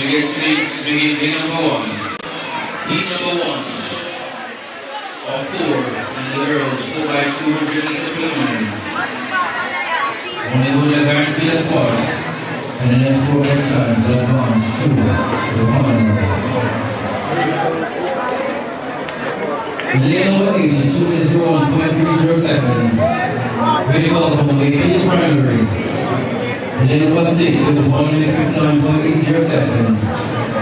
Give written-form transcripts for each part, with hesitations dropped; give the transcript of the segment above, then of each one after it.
get to the number one. Heat number one of 4 and the girls 4x200 meters preliminaries. Only one that guaranteed a spot. And the next 4 next time will advance to the final. Lane number 8 in 2 minutes 1.30 seconds. Ready call from Wakefield Primary. Lane number 6 with 1 minute 59.80 seconds.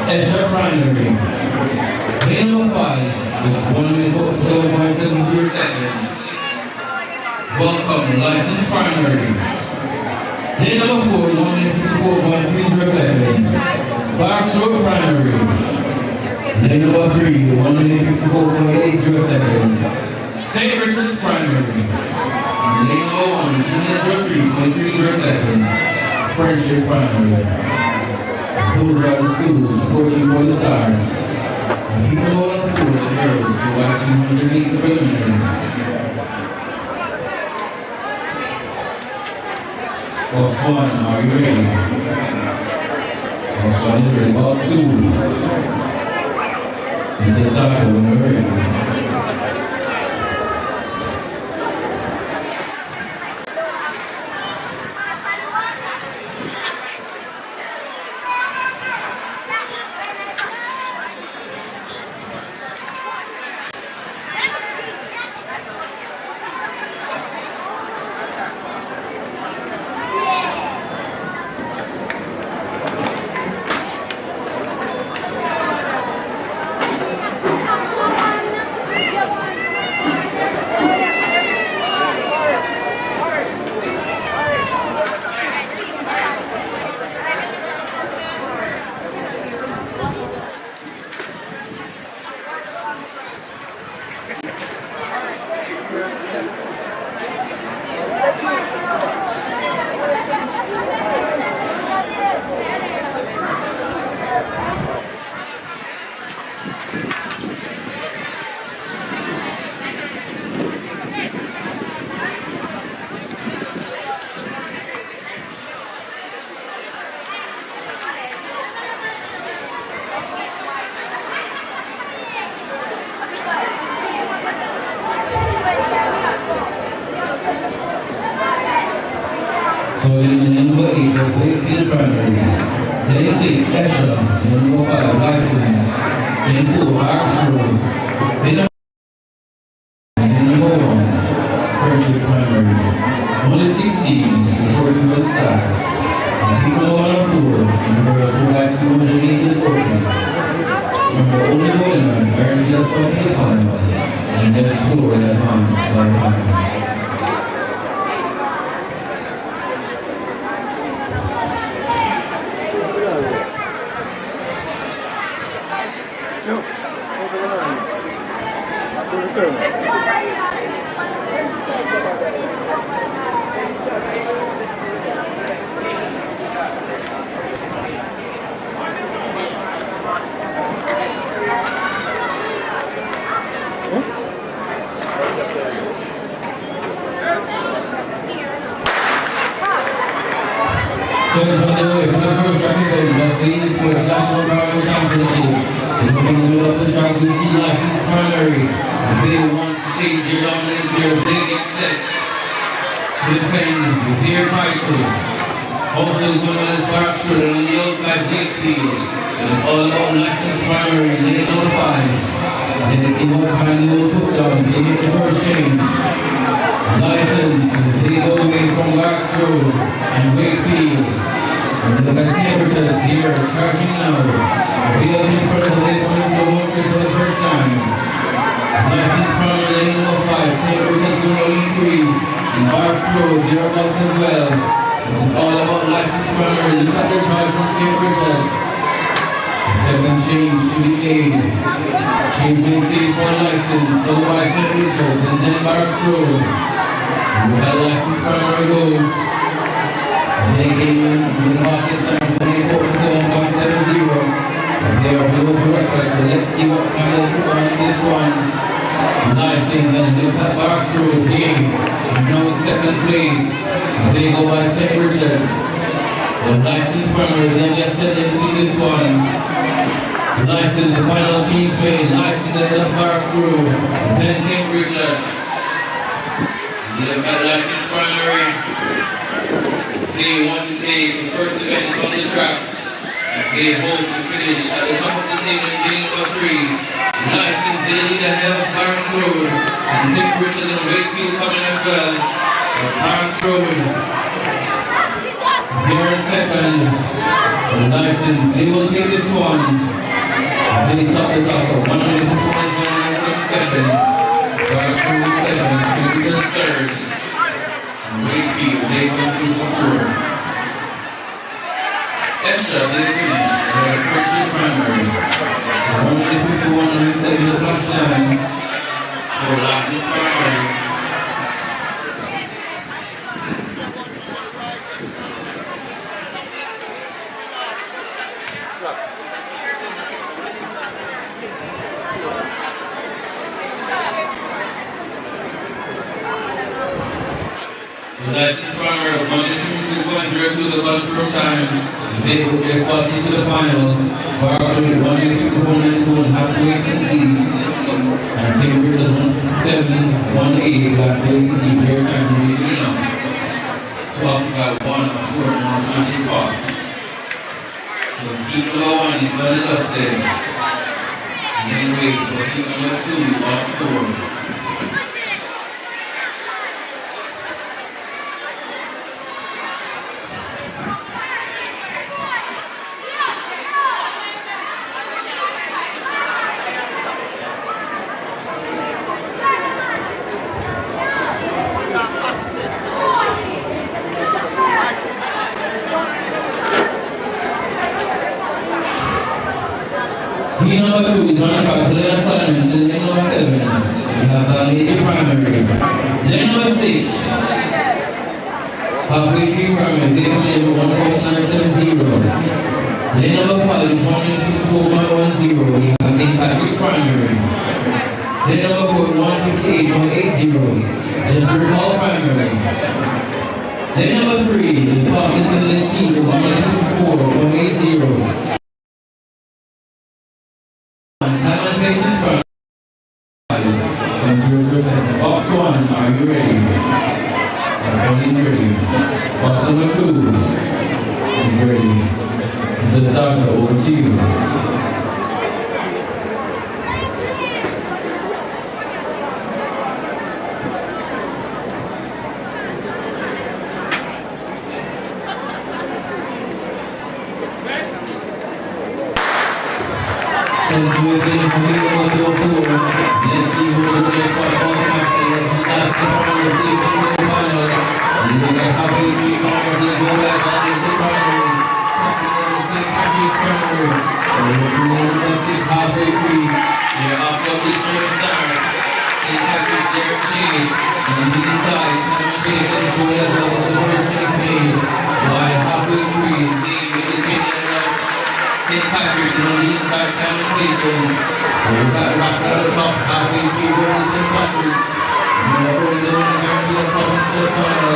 Extra Primary. Lane number 5 with 1 minute 47.70 seconds. Welcome, licensed primary. Lane number 4 with 1 minute 54.30 seconds. Box Road Primary. Lane number 3 with 1 minute 54.80 seconds. St. Richard's Primary. Lane number 1 2 minutes 3.30 seconds. Friendship Primary. Those are the schools reporting for the stars. People know what to do with the girls who watch 200 meters preliminary. Box 1, are you ready? Box 1 is ready. Box 2. Mr. Starter, when you're ready. So in number 8 of Wakefield Primary, lane 6 Extra, number 5 License, lane 4 Arts Road, lane number 1 Friendship Primary, only 6 teams reporting for staff, and people know how to pool, and the girls who like 200 meters open. Remember, only one guaranteed a spot in the final, and their score in advance by 5. So it's on the way for the first track event of the Esports National Barrel Championship. In the middle of the track, we see Licensed Primary. The big wants to change their dominance here as they get set to defend with their title. Also going on is Barksford and on the outside Wakefield. It's all about Licensed Primary, lane number 5. And they see what time they will put down. They make the first change. License, they go away from Barksford and Wakefield. And look at temperatures here, charging now. Wheels in front of the waypoint for one for the first time. License Primary, lane number 5, temperatures going on 3. And Barks Road, they're about as well. It's all about License Primary. Look at the charge from St. Richards. Second change to be made. Change being safe for license, followed by St. Richards, and then Barks Road. And we had License Primary go. They came in with the fastest time, 24.7.70. They are below the record, so let's see what time they put on this one. License and look at Barks Road game. Now in second place. They go by St. Richards. license primary, then just said let's see this one. License, the final change made, license at the Parks Road, then St. Richard's. They've got license primary. They want to take the first event on the track. They hope to finish at the top of the table in game number 3. License, they lead ahead of Parks Road. And St. Richard's and Wakefield coming as well. Parks Road. Here in second. The license, they will take this one. They stop the clock at 1:51.97 seconds. Parks Road second, St. Richard's third. And Wakefield, they come through the 4th. Extra, they finish. Friendship primary. 1:51.97 the flash line. For license primary. The license primary of 1:52.02 the confirmed time. They put their spots into the final. Parks Road 1:54.92 will have to wait and see. And St. Richard's 1:57.18 will have to wait to see their time to be enough to occupy one of 4 more final spots. So keep number 1 is well adjusted. And then wait for keep number 2 of 4. Heat number 2 is on track to lane assignments to lane number 7. We have major primary. Lane number 6. Halfway through primary, they come in with 1:49.70. Lane number 5 is 1:54.10. We have St. Patrick's primary. Lane number 4 1:58.80. Just recall primary. Lane number 3, the fastest in this team is 1:54.80. Box 1, are you ready? Box 1 is ready. Box number 2 is ready. Mr. Sasha, over to you. Since we've been moving over to a 4, let's see who the next spot automatically has the last to final season in the final. And we got halfway through corners, they go back on the primary. St. Patrick's primary. So we're doing the 6 halfway through. They're off of this first start. St. Patrick's Derek Chase. And on the inside, Simon Chase is going as well with the first change made. Wide halfway through, they made the change that out. St. Patrick's and on the inside, Simon Patience. We've got wrapped at the top, halfway through versus St. Patrick's. And we're going to the American coming to the final.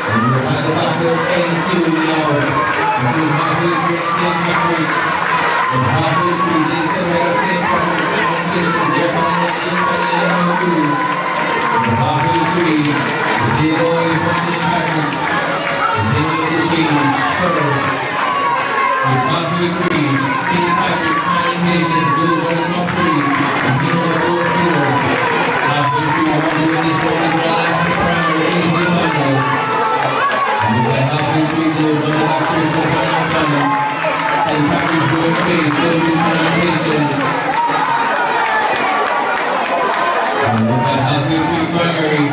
And we're at the back of NC now. And we're halfway through St. Patrick's. And halfway through, they still have St. Patrick's and Patience. They're coming in the inside of number 2. And halfway through, they go away from St. Patrick's. And they make the change first. Halfway through, St. Patrick, Simon Patience, those are the top 3. And he knows so clear. Halfway through, we're doing this one as well as the primary into the final. And we got halfway through, those are the actors of the final. St. Patrick's going face, so do Simon Patience. And we got halfway through primary.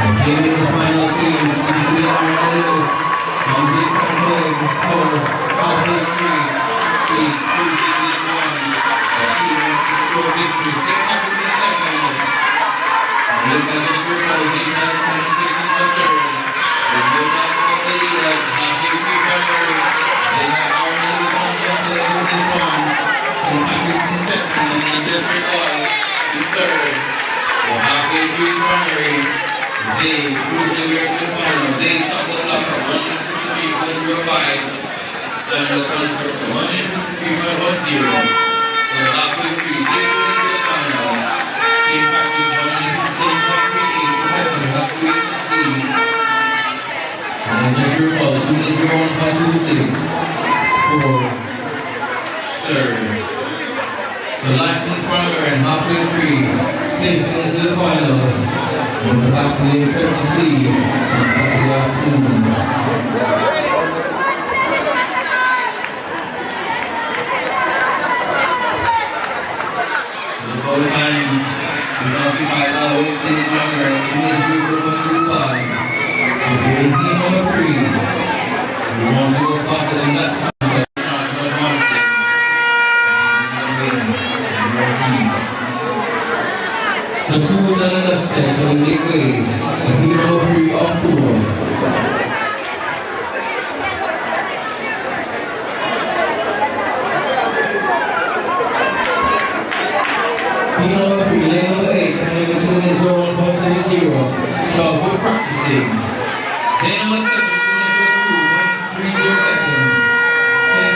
And came in the final change, she's the list. On this one, for halfway through, she's cruising this one. She wants to score victory. St. Patrick in second. And look at the short hole, they have Simon Patience for third. They go back to the leaders, halfway through primary. They have Aaron Lewis on this one. St. Patrick's in second, and then just recall in third. So halfway through primary, they cruise their way to the final. They stop the clock at 1:53.46. and the count for 153.10. So halfway through, stay tuned to the final. Team practice 156.38, halfway to C. And just recall, 2 minutes for 1.26 for third. So license primary and halfway through, safe into the final. And the halfway expect to see on Saturday afternoon. All time, we occupied all within the number of 2.25. So for 18 number 3, we want to go faster than that time. So 2 done and dusted, so we make way. And he number 3 off 4. Number 3, lane number 8, and number 2 is 1.70. So good practicing. Lane number 7, 2 is 2.30 seconds.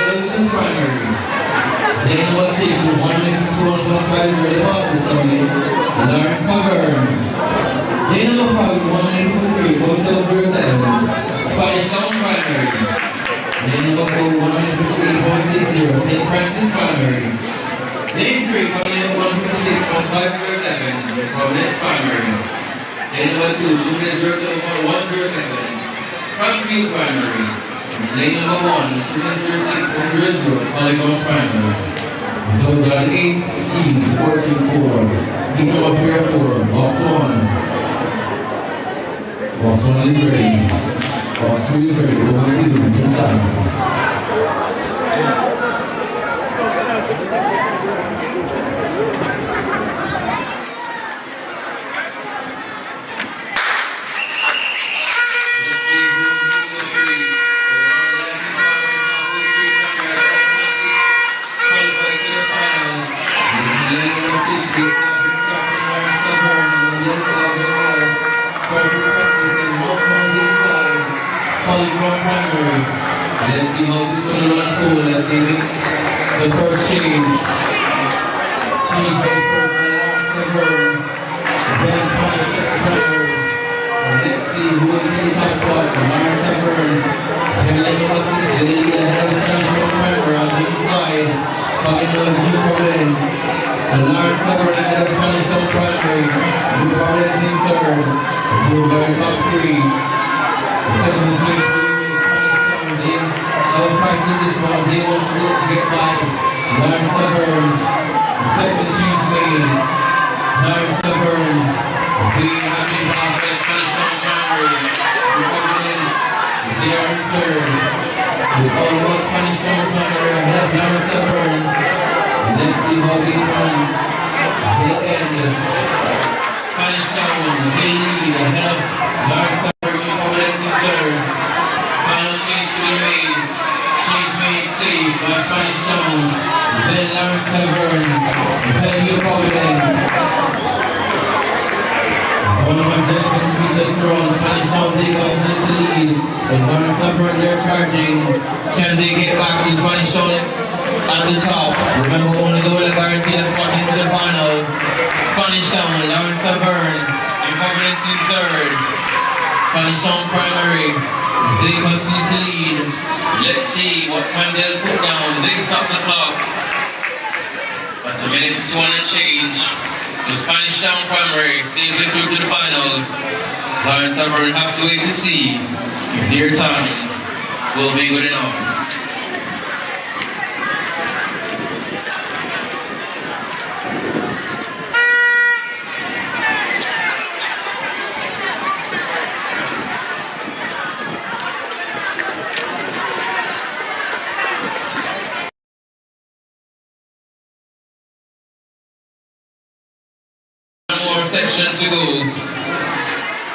Solutions primary. Lane number 6, 1.50, the fastest coming. Lawrence Tavern. Lane number 5, 1.53, 0.70 Spanish Town primary. Lane number 4, 158.60, St. Francis primary. Lane 3, coming in 156.507, Providence primary. Lane number 2, 2 minutes 0.10 seconds, Frankfield primary. Lane number 1, 2 minutes 06.00, Polygon primary. Those are the 8 teams, 14-4. Team number 3 or 4, box 1. Box 1 is ready. Box 2 is ready, over 2 to start. Let's see how this one will unfold as they make the first change. Change by first and last number. Then Spanish primary. Let's see who will take the top spot. Lawrence Tavern. Then lane number 6, the lead ahead of Spanish primary on the inside. Coming with New Providence. So Lawrence Tavern ahead of Spanish primary. New Providence in third. Those are the top 3. The second change. They'll practice this one. They want to get by Lawrence Tavern. The second change made. Lawrence Tavern. They have been off as Spanish Town primary. Republicans, they are in third. It's all about Spanish Town primary ahead of Lawrence Tavern. Let's see how this one will end. Spanish Town, they lead ahead of Lawrence Tavern. Republicans in third. Final change to be made. Safe by Spanish Town, then Lawrence Tavern, then New Providence. One of my judgments we just thrown, Spanish Town they go into the lead, but Lawrence Tavern they're charging. Can they get back to Spanish Town at the top? Remember, only the winner guarantee a spot into the final. Spanish Town, Lawrence Tavern, New Providence in third. Spanish Town primary, they continue to lead. Let's see what time they'll put down. They stop the clock. But a minute 51 and change. The Spanish Town primary safely through to the final. Lawrence Tavern has to wait to see if their time will be good enough. Section to go.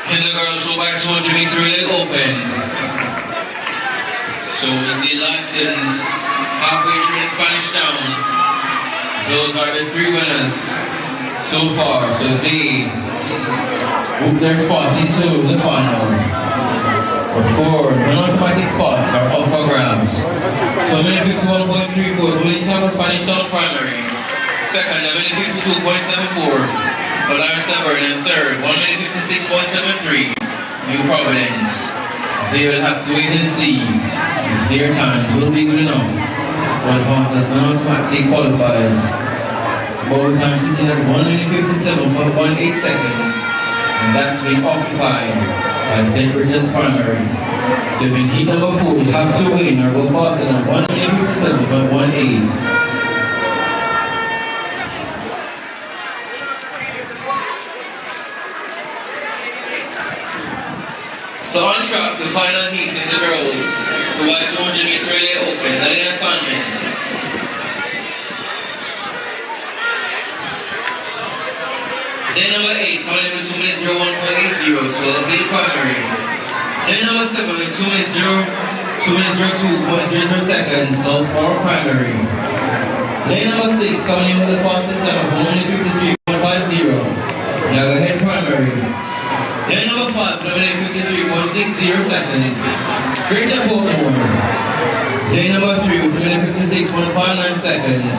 Can the girls go back 200 meters really open? So is the license halfway through in Spanish Town. Those are the 3 winners so far. So they book their spot into the final. 4 non-automatic spots are up for grabs. So a minute 51.34, winning time for Spanish Town Primary. Second, a minute 52.74 for Lawrence Severn. And third, 1 minute 56.73, New Providence. They will have to wait and see if their times will be good enough to advance as non-automatic qualifiers. Ball time sitting at 1 minute 57.18 seconds, and that's been occupied by St. Richard's Primary. So in heat number 4, you have to win or go faster than 1 minute 57.18. So on track, the final heat in the girls, who are 200 meter relay open, the lane assignment. Lane number 8, coming in with 2 minutes 01.80, so the lead primary. Lane number 7 with 2 minutes 02.00 seconds, South Power Primary. Lane number 6, coming in with the fastest time of 1 minute 53.50, Naga Head Primary. Lane number 5, 1 minute 53.60 seconds, Greater Portmore. Lane number 3 with 1 minute 56.59 seconds,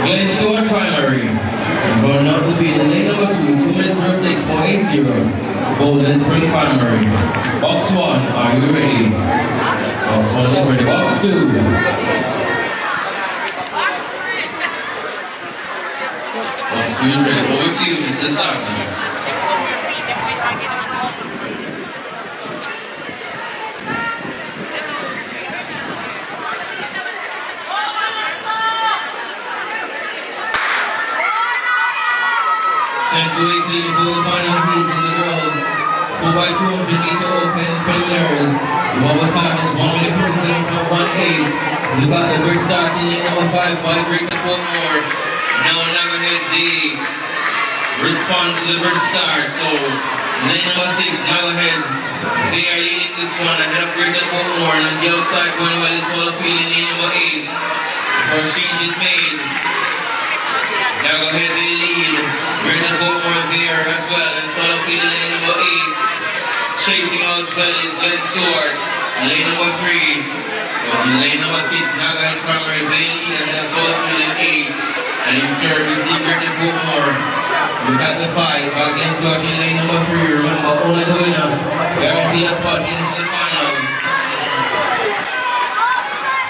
Glen Stewart Primary. Going out the field in lane number 2, 2 minutes 06.80, Golden Spring Primary. Box 1, are you ready? Box 1 is ready. Box 2. Box 2 is ready. Over to you, Mr. Starkey. Century clean for the final heat in the girls. 4x200 meter open preliminaries. The over time is 1 minute 57.18. You got the great start in lane number 5 by Greater Portmore. Now Naga Head D responds to the first start. So lane number 6, Naga Head, they are leading this one ahead of Greater Portmore, and on the outside going well is Hall of Field in lane number 8. First change is made. Naga Head they lead. Greater Portmore there as well, and Hall of Field in lane number 8. Chasing out well is Glen Stewart. Lane number 3. But in lane number 6, Naga Head Primary, they lead ahead of Hall of Field in 8. And in third, we see Greater Portmore. Look at the 5, Glen Stewart in lane number 3. Remember, only the winner guaranteed a spot into the final.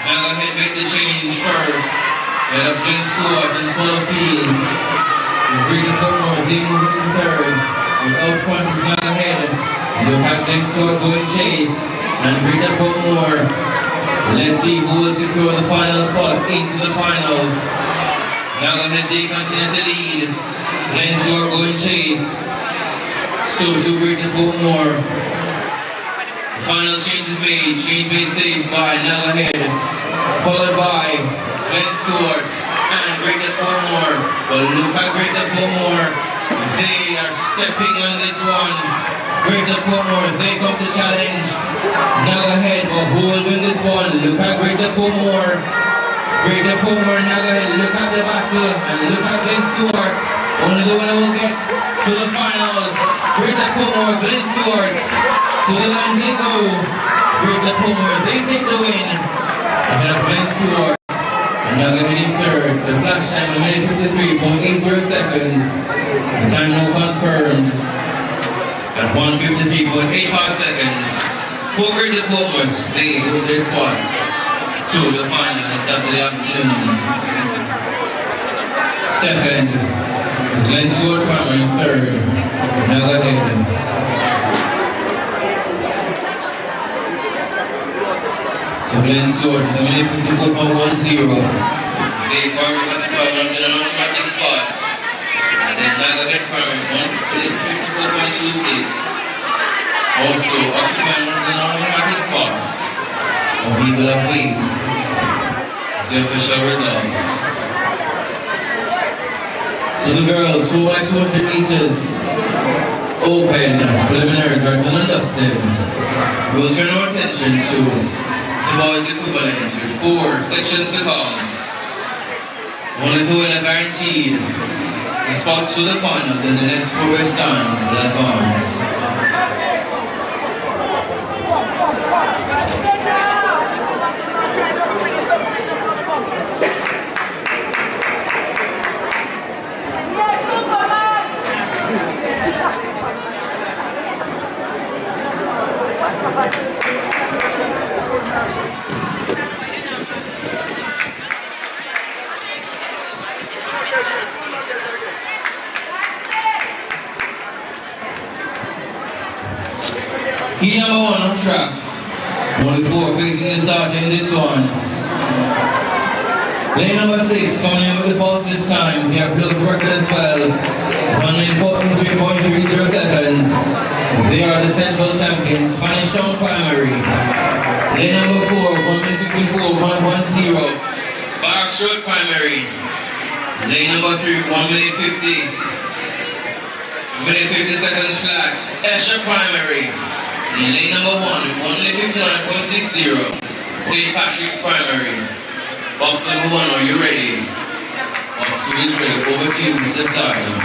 Naga Head make the change first. Ahead of Glen Stewart and Hall of Field. Greater Portmore, they move into third. And out front is Naga Head. Look at Glen Stewart going chase. And Greater Portmore. Let's see who will secure the final spots into the final. Naga Head they continue to lead. Glen Stewart going chase. So to Greater Portmore. Final change is made. Change made safe by Naga Head. Followed by Glen Stewart and Greater Portmore. But look at Greater Portmore. They are stepping on this one. Greater Portmore, they come to challenge Naga Head, but who will win this one? Look at Greater Portmore. Greater Portmore, Naga Head, look at the battle, and look at Glen Stewart. Only the winner will get to the final. Greater Portmore, Glen Stewart, to the line they go. Greater Portmore, they take the win. Ahead of Glen Stewart. Naga Head in third. The flash time, 1 minute 53.80 seconds. The time now confirmed at 1:53.85 seconds. 4 Greater Portmore, they hold their squad to the final on Saturday afternoon. Second is Glen Stewart Primary, in third, Naga Head. So Glen Stewart, in the minute 54.10, they currently got the problem in the non-automatic spots. And then Naga Head Primary, 54.26. Also occupying one of the non-automatic spots. And we will await the official results. So the girls, 4x200 meters open preliminaries are done and dusted. We will turn our attention to the boys equivalent with 4 sections to come. Only the winner guaranteed the spot to the final, then the next 4 race times will advance. 4 facing the start in this one. Lane number 6 coming in with the faults this time. They have built the record as well. 1 minute 43.30 seconds. They are the central champions, Spanish Town Primary. Lane number 4, 1 minute 54.10. Barks Road Primary. Lane number 3, 1 minute 50. 1 minute 50 seconds flat. Esher Primary. Lane number 1, 1 minute 59.60. St. Patrick's Primary. Box number 1, are you ready? Box 2 is ready. Over to you, Mr. Sarton.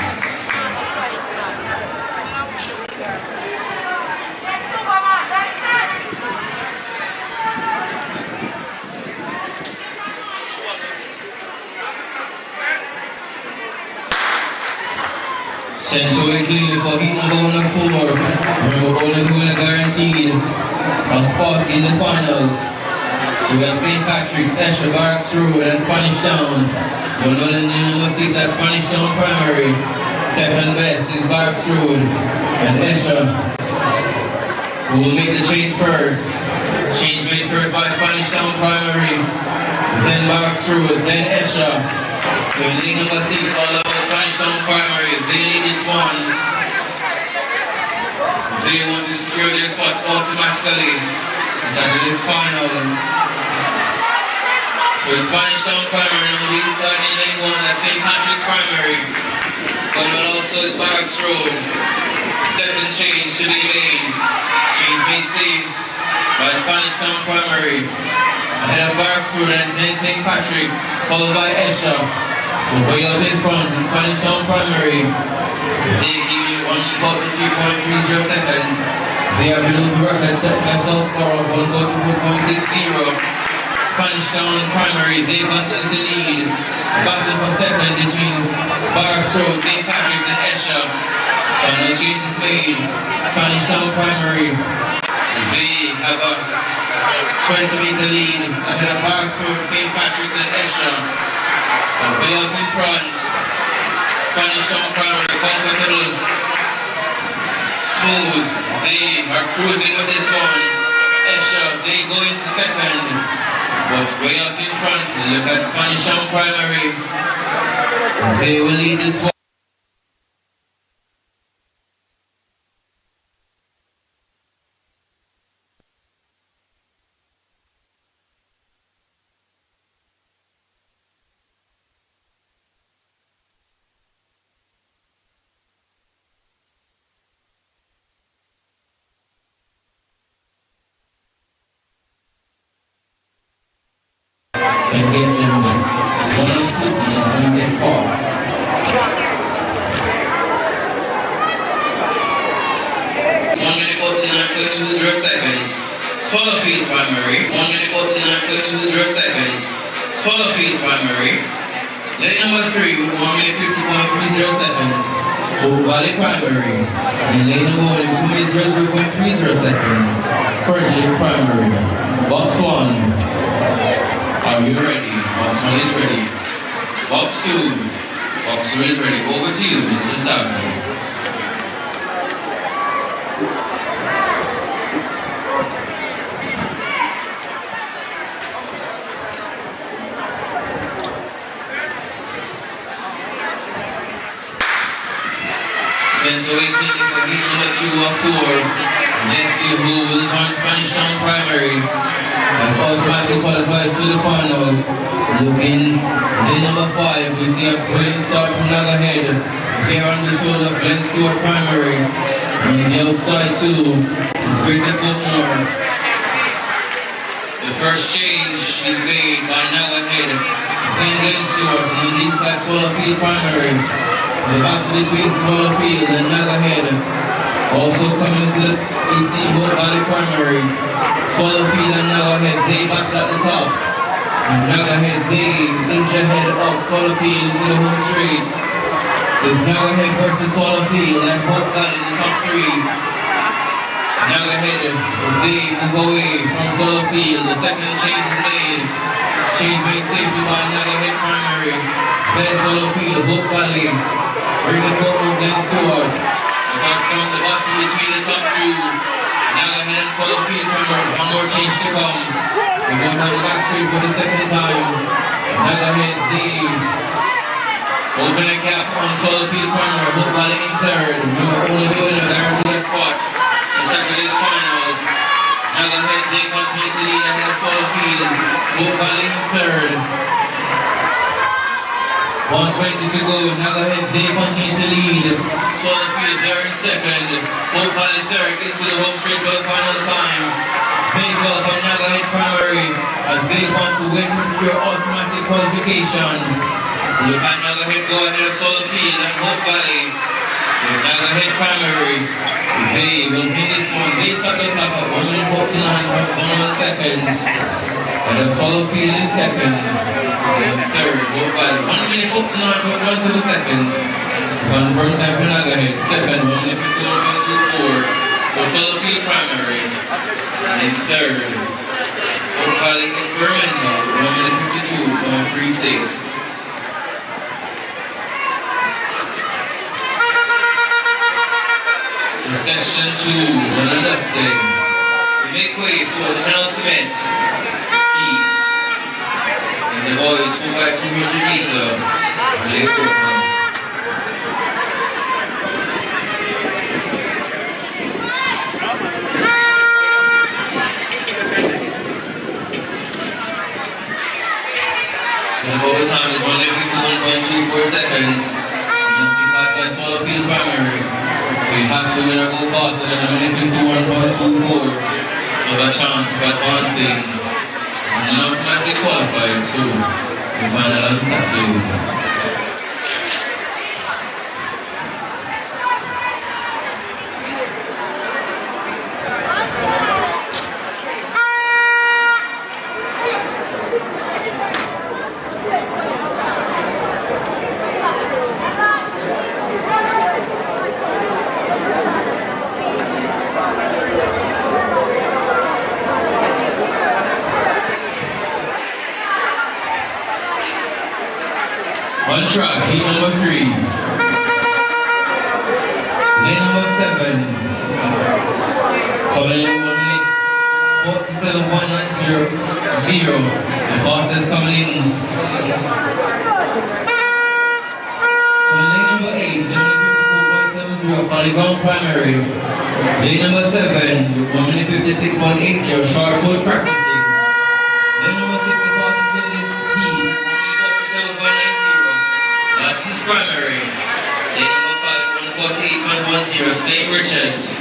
Central clean for heat number 1 and 4. Remember, only two are guaranteed a spot in the final. So we have St. Patrick's, Esher, Barks Road, and Spanish Town. You'll know the number 6, that's Spanish Town Primary. Second best is Barks Road and Esher, who will make the change first. Change made first by Spanish Town Primary, then Barks Road, then Esher. So in league number 6, all about Spanish Town Primary. They need this one. They want to secure their spot automatically to start this final. For Spanish Town Primary on the inside in lane 1, that's St. Patrick's Primary. But also is Barracks Road. Second change to be made. Change made safe by Spanish Town Primary. Ahead of Barracks Road and then St. Patrick's, followed by Esher. Way out in front is Spanish Town Primary. They give you 143.30 seconds. They are below the record set by Southborough, 144.60. Spanish Town Primary, they continue to lead. Battle for second between Barracks Road, St. Patrick's and Esher. Final change is made. Spanish Town Primary, they have a 20-meter lead ahead of Barracks Road, St. Patrick's and Esher. Way out in front, Spanish Town Primary, comfortable, smooth. They are cruising with this one. Esher, they go into second. But way out in front, look at Spanish Town Primary. They will lead this one. And get them one their spots. 1 minute 49.20 seconds. Swallowfield Primary. 1 minute 49.20 seconds. Swallowfield Primary. Lane number 3, 1 minute 50.30 seconds. Oak Valley Primary. And lane number 1, 2 minutes 0.30 seconds. Friendship Primary. Box 1. Are you ready? Box 1 is ready. Box 2. Box 2 is ready. Over to you, Mr. Sarton. Central 18 for heat number 2 or 4. Let's see who will join Spanish Town Primary. As automatically qualifies to the final. Looking in number 5, we see a brilliant start from Lagahead. Here on the shoulder of Glen Stewart Primary. On the outside too, it's Greater Biltmore. The first change is made by Lagahead. Then Glen Stewart and on the inside Swallowfield Primary. The battle between Swallowfield and Lagahead. Also coming into the EC Oak Valley Primary. Swallowfield and Lagahead, they battle at the top. And Lagahead, they inch ahead of Swallowfield into the home straight. So it's Lagahead versus Swallowfield and Oak Valley in the top 3. Lagahead, they move away from Swallowfield. The second change is made. Change made safely by Lagahead Primary. Then Swallowfield, Oak Valley. Brings it over Glen Stewart. From the bottom between the top 2. Now ahead and follow field primary. One more change to come. We go down the back straight for the second time. Now ahead, Dave. Open a gap on solo field primary. Hook Valley in third. Remember, only the winner guaranteed a spot to Saturday's final. Now ahead, Dave continues to lead ahead of solo field. Hook Valley in third. 1:20 to go. Now ahead, Dave continues to lead. Solo field there in second. Hope Valley third into the home straight for the final time. Big welcome Nagahead Primary as they want to win to secure automatic qualification. Look at Nagahead go ahead of Solo Field and Hope Valley. With Nagahead Primary, they will win this one. They start the clock at 1 minute 49.11 seconds. And of Solo Field in second. And third, Hope Valley. 1 minute 49.17 seconds. Confirmed time for Nagahead. Second, 1 minute 51.24. For Solo Field Primary. And third, Hope Valley Experimental. 1 minute 52.36. In section 2, London Dusting. We make way for the penultimate heat. And the boys who by 200 meters. Let's go. Over time is 151.24 seconds. That's Solo Field Primary. So you have to win or go faster than 151.24 to have a chance of advancing. And an automatic qualified to the final on Saturday. On track, heat number 3. Lane number 7. Coming in 1 minute 47.90. The fastest coming in. So lane number 8, 54.70. Polygon Primary. Lane number 7, 1 minute 56.80. Short code practicing. Lane number 6, the fastest in this heat. That's Primary. Lane number 5, 148.10, St. Richards.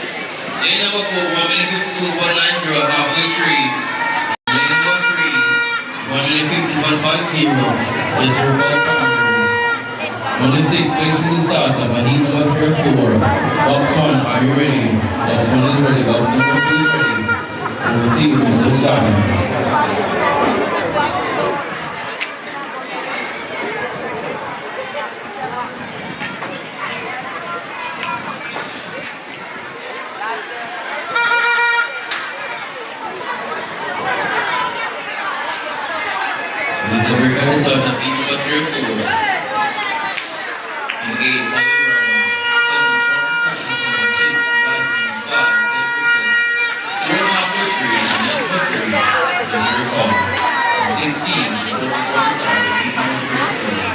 Lane number 4, 1 minute 52.90, halfway tree. Lane number 3, 1 minute 50.50, just Report Primary. On the 6, facing the startup, and heat number 3 or 4. Box 1, are you ready? Box 1 is ready, box number 2 is ready. And we'll see you, Mr. Starter. This is a very good start of beat number 3 or 4. And 8, on the round. 7, short practicing. 6, 5, 3.5 3, just recall. 16, before we go to start of beat number 3 or 4.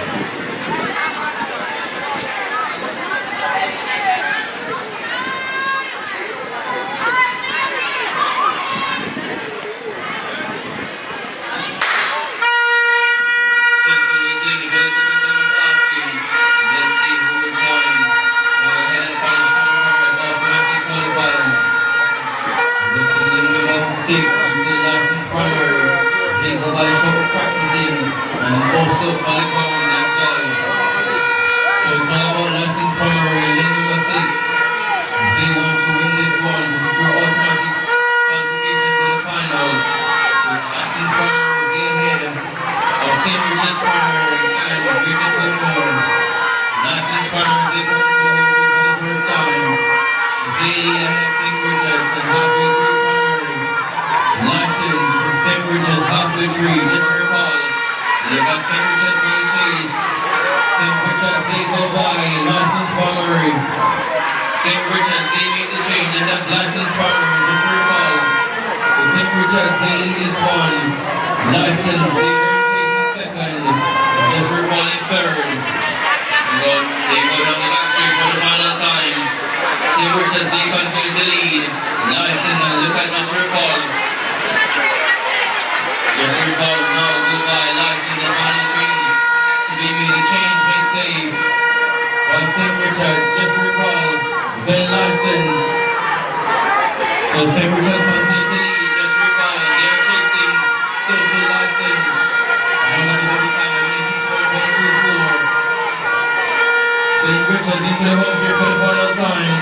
Also, Polygon as well. So it's all about Latin's Primary, lane number 6. They want to win this one to secure automatic qualification to the final. So it's Latin's Primary, they ahead of St. Richard's Primary and Richard Cookmore. Latin's Primary, they come to hold it for the first time. They lead ahead of St. Richard's and halfway through Primary. Latin's with St. Richard's halfway through, just recall. They got St. Richard's going to chase. St. Richard's they go by. Lanson's Primary. St. Richard's, they make the change and that license partner, just recall. So St. Richard's, they lead this one. License, they take second. Just recall in third. They go down the back straight for the final time. St. Richard's, they continue to lead. License, and look at just recall. Just recall now, goodbye, license, the final three. To be made the change, make save. By St. Richard's, just recall. Then license. So St. Richard's continue to lead, just recall, they're chasing Silver license. I don't know the time, I'm making 4.24. St. Richard's into the home here for the final time.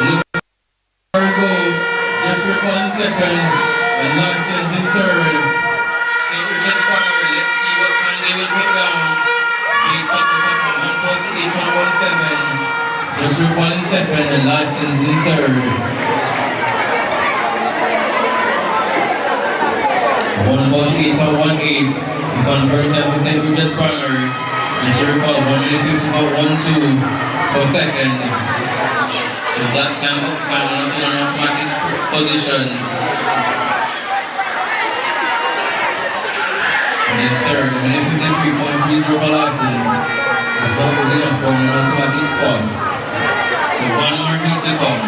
Look where we go, just recall in second, and license in third. St. Richard's primary, let's see what time they will put down. They top the top of 148.17. Just recall in second and license in third. 148.18. Convert time for St. Richard's primary. Just recall 150.12 per second. So that time up final on automatic positions. And then third, 153.30 for license. It's not really up for an automatic spot. So one more thing to come.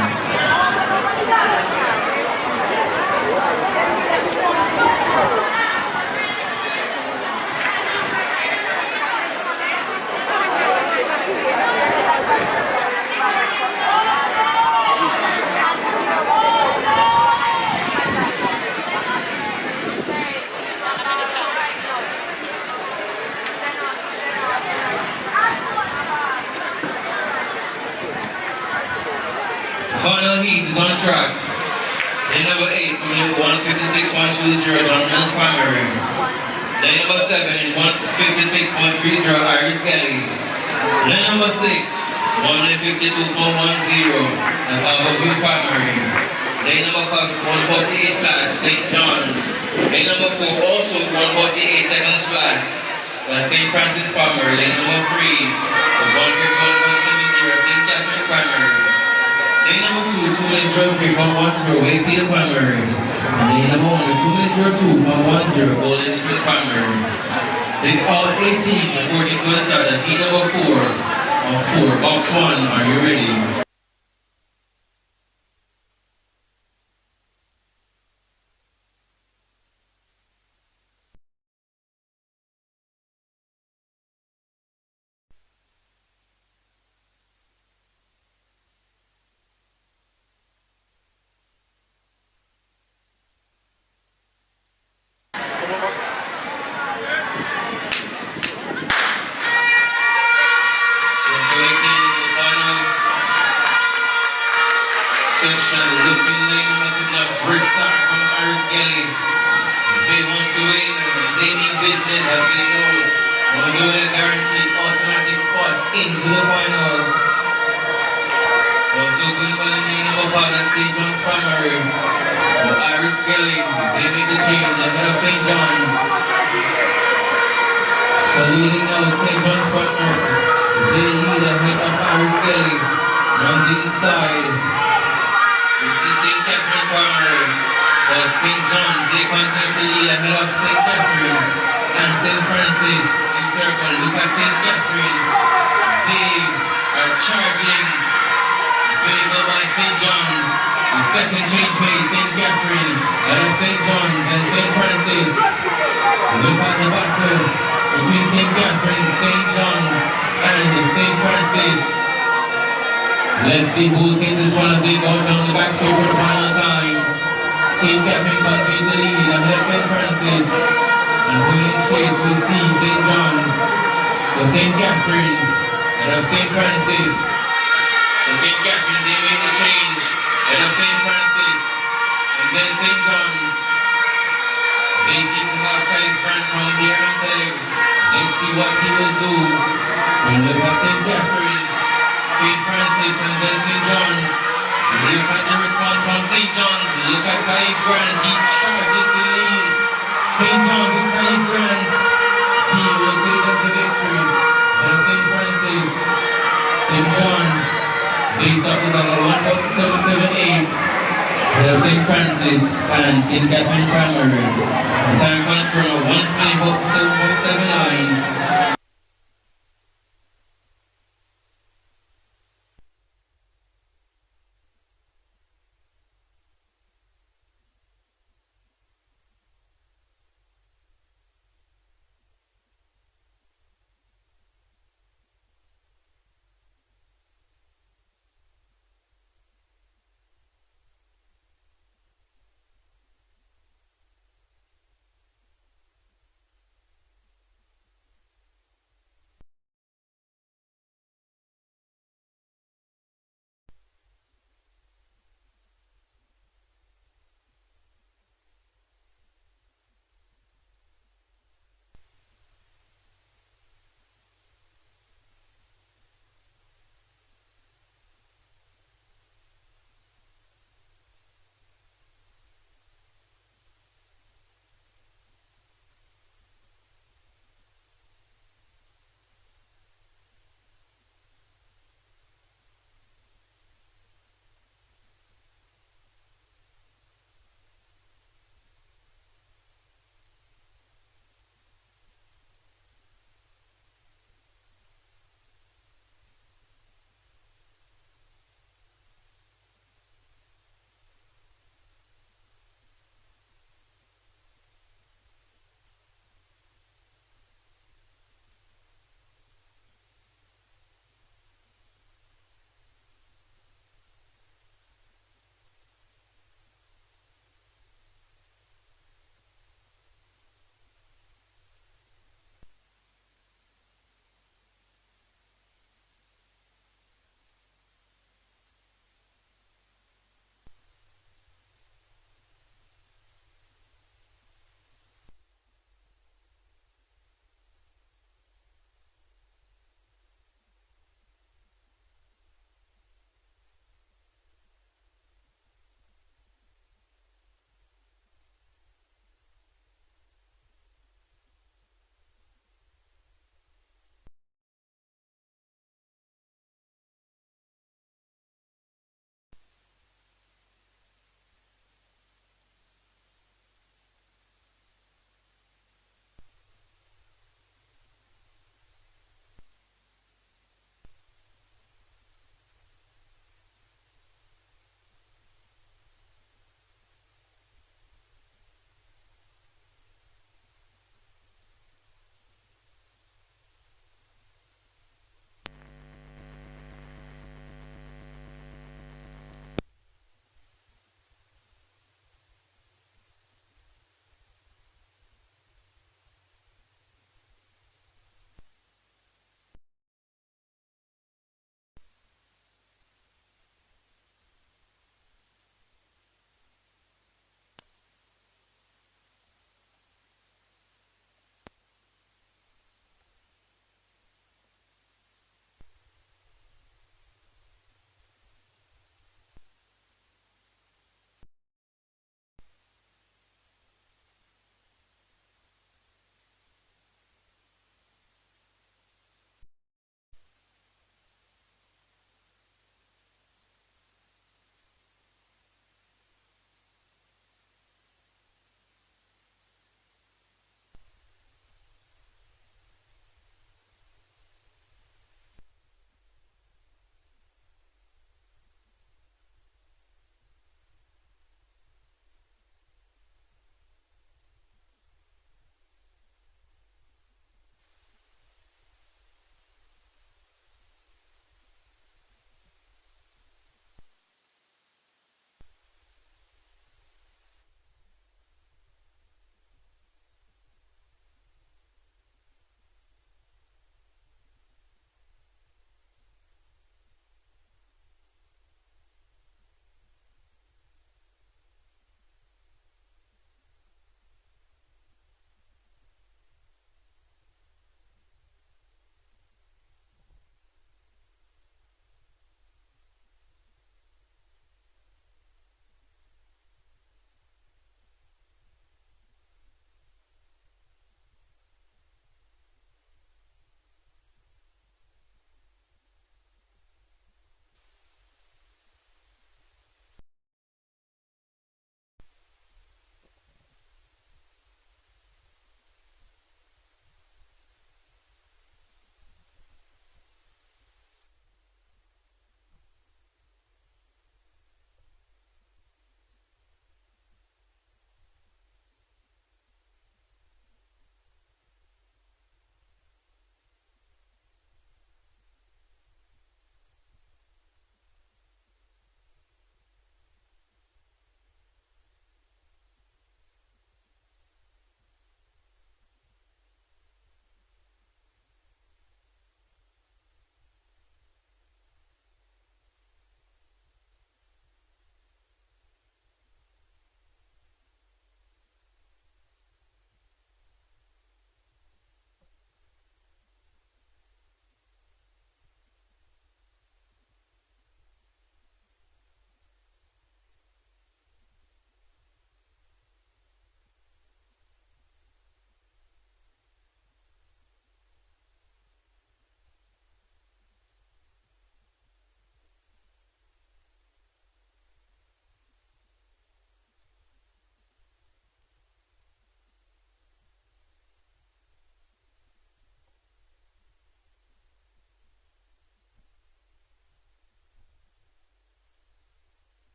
Final heat is on track. Lane number 8, coming in 156.20, John Mills primary. Lane number 7 in 156.30, Iris Kelly. Lane number 6, 152.10, that's our view primary. Lane number 5, 148 flat, St. John's. Lane number 4, also 148 seconds flat, that's St. Francis primary. Lane number 3, 151.70, St. Catherine primary. Lane number 2, 2 minutes 03.10, Wakefield primary. And lane number 1, 2 minutes 02.10, Golden Spring primary. They all 18 14 to the start at heat number 4 of 4, box 1, are you ready? Section, looking lane message up, Bristol from Iris Kelly. They want to win, they mean business as they know. We're doing a guaranteed automatic spot into the final. Also going by the name of St. John's primary. So Iris Kelly, they made the change ahead of St. John's. So leading now St. John's partner. They lead ahead of Iris Kelly. On the inside. You see St. Catherine primary, but St. John's, they continue to lead ahead of St. Catherine and St. Francis in circle. Look at St. Catherine, they are charging. They go by St. John's. The second change pace, St. Catherine, ahead of St. John's and St. Francis. Look at the battle between St. Catherine, St. John's and St. Francis. Let's see who's in this one as they go down the back straight for the final time. St. Catherine continues to lead ahead of St. Francis. And winning shades we see St. John's. So St. Catherine ahead of St. Francis. So St. Catherine, they make the change ahead of St. Francis. And then St. John's. They seem to have five friends from here and there. Let's see what he will do. We look at St. Catherine, St. Francis, and then St. John's. We look at the response from St. John's. Look at Khalif Grant. He charges the lead. St. John's and Khalif Grant. He will take us to victory. And St. Francis, St. John's, they start with a 778. Head of St. Francis and St. Catherine Primary. The time confirmed of 124.79.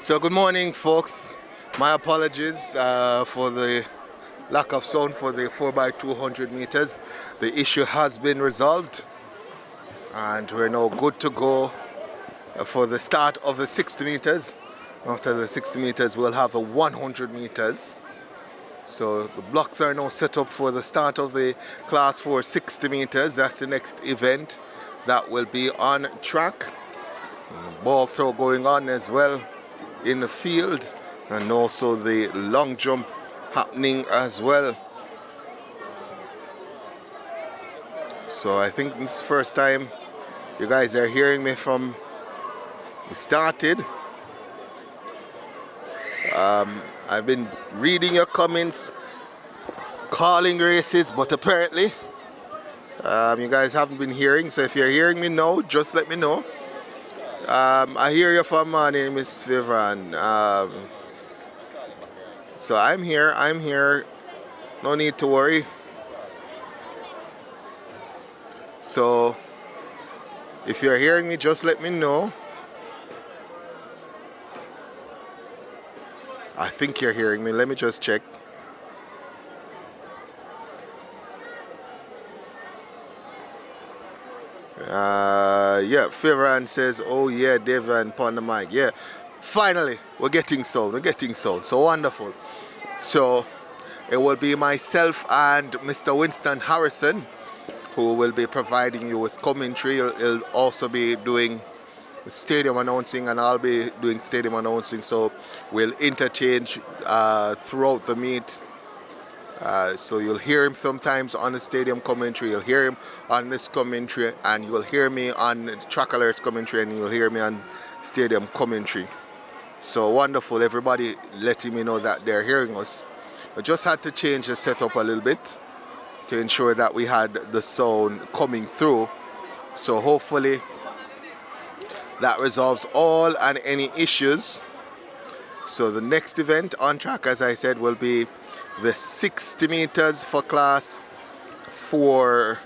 So good morning, folks. My apologies for the lack of sound for the 4x200 meters. The issue has been resolved and we're now good to go for the start of the 60 meters. After the 60 meters we'll have the 100 meters. So the blocks are now set up for the start of the class 4 60 meters. That's the next event that will be on track. Ball throw going on as well in the field, and also the long jump happening as well. So I think this is the first time you guys are hearing me from we started. I've been reading your comments, calling races, but apparently you guys haven't been hearing. So if you're hearing me now, just let me know. I hear you from my name is Vivian. So I'm here. No need to worry. So if you're hearing me, just let me know. I think you're hearing me. Let me just check. Yeah, Firan says, oh yeah, Devon upon the mic. Yeah, finally, we're getting sound. So wonderful. So it will be myself and Mr. Winston Harrison who will be providing you with commentary. He'll also be doing stadium announcing and I'll be doing stadium announcing. So we'll interchange throughout the meet. So you'll hear him sometimes on the stadium commentary, you'll hear him on this commentary, and you'll hear me on Trackalerts commentary, and you'll hear me on stadium commentary. So wonderful, everybody letting me know that they're hearing us. I just had to change the setup a little bit to ensure that we had the sound coming through. So hopefully that resolves all and any issues. So the next event on track, as I said, will be the 60 meters for class 4.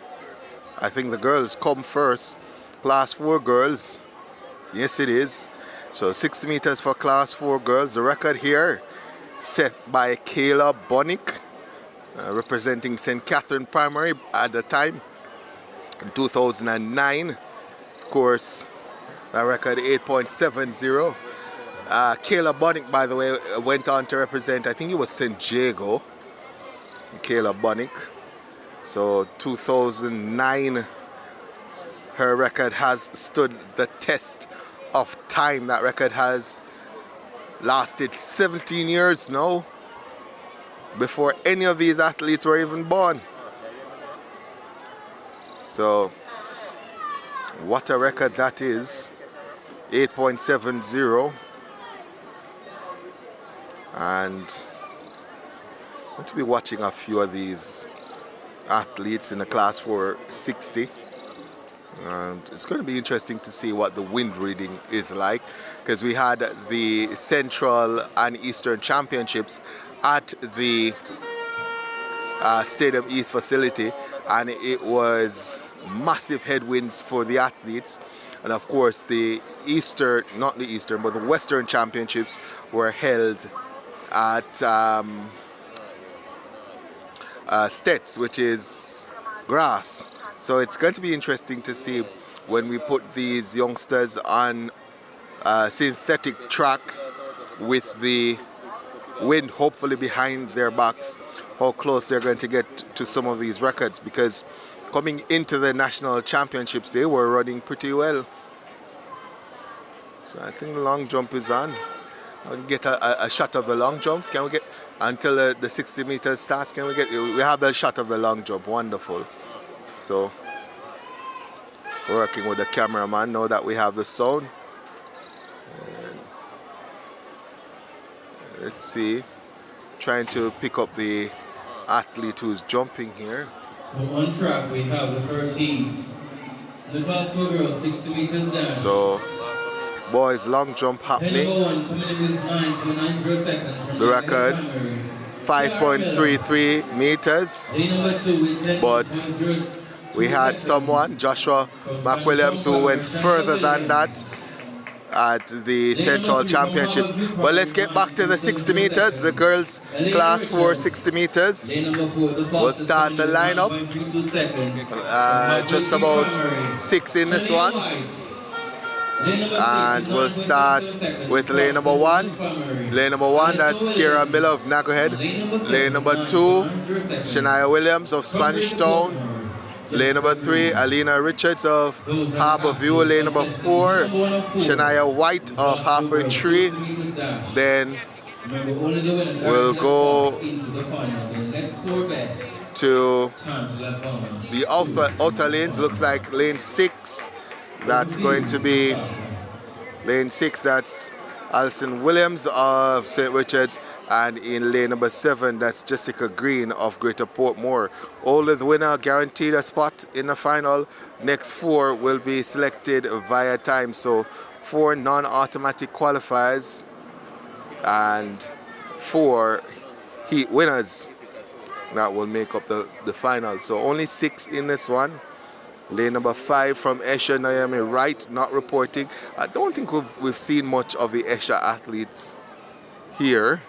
I think the girls come first. Class 4 girls. Yes, it is. So 60 meters for class 4 girls. The record here set by Kayla Bonnick, representing St. Catherine Primary at the time, in 2009. Of course, that record 8.70. Kayla Bonnick, by the way, went on to represent, I think it was St. Jago. Kayla Bonnick. So 2009, her record has stood the test of time. That record has lasted 17 years now, before any of these athletes were even born. So what a record that is. 8.70. And I'm going to be watching a few of these athletes in the class 460, and it's going to be interesting to see what the wind reading is like, because we had the Central and Eastern Championships at the Stadium East facility, and it was massive headwinds for the athletes. And of course the Western Championships were held at Stets, which is grass. So it's going to be interesting to see when we put these youngsters on synthetic track with the wind hopefully behind their backs, how close they're going to get to some of these records, because coming into the national championships they were running pretty well. So I think the long jump is on. I'll get a shot of the long jump. Can we get until the 60 meters starts? Can we get? We have the shot of the long jump. Wonderful. So working with the cameraman now that we have the sound. And let's see. Trying to pick up the athlete who's jumping here. So on track we have the first heat. The class 4 girls 60 meters down. So boys long jump happening. The record 5.33 meters, but we had someone, Joshua McWilliams, who went further than that. at the Central Championships. But let's get back to the 60 meters, the girls class 4 60 meters. We'll start the lineup. Just about 6 in this one. And we'll start with lane number 1. Lane number 1, that's Kira Miller of Nagohead. Lane number 2, Shania Williams of Spanish Town. Lane number 3, Alina Richards of Harbour View. Lane number 4, Shania White of Halfway Tree. Then we'll go to the outer lanes. Looks like lane 6. That's going to be lane 6. That's Alison Williams of St. Richards. And in lane number 7, that's Jessica Green of Greater Portmore. Only the winner guaranteed a spot in the final. Next 4 will be selected via time. So 4 non-automatic qualifiers and 4 heat winners that will make up the final. So only 6 in this one. Lane number 5 from Esher, Naomi Wright, not reporting. I don't think we've seen much of the Esher athletes here.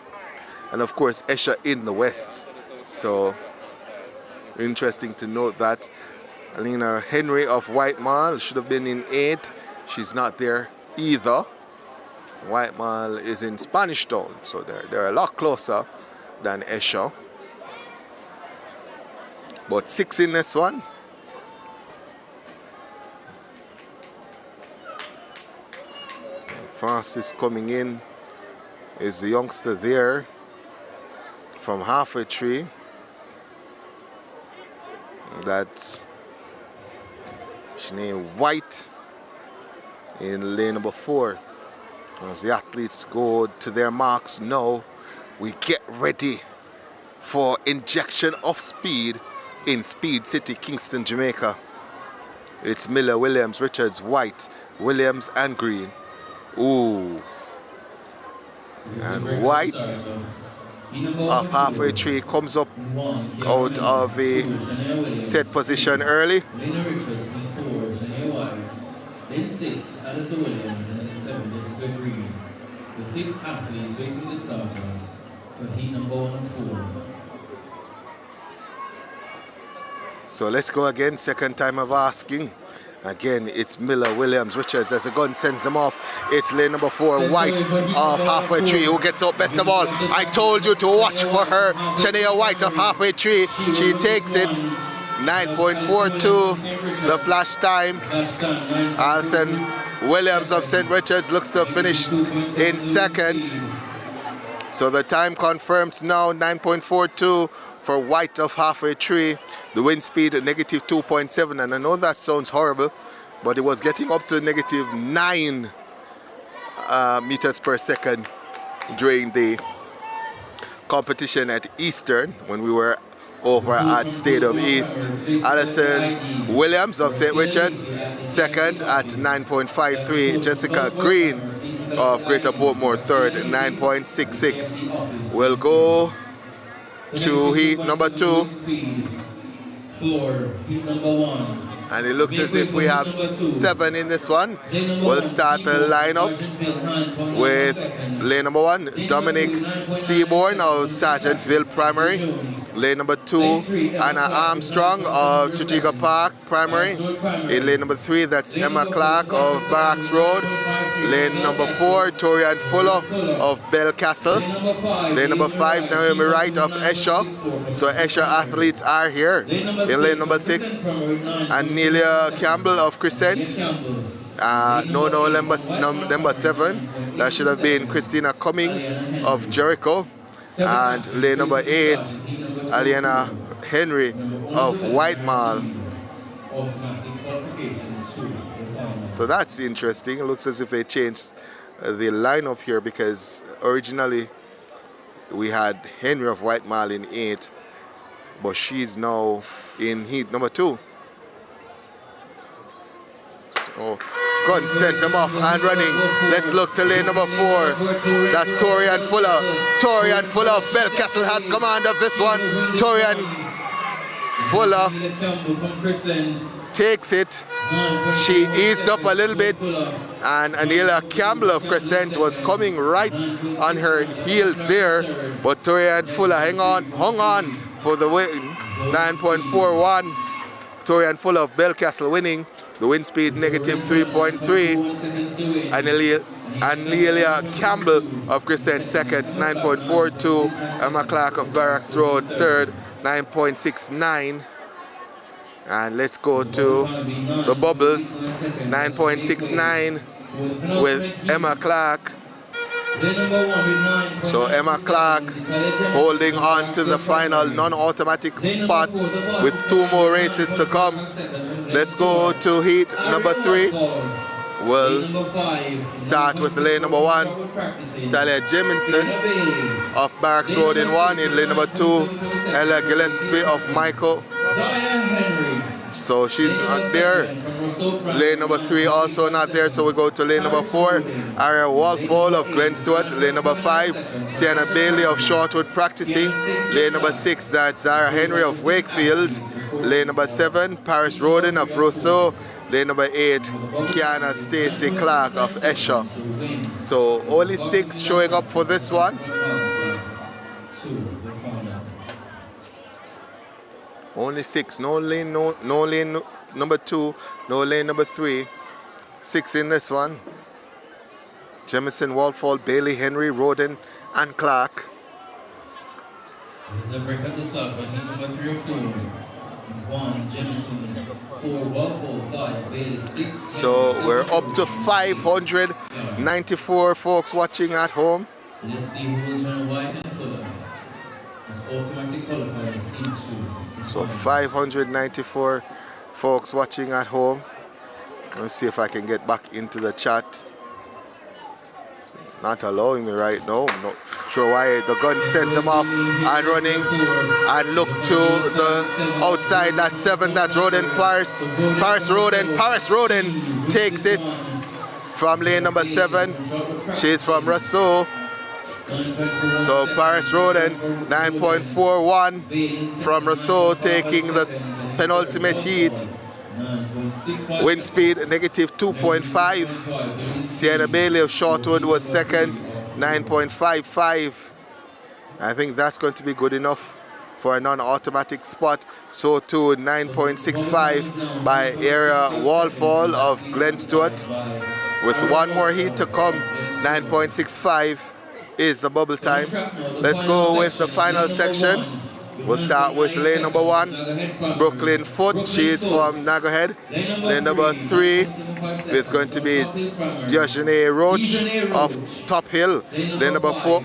And of course, Esher in the West. So, interesting to note that. Alina Henry of Whitemall should have been in 8. She's not there either. Whitemall is in Spanish Town. So they're a lot closer than Esher. But 6 in this one. Fastest coming in is the youngster there from Halfway Tree. That's Shania White in lane number 4. As the athletes go to their marks now, we get ready for injection of speed in Speed City, Kingston, Jamaica. It's Miller, Williams, Richards, White, Williams and Green. Ooh. And White of Halfway Tree comes up out of the set position early. Then 6, Alyssa Williams, and then 7, Jessica Green. The 6 athletes facing the starters for heat number 1 and 4. So let's go again, second time of asking. Again, it's Miller, Williams, Richards as the gun sends them off. It's lane number 4, White of Halfway Tree, who gets up best of all. I told you to watch for her. Shania White of Halfway Tree. She takes it. 9.42, the flash time. Alison Williams of St. Richards looks to finish in second. So the time confirms now, 9.42 for White of Halfway Tree. The wind speed negative 2.7, and I know that sounds horrible, but it was getting up to negative 9 meters per second during the competition at Eastern when we were over at Stadium East. Alison Williams of St. Richards, second at 9.53. Jessica Green of Greater Portmore, third, 9.66. We'll go to heat number 2. Heat number 1. And it looks as if we have 7 in this one. We'll start the lineup with lane number 1, Dominic Seaborn of Sergeantville Primary. Lane number 2, Anna Armstrong of Tujiga Park Primary. In lane number 3, that's Emma Clark of Barracks Road. Lane number 4, Torian Fuller of Belcastle. Lane number 5, Naomi Wright of Esher. So Esher athletes are here. In lane number 6, Anelia Campbell of Crescent. Number 7, that should have been Christina Cummings of Jericho. And lane number 8, Aliana Henry of Whitemall. So that's interesting. It looks as if they changed the lineup here, because originally we had Henry of Whitemall in 8, but she's now in heat number 2. So gun sends him off and running. Let's look to lane number 4. That's Torian Fuller. Torian Fuller of Belcastle has command of this one. Torian Fuller takes it. She eased up a little bit, and Anelia Campbell of Crescent was coming right on her heels there, but Torian Fuller hung on for the win. 9.41. Torian Fuller of Belcastle winning. The wind speed negative 3.3. Anelia Campbell of Crescent seconds, 9.42. Emma Clark of Barracks Road third, 9.69. And let's go to the bubbles, 9.69 with Emma Clark. So Emma Clark holding on to the final non-automatic spot with 2 more races to come. Let's go to heat number 3. We'll start with lane number 1, Talia Jamison of Barracks Road in 1. In lane number 2, Ella Gillespie of Michael. So she's not there. Lane number 3 also not there, so we go to lane number 4, Aria Walfall of Glen Stewart. Lane number 5, Sienna Bailey of Shortwood practicing. Lane number 6, that's Zara Henry of Wakefield. Lane number 7, Paris Roden of Rousseau. Lane number 8, Kiana Stacy Clark of Esher. So only 6 showing up for this one. Only 6, no lane number 2, no lane number 3. 6 in this one. Jamison, Walfall, Bailey, Henry, Roden, and Clark. There's a break at the start, but heat number 3 or 4. 1, Jamison, 4, Walfall, 5, Bailey, 6. So we're up to 594 folks watching at home. Let's see who will turn white and color. That's automatic qualifiers into. So 594 folks watching at home. Let's see if I can get back into the chat. Not allowing me right now. I'm not sure why. The gun sends them off and running. And look to the outside. That's 7. That's Roden Paris. Paris Roden takes it from lane number 7. She's from Rousseau. So Paris Roden, 9.41 from Rousseau, taking the penultimate heat. Wind speed negative 2.5. Sienna Bailey of Shortwood was second, 9.55. I think that's going to be good enough for a non-automatic spot. So too 9.65 by Area Walfall of Glen Stewart. With 1 more heat to come, 9.65 is the bubble time. Let's go with the final section. We'll start with lane number 1, Brooklyn Foot. She is from Nagahead. Lane number 3 is going to be Diogene Roach of Top Hill. Lane number 4,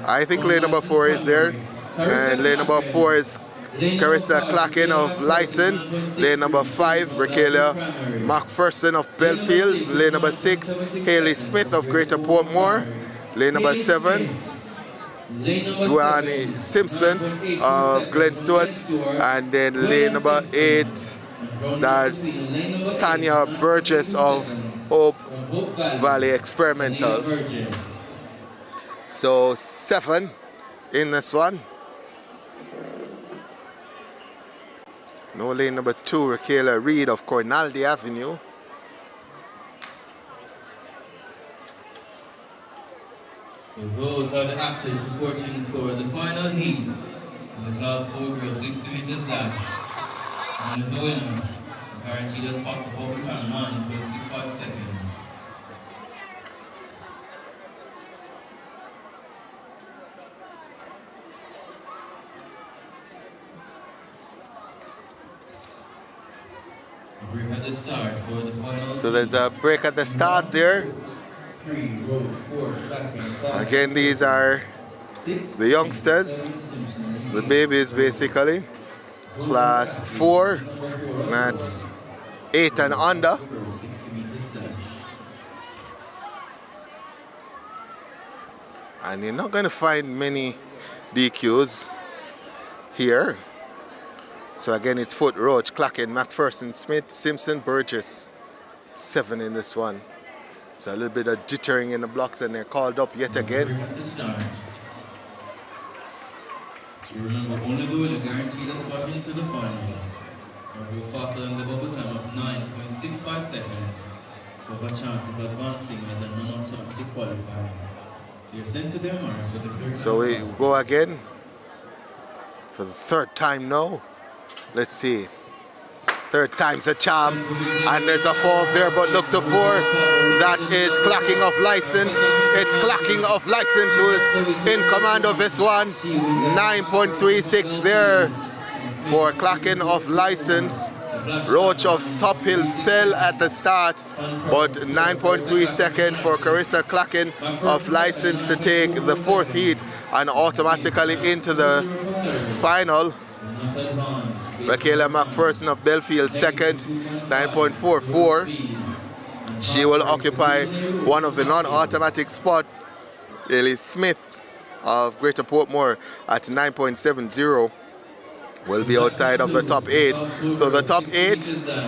I think lane number 4 is there. And lane number 4 is Carissa Clacken of Lyson. Lane number 5, Raquelia McPherson of Belfield. Lane number 6, Haley Smith of Greater Portmore. Lane number 7, Duane Simpson of Glen Stewart. And then lane number 8, that's Sanya Burgess of Hope Valley Experimental. So 7 in this one. No lane number 2, Raquela Reed of Cornaldi Avenue. So those are the athletes reporting for the final heat in the class 4 girls 60 meters dash. And the winner, guaranteed a spot for overtime 9.65 seconds. Break at the start for the final. So there's a break at the start there. Again, these are the youngsters, the babies basically. Class 4, that's 8 and under. And you're not going to find many DQs here. So again, it's Foot, Roach, Clacken, McPherson, Smith, Simpson, Burgess. 7 in this one. So a little bit of jittering in the blocks, and they're called up yet again. So remember, only the winner guaranteed a spot into the final. Faster than the bubble time of 9.65 seconds. Have a chance of advancing as a non-automatic qualifier. They're sent to their marks for the third. So we go again for the third time now. Let's see. Third time's a charm. And there's a fall there, but look to 4. That is clacking of license. It's clacking of license who is in command of this one. 9.36 there for clacking of license. Roach of Top Hill fell at the start, but 9.3 seconds for Carissa Clacking of license to take the 4th heat and automatically into the final. Rakela McPherson of Belfield second, 9.44. She will occupy one of the non-automatic spot. Lily Smith of Greater Portmore at 9.70 will be outside of the top 8. So the top 8,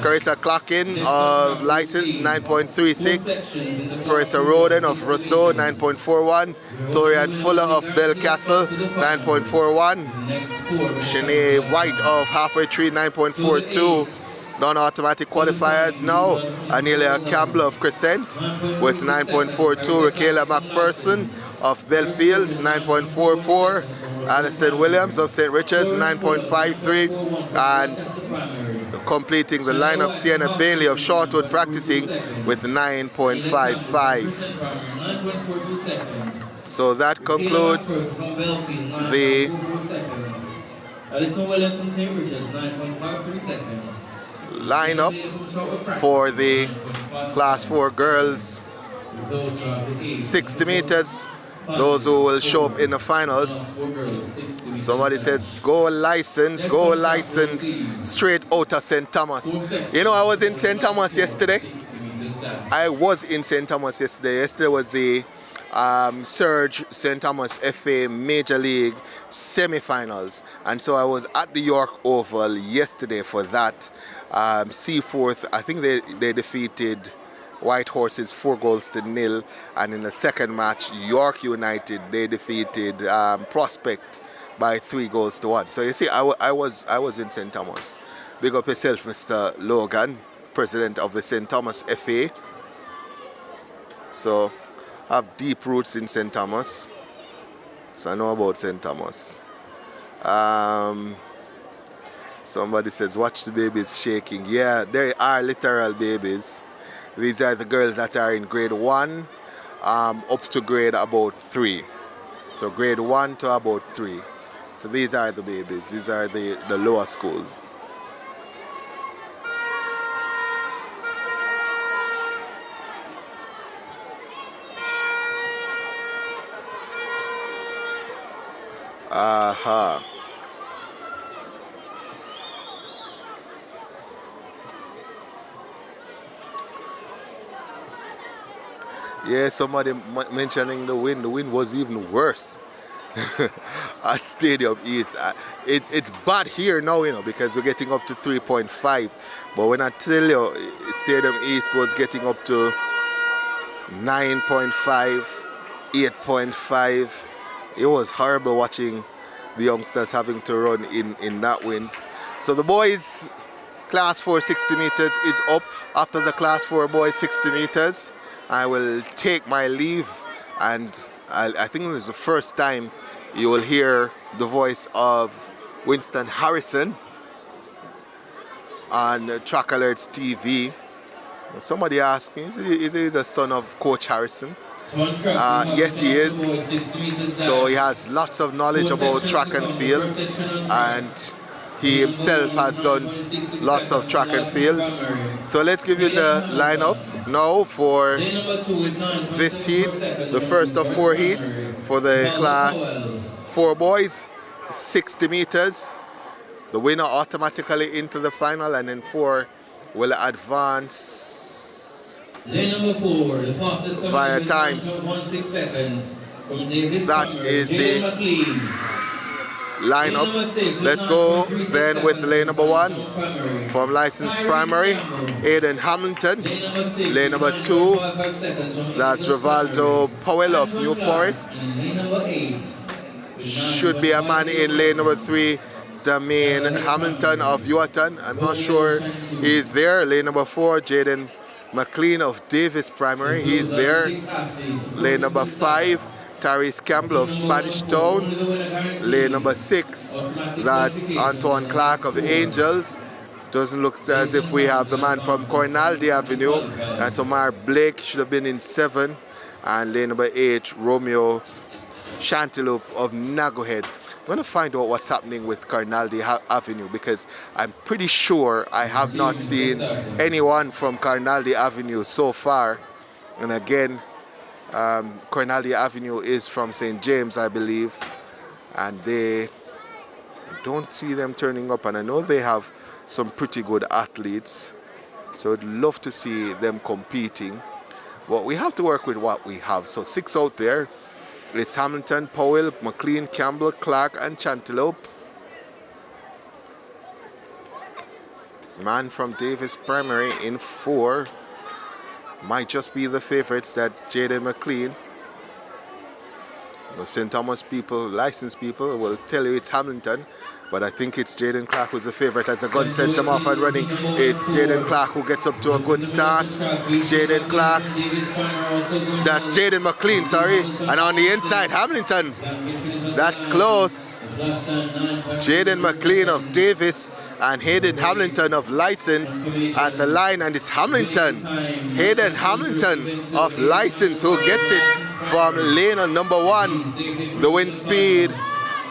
Carissa Clackin of license 9.36, Carissa Roden of Rousseau 9.41, Torian Fuller of Belcastle 9.41, Shanae White of Halfway Tree 9.42. Non-automatic qualifiers now, Anelia Campbell of Crescent with 9.42, Rakela McPherson of Belfield 9.44, Alison Williams of St. Richard's 9.53, and completing the lineup Sienna Bailey of Shortwood practicing with 9.55. So that concludes the lineup for the Class 4 girls 60 meters. Those who will show up in the finals. Somebody says, go license, straight out of St. Thomas. You know, I was in St. Thomas yesterday. Yesterday was the Surge St. Thomas FA Major League semi-finals. And so I was at the York Oval yesterday for that. Seaforth, I think they defeated White Horses 4-0, and in the second match, York United, they defeated Prospect by 3-1. So you see, I was in St. Thomas. Big up yourself, Mr. Logan, president of the St. Thomas FA. So I have deep roots in St. Thomas, so I know about St. Thomas. Somebody says, watch the babies shaking. Yeah, there are literal babies. These are the girls that are in grade 1 up to grade about 3. So grade 1 to about 3. So these are the babies. These are the lower schools. Aha. Yeah, somebody mentioning the wind. The wind was even worse at Stadium East. It's bad here now, you know, because we're getting up to 3.5. But when I tell you, Stadium East was getting up to 9.5, 8.5. It was horrible watching the youngsters having to run in that wind. So the boys, Class 4 60 meters is up. After the Class 4 boys 60 meters, I will take my leave, and I think this is the first time you will hear the voice of Winston Harrison on Trackalerts TV. Somebody asked me, is he the son of Coach Harrison? Yes, he is. So he has lots of knowledge about track and field, and he himself has done lots of track and field. So let's give you the lineup now for this heat, the first of 4 heats for the Class 4 boys, 60 meters. The winner automatically into the final, and then 4 will advance via times. That is the lineup. Let's go then with lane number 1 from licensed primary, Aiden Hamilton. Lane number 2, that's Rivaldo Powell of New Forest. Should be a man in lane number 3, Damain Hamilton of Yuatan. I'm not sure he's there. Lane number 4, Jaden McLean of Davis Primary. He's there. Lane number 5, Tyrese Campbell of Spanish Town. Lane number 6, that's Antoine Clark of Angels. Doesn't look as if we have the man from Cornaldi Avenue. That's Omar Blake, should have been in 7. And lane number 8, Romeo Chanteloup of Nagohead. I'm going to find out what's happening with Cornaldi Avenue, because I'm pretty sure I have not seen anyone from Cornaldi Avenue so far. And again, Cornaldi Avenue is from St. James, I believe. And they don't see them turning up. And I know they have some pretty good athletes. So I'd love to see them competing. But we have to work with what we have. So 6 out there. It's Hamilton, Powell, McLean, Campbell, Clark, and Chanteloup. Man from Davis Primary in 4. Might just be the favorites, that Jaden McLean. The St. Thomas people, licensed people, will tell you it's Hamilton. But I think it's Jaden Clark who's the favorite. As the gun sends him off and running, it's Jaden Clark who gets up to a good start. Jaden Clark. That's Jaden McLean, sorry. And on the inside, Hamilton. That's close. Jaden McLean of Davis and Hayden Hamilton of License at the line. And it's Hamilton. Hayden Hamilton of License who gets it from lane on number 1. The wind speed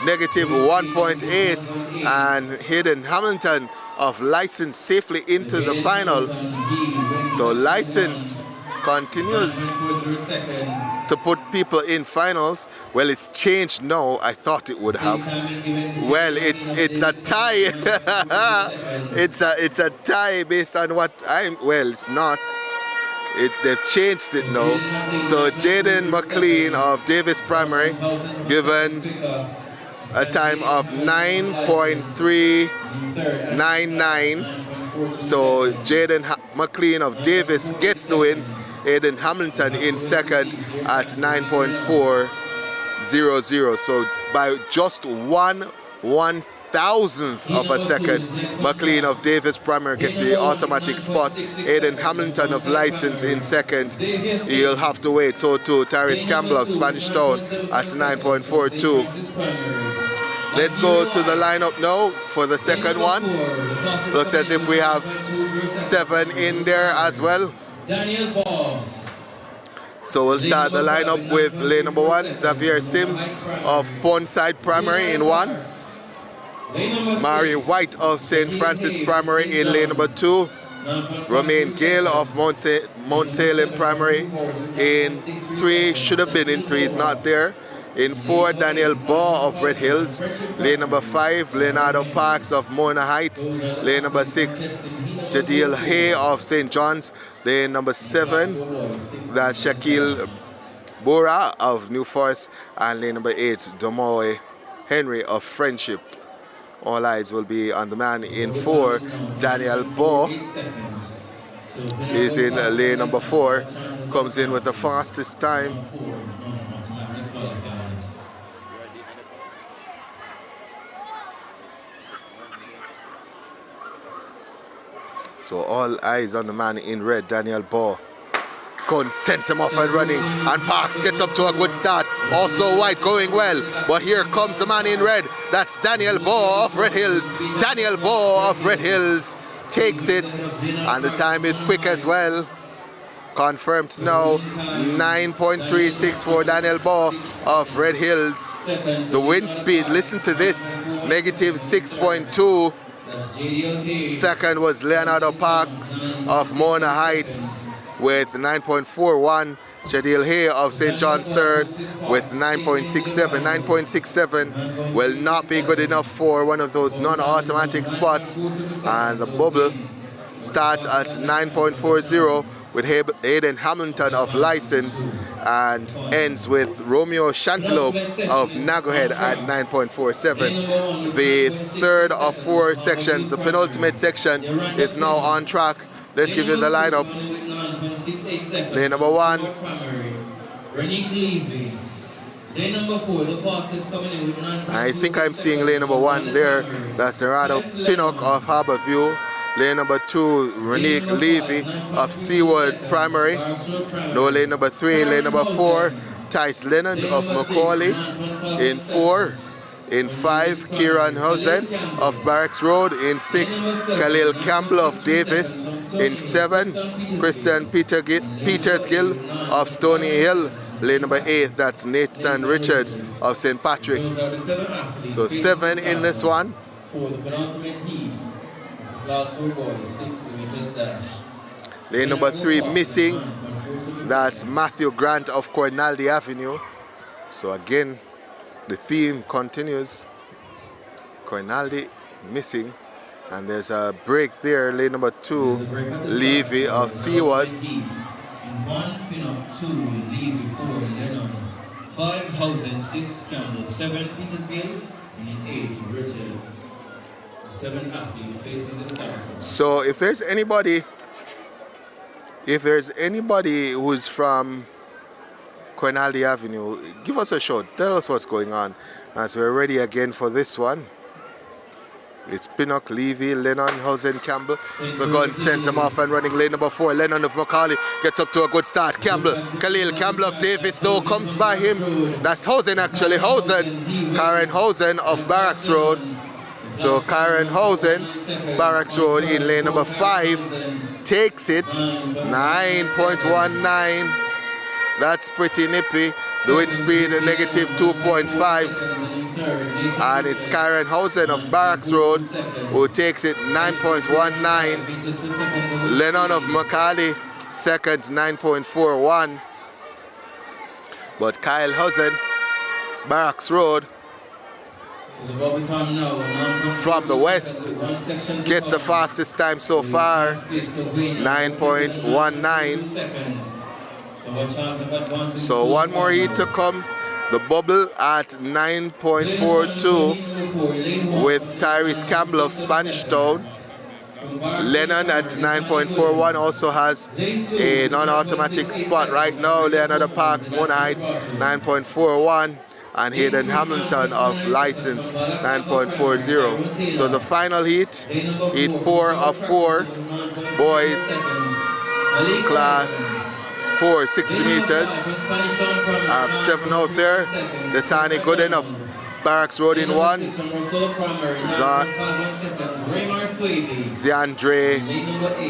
negative 1.8, and Hayden Hamilton of License safely into the final. So License continues to put people in finals. Well, it's changed now. I thought it would have. Well, it's a tie. it's a tie based on what well, it's not. They've changed it now. So Jaden McLean of Davis Primary given a time of 9.399. So Jaden McLean of Davis gets the win. Aiden Hamilton in second at 9.400. So by just 1/1000th of a second, McLean of Davis Primary gets the automatic spot. Aiden Hamilton of License in second. He'll have to wait. So too Tyrese Campbell of Spanish Town at 9.42. Let's go to the lineup now for the second one. Looks as if we have 7 in there as well. So we'll start the lineup with lane number 1, Xavier Sims of Pondside Primary in 1. Mary White of St. Francis Primary in lane number 2. Romaine Gale of Mount Salem Primary in 3. Should have been in 3, is not there. In 4, Daniel Baugh of Red Hills. Lane number 5, Leonardo Parks of Mona Heights. Lane number 6, Jadil Hay of St. John's. Lane number 7, that's Shaquille Bora of New Forest. And lane number 8, Domoy Henry of Friendship. All eyes will be on the man in 4. Daniel Baugh is in lane number 4. Comes in with the fastest time. So all eyes on the man in red, Daniel Baugh. Gun sends him off and running, and Parks gets up to a good start. Also White going well, but here comes the man in red. That's Daniel Baugh of Red Hills. Daniel Baugh of Red Hills takes it, and the time is quick as well. Confirmed now, 9.36 for Daniel Baugh of Red Hills. The wind speed, listen to this, negative 6.2. Second was Leonardo Parks of Mona Heights with 9.41. Jadil Hay of St. John's third with 9.67. 9.67 will not be good enough for one of those non-automatic spots. And the bubble starts at 9.40 with Aiden Hamilton of License and ends with Romeo Chanteloup of Nagohead at 9.47. The third of 4 sections, the penultimate section, is now on track. Let's give you the lineup. Lane number 1, Lane number 4, the fastest coming in with 9. I think I'm seeing lane number 1 there. That's Dorado Pinnock of Harborview. Lane number 2, Renique Levy of Seaward Primary. No, lane number 3, lane number 4, Tice Lennon of Macaulay. In 4. In 5, Kieran Housen of Barracks Road. In 6, Khalil Campbell of Davis. In 7, Christian Petersgill of Stony Hill. Lane number 8, that's Nathan Richards of St. Patrick's. So 7 in this one. For the penultimate heat, class 4 boys, 60 meters dash. Lane number 3 missing. That's Matthew Grant of Cornaldi Avenue. So again, the theme continues. Cornaldi missing. And there's a break there. Lane number 2, Levy of Seaward. In 1, Pinnock, 2, Levy, 4, Lennon, 5, Housen, 6, Campbell, 7, Petersgill, and in 8, Richards. 7 athletes facing the starter. So if there's anybody who's from Cornaldi Avenue, give us a shout. Tell us what's going on as we're ready again for this one. It's Pinnock, Levy, Lennon, Housen, Campbell. So go and send them off and running. Lane number 4, Lennon of Macaulay gets up to a good start. Campbell, Khalil Campbell of Davis though comes by him. That's Housen actually. Karen Housen of Barracks Road. So Karen Housen, Barracks Road in lane number 5, takes it, 9.19. That's pretty nippy. The wind speed a negative 2.5. And it's Karen Housen of Barracks Road who takes it, 9.19. Lennon of Macaulay, second, 9.41. But Kyle Housen, Barracks Road, from the west, gets the fastest time so far, 9.19. So one more heat to come. The bubble at 9.42 with Tyrese Campbell of Spanish Town. Lennon at 9.41 also has a non-automatic spot right now. Leonardo Parks, Mona Heights, 9.41. And Hayden Hamilton of license, 9.40. So the final heat, heat 4 of 4, boys, class 4, 60 meters. I have 7 out there. Desani Gooden of Barracks Road in 1. Ziandre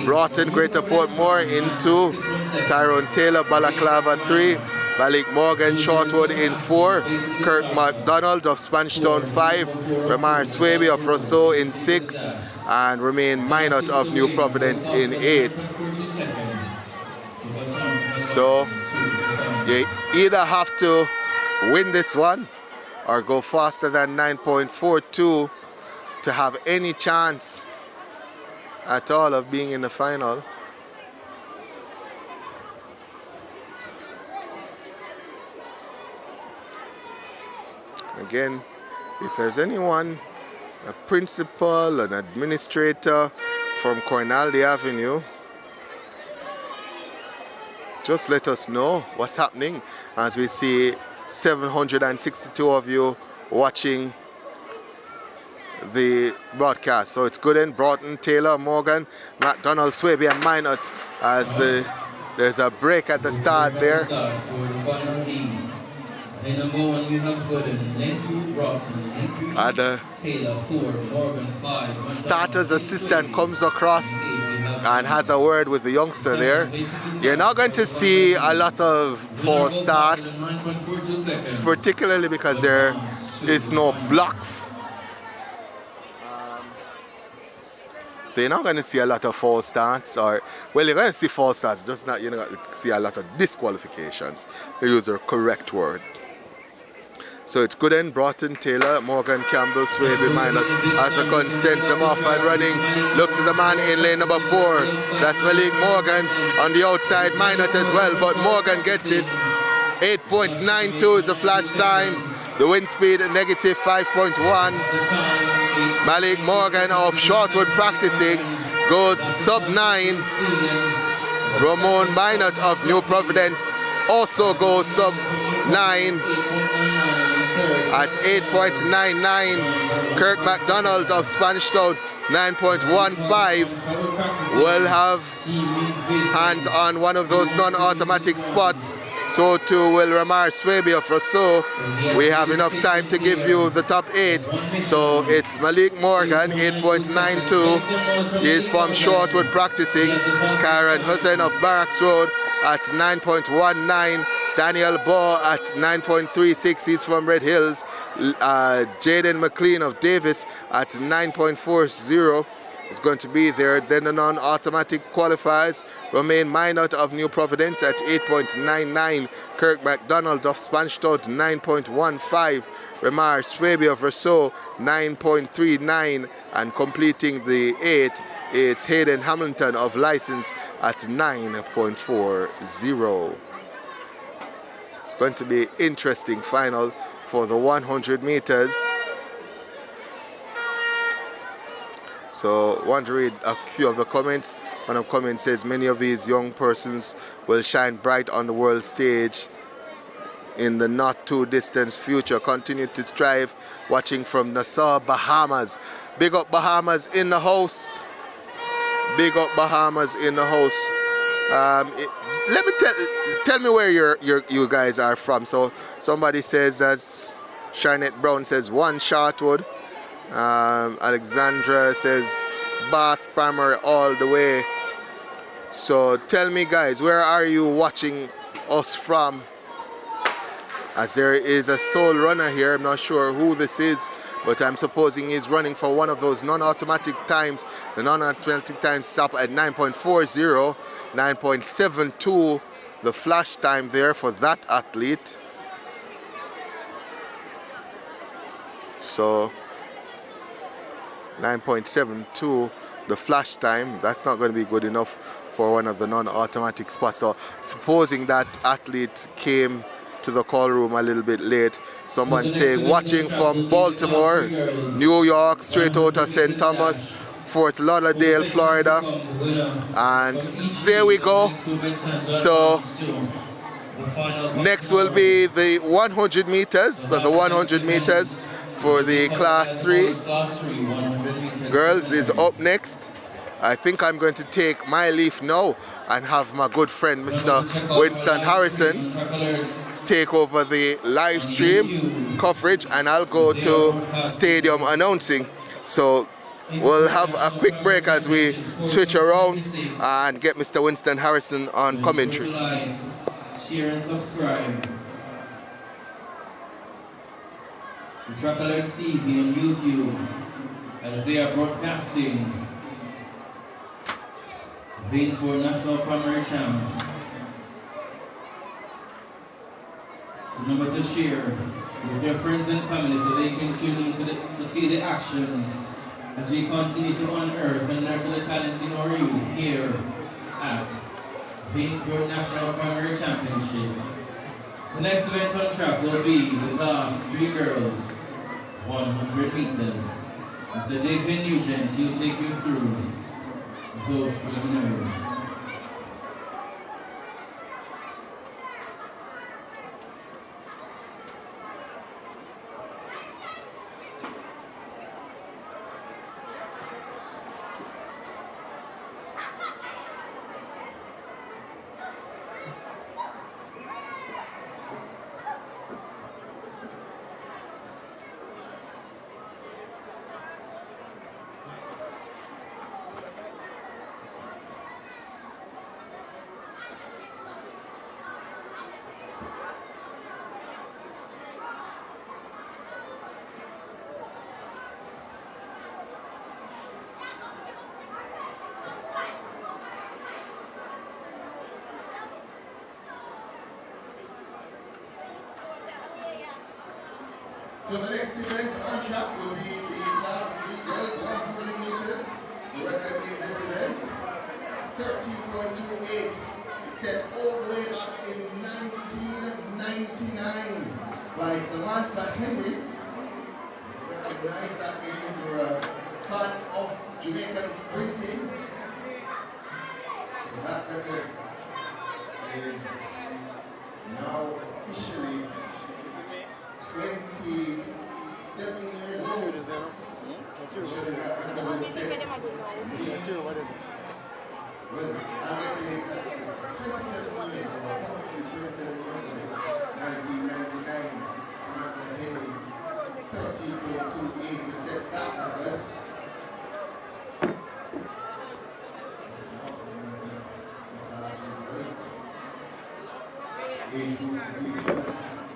Broughton, Greater Portmore in 2. Tyrone Taylor, Balaclava 3. Malik Morgan, Shortwood in 4. Kirk McDonald of Spanish Town 5. Ramar Swaby of Rousseau in 6. And Remain Minot of New Providence in 8. So you either have to win this one or go faster than 9.42 to have any chance at all of being in the final. Again, if there's anyone, a principal, an administrator from Cornaldi Avenue, just let us know what's happening as we see 762 of you watching the broadcast. So it's Gooden, Broughton, Taylor, Morgan, McDonald, Swaby and Minot as there's a break at the start there. Lane number 1 we have Gooden, lane 2 Broughton, lane 3 Taylor, 4 Morgan, 5 starter's assistant comes across and has a word with the youngster there. You're not going to see a lot of false starts, particularly because there is no blocks. So you're not going to see a lot of false starts, or, well, you're going to see false starts, just not, you're not going to see a lot of disqualifications, to use the correct word. So it's Gooden, Broughton, Taylor, Morgan, Campbell, Swaby, Minot as the gun sends them off and running. Look to the man in lane number 4. That's Malik Morgan on the outside, Minot as well, but Morgan gets it. 8.92 is the flash time. The wind speed negative 5.1. Malik Morgan of Shortwood practicing goes sub 9. Ramon Minot of New Providence also goes sub 9. at 8.99. Kirk McDonald of Spanish Town 9.15. Will have hands on one of those non-automatic spots. So too will Ramar Swaby of Rousseau. We have enough time to give you the top 8. So it's Malik Morgan, 8.92. He is from Shortwood practicing. Karen Hussein of Barracks Road at 9.19. Daniel Baugh at 9.36. He's from Red Hills. Jaden McLean of Davis at 9.40. is going to be there. Then the non-automatic qualifiers, Romain Minot of New Providence at 8.99, Kirk McDonald of Spanstown 9.15, Ramar Swaby of Rousseau 9.39, and completing the 8 is Hayden Hamilton of License at 9.40. It's going to be interesting final for the 100 meters. So I want to read a few of the comments. One of the comments says, many of these young persons will shine bright on the world stage in the not too distant future. Continue to strive. Watching from Nassau, Bahamas. Big up Bahamas in the house. Big up Bahamas in the house. Let me tell me where you guys are from. So somebody says that Sharnette Brown says 1 Shortwood. Alexandra says Bath Primary all the way. So tell me guys, where are you watching us from? As there is a sole runner here, I'm not sure who this is, but I'm supposing he's running for one of those non-automatic times. The non-automatic time stop at 9.40, 9.72, the flash time there for that athlete. So 9.72 the flash time. That's not going to be good enough for one of the non-automatic spots. So supposing that athlete came to the call room a little bit late, someone saying watching from Baltimore, New York, straight out of St. Thomas, Fort Lauderdale, Florida, and there we go. So next will be the 100 meters. So the 100 meters for the class 3 girls is up next. I think I'm going to take my leave now and have my good friend Mr. Winston Harrison take over the live stream coverage, and I'll go to stadium announcing. So we'll have a quick break as we switch around and get Mr. Winston Harrison on commentary. Share and subscribe to Trackalerts TV on YouTube as they are broadcasting Batesford National Primary Champs. Remember to share with your friends and family so they can tune in to see the action as we continue to unearth and nurture the talent in our youth here at Batesford National Primary Championships. The next event on track will be the class 3 girls 100 meters. Mr. David Nugent, he'll take you through those preliminaries. So the next event on track will be the class 3 girls 100 meters. The record in this event, 13.28, set all the way up in 1999 by Samantha Henry. Recognize that game if you're a fan of Jamaican sprinting. So that record is now officially years old. Should have got rid of the set. Well, I'm getting 27 years ago, approximately 27 years ago, 1999, Samantha Henry, 13.28 to set that record.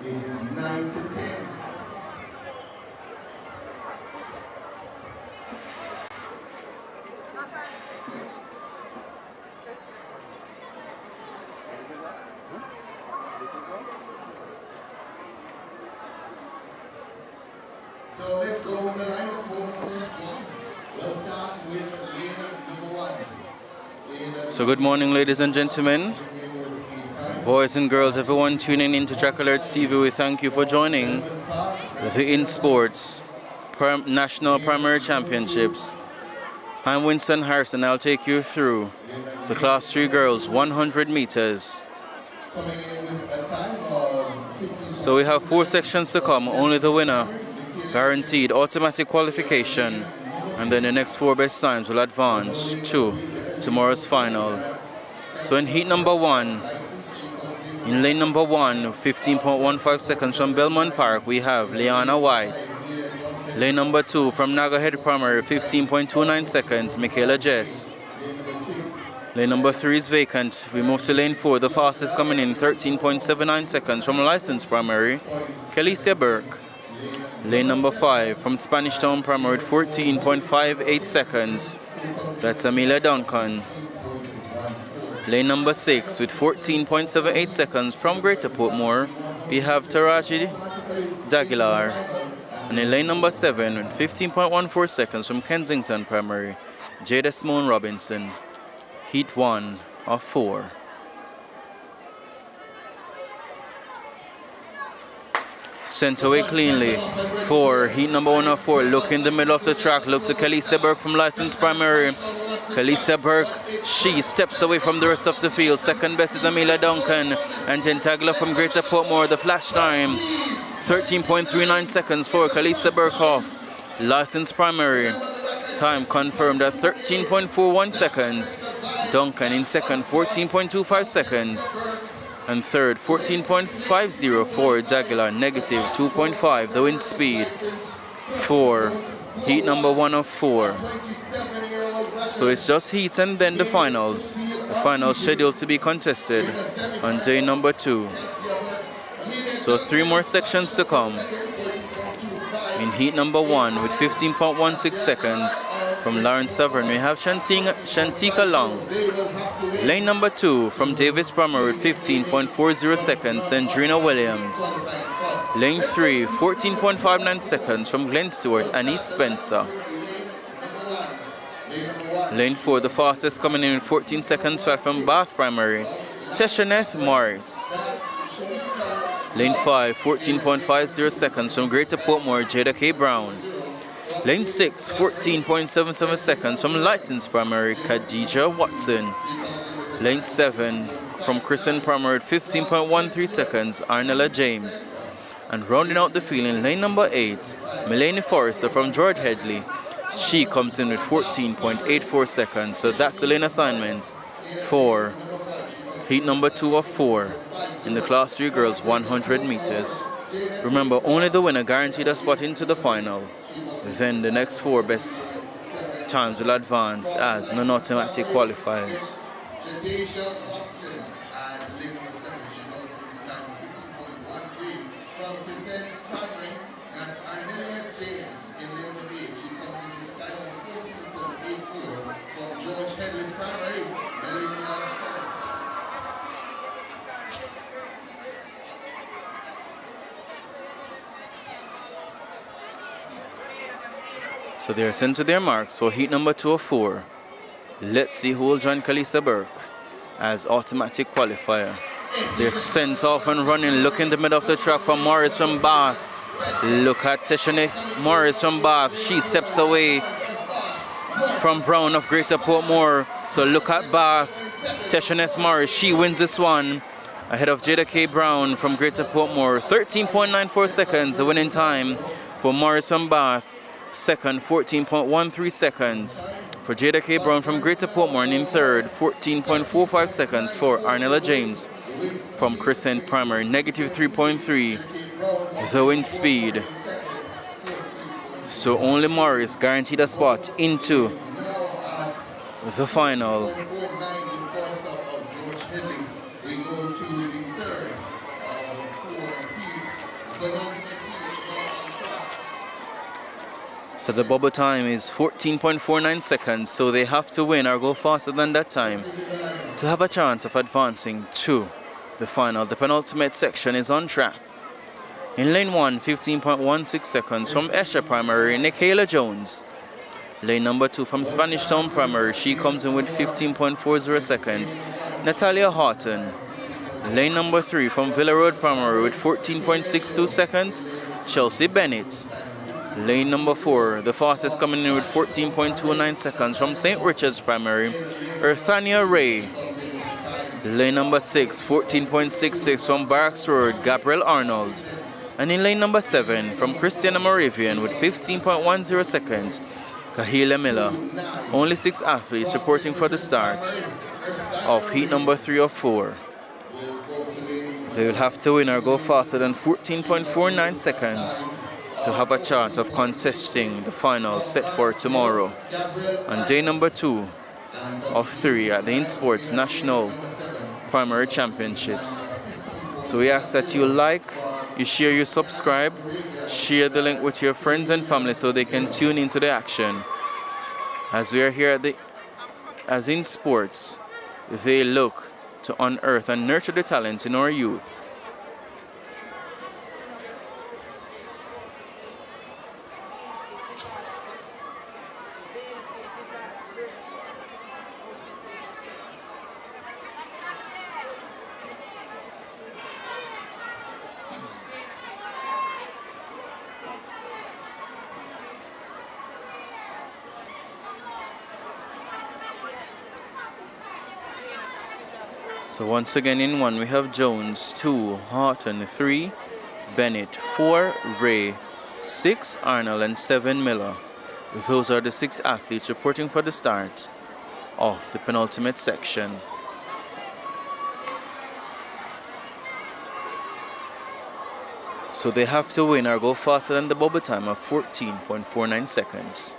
Ages 9 to 10. So let's go with the lineup for the first one. We'll start with lane number 1. So good morning, ladies and gentlemen, boys and girls, everyone tuning in to Trackalerts TV. We thank you for joining the In Sports National Primary Championships. I'm Winston Harrison. I'll take you through the Class 3 girls 100 meters. So we have 4 sections to come. Only the winner guaranteed automatic qualification, and then the next 4 best times will advance to tomorrow's final. So in heat number 1, in lane number 1, 15.15 seconds from Belmont Park, we have Liana White. Lane number 2 from Naga Head Primary, 15.29 seconds, Michaela Jess. Lane number 3 is vacant. We move to lane 4, the fastest coming in, 13.79 seconds from Licensed Primary, Kelicia Burke. Lane number 5 from Spanish Town Primary, 14.58 seconds. That's Amelia Duncan. Lane number 6 with 14.78 seconds from Greater Portmore, we have Taraji Dagilar. And in lane number 7 with 15.14 seconds from Kensington Primary, Jada Simone Robinson. Heat 1 of 4. Sent away cleanly for heat number 1 of 4. Look in the middle of the track. Look to Kelicia Burke from Licensed Primary. Kelicia Burke, she steps away from the rest of the field. Second best is Amelia Duncan. And Tentagla from Greater Portmore. The flash time, 13.39 seconds for Kelicia Burke off Licensed Primary. Time confirmed at 13.41 seconds. Duncan in second, 14.25 seconds. And third, 14.50 for Dagilar, negative 2.5, the wind speed for heat number 1 of 4. So it's just heats and then the finals. The finals scheduled to be contested on day number 2. So 3 more sections to come. In heat number 1 with 15.16 seconds from Lawrence Tavern, we have Shantika Long. Lane number 2 from Davis Primary with 15.40 seconds, Sandrina Williams. Lane 3, 14.59 seconds from Glenn Stewart, Annie Spencer. Lane 4, the fastest coming in 14 seconds flat from Bath Primary, Teshaneth Morris. Lane 5, 14.50 seconds from Greater Portmore, Jada K. Brown. Lane 6, 14.77 seconds from Licensed Primary, Khadija Watson. Lane 7, from Christian Primary, 15.13 seconds, Arnella James. And rounding out the field in lane number 8, Melanie Forrester from George Headley. She comes in with 14.84 seconds. So that's the lane assignments for heat number 2 of 4 in the Class 3 girls 100 meters. Remember, only the winner guaranteed a spot into the final. Then the next 4 best times will advance as non-automatic qualifiers. So they are sent to their marks for heat number 2 of 4. Let's see who will join Kelicia Burke as automatic qualifier. They're sent off and running. Look in the middle of the track for Morris from Bath. Look at Teshaneth Morris from Bath. She steps away from Brown of Greater Portmore. So look at Bath. Teshaneth Morris, she wins this one. ahead of Jada K. Brown from Greater Portmore, 13.94 seconds, the winning time for Morris from Bath, second, 14.13 seconds. For Jada K. Brown from Greater Portmore, and in third, 14.45 seconds for Arnella James from Crescent Primary, negative 3.3, the wind speed. So only Morris guaranteed a spot into the final. So the bubble time is 14.49 seconds, so they have to win or go faster than that time to have a chance of advancing to the final. The penultimate section is on track. In lane 1, 15.16 seconds from Esher Primary, Nicaila Jones. Lane number 2 from Spanish Town Primary, she comes in with 15.40 seconds, Natalia Horton. Lane number 3 from Villa Road Primary with 14.62 seconds, Chelsea Bennett. Lane number 4, the fastest coming in with 14.29 seconds from St. Richard's Primary, Earthania Ray. Lane number 6, 14.66 from Barracks Road, Gabriel Arnold. And in lane number 7, from Christiana Moravian with 15.10 seconds, Kahila Miller. Only 6 athletes reporting for the start of heat number 3 of 4. They will have to win or go faster than 14.49 seconds to have a chance of contesting the final set for tomorrow on day number 2 of 3 at the InSports National Primary Championships. So we ask that you like, you share, you subscribe, share the link with your friends and family so they can tune into the action. As we are here at as InSports, they look to unearth and nurture the talent in our youths. So once again in 1 we have Jones, 2, Horton, 3, Bennett, 4, Ray, 6, Arnold, and 7, Miller. Those are the 6 athletes reporting for the start of the penultimate section. So they have to win or go faster than the bubble time of 14.49 seconds.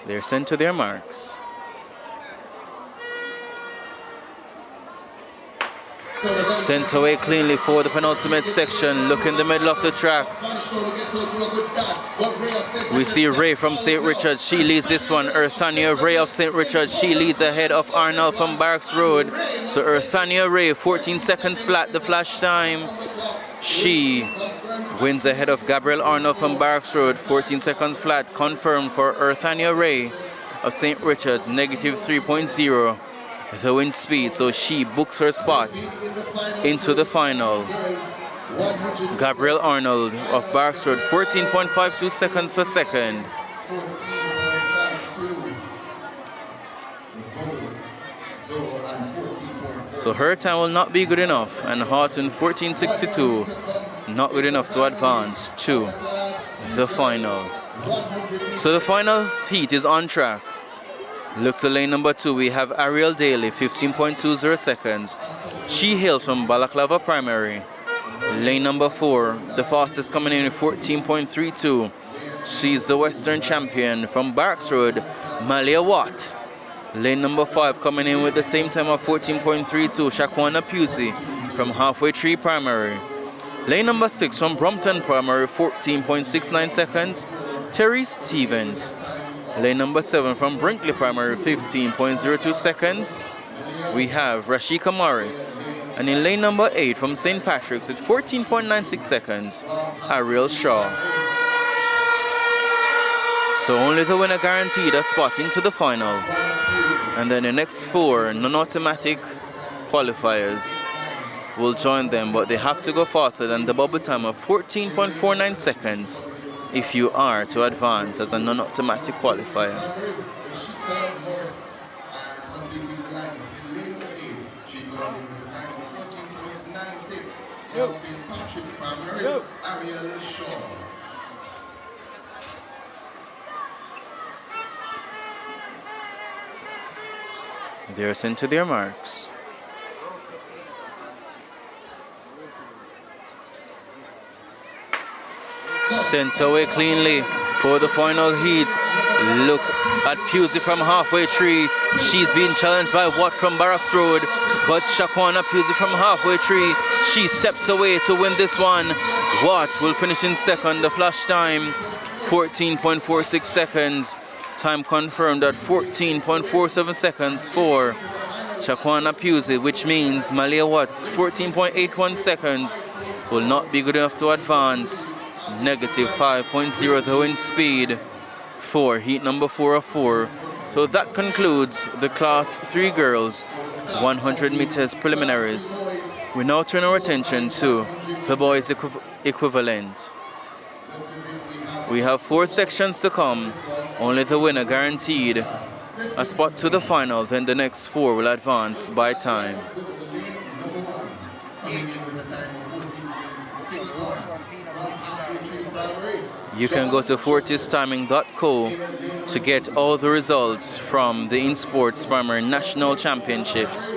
They're sent to their marks. Sent away cleanly for the penultimate section. Look in the middle of the track. We see Ray from St. Richard's. She leads this one. Earthania Ray of St. Richard's. She leads ahead of Arnold from Barracks Road. So Earthania Ray, 14 seconds flat, the flash time. She wins ahead of Gabriel Arnold from Barracks Road. 14 seconds flat, confirmed for Earthania Ray of St. Richard's. Negative 3.0. The wind speed, so she books her spot into the final. Gabriel Arnold of Barracks Road, 14.52 seconds per second. So her time will not be good enough, and Horton 14.62, not good enough to advance to the final. So the final heat is on track. Look to lane number 2, we have Ariel Daly, 15.20 seconds. She hails from Balaclava Primary. Lane number 4, the fastest coming in at 14.32. She's the Western champion from Barracks Road, Malia Watt. Lane number 5 coming in with the same time of 14.32, Shaquana Pusey from Halfway Tree Primary. Lane number 6 from Brompton Primary, 14.69 seconds, Terry Stevens. Lane number 7 from Brinkley Primary, 15.02 seconds. We have Rashika Morris. And in lane number 8 from St. Patrick's at 14.96 seconds, Ariel Shaw. So only the winner guaranteed a spot into the final. And then the next 4 non-automatic qualifiers will join them, but they have to go faster than the bubble time of 14.49 seconds if you are to advance as a non-automatic qualifier. They're sent to their marks. Sent away cleanly for the final heat. Look at Pusey from halfway tree. She's being challenged by Watt from Barracks Road. But Shaquana Pusey from halfway tree. She steps away to win this one. Watt will finish in second. The flash time, 14.46 seconds. Time confirmed at 14.47 seconds for Shaquana Pusey, which means Malia Watt's 14.81 seconds will not be good enough to advance. Negative 5.0 the wind speed for heat number 4 of 4. So that concludes the class 3 girls 100 meters preliminaries. We now turn our attention to the boys equivalent. We have 4 sections to come. Only the winner guaranteed a spot to the final, then the next 4 will advance by time. You can go to fortistiming.co to get all the results from the InSports Primary National Championships.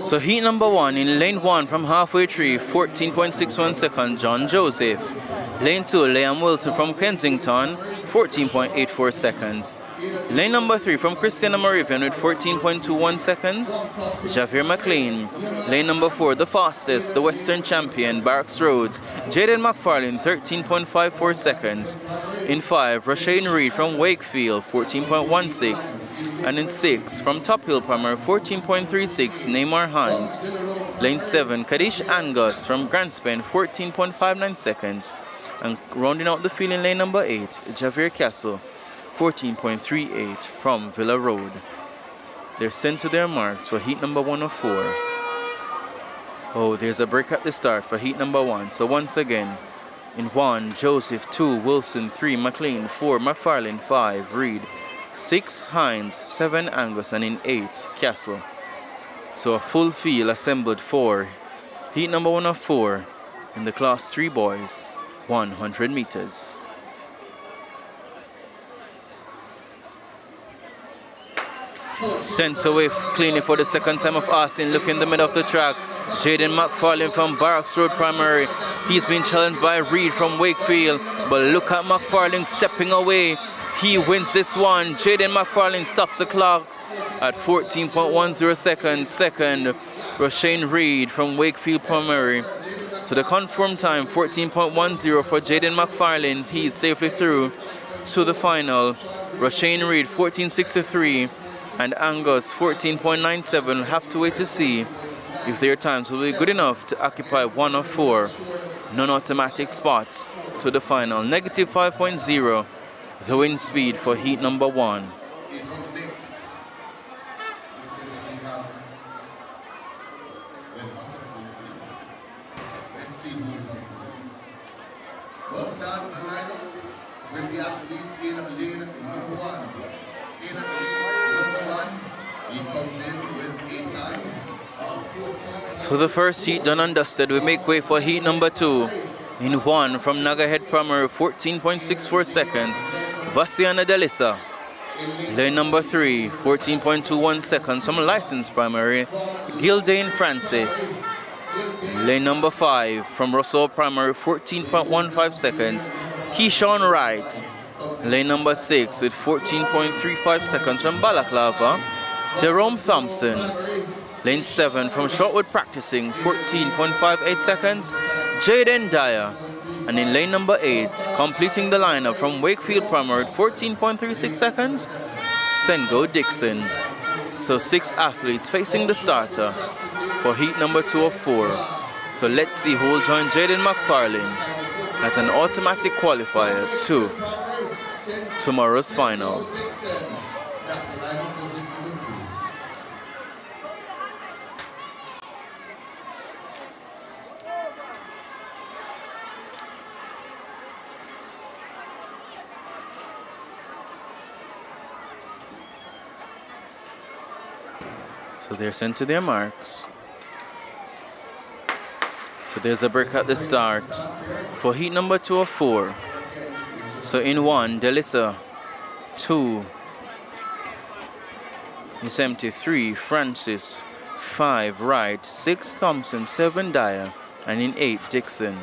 So heat number 1 in lane 1 from halfway tree, 14.61 seconds, John Joseph. Lane 2, Liam Wilson from Kensington, 14.84 seconds. Lane number 3 from Christina Moravian with 14.21 seconds, Javier McLean. Lane number 4, the fastest, the Western champion, Barracks Roads, Jaden McFarlane, 13.54 seconds. In 5, Rashane Reed from Wakefield, 14.16. And in 6, from Top Hill Primary, 14.36, Neymar Hines. Lane 7, Kadish Angus from Grantspen, 14.59 seconds. And rounding out the field in lane number 8, Javier Castle, 14.38 from Villa Road. They're sent to their marks for heat number 1 of 4. Oh, there's a break at the start for heat number 1. So once again, in 1, Joseph, 2, Wilson, 3, McLean, 4, McFarlane, 5, Reed, 6, Hines, 7, Angus, and in 8, Castle. So a full field assembled for heat number 1 of 4 in the class 3 boys, 100 meters. Sent away cleanly for the second time of Austin, looking in the middle of the track. Jaden McFarlane from Barracks Road Primary. He's been challenged by Reed from Wakefield, but look at McFarlane stepping away. He wins this one. Jaden McFarlane stops the clock at 14.10 seconds. Second, Rashane Reed from Wakefield Primary. So the confirmed time, 14.10 for Jaden McFarlane. He's safely through to the final. Rashane Reed, 14.63. And Angus, 14.97. Have to wait to see if their times will be good enough to occupy 1 of 4 non-automatic spots to the final. Negative 5.0, the wind speed for heat number 1. We'll start the lineup with the athletes in lane number 1. In lane number 1, he comes in with a time of 14. So the first heat done and dusted. We make way for heat number 2. In 1 from Nagahead Primary, 14.64 seconds, Vasiana Delisa. Lane number 3, 14.21 seconds from License Primary, Gildane Francis. Lane number 5 from Russell Primary, 14.15 seconds, Keyshawn Wright. Lane number 6 with 14.35 seconds from Balaclava, Jerome Thompson. Lane 7 from Shortwood Practicing, 14.58 seconds, Jaden Dyer. And in lane number 8, completing the lineup from Wakefield Primary at 14.36 seconds, Sengo Dixon. So 6 athletes facing the starter for heat number 2 of 4. So let's see who will join Jaden McFarlane as an automatic qualifier to tomorrow's final. So they're sent to their marks. So there's a break at the start for heat number 2 of 4. So in 1, Delissa. 2, is empty. 3, Francis. 5, Wright. 6, Thompson. 7, Dyer. And in 8, Dixon.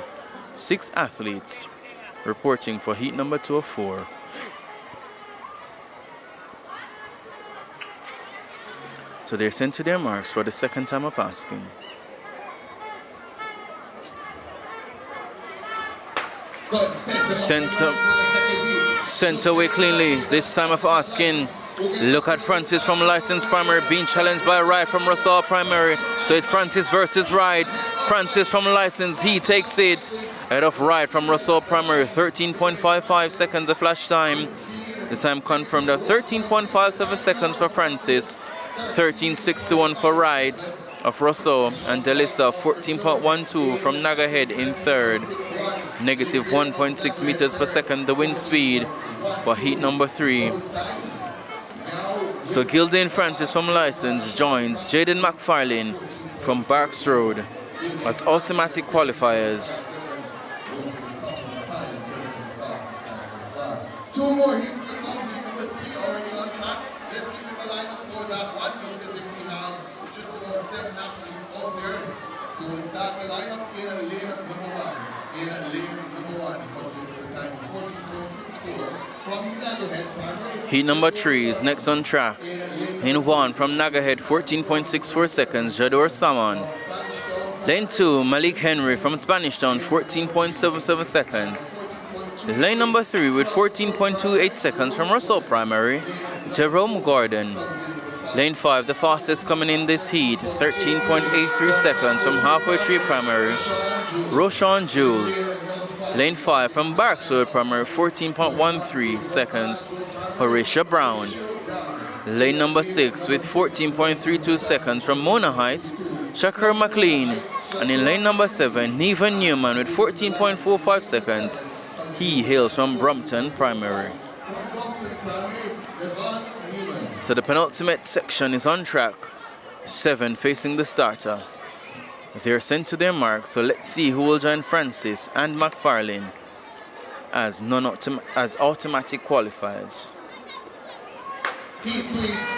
6 athletes reporting for heat number 2 of 4. So they're sent to their marks for the second time of asking. Sent away cleanly. This time of asking. Look at Francis from License Primary being challenged by Wright from Russell Primary. So it's Francis versus Wright. Francis from License, he takes it. Ahead of Wright from Russell Primary. 13.55 seconds of flash time. The time confirmed at 13.57 seconds for Francis. 13.61 for Wright of Russell. And Delissa 14.12 from Nagahead in third. Negative 1.6 meters per second the wind speed for heat number 3. So Gildane Francis from License joins Jaden McFarlane from Barks Road as automatic qualifiers. 2 more hits to come. Heat number 3 already on track. Let's give him a lineup for that one. Looks as if we have just about 7 athletes out there. So we'll start the lineup in a lane number 1. In a lane number 1 for the time of 14.64 from Nagahead Primary. Heat number 3 is next on track. In 1 from Nagahead, 14.64 seconds, Jador Salmon. Lane 2, Malik Henry from Spanish Town, 14.77 seconds. Lane number 3 with 14.28 seconds from Russell Primary, Jerome Gordon. Lane 5, the fastest coming in this heat, 13.83 seconds from Halfway Tree Primary, Roshan Jules. Lane 5 from Barkswood Primary, 14.13 seconds, Horatio Brown. Lane number 6 with 14.32 seconds from Mona Heights, Shakur McLean. And in lane number 7, Nevan Newman with 14.45 seconds. He hails from Brompton Primary. So the penultimate section is on track. 7 facing the starter. They're sent to their mark, so let's see who will join Francis and McFarlane as automatic qualifiers.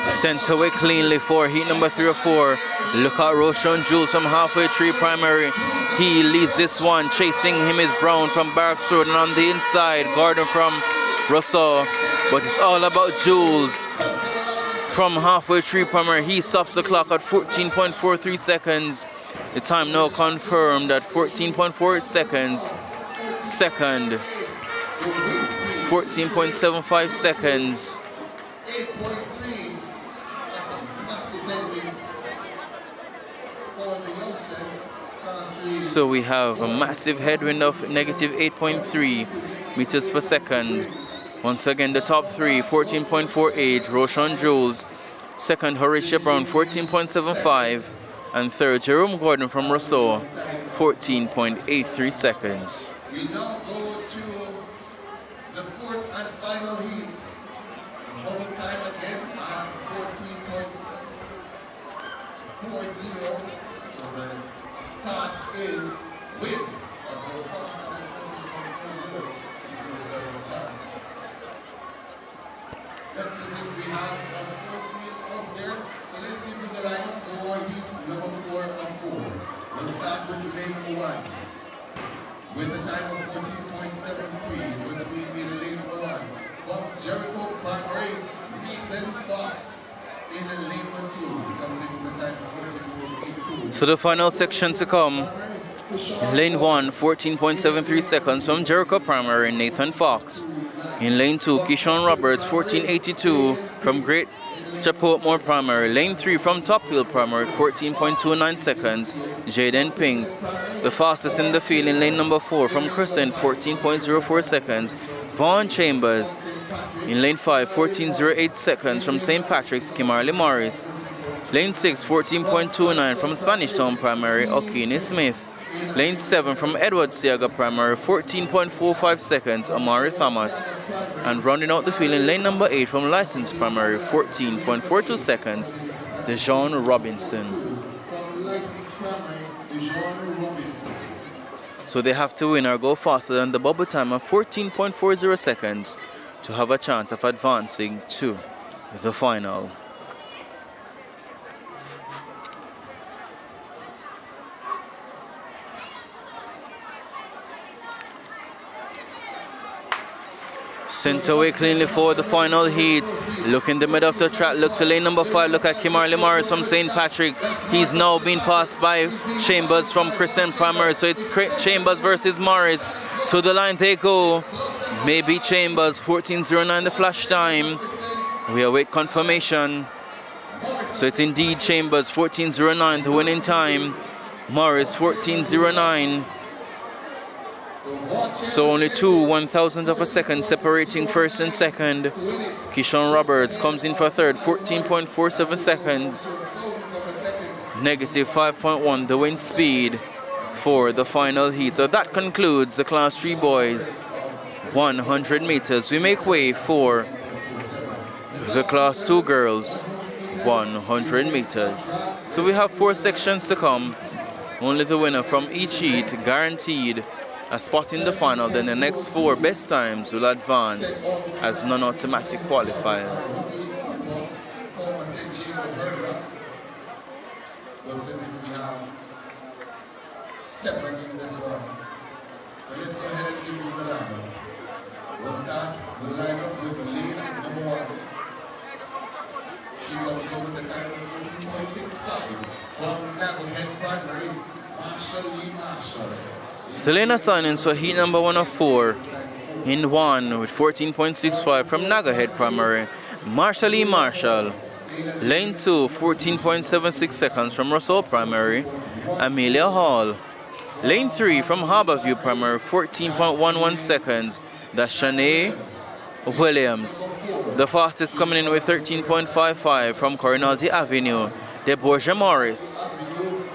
Sent away cleanly for heat number 3 or 4. Look at Roshan Jules from Halfway Tree Primary. He leads this one. Chasing him is Brown from Barracks Road, and on the inside, Gordon from Russell. But it's all about Jules from Halfway Tree Primary. He stops the clock at 14.43 seconds. The time now confirmed at 14.48 seconds. Second, 14.75 seconds. So we have a massive headwind of negative 8.3 meters per second. Once again, the top 3, 14.48, Roshan Jules. Second, Horatio Brown, 14.75. And third, Jerome Gordon from Rousseau, 14.83 seconds. We now go to the 4th and final heat. Total time again at 14.40. So the task is with or go faster than 14.40 if you reserve a chance. Let's see if we have a 4th wheel out there. So let's give you the lineup for heat number 4 of 4. We'll start with the lane number 1. With a time of 14.73, it's going to be in lane number 1. From Jericho Primary, Ethan Fox in the lane number 2. Comes in with a time of 14.82. So the final section to come. In lane 1, 14.73 seconds from Jericho Primary, Nathan Fox. In lane 2, Kishon Roberts, 14.82 from Great Chaportmore Primary. Lane 3 from Top Hill Primary, 14.29 seconds, Jaden Pink. The fastest in the field in lane number 4 from Crescent, 14.04 seconds, Vaughn Chambers. In lane 5, 14.08 seconds from St. Patrick's, Kimarley Morris. Lane 6, 14.29 from Spanish Town Primary, Okini Smith. Lane 7 from Edward Siaga Primary, 14.45 seconds, Amari Thomas. And rounding out the field in lane number 8 from License Primary, 14.42 seconds, Dejon Robinson. So they have to win or go faster than the bubble time of 14.40 seconds to have a chance of advancing to the final. Sent away cleanly for the final heat. Look in the middle of the track. Look to lane number 5. Look at Kimarley Morris from St. Patrick's. He's now being passed by Chambers from Crescent Primary. So it's Chambers versus Morris. To the line they go. Maybe Chambers. 14.09 the flash time. We await confirmation. So it's indeed Chambers. 14.09 the winning time. Morris 14.09. So only 2/1000 of a second separating first and second. Keyshawn Roberts comes in for third, 14.47 seconds. Negative 5.1 the wind speed for the final heat. So that concludes the Class 3 boys 100 meters. We make way for the Class 2 girls 100 meters. So we have 4 sections to come. Only the winner from each heat guaranteed a spot in the final. Then the next 4 best times will advance as non-automatic qualifiers. Selena Simons for heat number 1 of 4 in 1 with 14.65 from Nagahead Primary. Marshall E. Marshall. Lane 2, 14.76 seconds from Russell Primary. Amelia Hall. Lane 3 from Harborview Primary, 14.11 seconds. That's Shanae Williams. The fastest coming in with 13.55 from Corinaldi Avenue. Deborah Morris.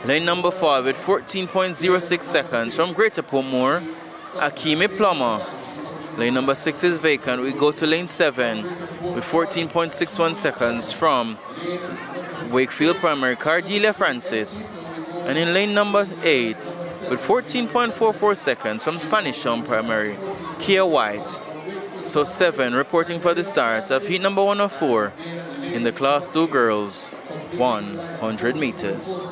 Lane number 5 with 14.06 seconds from Greater Portmore, Akimi Plummer. Lane number 6 is vacant. We go to lane 7 with 14.61 seconds from Wakefield Primary, Cardelia Francis. And in lane number 8 with 14.44 seconds from Spanish Town Primary, Kia White. So 7 reporting for the start of heat number 1 of 4 in the Class 2 girls 100 meters.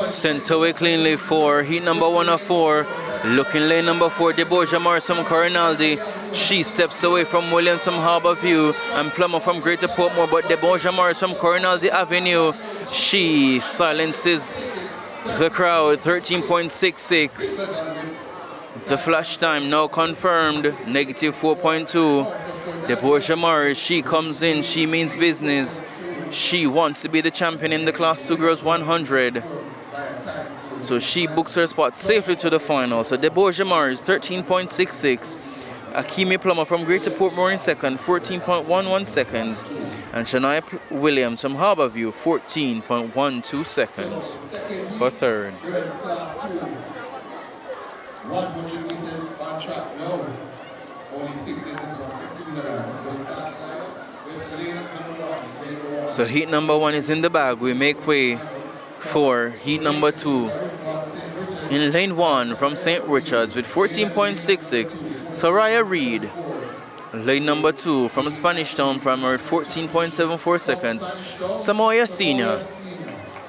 Sent away cleanly for heat number 1 of 4. Looking lane number 4, Deborah Morris from Corinaldi. She steps away from Williams from Harborview and Plummer from Greater Portmore, but Deborah Morris from Corinaldi Avenue, she silences the crowd, 13.66. The flash time now confirmed, negative 4.2. Deborah Morris, she comes in, she means business. She wants to be the champion in the Class 2 Girls 100. So she books her spot safely to the final. So Deborah Morris, 13.66. Akimi Plummer from Greater Portmore in second, 14.11 seconds. And Shania Williams from Harborview, 14.12 seconds for third. 100 meters on track, no. Only 6 in this one. So heat number 1 is in the bag. We make way for heat number 2. In lane 1 from St. Richards with 14.66, Soraya Reed. Lane number 2 from Spanish Town Primary, 14.74 seconds, Samoya Senior.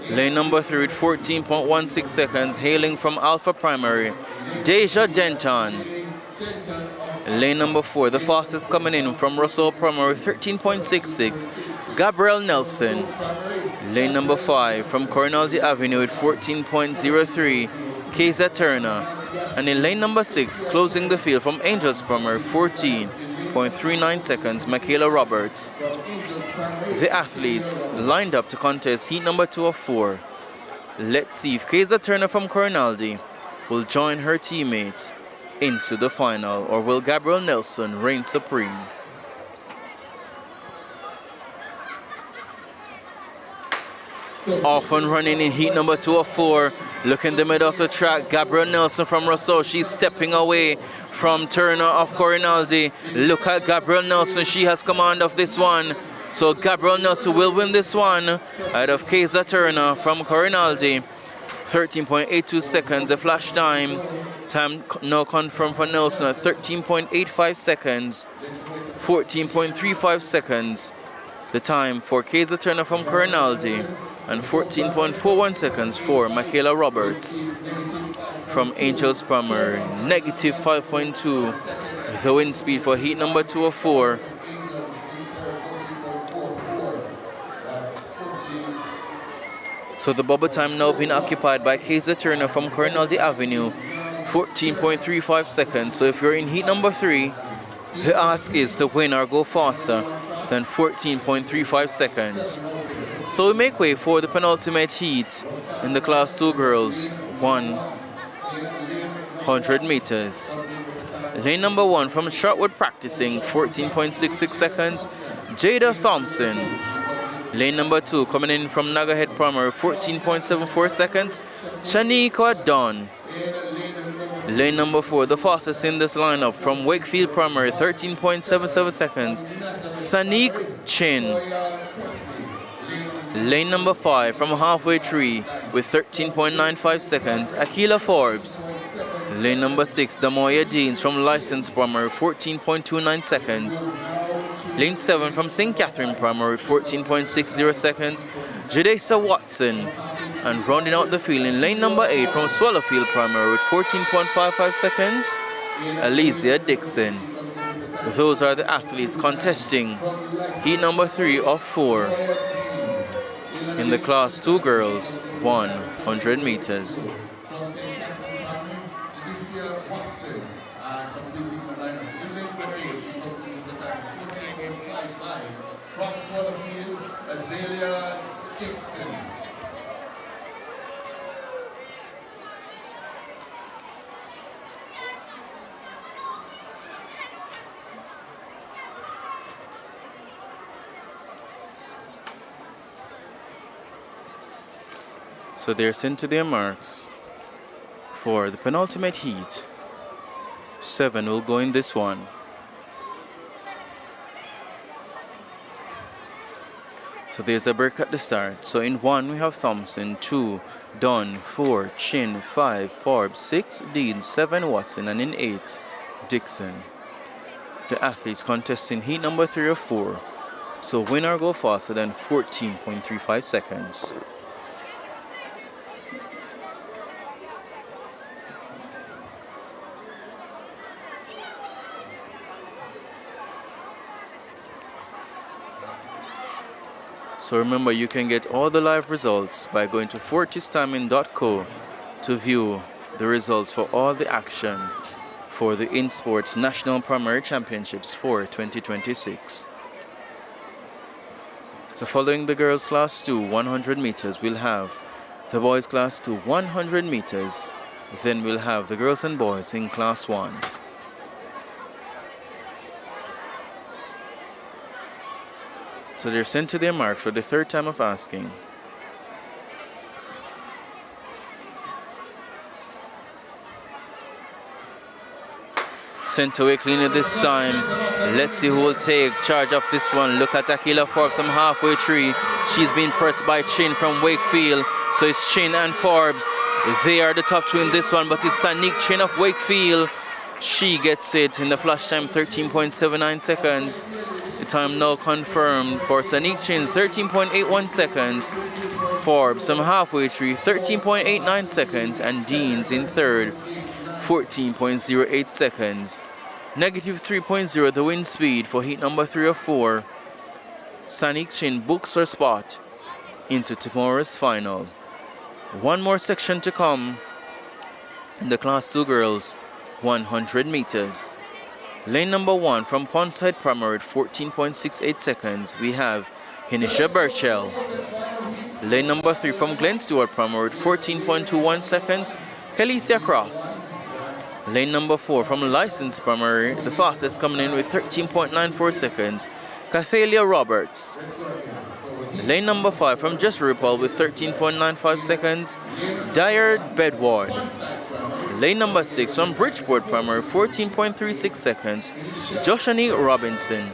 Lane number 3 with 14.16 seconds, hailing from Alpha Primary, Deja Denton. Lane number 4, the fastest coming in from Russell Primary, 13.66, Gabrielle Nelson. Lane number 5 from Corinaldi Avenue with 14.03, Keza Turner. And in lane number 6, closing the field from Angels Primary, 14.39 seconds, Michaela Roberts. The athletes lined up to contest heat number 2 of 4. Let's see if Keza Turner from Corinaldi will join her teammate into the final, or will Gabrielle Nelson reign supreme? Off and running in heat number 2 of 4. Look in the middle of the track. Gabrielle Nelson from Rousseau. She's stepping away from Turner of Corinaldi. Look at Gabrielle Nelson. She has command of this one. So Gabrielle Nelson will win this one out of Kaiser Turner from Corinaldi. 13.82 seconds, a flash time. Time now confirmed for Nelson at 13.85 seconds. 14.35 seconds. The time for Kaiser Turner from Corinaldi. And 14.41 seconds for Michaela Roberts from Angels Primary. Negative 5.2 the wind speed for heat number 2 of 4. So the bubble time now being occupied by Kaiser Turner from Corinaldi Avenue. 14.35 seconds. So if you're in heat number 3, the ask is to win or go faster than 14.35 seconds. So we make way for the penultimate heat in the Class 2 girls, 100 meters. Lane number 1 from Shortwood practicing, 14.66 seconds, Jada Thompson. Lane number 2 coming in from Nagahead Primary, 14.74 seconds, Shanika Dunn. Lane number 4, the fastest in this lineup from Wakefield Primary, 13.77 seconds, Sanique Chin. Lane number 5 from Halfway Tree with 13.95 seconds, Akila Forbes. Lane number 6, Damoya Deans from License Primary, 14.29 seconds. Lane 7 from St. Catherine Primary with 14.60 seconds, Jadesa Watson. And rounding out the field in lane number 8 from Swallowfield Primary with 14.55 seconds, Alizia Dixon. Those are the athletes contesting heat number 3 of 4 in the Class 2 girls 100 meters. So they're sent to their marks for the penultimate heat. 7 will go in this one. So there's a break at the start. So in 1 we have Thompson, 2 Dunn, 4 Chin, 5 Forbes, 6 Dean, 7 Watson, and in 8 Dixon. The athletes contesting heat number 3 of 4. So win or go faster than 14.35 seconds. So remember, you can get all the live results by going to fortistiming.co to view the results for all the action for the InSports National Primary Championships for 2026. So following the girls class 2 100 meters, we'll have the boys class 2 100 meters. Then we'll have the girls and boys in class 1. So they're sent to their marks for the 3rd time of asking. Sent away cleanly this time. Let's see who will take charge of this one. Look at Akila Forbes from Halfway Tree. She's been pressed by Chin from Wakefield. So it's Chin and Forbes. They are the top 2 in this one, but it's Sanique Chin of Wakefield. She gets it in the flash time, 13.79 seconds. The time now confirmed for Sanique Chin, 13.81 seconds. Forbes from Halfway Tree, 13.89 seconds. And Deans in 3rd, 14.08 seconds. Negative 3.0 the wind speed for heat number 3 of 4. Sanique Chin books her spot into tomorrow's final. One more section to come in the class 2 girls 100 meters. Lane number 1 from Pondside Primary at 14.68 seconds, we have Hinisha Burchell. Lane number 3 from Glen Stewart Primary at 14.21 seconds, Kalicia Cross. Lane number 4 from License Primary, the fastest coming in with 13.94 seconds, Cathalia Roberts. Lane number 5 from Just RuPaul with 13.95 seconds, Dyer Bedward. Lane number 6 from Bridgeport Primary, 14.36 seconds, Joshany Robinson.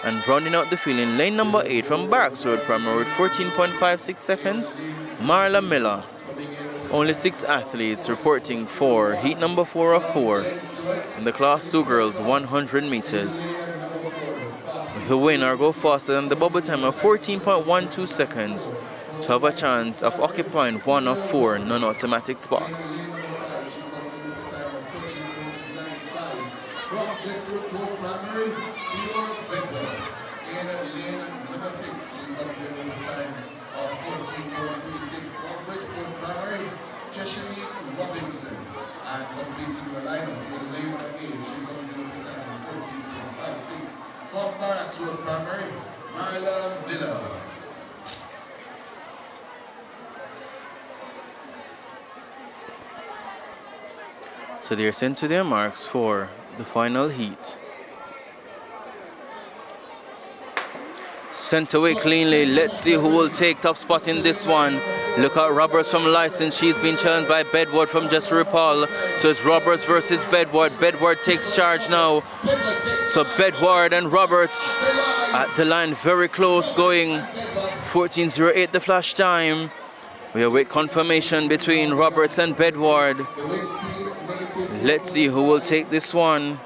And rounding out the field in lane number 8 from Barracks Road Primary with 14.56 seconds, Marla Miller. Only 6 athletes reporting for heat number 4 of 4 in the Class 2 girls 100 meters. The winner go faster than the bubble time of 14.12 seconds to have a chance of occupying 1 of 4 non-automatic spots. Primary, Marla Miller. So they're sent to their marks for the final heat. Sent away cleanly. Let's see who will take top spot in this one. Look at Roberts from License. She's been challenged by Bedward from Just RuPaul. So it's Roberts versus Bedward. Bedward takes charge now. So Bedward and Roberts at the line, very close, going 14:08 the flash time. We await confirmation between Roberts and Bedward. Let's see who will take this one.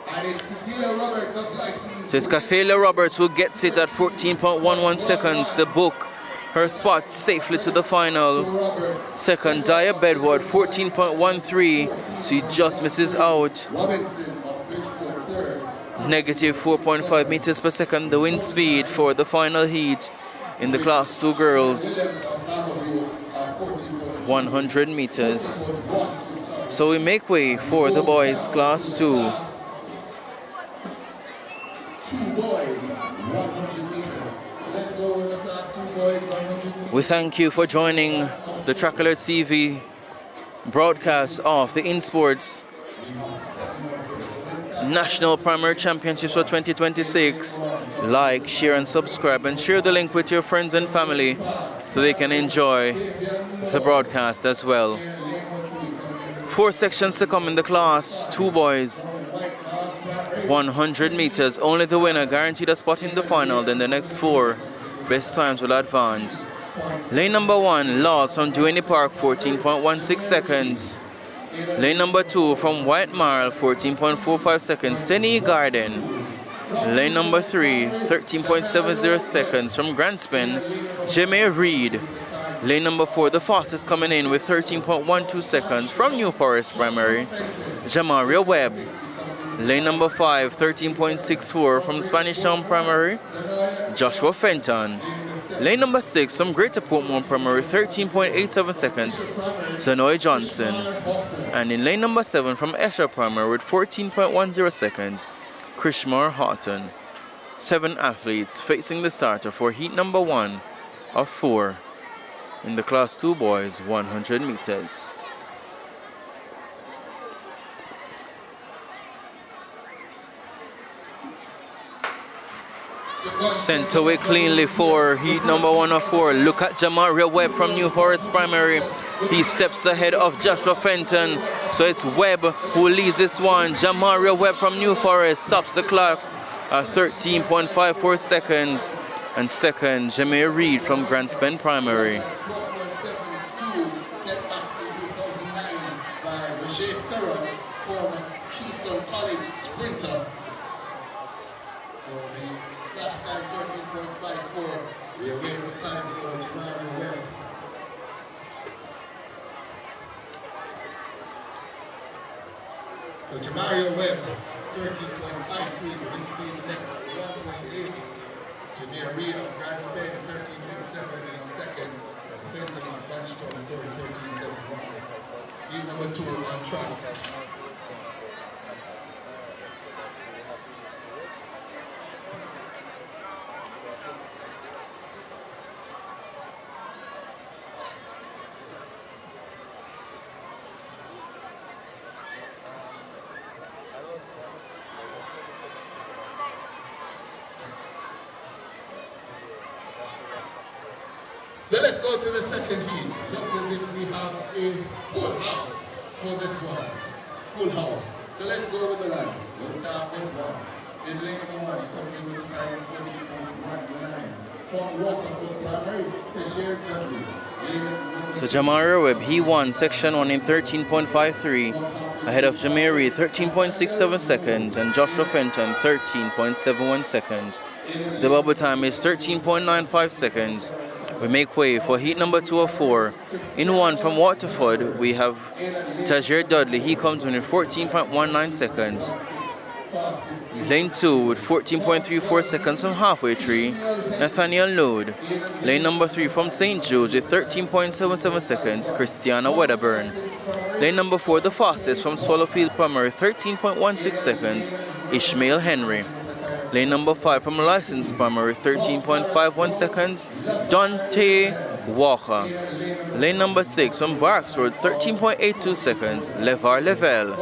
So it's Cathalia Roberts who gets it at 14.11 seconds to book her spot safely to the final. Second, Dyer Bedward, 14.13. So he just misses out. Negative 4.5 meters per second, the wind speed for the final heat in the Class 2 girls 100 meters. So we make way for the boys Class 2. We thank you for joining the Trackalerts TV broadcast of the InSports National Primary Championships for 2026. Like, share and subscribe, and share the link with your friends and family so they can enjoy the broadcast as well. 4 sections to come in the Class 2 boys 100 meters. Only the winner guaranteed a spot in the final. Then the next 4 best times will advance. Lane number 1, Laws from Duane Park, 14.16 seconds. Lane number 2 from White Marl, 14.45 seconds, Tenny Garden. Lane number 3, 13.70 seconds from Grandspin, Jamie Reed. Lane number 4, the fastest coming in with 13.12 seconds from New Forest Primary, Jamaria Webb. Lane number 5, 13.64 from Spanish Town Primary, Joshua Fenton. Lane number 6 from Greater Portmore Primary, 13.87 seconds, Zanoy Johnson. And in lane number 7 from Esher Primary with 14.10 seconds, Krishmar Houghton. 7 athletes facing the starter for heat number 1 of 4 in the Class 2 boys 100 meters. Sent away cleanly for heat number 1 of 4. Look at Jamaria Webb from New Forest Primary. He steps ahead of Joshua Fenton. So it's Webb who leads this one. Jamaria Webb from New Forest stops the clock at 13.54 seconds. And second, Jameer Reed from Grandspin Primary. Kingston College sprinter. So the flash time 13.54. We are waiting for time for Jamaria Webb. So Jamaria Webb, 13.53, wind speed net 1.8. Jameer Reed of Grandspin, 13.67 in second. Fenton of Spanish Town, 13.71. Heat number 2 on track. So let's go to the second heat. Looks as if we have a full house for this one. Full house. So let's go with the line. We'll start with one. In lane number one, he comes in with a time of 14.129. From Walker for the primary, Tejere Dudley. So Jamario Webb, he won section 1 in 13.53, ahead of Jameer Reed 13.67 seconds and Joshua Fenton 13.71 seconds. The bubble time is 13.95 seconds. We make way for heat number 2 of 4. In 1 from Waterford, we have Tajir Dudley, he comes in at 14.19 seconds. Lane 2 with 14.34 seconds from halfway tree, Nathaniel Lode. Lane number 3 from St. Jude's with 13.77 seconds, Christiana Wedderburn. Lane number 4, the fastest from Swallowfield Primary, 13.16 seconds, Ishmael Henry. Lane number 5 from License Primary, 13.51 seconds, Dante Walker. Lane number 6 from Barks Road, 13.82 seconds, Levar Level.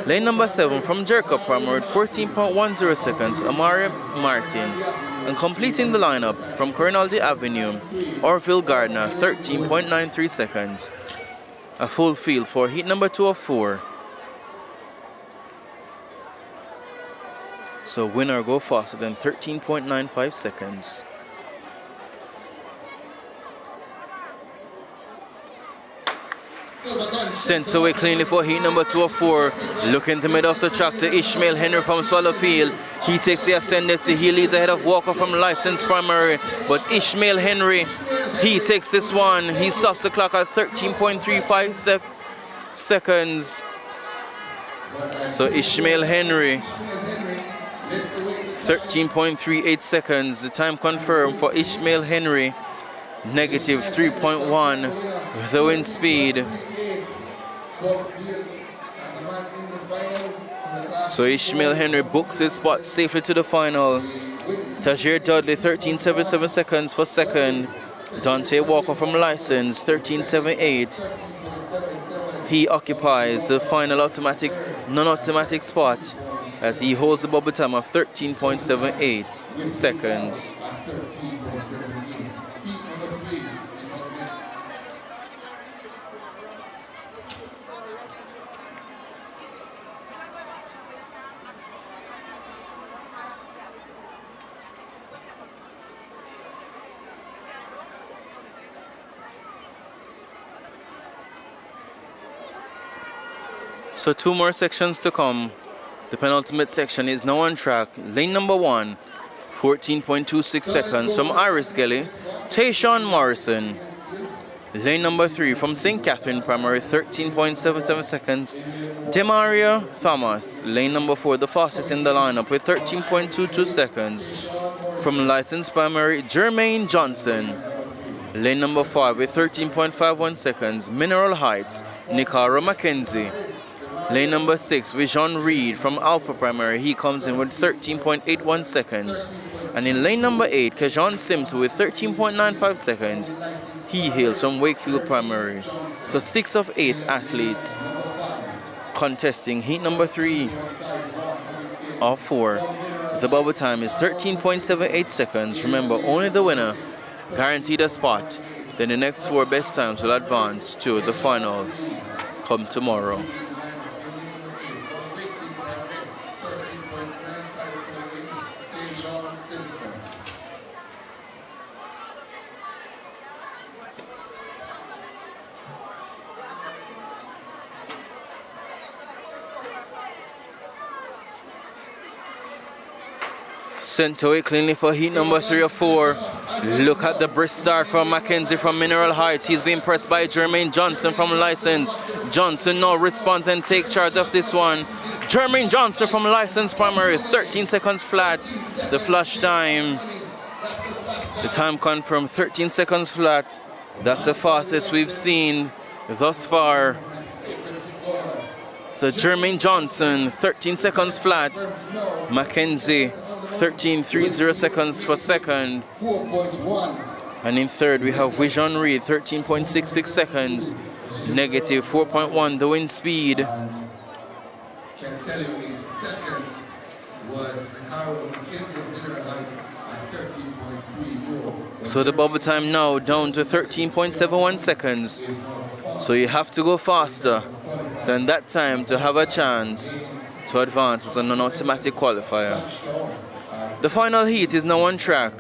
Lane number 7 from Jericho Primary, 14.10 seconds, Amari Martin. And completing the lineup from Corinaldi Avenue, Orville Gardner, 13.93 seconds. A full field for heat number 2 of 4. So winner go faster than 13.95 seconds. Sent away cleanly for heat number 2 of 4. Look in the middle of the track to Ishmael Henry from Swallowfield. He takes the ascendancy. He leads ahead of Walker from License Primary. But Ishmael Henry, he takes this one. He stops the clock at 13.35 seconds. So Ishmael Henry, 13.38 seconds. The time confirmed for Ishmael Henry. Negative 3.1 with the wind speed. So Ishmael Henry books his spot safely to the final. Tajir Dudley 13.77 seconds for second. Dante Walker from License 13.78. He occupies the final automatic, non-automatic spot as he holds the bubble time of 13.78 seconds. So 2 more sections to come. The penultimate section is now on track. Lane number 1, 14.26 seconds from Iris Gelly, Tayshawn Morrison. Lane number 3 from St. Catherine Primary, 13.77 seconds, Demaria Thomas. Lane number 4, the fastest in the lineup with 13.22 seconds. From License Primary, Jermaine Johnson. Lane number 5 with 13.51 seconds, Mineral Heights, Nikara McKenzie. Lane number 6 with John Reed from Alpha Primary. He comes in with 13.81 seconds. And in lane number 8, Kajon Sims with 13.95 seconds. He hails from Wakefield Primary. So 6 of 8 athletes contesting heat number 3 of 4. The bubble time is 13.78 seconds. Remember, only the winner guaranteed a spot. Then the next 4 best times will advance to the final come tomorrow. Sent away cleanly for heat number 3 of 4. Look at the brisk start from Mackenzie from Mineral Heights. He's being pressed by Jermaine Johnson from License. Johnson now responds and takes charge of this one. Jermaine Johnson from License Primary, 13 seconds flat. The flash time. The time confirmed 13 seconds flat. That's the fastest we've seen thus far. So Jermaine Johnson, 13 seconds flat. Mackenzie, 13.30 seconds for second. And in third we have Vision Reed, 13.66 seconds. Negative 4.1 the wind speed. Can tell you in second was the car of Kingston at 13.30. So the bubble time now down to 13.71 seconds. So you have to go faster than that time to have a chance to advance as a non-automatic qualifier. The final heat is now on track.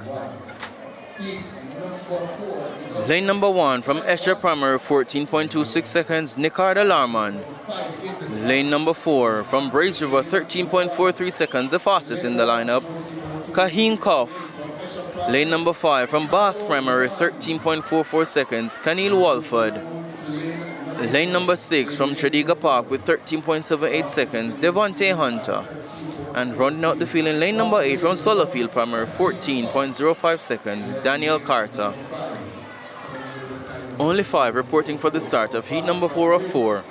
Lane number 1 from Escher Primary, 14.26 seconds, Nicardo Larman. Lane number 4 from Braze River, 13.43 seconds, the fastest in the lineup, Kaheen Koff. Lane number 5 from Bath Primary, 13.44 seconds, Kanil Walford. Lane number 6 from Tredegar Park with 13.78 seconds, Devontae Hunter. And rounding out the field in lane number 8 from Solofield Primary, 14.05 seconds, Daniel Carter. Only 5 reporting for the start of heat number 4 of 4.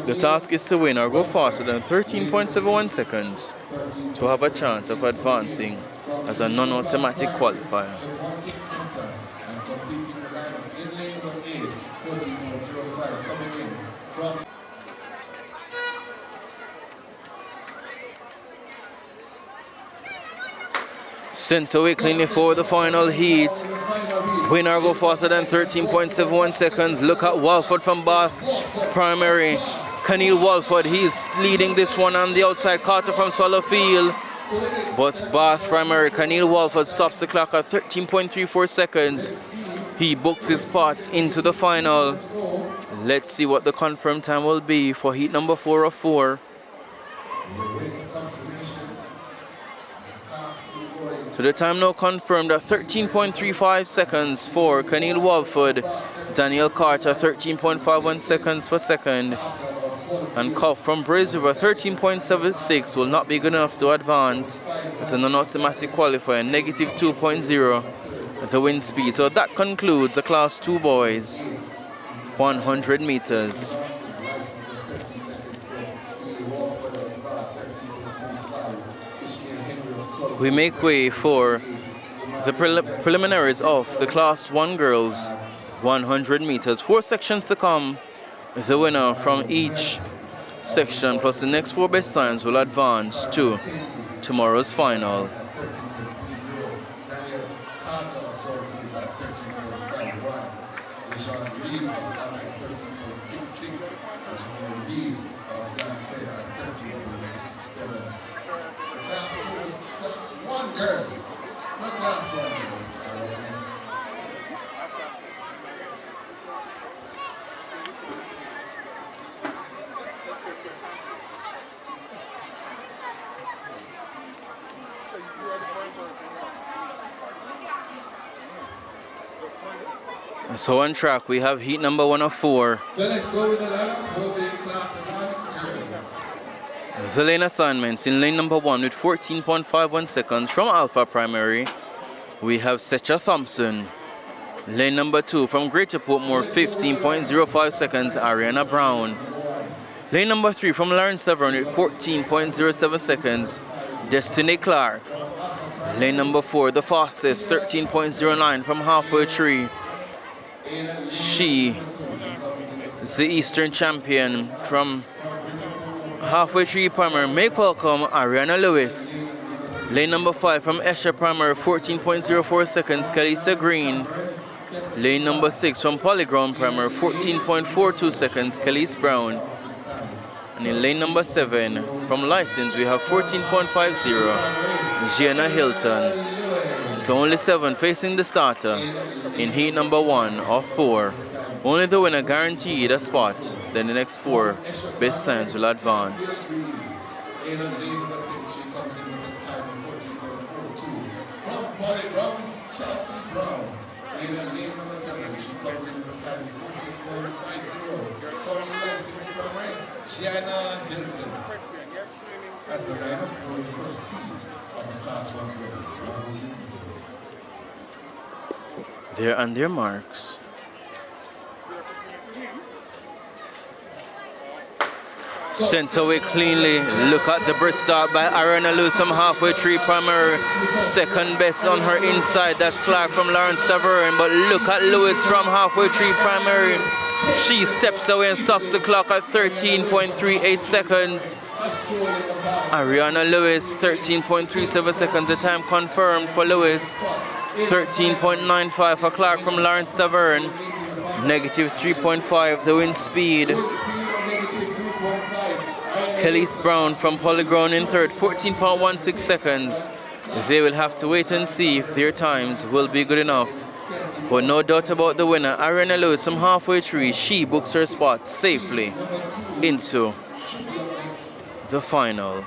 The task is to win or go faster than 13.71 seconds to have a chance of advancing as a non-automatic qualifier. Sent away cleanly for the final heat. Winner go faster than 13.71 seconds. Look at Walford from Bath Primary. Kanil Walford, he's leading this one on the outside. Carter from Swallowfield. But Bath Primary, Kanil Walford stops the clock at 13.34 seconds. He books his spot into the final. Let's see what the confirmed time will be for heat number 4 of 4. So the time now confirmed at 13.35 seconds for Kanil Walford. Daniel Carter, 13.51 seconds for second. And Koff from Braze River, 13.76 will not be good enough to advance. It's a non-automatic qualifier, negative 2.0 the wind speed. So that concludes the Class 2 boys 100 meters. We make way for the preliminaries of the Class 1 girls 100 meters. 4 sections to come. The winner from each section plus the next 4 best times will advance to tomorrow's final. So on track, we have heat number 1 of 4. So let's go with the lineup for the Class 1 girls. The lane assignments in lane number 1 with 14.51 seconds from Alpha Primary. We have Secha Thompson. Lane number 2 from Greater Portmore, 15.05 seconds, Ariana Brown. Lane number 3 from Lawrence Tavern with 14.07 seconds, Destiny Clark. Lane number 4, the fastest, 13.09 from Halfway Tree. She is the Eastern champion from Halfway Tree Primary. Make welcome Ariana Lewis. Lane number 5 from Escher Primary, 14.04 seconds, Kalisa Green. Lane number 6 from Polyground Primary, 14.42 seconds, Khalees Brown. And in lane number 7 from License, we have 14.50, Gianna Hilton. So only 7 facing the starter in heat number 1 of 4. Only the winner guaranteed a spot, then the next 4 best times will advance. That's the lineup for the first heat of the Class 1 girls. They're on their marks. Sent away cleanly. Look at the burst start by Ariana Lewis from Halfway Tree Primary. Second best on her inside. That's Clark from Lawrence Tavern. But look at Lewis from Halfway Tree Primary. She steps away and stops the clock at 13.38 seconds. Ariana Lewis, 13.37 seconds. The time confirmed for Lewis. 13.95 for Clark from Lawrence Tavern. Negative 3.5 the wind speed. Kelly's Brown from Polyground in third, 14.16 seconds. They will have to wait and see if their times will be good enough. But no doubt about the winner, Ariana Lewis from halfway through. She books her spot safely into the final.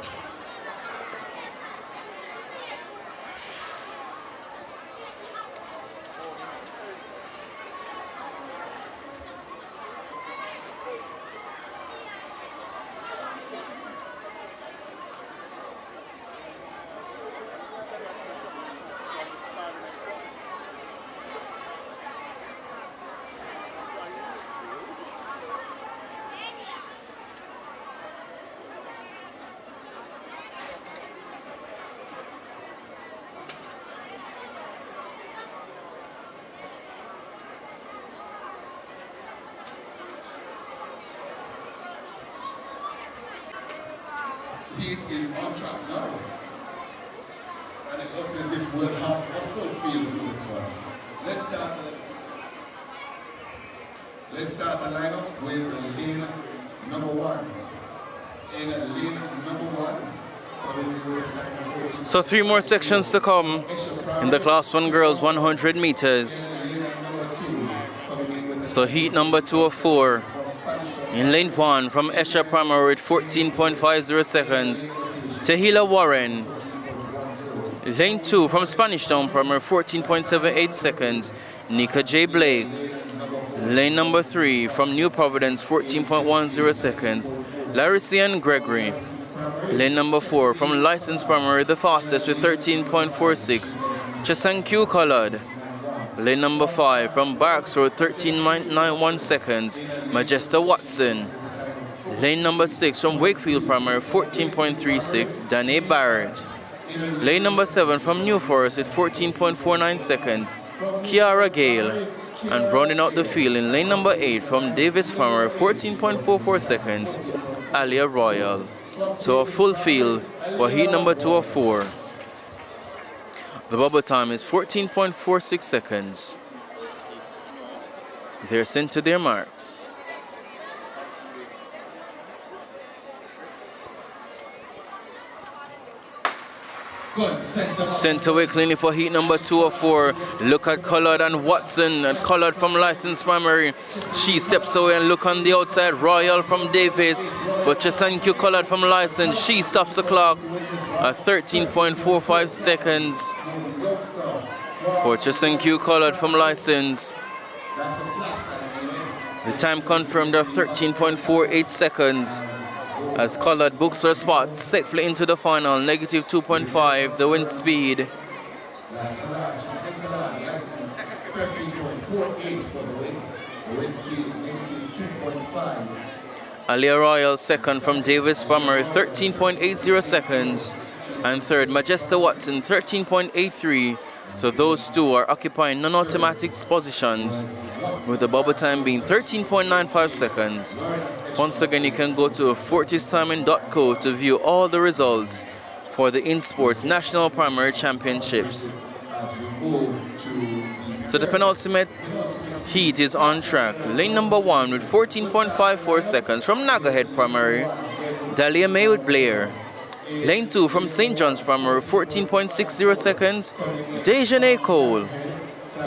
Heat is on track now. And it looks as if we'll have a good feel for this one. Let's start the lineup with lane number 1. In lane number 1. So 3 more sections to come in the Class 1 girls 100 meters. So heat number 2 of 4. In lane 1 from Esha Primary with 14.50 seconds, Tahila Warren. Lane 2 from Spanish Town Primary, 14.78 seconds, Nika J. Blake. Lane number 3 from New Providence, 14.10 seconds, Larisian Gregory. Lane number 4 from License Primary, the fastest with 13.46, Chesankyu Colored. Lane number 5 from Barks Road, 13.91 seconds, Majesta Watson. Lane number 6 from Wakefield Primary, 14.36, Danae Barrett. Lane number 7 from New Forest with 14.49 seconds, Kiara Gale. And rounding out the field in lane number 8 from Davis Primary, 14.44 seconds, Alia Royal. So a full field for heat number 2 of 4. The bubble time is 14.46 seconds. They're sent to their marks. Sent away cleanly for heat number 2 of 4. Look at Collard and Watson. And Collard from License Primary. She steps away and look on the outside. Royal from Davis. But Chesankyu Collard from License. She stops the clock at 13.45 seconds. For Chesankyu Collard from License. The time confirmed at 13.48 seconds. As Collard books her spot safely into the final, negative 2.5, the wind speed. Alia Royal second from Davis Primary, 13.80 seconds. And third, Majesta Watson, 13.83. So those two are occupying non-automatic positions, with the bubble time being 13.95 seconds. Once again, you can go to fortistiming.co to view all the results for the InSports National Primary Championships. So the penultimate heat is on track. Lane number 1 with 14.54 seconds from Nagahead Primary, Dahlia May with Blair. Lane 2 from St. John's Primary, 14.60 seconds, Dejanay Cole.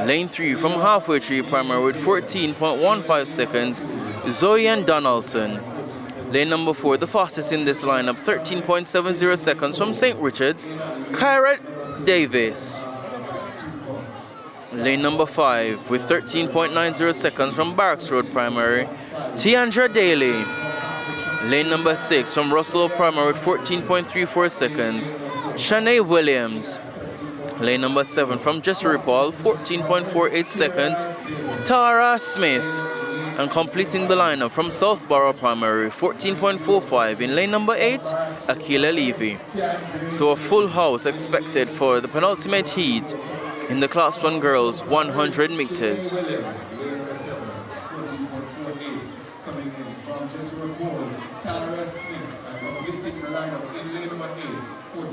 Lane 3 from Halfway Tree Primary with 14.15 seconds, Zoe and Donaldson. Lane number 4, the fastest in this lineup, 13.70 seconds from St. Richard's, Kyra Davis. Lane number 5 with 13.90 seconds from Barks Road Primary, Tiandra Daly. Lane number 6 from Russell Primary with 14.34 seconds, Shanae Williams. Lane number 7 from Jesse Paul, 14.48 seconds, Tara Smith. And completing the lineup from Southborough Primary, 14.45 in lane number 8, Akila Levy. So a full house expected for the penultimate heat in the Class 1 girls 100 meters.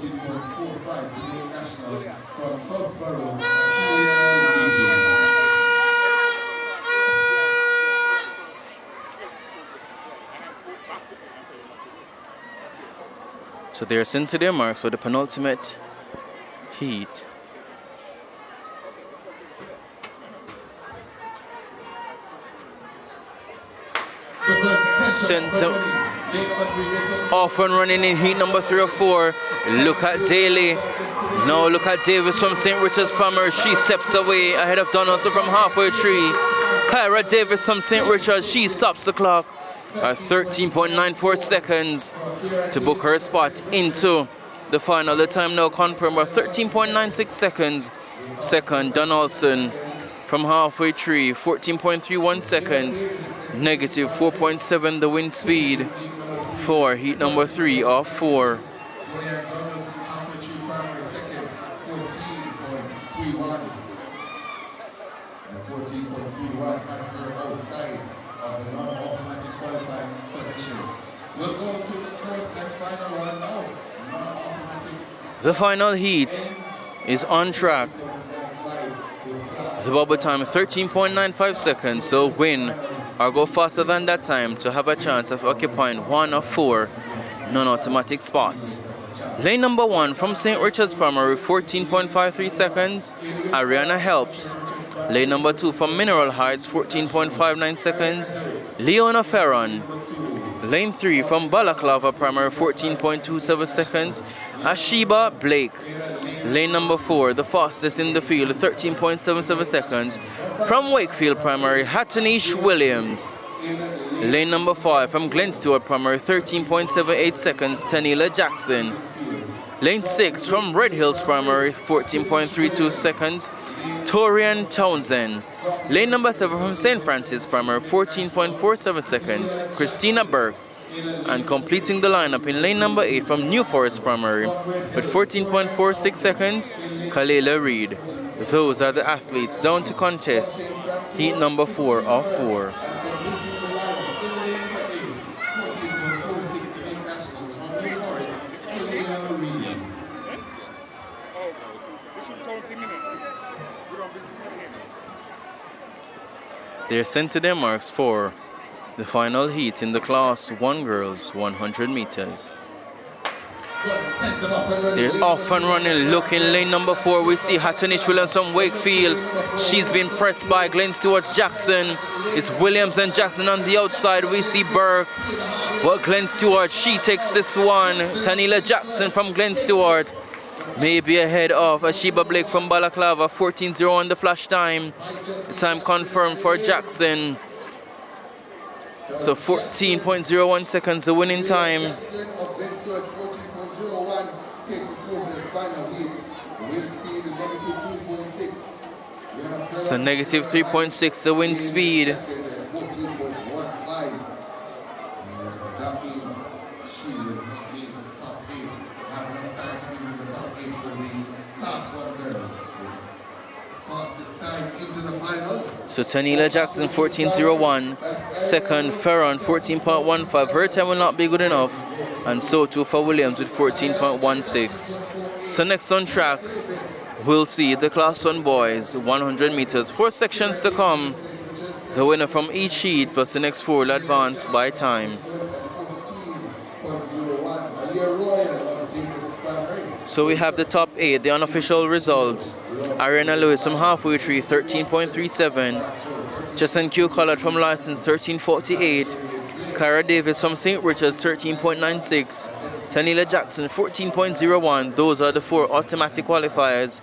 14.45 to the national from Southborough. So they're sent to their marks for the penultimate heat. Sent off and running in heat number 3 or 4. Look at Daly. Now look at Davis from St. Richard's Primary. She steps away ahead of Donaldson from halfway tree. Kyra Davis from St. Richard's. She stops the clock at 13.94 seconds to book her spot into the final. The time now confirmed at 13.96 seconds. Second, Donaldson from halfway tree, 14.31 seconds. Negative 4.7 the wind speed for heat number 3 of 4. The final heat is on track. The bubble time is 13.95 seconds, so win or go faster than that time to have a chance of occupying 1 of 4 non-automatic spots. Lane number 1 from St. Richard's Primary, 14.53 seconds. Ariana Helps. Lane number 2 from Mineral Heights, 14.59 seconds. Leona Ferron. Lane 3 from Balaclava Primary, 14.27 seconds. Ashiba Blake. Lane number 4, the fastest in the field, 13.77 seconds. From Wakefield Primary, Hattanish Williams. Lane number 5 from Glen Stewart Primary, 13.78 seconds. Tanila Jackson. Lane 6 from Red Hills Primary, 14.32 seconds. Torian Townsend. Lane number 7 from St. Francis Primary, 14.47 seconds. Christina Burke. And completing the lineup in lane number 8 from New Forest Primary with 14.46 seconds, Kalela Reed. Those are the athletes down to contest heat number 4 of 4. They're sent to their marks for the final heat in the Class 1 girls 100 meters. They're off and running. Look in lane number 4. We see Hattanish Williams from Wakefield. She's been pressed by Glen Stewart Jackson. It's Williams and Jackson on the outside. We see Burke. But Glen Stewart, she takes this one. Tanila Jackson from Glen Stewart. Maybe ahead of Ashiba Blake from Balaclava. 14.0 on the flash time. The time confirmed for Jackson. So 14.01 seconds the winning time. So negative 3.6 the wind speed. So Tanila Jackson 14.01, second Ferron 14.15. Her time will not be good enough, and so too for Williams with 14.16. So next on track, we'll see the Class 1 boys 100 meters. 4 sections to come. The winner from each heat plus the next 4 will advance by time. So we have the top 8, the unofficial results. Ariana Lewis from halfway tree, 13.37. Justin Q. Collard from license, 13.48. Kyra Davis from St. Richard's, 13.96. Tanila Jackson, 14.01. Those are the 4 automatic qualifiers.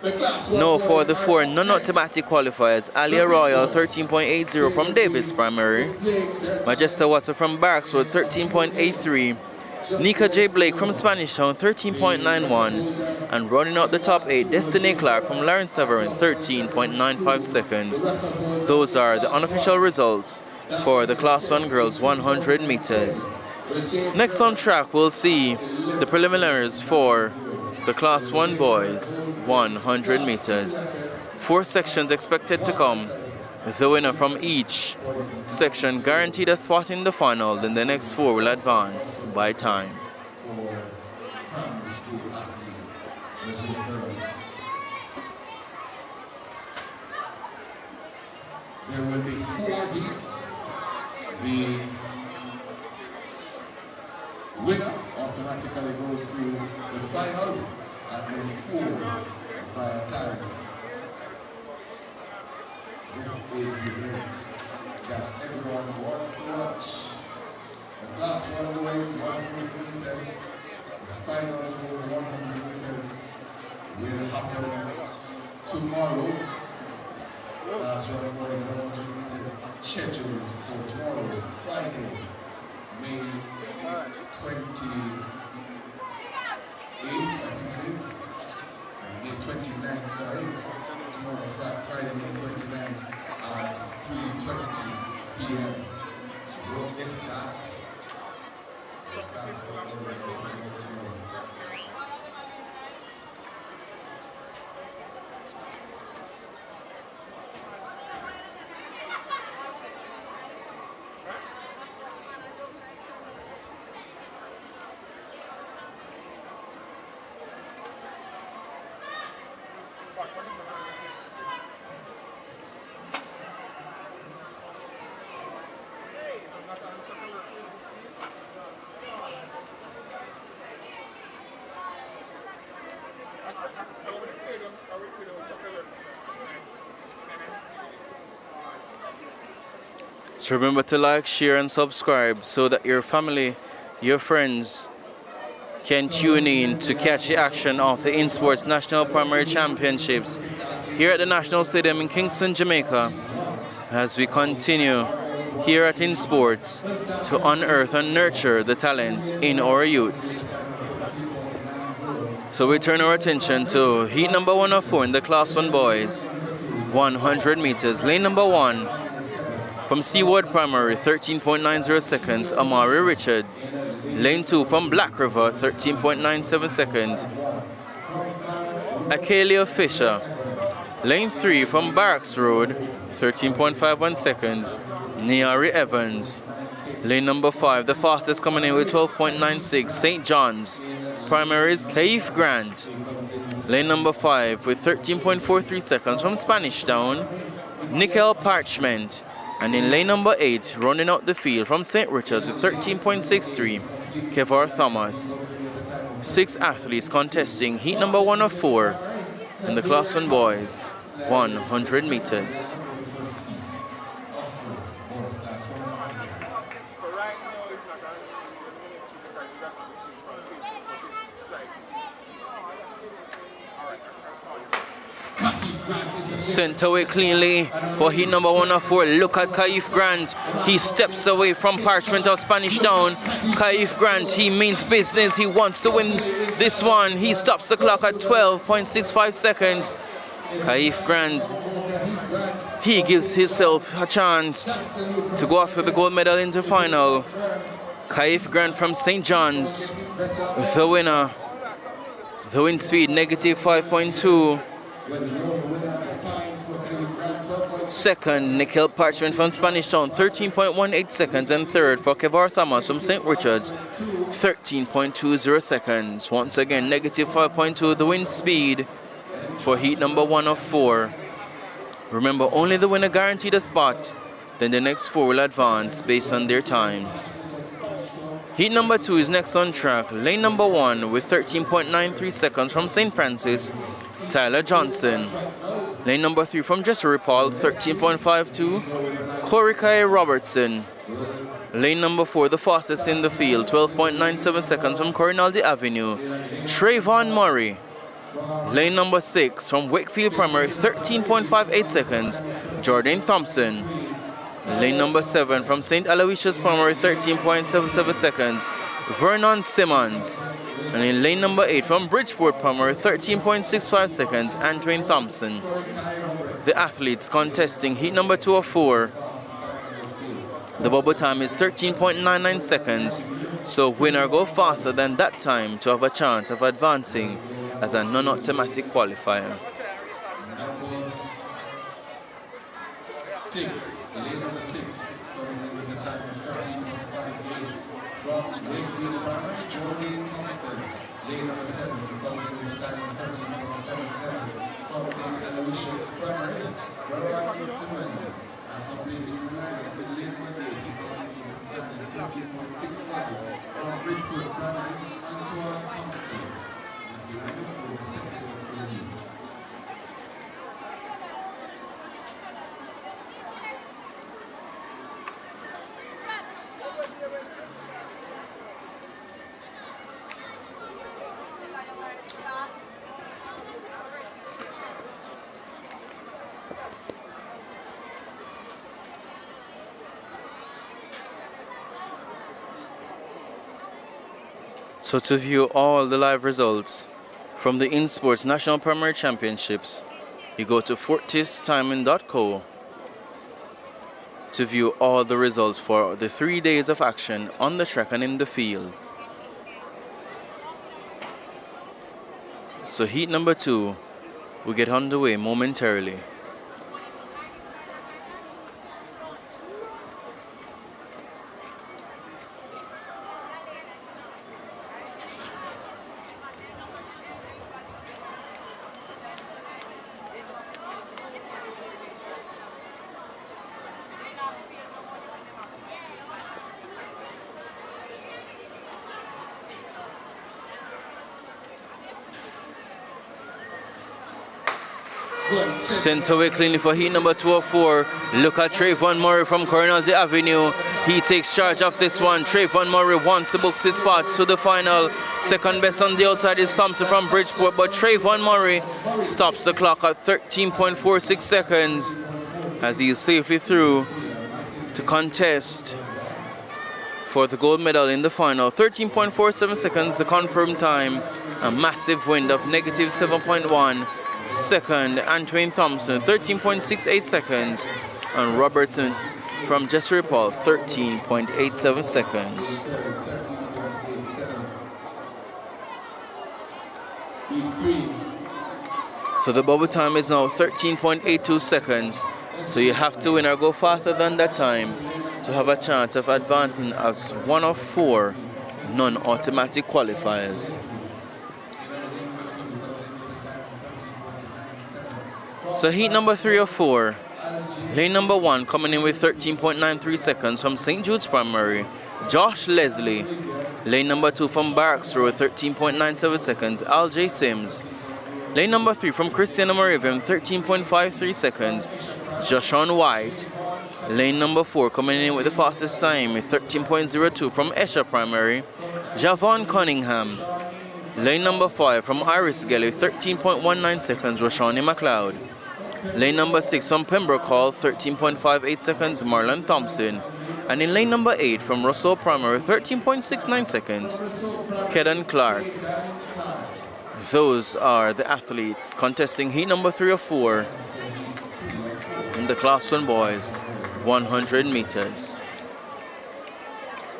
No, for the 4 non-automatic qualifiers. Alia Royal, 13.80 from Davis Primary. Majesta Watson from Barkswood, 13.83. Nika J. Blake from Spanish Town, 13.91. And running out the top 8, Destiny Clark from Lawrence Severin, 13.95 seconds. Those are the unofficial results for the Class 1 girls 100 meters. Next on track, we'll see the preliminaries for the Class 1 boys 100 meters. 4 sections expected to come. The winner from each section guaranteed a spot in the final, then the next 4 will advance by time. there will be 4 heats. The winner automatically goes to the final, and then 4 via times. This is the event that everyone wants to watch. The class 1 boys 100 meters, the final for the 100 meters will happen tomorrow. Class 1 boys 100 meters scheduled for tomorrow, Friday, May 28th, I think it is. May 29th, sorry. Tomorrow, Friday, May 29th at 3:20 p.m. Don't miss that. That's what we're going to do. So remember to like, share and subscribe so that your family, your friends can tune in to catch the action of the InSports National Primary Championships here at the National Stadium in Kingston, Jamaica, as we continue here at InSports to unearth and nurture the talent in our youths. So we turn our attention to heat number 1 of 4 in the Class 1 boys, 100 meters. Lane number 1 from Seaward Primary, 13.90 seconds, Amari Richard. Lane 2 from Black River, 13.97 seconds, Akelia Fisher. Lane 3 from Barracks Road, 13.51 seconds, Niari Evans. Lane number 5, the fastest coming in with 12.96, St. John's. Primaries, Kaif Grant. Lane number 5 with 13.43 seconds from Spanish Town, Nickel Parchment. And in lane number 8, rounding out the field from St. Richard's with 13.63, Kevar Thomas. 6 athletes contesting heat number 1 of 4 in the Class 1 boys, 100 meters. Sent away cleanly for heat number 1 of 4. Look at Kaif Grant. He steps away from Parchment of Spanish Town. Kaif Grant, he means business. He wants to win this one. He stops the clock at 12.65 seconds. Kaif Grant, he gives himself a chance to go after the gold medal in the final. Kaif Grant from St. John's with the winner. The wind speed negative 5.2. Second, Nikhil Parchment from Spanish Town, 13.18 seconds. And third for Kevar Thomas from St. Richard's, 13.20 seconds. Once again, negative 5.2, the wind speed for heat number 1 of 4. Remember, only the winner guaranteed a spot. Then the next 4 will advance based on their times. Heat number 2 is next on track. Lane number 1 with 13.93 seconds from St. Francis, Tyler Johnson. Lane number 3 from Jesse Paul, 13.52, Korikai Robertson. Lane number 4, the fastest in the field, 12.97 seconds from Corinaldi Avenue, Trayvon Murray. Lane number 6 from Wakefield Primary, 13.58 seconds, Jordan Thompson. Lane number 7 from St. Aloysius Primary, 13.77 seconds, Vernon Simmons. And in lane number 8 from Bridgeport Primary, 13.65 seconds, Antwain Thompson. The athletes contesting heat number 2 of 4. The bubble time is 13.99 seconds, so winner go faster than that time to have a chance of advancing as a non-automatic qualifier. Lane number 7, resulting in the time of 13.77 from St. Aloysius Primary, Vernon Simmons, and So to view all the live results from the InSports National Primary Championships, you go to fortistiming.co to view all the results for the 3 days of action on the track and in the field. So heat number 2 will get underway momentarily. Sent away cleanly for heat number 204. Look at Trayvon Murray from Coronel Avenue. He takes charge of this one. Trayvon Murray wants to book his spot to the final. Second best on the outside is Thompson from Bridgeport, but Trayvon Murray stops the clock at 13.46 seconds as he is safely through to contest for the gold medal in the final. 13.47 seconds, the confirmed time. A massive wind of negative 7.1. Second, Antoine Thompson, 13.68 seconds. And Robertson from Jesse Paul, 13.87 seconds. So the bubble time is now 13.82 seconds. So you have to win or go faster than that time to have a chance of advancing as one of 4 non-automatic qualifiers. So heat number 3 of 4, lane number 1 coming in with 13.93 seconds from St. Jude's Primary, Josh Leslie. Lane number 2 from Barracks Road, 13.97 seconds, Al-J Sims. Lane number 3 from Christiana Moravian, 13.53 seconds, Joshawn White. Lane number 4 coming in with the fastest time, 13.02 from Esher Primary, Javon Cunningham. Lane number 5 from Iris Gelly, 13.19 seconds, Roshani McLeod. Lane number 6 from Pembroke Hall, 13.58 seconds, Marlon Thompson. And in lane number 8 from Russell Primary, 13.69 seconds, Kedan Clark. Those are the athletes contesting heat number 3 of 4 in the Class 1 boys 100 meters.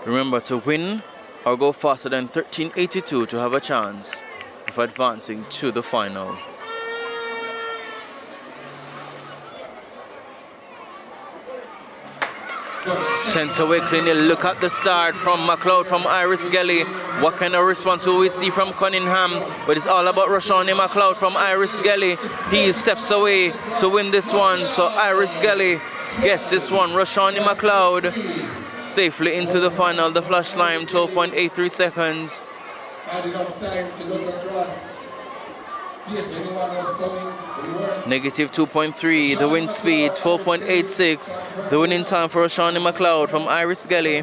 Remember to win or go faster than 13.82 to have a chance of advancing to the final. Sent away cleanly. Look at the start from McLeod from Iris Gelly. What kind of response will we see from Cunningham? But it's all about Roshani McLeod from Iris Gelly. He steps away to win this one. So Iris Gelly gets this one. Roshani McLeod safely into the final. The flash time 12.83 seconds. Had enough time to look across, see if anyone was coming. Negative 2.3, the wind speed 12.86, the winning time for Roshani McLeod from Iris Gelly,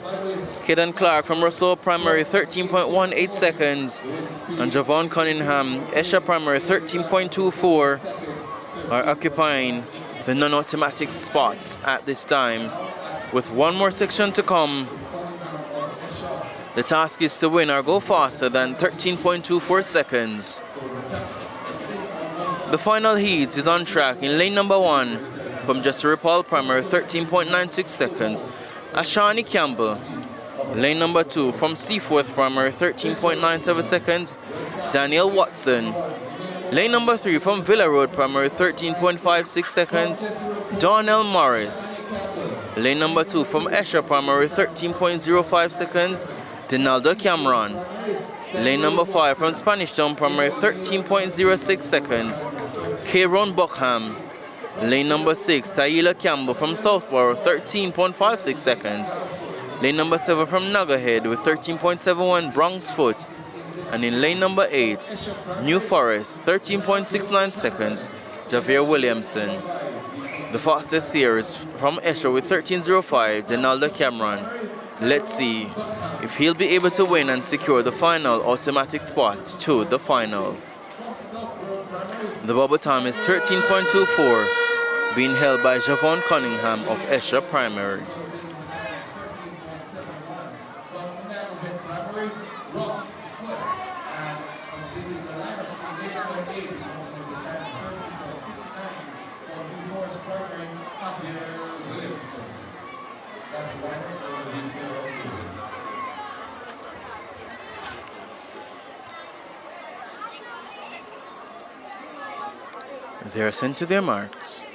Kedan Clark from Russell Primary 13.18 seconds, and Javon Cunningham, Esher Primary 13.24 are occupying the non-automatic spots at this time. With one more section to come, the task is to win or go faster than 13.24 seconds. The final heat is on track in lane number 1 from Jesse Paul Primary, 13.96 seconds, Ashani Campbell. Lane number 2 from Seaforth Primary, 13.97 seconds, Daniel Watson. Lane number 3 from Villa Road Primary, 13.56 seconds, Darnell Morris. Lane number 2 from Esher Primary, 13.05 seconds, Donaldo Cameron. Lane number 5 from Spanish Town Primary, 13.06 seconds, Kieron Buckham. Lane number 6, Taila Campbell from Southborough, 13.56 seconds. Lane number 7 from Nuggerhead with 13.71, Bronx Foot. And in lane number 8, New Forest, 13.69 seconds, Javier Williamson. The fastest here is from Esher with 13.05, Donaldo Cameron. Let's see if he'll be able to win and secure the final automatic spot to the final. The bubble time is 13.24, being held by Javon Cunningham of Esher Primary. They are sent to their marks.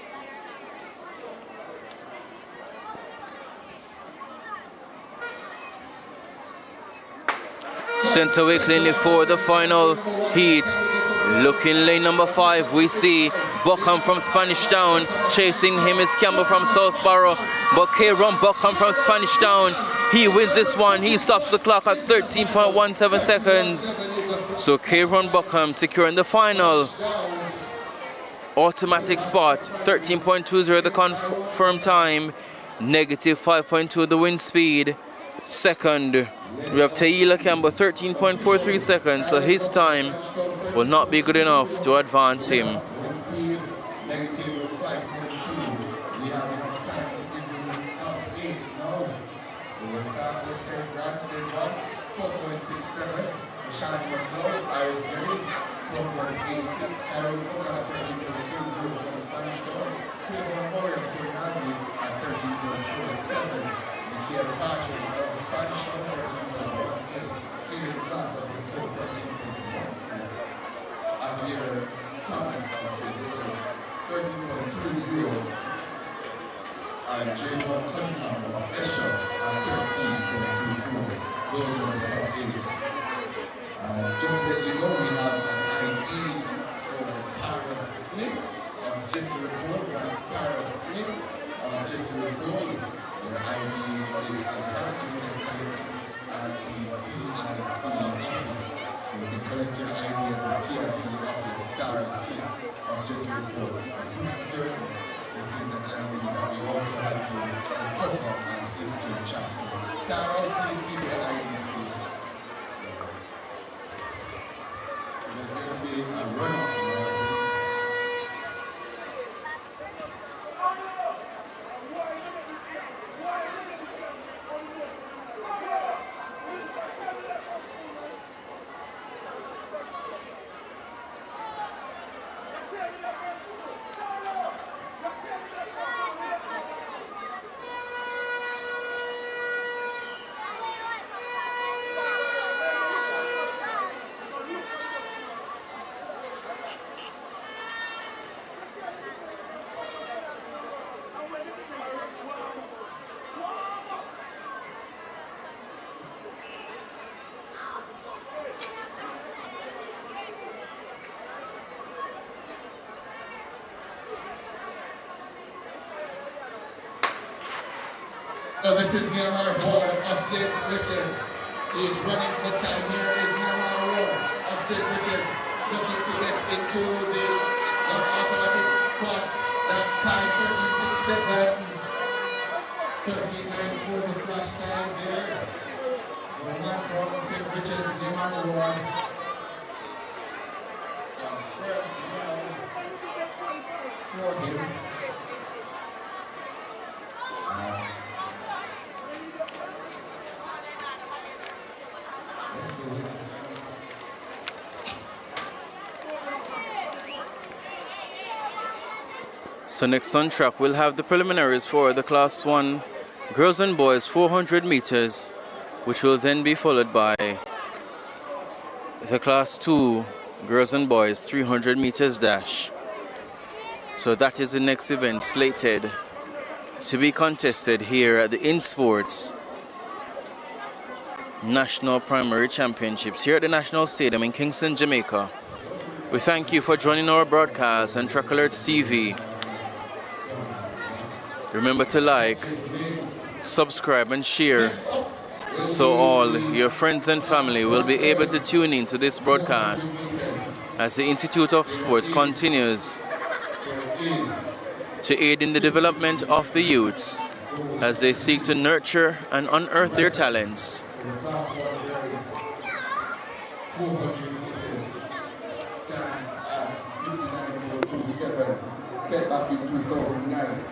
Sent away cleanly for the final heat. Looking lane number 5, we see Buckham from Spanish Town. Chasing him is Campbell from Southborough. But Kieran Buckham from Spanish Town, he wins this one. He stops the clock at 13.17 seconds. So Kieran Buckham securing the final automatic spot. 13.20 the confirmed time. Negative 5.2 the wind speed. Second, we have Taylor Campbell, 13.43 seconds, so his time will not be good enough to advance him. And Jacob Cunningham of Esher at 13.24. Those are the top 8. Just to let you know, we have an ID for Tara Smith of Jesse Report. That's Tara Smith of Jesse Report. Your ID is attached. You can collect it at the TIC office. So you can collect your ID at the TIC office, Tara Smith of Jesse Report. I'm pretty certain this is an ID that we also had to put on history chat. So Tara, please give your ID. There's going to be a runoff. So this is Nehemiah Ward of St. Richards. He is running for time. Here is Nehemiah Ward of St. Richards looking to get into the automatic spot. That time 13.67. 13.94 the flash time there. The man from St. Richards, Nehemiah Ward. For him. So next on track, we'll have the preliminaries for the Class 1 girls and boys 400 meters, which will then be followed by the Class 2 girls and boys 300 meters dash. So that is the next event slated to be contested here at the InSports National Primary Championships here at the National Stadium in Kingston, Jamaica. We thank you for joining our broadcast on Trackalerts TV. Remember to like, subscribe and share so all your friends and family will be able to tune in to this broadcast as the Institute of Sports continues to aid in the development of the youths as they seek to nurture and unearth their talents. Set back in 2009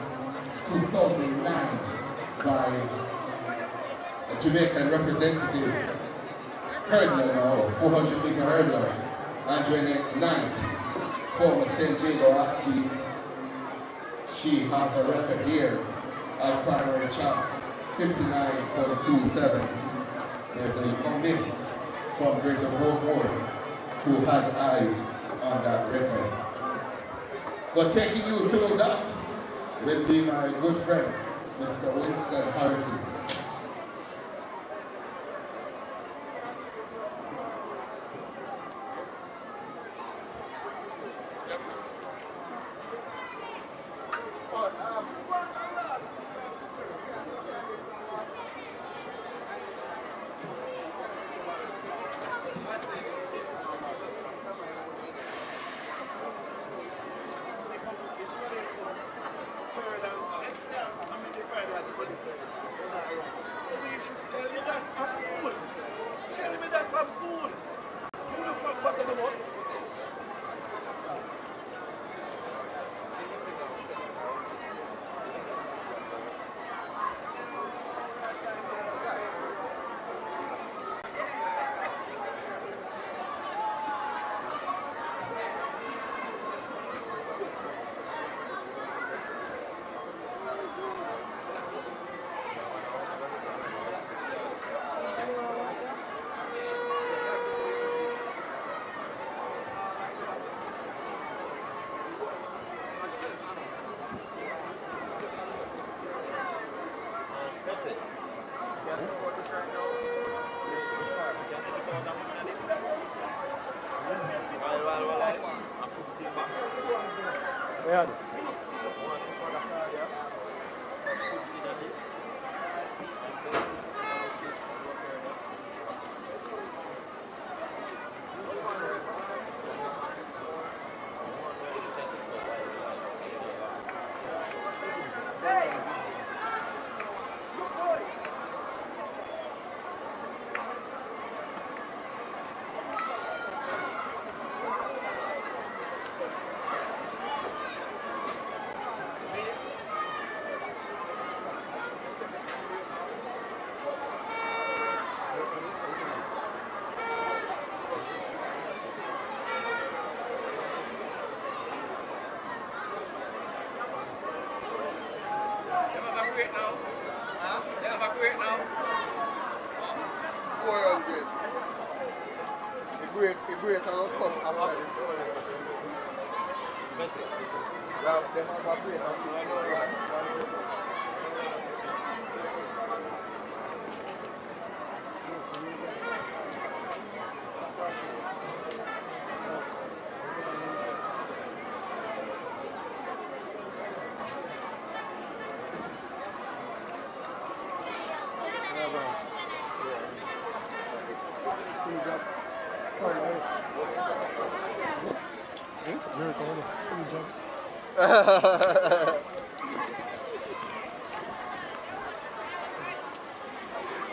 by a Jamaican representative hurdler now, 400 meter hurdler, Andre Knight, former St. Jago athlete. She has a record here at primary champs, 59.27. There's a young miss from Greater Portmore who has eyes on that record. But taking you through that will be my good friend, Mr. Winston Harrison.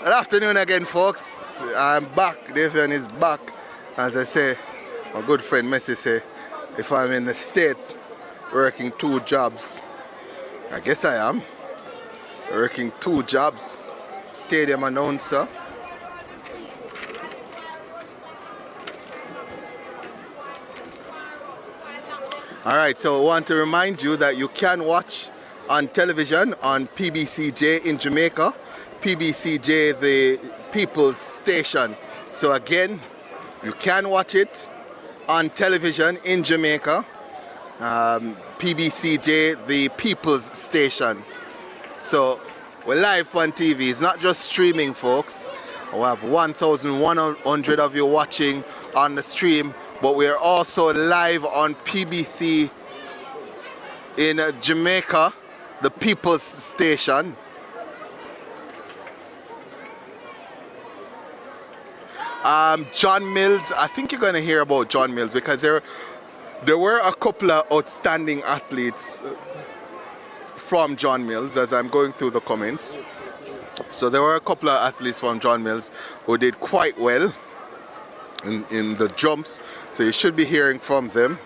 Good afternoon again, folks. I'm back. Davian is back. As I say, my good friend Messi say, if I'm in the States working 2 jobs, I guess I am. Working 2 jobs. Stadium announcer. Alright, so I want to remind you that you can watch on television on PBCJ in Jamaica. PBCJ, the People's Station. So again, you can watch it on television in Jamaica. PBCJ, the People's Station. So we're live on TV. It's not just streaming, folks. We have 1,100 of you watching on the stream, but we're also live on PBC in Jamaica, the People's Station. John Mills, I think you're going to hear about John Mills because there were a couple of outstanding athletes from John Mills as I'm going through the comments. So there were a couple of athletes from John Mills who did quite well in the jumps. So you should be hearing from them.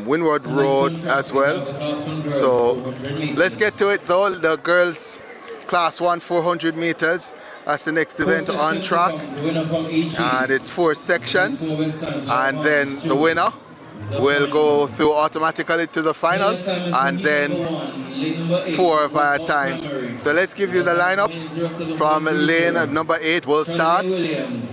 Windward Road as well. So let's get to it though. The girls class 1 400 meters. That's the next event on track, and it's 4 sections, and then the winner will go through automatically to the final, and then 4 via times. So let's give you the lineup. From lane number 8 will start.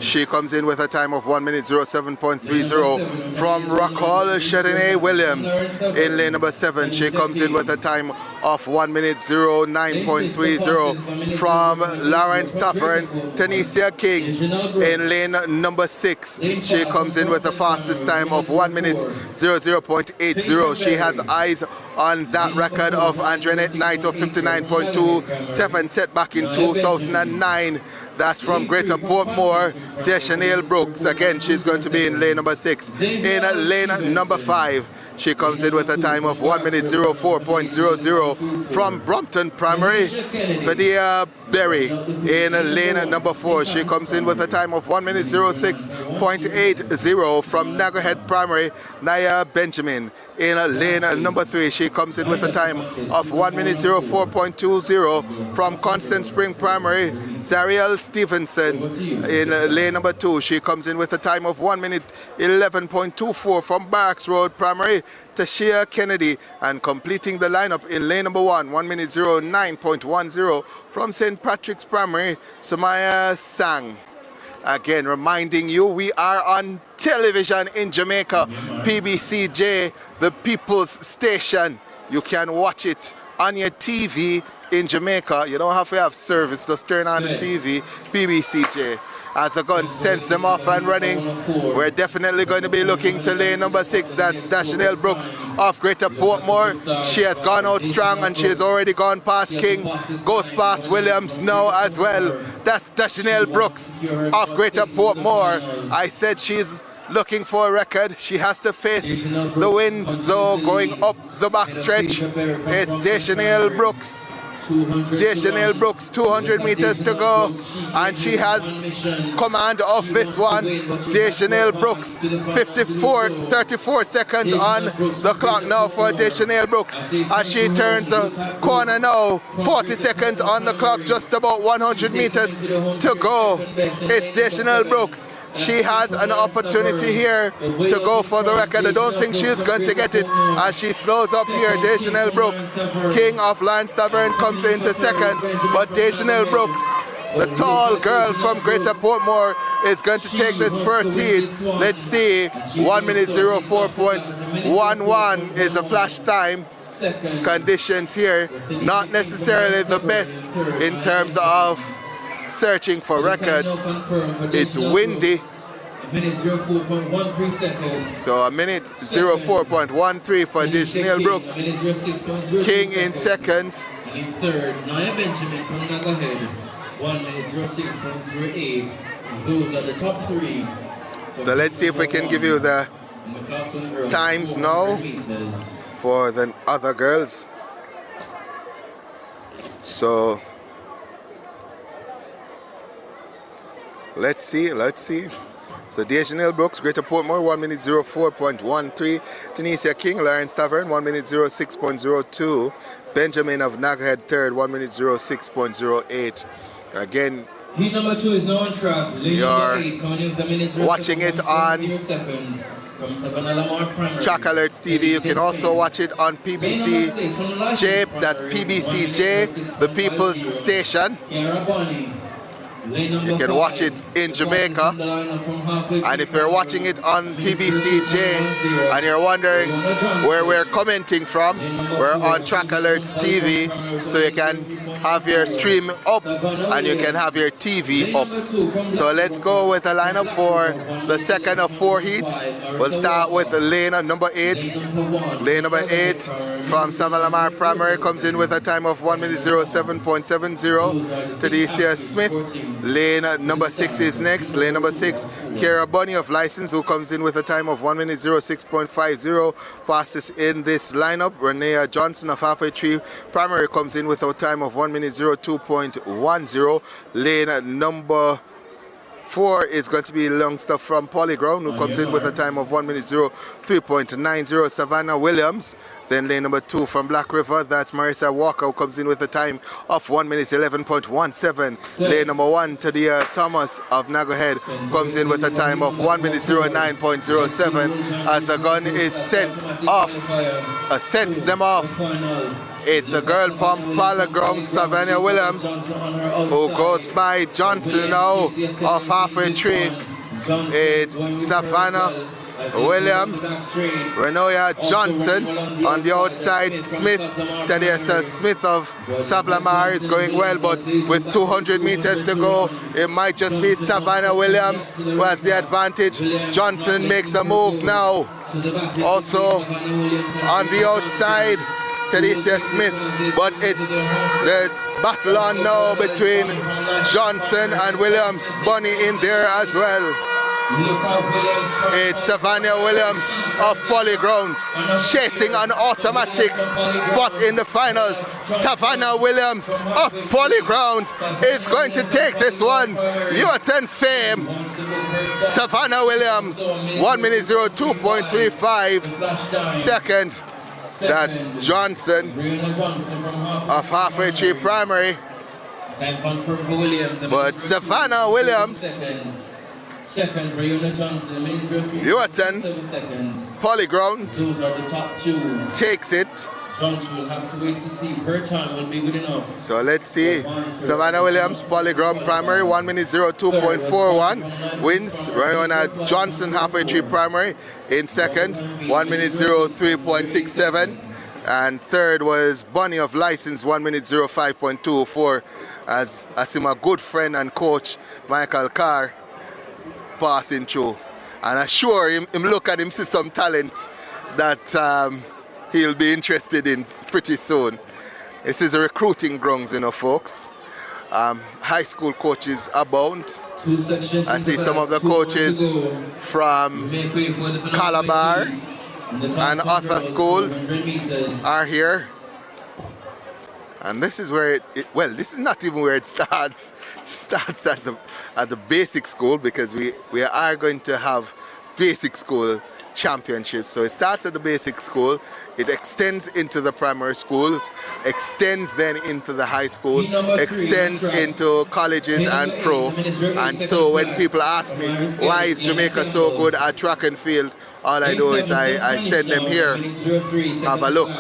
She comes in with a time of 1 minute 07.30. From Rockall, Shadene Williams in lane number 7. She comes in with a time of 1 minute 09.30. From Lawrence Stafford, Tanisha King in lane number 6. She comes in with the fastest time of 1 minute 00.80. She has eyes on that record of Antoinette Knight of 59.27 set back in 2009. That's from Greater Portmore, Chanel Brooks. Again, she's going to be in lane number 6. In lane number 5, she comes in with a time of 1 minute 04.00. From Brompton Primary, Fadia Berry in lane number 4. She comes in with a time of 1 minute 06.80. From Naggerhead Primary, Naya Benjamin in lane number 3. She comes in with a time of 1 minute 04.20. From Constant Spring Primary, Zariel Stevenson in lane number 2. She comes in with a time of 1 minute 11.24. From Barracks Road Primary, Tashia Kennedy, and completing the lineup in lane number 1, 1 minute 09.10. From St. Patrick's Primary, Sumaya Sang. Again, reminding you, we are on television in Jamaica, PBCJ, the People's Station. You can watch it on your TV in Jamaica. You don't have to have service, just turn on the TV, PBCJ. As the gun sends them off and running, we're definitely going to be looking to lane number 6. That's Dashanelle Brooks of Greater Portmore. She has gone out strong and she has already gone past King, goes past Williams now as well. That's Dashanelle Brooks of Greater Portmore. I said she's looking for a record. She has to face the wind though going up the backstretch. It's Dashanelle Brooks. Chanel Brooks, 200 meters to go, and she has command of this one. Chanel Brooks, 34 seconds on the clock now for Chanel Brooks as she turns the corner now. 40 seconds on the clock, just about 100 meters to go. It's Chanel Brooks. She has an opportunity here to go for the record. I don't think she's going to get it as she slows up here. Chanel Brooks, King of Lance Tavern, comes into second, but Chanel Brooks, the tall girl from Greater Portmore, is going to take this first heat. Let's see, 1 minute 04.11 is a flash time. Conditions here, not necessarily the best in terms of searching for records. It's windy. So a minute 04.13 for Chanel Brooks. King in second. In third, Naya Benjamin from Naggerhead, 1 minute 06.08. Those are the top 3. So let's see if we can give you the times now for the other girls. So let's see. So Chanel Brooks, Greater Portmore, 1 minute 04.13. Tanisha King, Lawrence Tavern, 1 minute 06.02. Benjamin of Naghead third, 1 minute 06.08. Again, heat number 2 is now on track. You're watching it on Trackalerts TV. You can also watch it on PBCJ. That's PBCJ, the People's Station. You can watch it in Jamaica. And if you're watching it on PBCJ and you're wondering where we're commenting from, we're on Trackalerts TV, so you can have your stream up and you can have your TV up. So let's go with the lineup for the second of 4 heats. We'll start with the lane number 8. Lane number 8 from Savalamar Primary comes in with a time of 1 minute 07.70. Tadesia Smith. Lane number 6 is next. Lane number 6, Kara Bunny of License, who comes in with a time of 1 minute 06.50. Fastest in this lineup. Renea Johnson of Halfway Tree Primary comes in with a time of 1 minute 02.10. Lane number 4 is going to be Longstaff from Polyground, who comes in with a time of 1 minute 03.90. Savannah Williams. Then lane number 2 from Black River, that's Marissa Walker, who comes in with a time of 1 minute 11.17. Lane number 1, Tadia Thomas of Naggerhead, comes in with a time of 1 minute 09.07 as the gun is sent off, sends them off. It's a girl from Polyground, Savannah Williams, who goes by Johnson now of halfway tree. It's Savannah Williams, Renoya Johnson on the outside. Smith, Thaddeus Smith of Savlamar is going well, but with 200 meters to go, it might just be Savannah Williams who has the advantage. Johnson makes a move now. Also on the outside, Thaddeus Smith, but it's the battle on now between Johnson and Williams. Bunny in there as well. It's Savannah Williams of Polyground chasing an automatic spot in the finals. Savannah Williams of Polyground is going to take this one. U10 fame. Savannah Williams, 1 minute 02.35 second. That's Johnson of halfway tree primary. But Savannah Williams, second, Breonna Johnson, U10, Polyground, takes it. Johnson will have to wait to see. Her time will be good enough. So let's see. Savannah Williams, Polyground primary, 1 minute 02.41. Wins Breonna Johnson, halfway tree primary in second, 1 minute 03.67. And third was Bunny of License, 1 minute 05.24. As I see my good friend and coach, Michael Carr, passing through, and I'm sure him look at him, see some talent that he'll be interested in pretty soon. This is a recruiting grounds, you know, folks. High school coaches abound. I see some of the coaches from Calabar and other schools are here. And this is where well, this is not even where it starts. It starts at the basic school, because we are going to have basic school championships. So it starts at the basic school, it extends into the primary schools, extends then into the high school, extends into colleges and pro. And so when people ask me, why is Jamaica so good at track and field, all I do is I send them here. Have a look.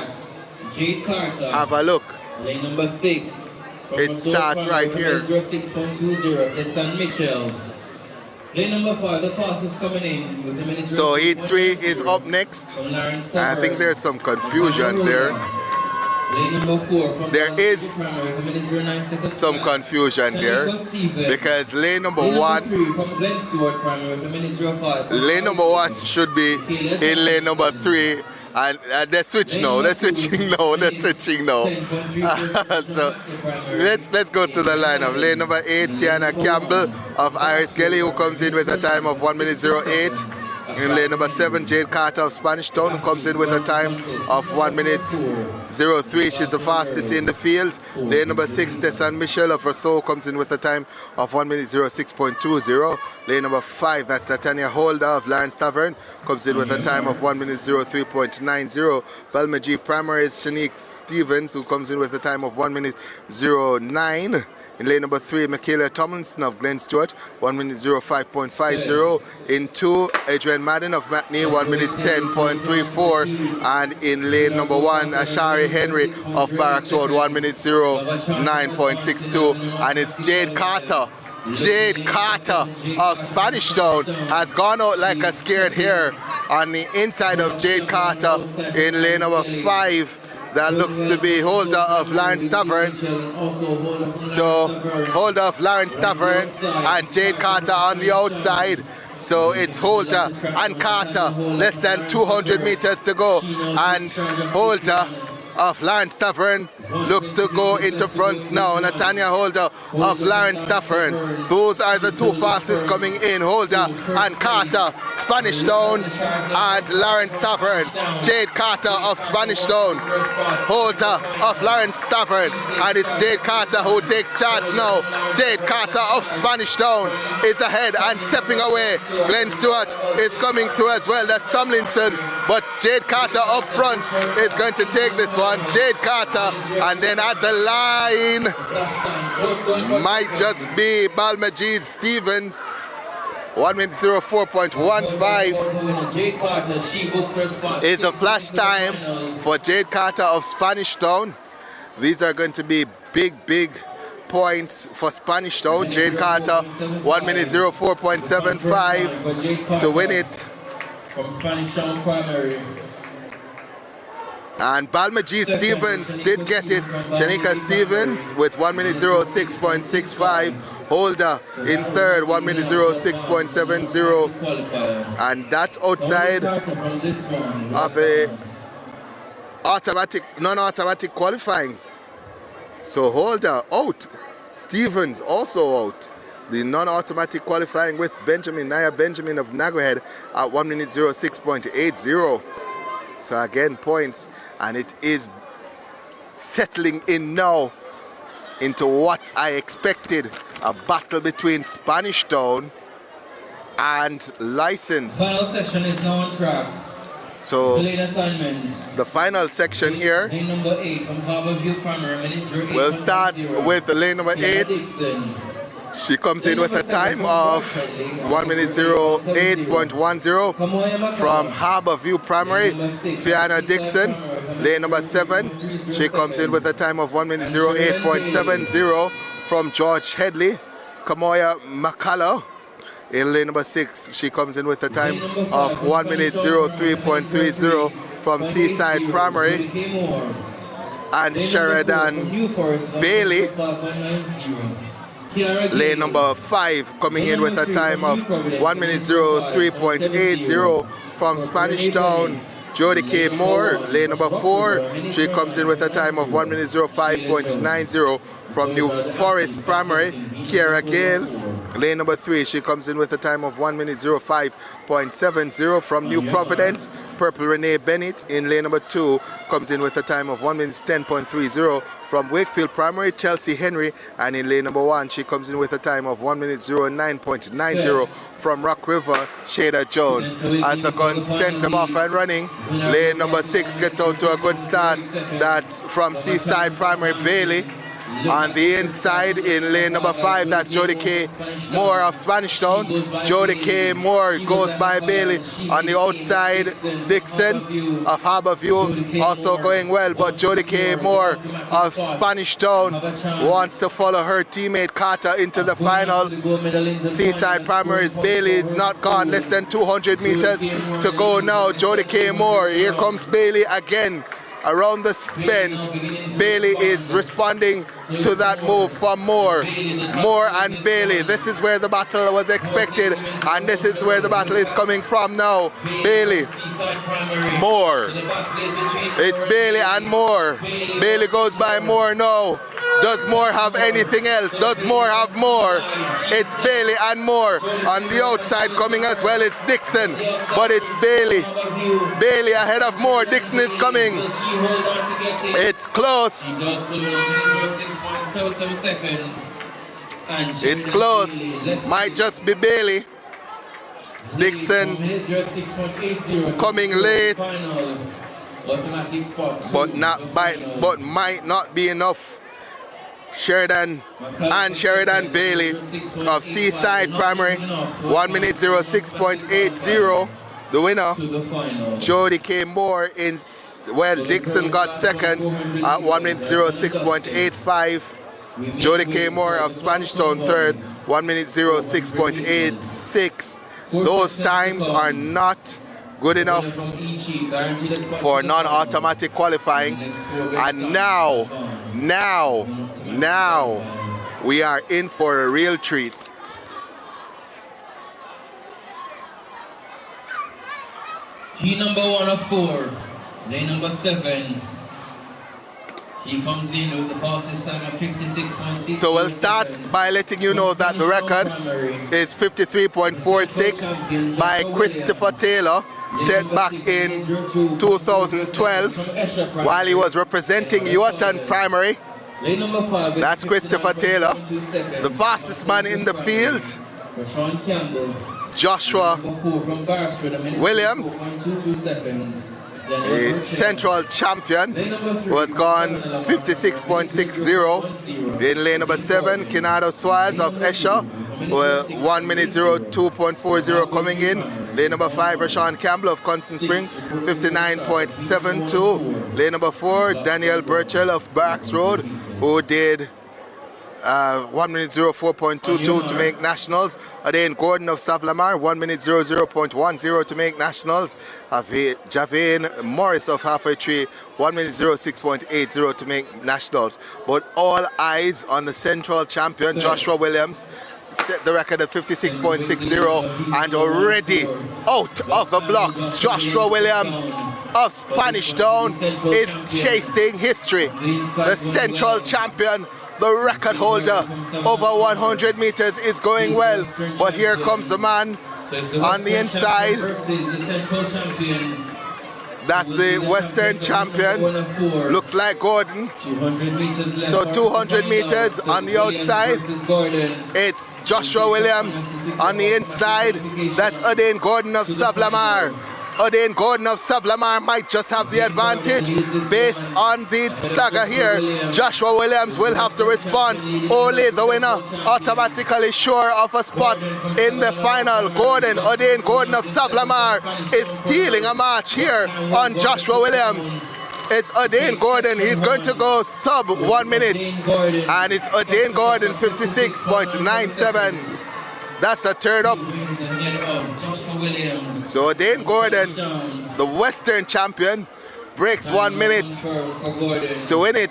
Have a look. Lane number 6. It starts right here. 06.20 to San Michel. Lane number 5, the fastest coming in with the minute. So heat 3 is up next. I think there's some confusion there. Lane number 4. There is some confusion there, because lane number 1 should be in lane number 3. And they're switching now. They're switching now. They're switching now. So let's go to the lineup. Lane number 8, Tiana Campbell of Iris Kelly, who comes in with a time of 1 minute 08. In lane number 7, Jade Carter of Spanish Town, who comes in with a time of 1 minute 03. She's the fastest in the field. Lane number 6, Tessan Michelle of Rousseau, comes in with a time of 1 minute 06.20. Lane number 5, that's Titania Holder of Lawrence Tavern, comes in with a time of 1 minute 03.90. Balmaji Primaries, Shanique Stevens, who comes in with a time of 1 minute 09. In lane number 3, Michaela Tomlinson of Glen Stewart, 1 minute 05.50. In 2, Adrian Madden of Matney, 1 minute 10.34. And in lane number 1, Ashari Henry of Barracks Road, 1 minute 09.62. And it's Jade Carter. Jade Carter of Spanish Town has gone out like a scared hare. On the inside of Jade Carter in lane number 5, that looks to be Holder of Lawrence Tavern. So Holder of Lawrence Tavern and Jade Carter on the outside. So it's Holder and Carter, less than 200 meters to go. And Holder of Lawrence Tavern looks to go into front now. Natanya Holder of Lawrence Tavern. Those are the two fastest coming in, Holder and Carter. Spanish Town and Lawrence Tavern. Jade Carter of Spanish Town, Holder of Lawrence Tavern, and it's Jade Carter who takes charge now. Jade Carter of Spanish Town is ahead and stepping away. Glenn Stewart is coming through as well. That's Tomlinson, but Jade Carter up front is going to take this one. Jade Carter, and then at the line might just be Balmaji Stevens. 1 minute 04.15 is a flash time for Jade Carter of Spanish Town. These are going to be big points for Spanish Town. Jade Carter, 1 minute 04.75 to win it. From Spanish Town Primary. And Balma G. Stevens did get it. Shanika Stevens with 1 minute 06.65. Holder in third, 1 minute 06.70. And that's outside of a non-automatic qualifyings. So Holder out. Stevens also out. The non-automatic qualifying with Nia Benjamin of Nagohead at 1 minute 06.80. So again, points, and it is settling in now into what I expected, a battle between Spanish Town and License. Final section is now on track. So Delayed assignments. the final section here Lane number 8 from Harborview Primary, minutes 08.10. will start with the lane number 8. She comes in with a time of 1 minute 08.10 from Harborview Primary. Fiona Dixon, lane number 7. She comes in with a time of 1 minute 08.70 from George Headley. Kamoya Makala in lane number 6. She comes in with a time of 1 minute 03.30 from Seaside Primary. And Sheridan Bailey, lane number 5, coming in with a time of 1 minute 03.80 from Spanish Town. Jody K. Moore, lane number 4, she comes in with a time of 1 minute 05.90 from New Forest Primary. Kiera Gale, lane number 3, she comes in with a time of 1 minute 05.70 from New Providence. Purple Renee Bennett in lane number 2 comes in with a time of 1 minute 10.30 from Wakefield Primary. Chelsea Henry, and in lane number 1 she comes in with a time of 1 minute 09.90 from Rock River. Shada Jones, as the gun sends him off and running. Lane number 6 gets out to a good start. That's from Seaside Primary. Bailey on the inside in lane number 5, that's Jody K. Moore of Spanish Town. Jody K. Moore goes by Bailey. On the outside, Dixon of Harborview also going well, but Jody K. Moore of Spanish Town wants to follow her teammate Carter into the final. Seaside Primary, Bailey is not gone, less than 200 meters to go now. Jody K. Moore, here comes Bailey again. Around the bend, Bailey is responding to that move from Moore. Moore and Bailey, this is where the battle was expected, and this is where the battle is coming from now. Bailey, Moore, it's Bailey and Moore. Bailey goes by Moore now. Does Moore have anything else? Does Moore have more? It's Bailey and Moore. On the outside coming as well, it's Dixon, but it's Bailey. Bailey ahead of Moore. Dixon is coming. It's close. It's close. Might just be Bailey. Dixon coming late, but might not be enough. Sheridan Bailey of Seaside Primary, 1 minute 06.80. The winner, Jody K. Moore in, well, Dixon got second at 1 minute 06.85. Jody K. Moore of Spanish Town third, 1 minute 06.86. Those times are not good enough for non-automatic qualifying. And now we are in for a real treat. Key number 1 of 4, lane number 7. He comes in with the fastest time of 56.6. So we'll start by letting you know that the record is 53.46 by Christopher Taylor, set back in 2012 while he was representing Yuatan Primary. That's Christopher Taylor. The fastest man in the field, Joshua Williams, a central champion, was gone 56.60. In lane number 7, Kinado Suarez of Esher, 1 minute 02.40 coming in. Lane number 5, Rashawn Campbell of Constant Spring, 59.72. Lane number 4, Daniel Burchell of Barracks Road, who did 1 minute 04.22 to make nationals. Again, Gordon of Savlamar, 1 minute 00.10 to make nationals. Javane Morris of Halfway Tree, 1 minute 06.80 to make nationals. But all eyes on the central champion, Joshua Williams, set the record at 56.60 and already out of the blocks. Joshua Williams of Spanish Town is chasing history. The central champion, the record holder over 100 meters, is going well, but here comes the man on the inside. That's the Western champion. Looks like Gordon. So 200 meters on the outside. It's Joshua Williams on the inside. That's Odane Gordon of Savlamar. Odane Gordon of Savlamar might just have the advantage based on the stagger here. Joshua Williams will have to respond. Only the winner automatically sure of a spot in the final. Odane Gordon of Savlamar is stealing a match here on Joshua Williams. It's Odane Gordon. He's going to go sub 1 minute. And it's Odane Gordon, 56.97. That's a third up. So Odane Gordon, the Western champion, breaks 1 minute to win it.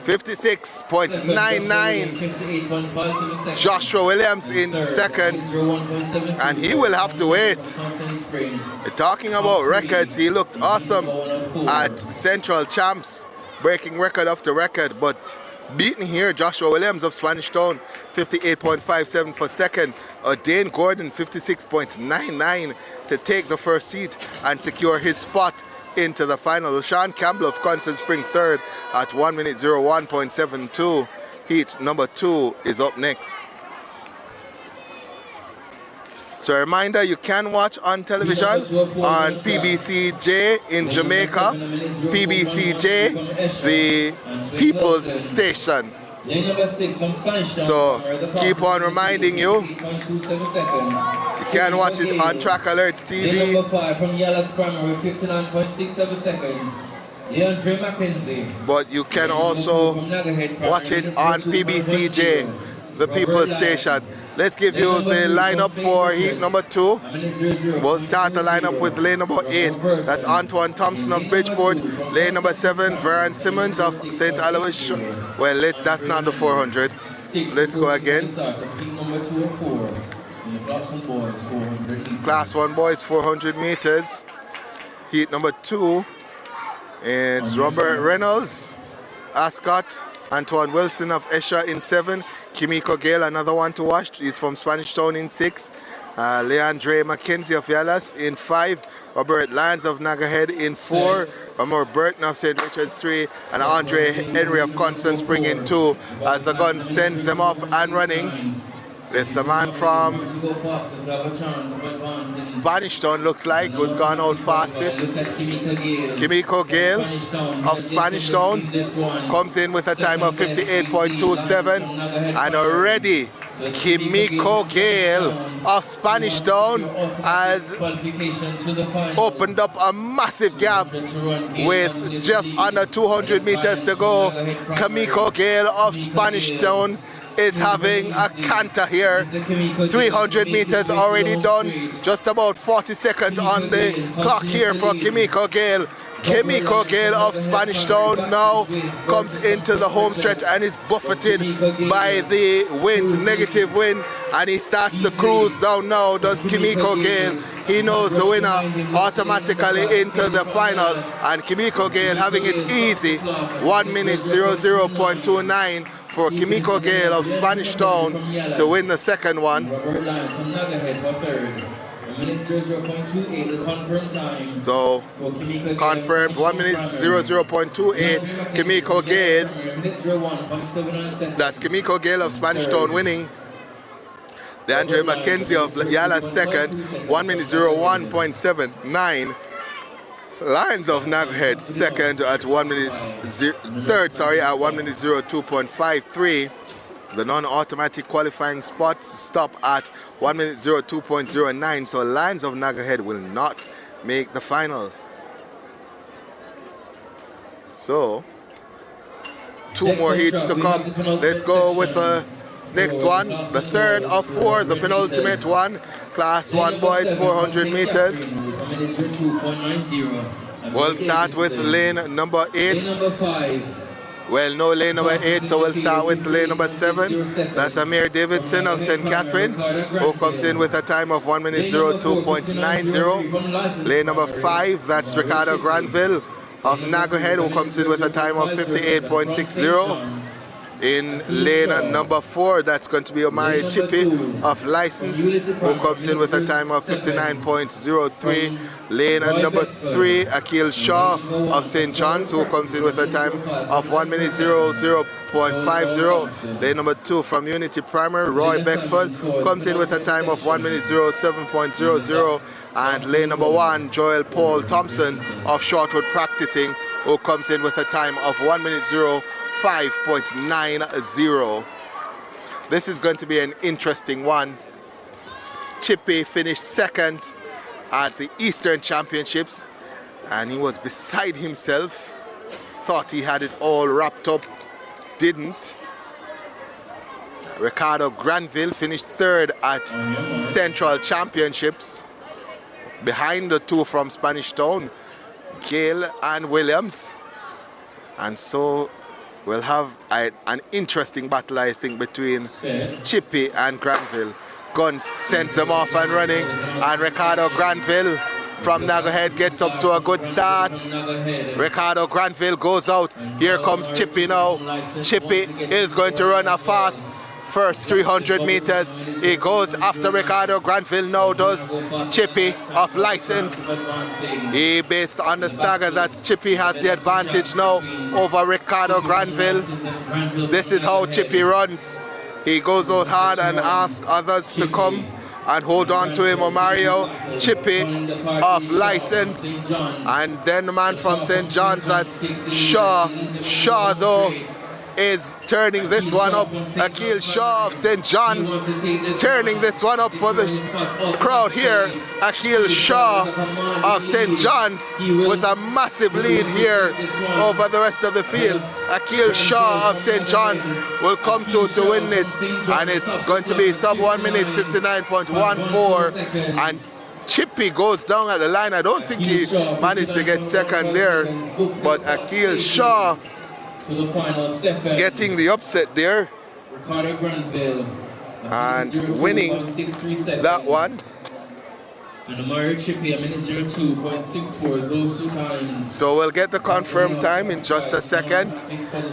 56.99. Joshua Williams in second, and he will have to wait. Talking about records, he looked awesome at Central Champs, breaking record after record, but beating here Joshua Williams of Spanish Town, 58.57 for second. Odane Gordon, 56.99 to take the first seat and secure his spot into the final. Sean Campbell of Constant Spring third at 1 minute 01.72. Heat number 2 is up next. So a reminder, you can watch on television on PBCJ in Jamaica, PBCJ, the People's Station. So keep on reminding you, you can watch it on Trackalerts TV. But you can also watch it on PBCJ, the People's Station. Let's give you the lineup for heat number 2. We'll start the lineup with lane number 8. That's Antoine Thompson of Bridgeport. Lane number 7, Vern Simmons of St. Alois. Well, that's not the 400. Let's go again. Class 1 boys, 400 meters. Heat number 2. It's Robert Reynolds, Ascot, Antoine Wilson of Esher in 7. Kimiko Gale, another one to watch. He's from Spanish Town in 6. Leandre McKenzie of Yalas in 5. Robert Lyons of Nagahead in 4. Amor Burton of St. Richard's 3. And Andre Henry of Constant Spring in 2. As the gun sends them off and running. There's a man from Spanish Town, looks like, who's gone out fastest. Kimiko Gale of Spanish Town comes in with a time of 58.27. And already Kimiko Gale of Spanish Town has opened up a massive gap with just under 200 meters to go. Kimiko Gale of Spanish Town is having a canter here. 300 meters already done. Just about 40 seconds on the clock here for Kimiko Gale. Kimiko Gale of Spanish Town now comes into the home stretch and is buffeted by the wind, negative wind, and he starts to cruise down now, does Kimiko Gale. He knows the winner automatically into the final, and Kimiko Gale having it easy. 1 minute 00.29 for Kimiko Gale of Spanish Town to win the second one. So confirmed 1 minute 00.28. Kimiko Gale. That's Kimiko Gale of Spanish Town winning. Leandre McKenzie of Yala second, 1 minute 01.79. Lions of Naghead second at 1 minute third, at 1 minute 02.53. The non-automatic qualifying spots stop at 1 minute 02.09. So Lions of Naghead will not make the final. So, 2 more heats to come. Let's go with the next one, the third of 4, the penultimate one. Class 1 boys, 400 meters. We'll start with lane number 8. Well, no lane number 8, so we'll start with lane number 7. That's Amir Davidson of St. Catherine, who comes in with a time of 1 minute 02.90. Lane number 5, that's Ricardo Granville of Nagahead, who comes in with a time of 58.60. In lane number 4, that's going to be Omari Chippy of License, who comes in with a time of 59.03. Lane number 3, Akil Shaw of St. John's, who comes in with a time of 1 minute 00.50. Lane number 2 from Unity Primary, Roy Beckford, comes in with a time of 1 minute 07.00. And lane number 1, Joel Paul Thompson of Shortwood Practicing, who comes in with a time of 1 minute 05.90. This is going to be an interesting one. Chippy finished second at the Eastern Championships, and he was beside himself. Thought he had it all wrapped up, didn't. Ricardo Granville finished third at Central Championships, behind the 2 from Spanish Town, Gale and Williams. And so we'll have an interesting battle, I think, between Chippy and Granville. Gunn sends them off and running, and Ricardo Granville from Nagahead gets up to a good start. Ricardo Granville goes out. Here comes Chippy now. Chippy is going to run a fast first 300 meters. He goes after Ricardo Granville now, does Chippy of License. He, based on the stagger, that Chippy has the advantage now over Ricardo Granville. This is how Chippy runs. He goes out hard and asks others to come and hold on to him. Mario Chippy of License. And then the man from St. John's, that's Shaw. Shaw, though, is turning this one up. Akil Shaw of St. John's turning this one up for the crowd here. Akil Shaw of St. John's with a massive lead here over the rest of the field. Akil Shaw of St. John's will come through to win it, and it's going to be sub 1 minute 59.14. And Chippy goes down at the line. I don't think he managed to get second there, but Akil Shaw getting the upset there and winning that one. So we'll get the confirmed time in just a second,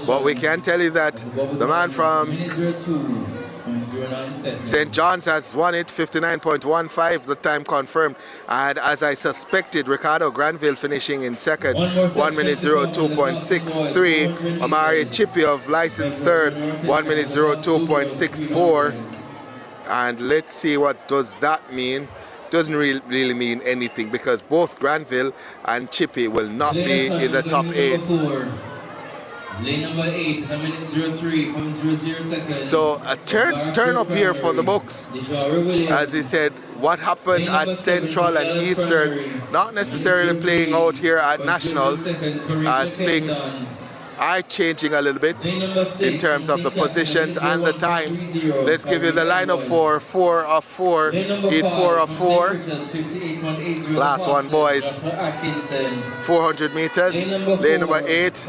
but we can tell you that the man from St. John's has won it, 59.15, the time confirmed. And as I suspected, Ricardo Granville finishing in second, 1 minute 02.63. Omari Chippy of License third, 1 minute 02.64. And let's see, what does that mean? Doesn't really mean anything, because both Granville and Chippy will not be in the top 8. Lane number 8, 1 minute 03.00 seconds. So a turn up here for the books. As he said, what happened at Central and Eastern, not necessarily playing out here at Nationals, as things are changing a little bit in terms of the positions and the times. Let's give you the lineup for 4 of 4, heat 4 of 4. Last one, boys. 400 meters. Lane number 8,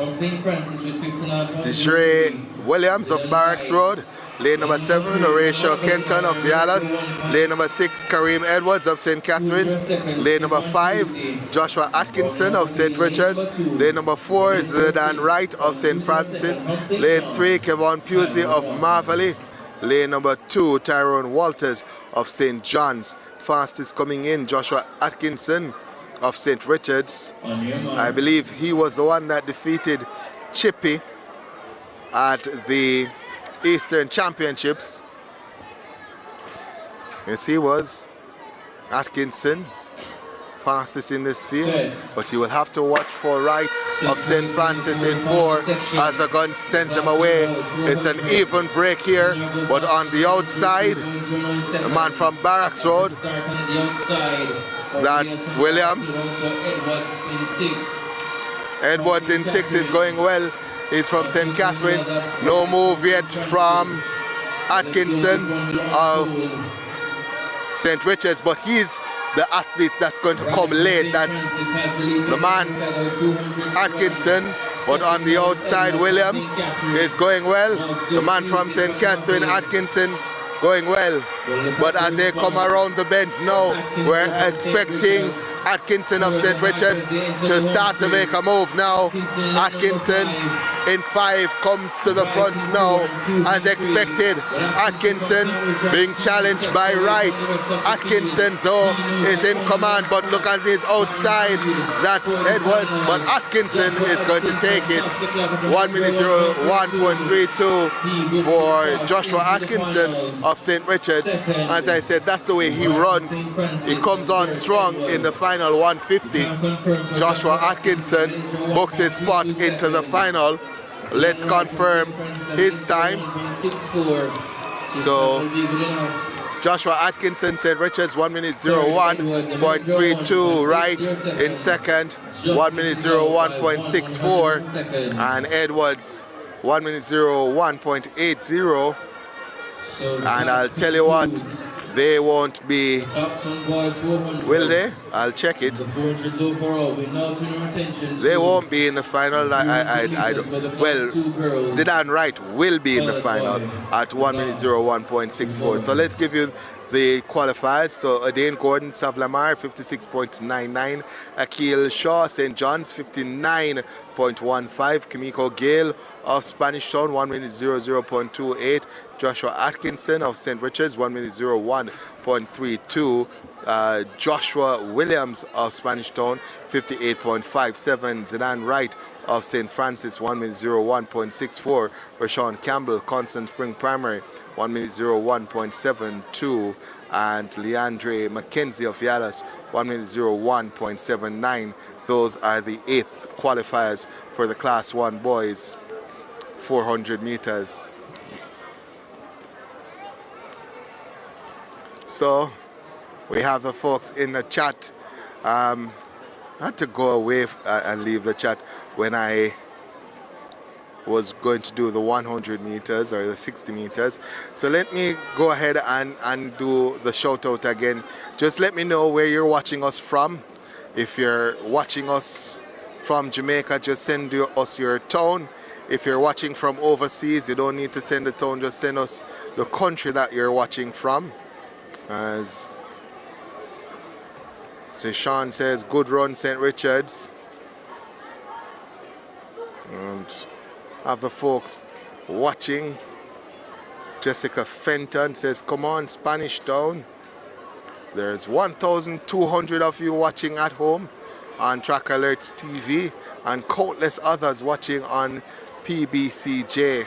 Desiree Williams of Barracks Road. Lane number 7, Horatio Kenton of Vialas. Lane number 6, Kareem Edwards of St. Catherine. Lane number 5, Joshua Atkinson of St. Richards. Lane number 4 is Dan Wright of St. Francis. Lane 3, Kevon Pusey of Marvelly. Lane number 2, Tyrone Walters of St. John's. Fastest coming in, Joshua Atkinson of St. Richards. I believe he was the one that defeated Chippy at the Eastern Championships. Yes, he was. Atkinson, fastest in this field, but you will have to watch for Wright of St. Francis in 4 as a gun sends him away. It's an even break here, but on the outside, the man from Barracks Road, that's Williams. Edwards in 6 is going well. He's from St. Catherine. No move yet from Atkinson of St. Richards, but he's the athlete that's going to come late. That's the man, Atkinson. But on the outside, Williams is going well. The man from St. Catherine, Atkinson, going well. But as they come around the bend now, we're expecting Atkinson of St. Richards to start to make a move now. Atkinson in 5 comes to the front now as expected. Atkinson being challenged by Wright. Atkinson though is in command, but look at his outside. That's Edwards, but Atkinson is going to take it. 1:01.32 for Joshua Atkinson of St. Richards. As I said, that's the way he runs. He comes on strong in the final 150. Joshua Atkinson books his spot into the final. Let's confirm his time. So Joshua Atkinson, St. Richards, 1:01.32. Wright in second, 1:01.64. And Edwards, 1:01.80. And I'll tell you what, they won't be, will they? I'll check it. They won't be in the final. Well, Zidane Wright will be in the final at 1:01.64. So let's give you the qualifiers. So Adane Gordon, Savlamar, 56.99. Akil Shaw, St. John's, 59.15. Kimiko Gale of Spanish Town, 1:00.28. Joshua Atkinson of St. Richards, 1:01.32. Joshua Williams of Spanish Town, 58.57. Zidane Wright of St. Francis, 1:01.64. Rashawn Campbell, Constant Spring Primary, 1:01.72. And Leandre McKenzie of Yalas, 1:01.79. Those are the 8th qualifiers for the Class 1 boys 400 meters. So we have the folks in the chat. I had to go away and leave the chat when I was going to do the 100 meters or the 60 meters. So let me go ahead and do the shout out again. Just let me know where you're watching us from. If you're watching us from Jamaica, just send us your town. If you're watching from overseas, you don't need to send the town, just send us the country that you're watching from. As so Sean says, good run, St. Richards. And have the folks watching. Jessica Fenton says, come on, Spanish Town. There's 1,200 of you watching at home on Trackalerts TV and countless others watching on PBCJ.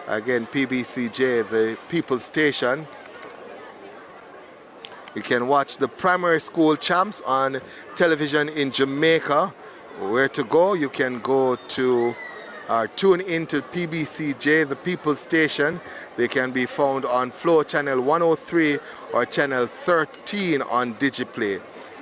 Again, PBCJ, the People's Station. You can watch the primary school champs on television in Jamaica. Where to go? You can go to or tune into PBCJ, the People's Station. They can be found on Flow Channel 103 or Channel 13 on Digiplay.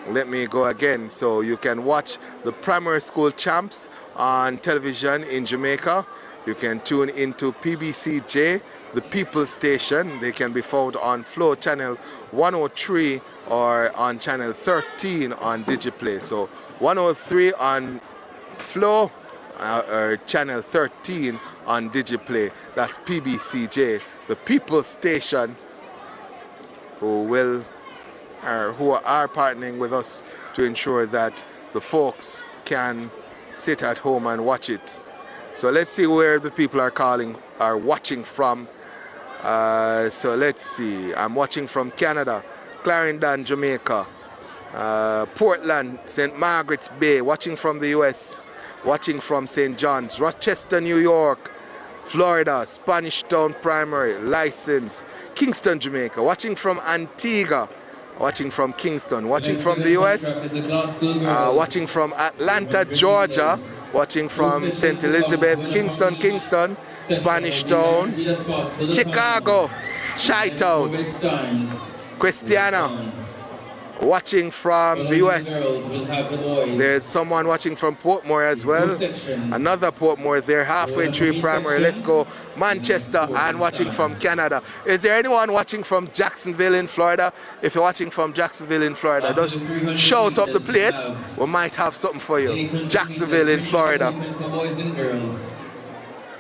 Let me go again. So you can watch the primary school champs on television in Jamaica. You can tune into PBCJ, the People's Station. They can be found on Flow Channel 103 or on Channel 13 on Digiplay. So 103 on Flow or Channel 13 on Digiplay. That's PBCJ, the People's Station, who are partnering with us to ensure that the folks can sit at home and watch it. So let's see where the people are watching from. So let's see. I'm watching from Canada, Clarendon, Jamaica, Portland, St. Margaret's Bay, watching from the US, watching from St. John's, Rochester, New York, Florida, Spanish Town Primary, license, Kingston, Jamaica, watching from Antigua, watching from Kingston, watching from the US, watching from Atlanta, Georgia, watching from St. Elizabeth, Kingston, Spanish Town, Chicago, Chi-Town, Christiana, watching from the US. There's someone watching from Portmore as well. Another Portmore there, halfway through primary. Let's go Manchester, and watching from Canada. Is there anyone watching from Jacksonville in Florida? If you're watching from Jacksonville in Florida, just shout up the place. We might have something for you. Jacksonville in Florida.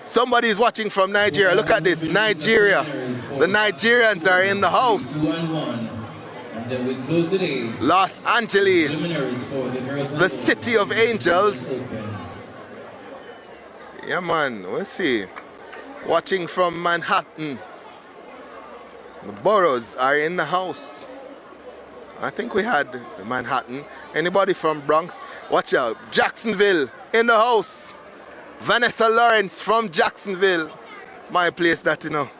Somebody's watching from Nigeria. Look at this, Nigeria. The Nigerians are in the house. Los Angeles, the city of angels. Yeah, man, let's see. Watching from Manhattan. The boroughs are in the house. I think we had Manhattan. Anybody from Bronx? Watch out. Jacksonville in the house. Vanessa Lawrence from Jacksonville. My place that you know.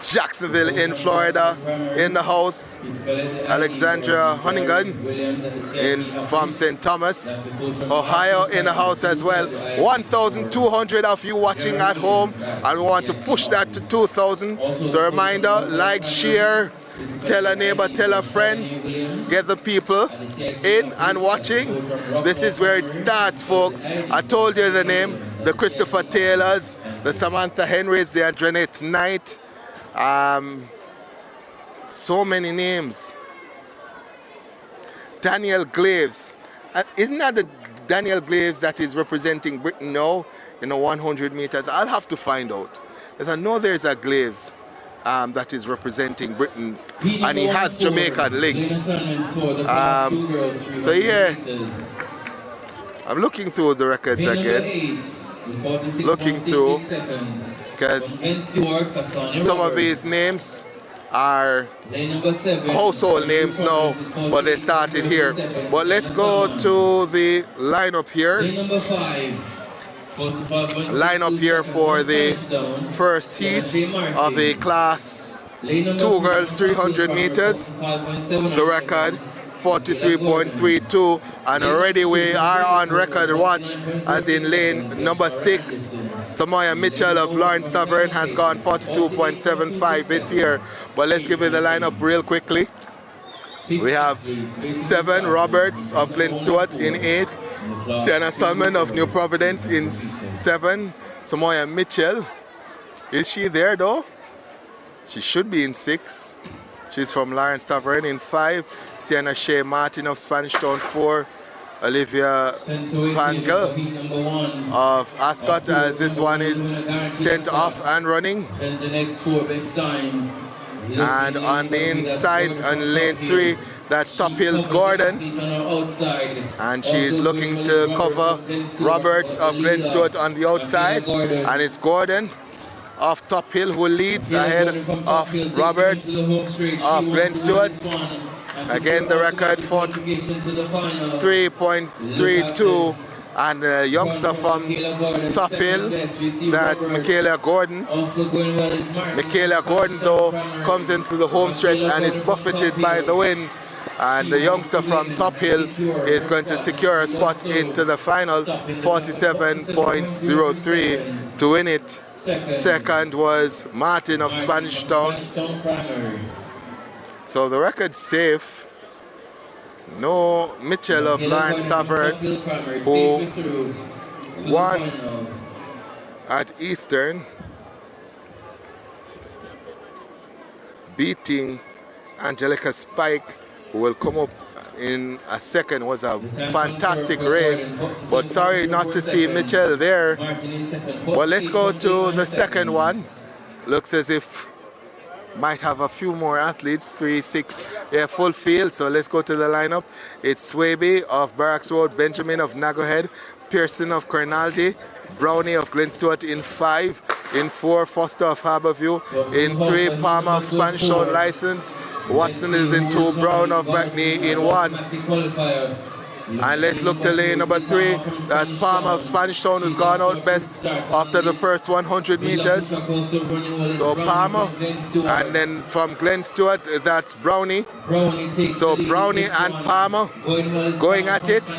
Jacksonville in Florida in the house. Alexandra Honningan from St. Thomas, Ohio in the house as well. 1,200 of you watching at home, and we want to push that to 2,000. So reminder, like, share, tell a neighbor, tell a friend, get the people in and watching. This is where it starts, folks. I told you the name, the Christopher Taylors, the Samantha Henrys, the Adrenate Knight. So many names. Daniel Glaves. Isn't that the Daniel Glaves that is representing Britain now in the 100 meters? I'll have to find out. Because I know there's a Glaves that is representing Britain, and he has Jamaican links. So yeah, I'm looking through the records again. Looking through, because some of these names are household names now, but they started here. But let's go to the lineup here. Lineup here for the first heat of the class 2 girls 300 meters. The record 43.32, and already we are on record watch as in lane number 6. Samoya Mitchell of Lawrence Tavern has gone 42.75 this year. But let's give you the lineup real quickly. We have 7 Roberts of Glen Stewart in 8, Tiana Salmon of New Providence in 7, Samoya Mitchell. Is she there though? She should be in 6. She's from Lawrence Tavern in 5. Sienna Shea Martin of Spanish Town 4. Olivia Pangel of Ascot, as this one is sent off and running. And on the inside, on lane 3, that's Top Hills Gordon. And she's looking to cover Roberts of Glen Stewart on the outside. And it's Gordon of Top Hill who leads ahead of Roberts of Glen Stewart. Again, the record 43.32, and a youngster from Top Hill, that's Michaela Gordon. Michaela Gordon, though, comes into the home stretch and is buffeted by the wind. And the youngster from Top Hill is going to secure a spot into the final, 47.03 to win it. Second was Martin of Spanish Town. So the record's safe. No Mitchell of Lawrence Tavern, who won at Eastern, beating Angelica Spike, who will come up in a second. Was a fantastic race, but sorry not to see Mitchell there. Well, let's go to the second one. Looks as if might have a few more athletes, 3, 6, yeah, full field. So let's go to the lineup. It's Swaby of Barracks Road, Benjamin of Nagohead, Pearson of Cornalty, Brownie of Glen Stewart in 5, in 4, Foster of Harborview, in 3, Palmer of Spanish Town license, Watson is in 2, Brown of Backney in 1. And let's look to lane number 3. That's Palmer of Spanish Town, who's gone out best after the first 100 meters. So Palmer. And then from Glen Stewart, that's Brownie. So Brownie and Palmer going at it.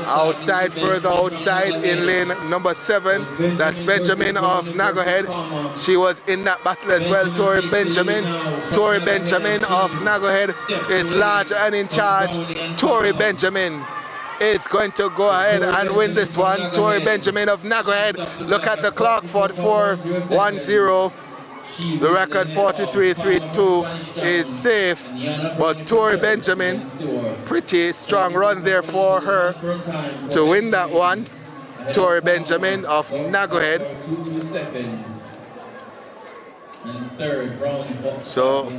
Outside, further outside in lane number 7. That's Benjamin of Nagohead. She was in that battle as well. Tori Benjamin. Tori Benjamin of Nagohead is large and in charge. Tori Benjamin is going to go ahead and win this one. Tori Benjamin of Nagohead. Look at the clock, 44.10. The record 43.32 is safe, but Tori Benjamin, pretty strong run there for her to win that one. Tori Benjamin of Nagohead. So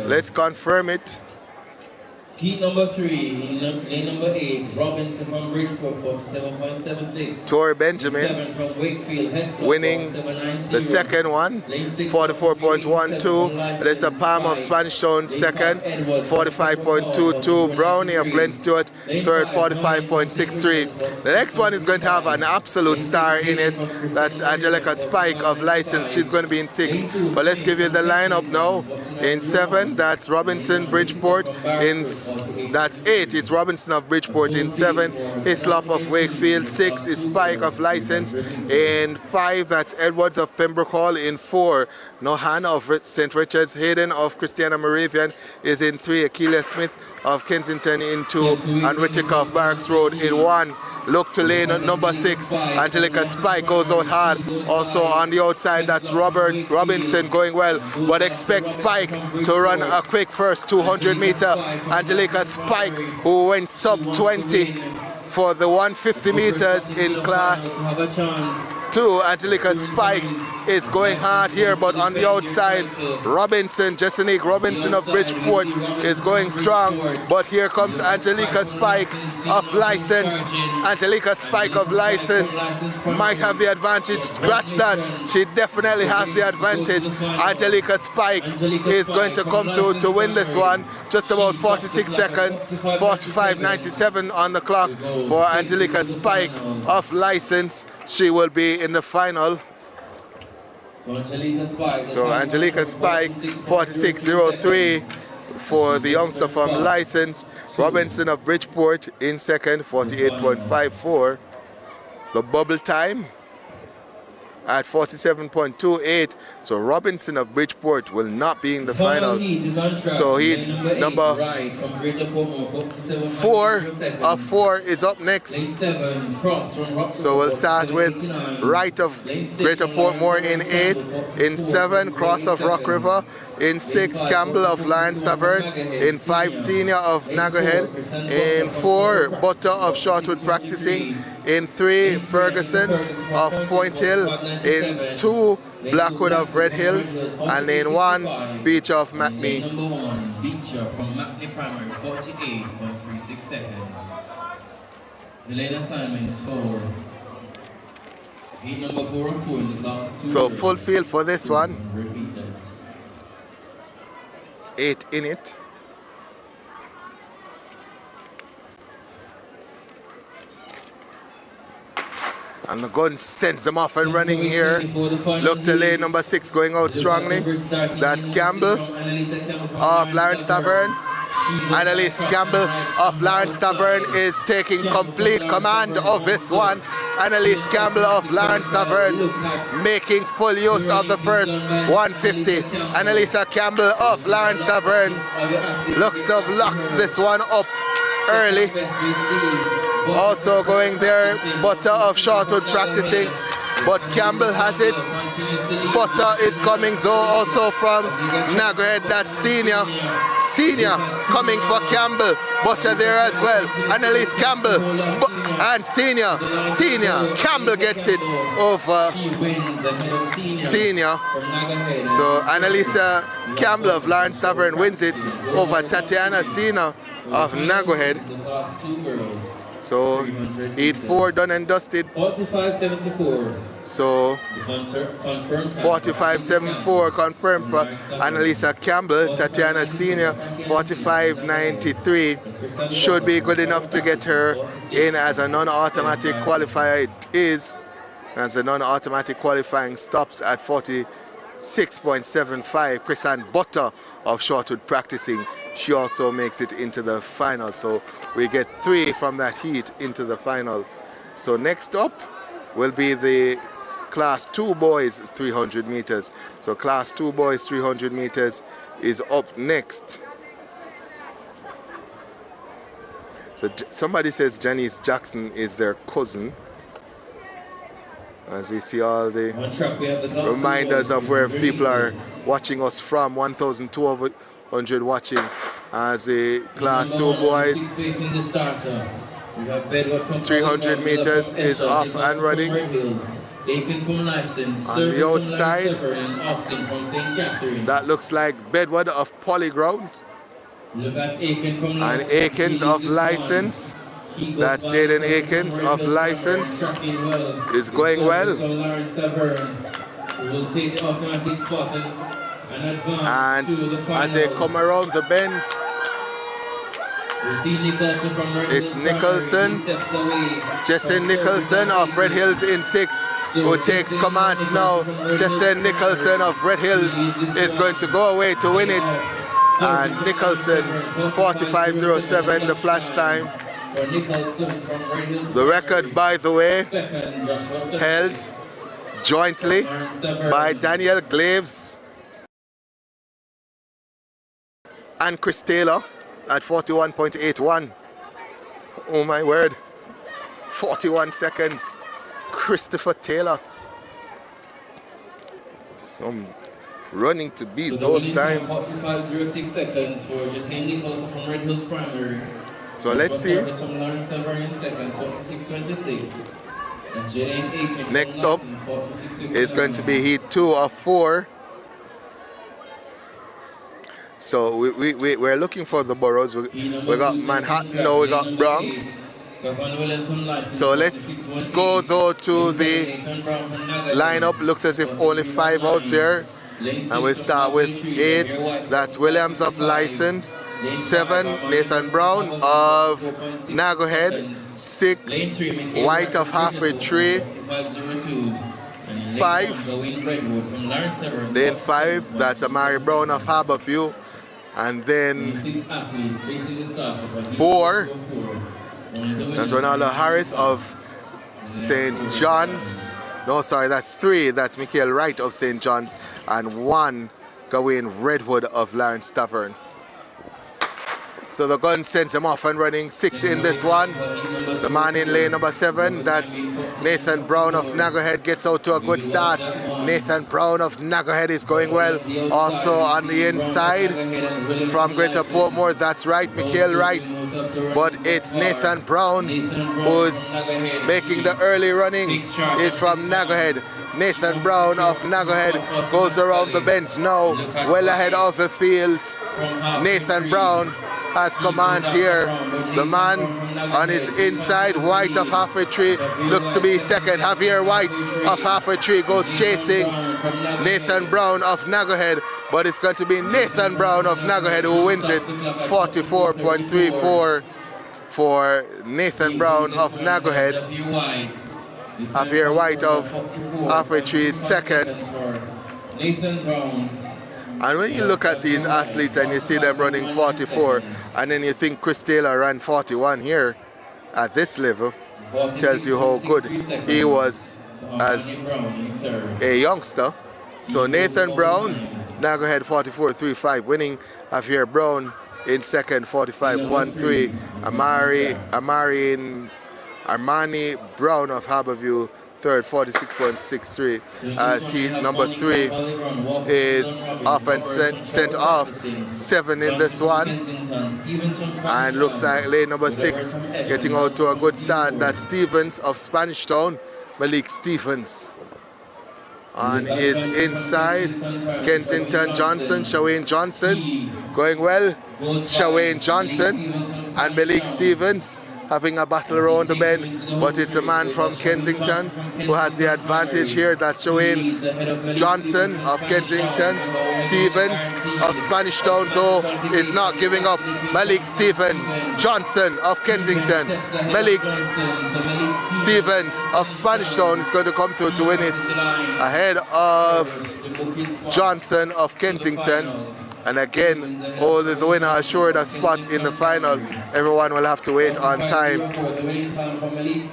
let's confirm it. Heat number 3, lane number 8, Robinson from Bridgeport, 47.76. Tori Benjamin 7 from Wakefield, Hester, winning the second one, 44.12. There's a Palm of Spanish Town second, 45.22. Brownie of Glen Stewart third, 45.63. The next one is going to have an absolute star in it. That's Angelica Spike of License. She's going to be in 6. But let's give you the lineup now. In 7, that's Robinson Bridgeport. That's 8 is Robinson of Bridgeport. In 7, Hislop of Wakefield. 6 is Spike of License. In 5, that's Edwards of Pembroke Hall. In 4, Nohan of St. Richard's. Hayden of Christiana Moravian is in 3. Akeelia Smith of Kensington in 2. And Whittaker of Barracks Road in 1. Look to lane number 6. Angelica Spike goes out hard. Also on the outside, that's Robert Robinson going well. But expect Spike to run a quick first 200 meter. Angelica Spike, who went sub 20 for the 150 meters in class 2. Angelica Spike is going hard here, but on the outside, Robinson, Jessenique Robinson of Bridgeport is going strong. But here comes Angelica Spike of License. Angelica Spike of License might have the advantage. Scratch that. She definitely has the advantage. Angelica Spike is going to come through to win this one. Just about 46 seconds, 45.97 on the clock for Angelica Spike of License. She will be in the final. So Angelica Spike, 46.03 for the youngster from License. Robinson of Bridgeport in second, 48.54. The bubble time at 47.28. So Robinson of Bridgeport will not be in the final. So heat number 4 of 4 is up next. So we'll start with Right of Greater Portmore in 8. In 7, Cross of Rock River. In 6, Campbell of Lions Tavern. In 5, Senior of Nagohead. In 4, Butter of Shortwood Practicing. In 3, Ferguson of Point Hill. In 2, Blackwood of Red Hills. And in 1, Beach of Macmee. Number 1, Beecher from Macmee Primary, 48.36 seconds. The lane assignments for heat number 4 and 4 in the class 2. So full field for this one. Repeat that. 8 in it. And the gun sends them off and running here. Look to lane number 6 going out strongly. That's Campbell of Lawrence Tavern. Annalise Campbell of Lawrence Tavern is taking complete command of this one. Annalise Campbell of Lawrence Tavern making full use of the first 150. Annalisa Campbell of Lawrence Tavern looks to have locked this one up early. Also going there, Butter of Shortwood Practicing, but Campbell has it. Butter is coming though also from Nagohead. That's Senior coming for Campbell. Butter there as well. Annalise Campbell and Senior. Campbell gets it over Senior. So Annalisa Campbell of Lawrence Tavern wins it over Tatiana Senior of Nagohead. So heat 4 done and dusted. 45.74. So Confirmed. 45.74 confirmed for Annalisa Campbell. Tatiana Senior 45.93 should be good enough to get her in as a non-automatic qualifier. It is, as a non-automatic qualifying stops at 46.75. Chris-Ann Butter of Shortwood practicing. She also makes it into the final. So we get 3 from that heat into the final. So next up will be the Class 2 boys 300 meters. So Class 2 boys 300 meters is up next. So somebody says Janice Jackson is their cousin. As we see all the reminders of where people are watching us from. 1,200 watching as the Class 2 boys. 300 meters is off and running. On the outside, that looks like Bedward of Polyground. And Akins of License. That's Jaden Akins of License. Is going well. And as they come around the bend, it's Nicholson, Jesse Nicholson of Red Hills in 6, who takes command now. Jesse Nicholson of Red Hills is going to go away to win it. And Nicholson, 45.07, the flash time. The record, by the way, held jointly by Daniel Glaves and Chris Taylor at 41.81. Oh my word. 41 seconds. Christopher Taylor. Some running to beat those times. 45.06 seconds for Jesse Nicholson from Red Hills Primary. So let's see. Next up is going to be heat 2 of 4. So we're looking for the boroughs. We got Manhattan, now we got Bronx. So let's go though to the lineup. Looks as if only 5 out there. And we'll start with 8. That's Williams of License. 7, Nathan Brown of Nagohead. 6, White of Halfway Tree. 5, then 5, that's Amari Brown of Harborview. And then 4, that's Ronaldo Harris of St. John's. No, sorry, that's 3. That's Michael Wright of St. John's. And 1, Gawain Redwood of Lawrence Tavern. So the gun sends him off and running. 6 in this one. The man in lane number 7, that's Nathan Brown of Nagohead, gets out to a good start. Nathan Brown of Nagohead is going well. Also on the inside from Greater Portmore, that's right, Michael Wright. But it's Nathan Brown who's making the early running. Is from Nagohead. Nathan Brown of Nagohead goes around the bend now, well ahead of the field. Nathan Brown has command here. The man on his inside, White of Halfway Tree, looks to be second. Javier White of Halfway Tree goes chasing Nathan Brown of Nagohead, but it's going to be Nathan Brown of Nagohead who wins it. 44.34 for Nathan Brown of Nagohead. Javier White of Halfway Tree is second. Nathan Brown. And when you look at these athletes and you see them running 44, and then you think Chris Taylor ran 41 here at this level, tells you how good he was as a youngster. So Nathan Brown, Nagohead 44.35, winning. Javier Brown in second, 45.13. Armani Brown of Harborview, third, 46.63. As heat number 3 is off and sent off. 7 in this one. And looks like lane number 6 getting out to a good start. That's Stevens of Spanish Town, Malik Stevens. On his inside, Kensington Johnson, Shawayne Johnson, going well. Shawayne Johnson and Malik Stevens having a battle around the bend, but it's a man from Kensington who has the advantage here. That's Joanne Johnson of Kensington. Stevens of Spanish Town, though, is not giving up. Malik Stephen Johnson of Kensington. Malik Stevens of Spanish Town is going to come through to win it ahead of Johnson of Kensington. And again, only the winner assured a spot in the final. Everyone will have to wait on time.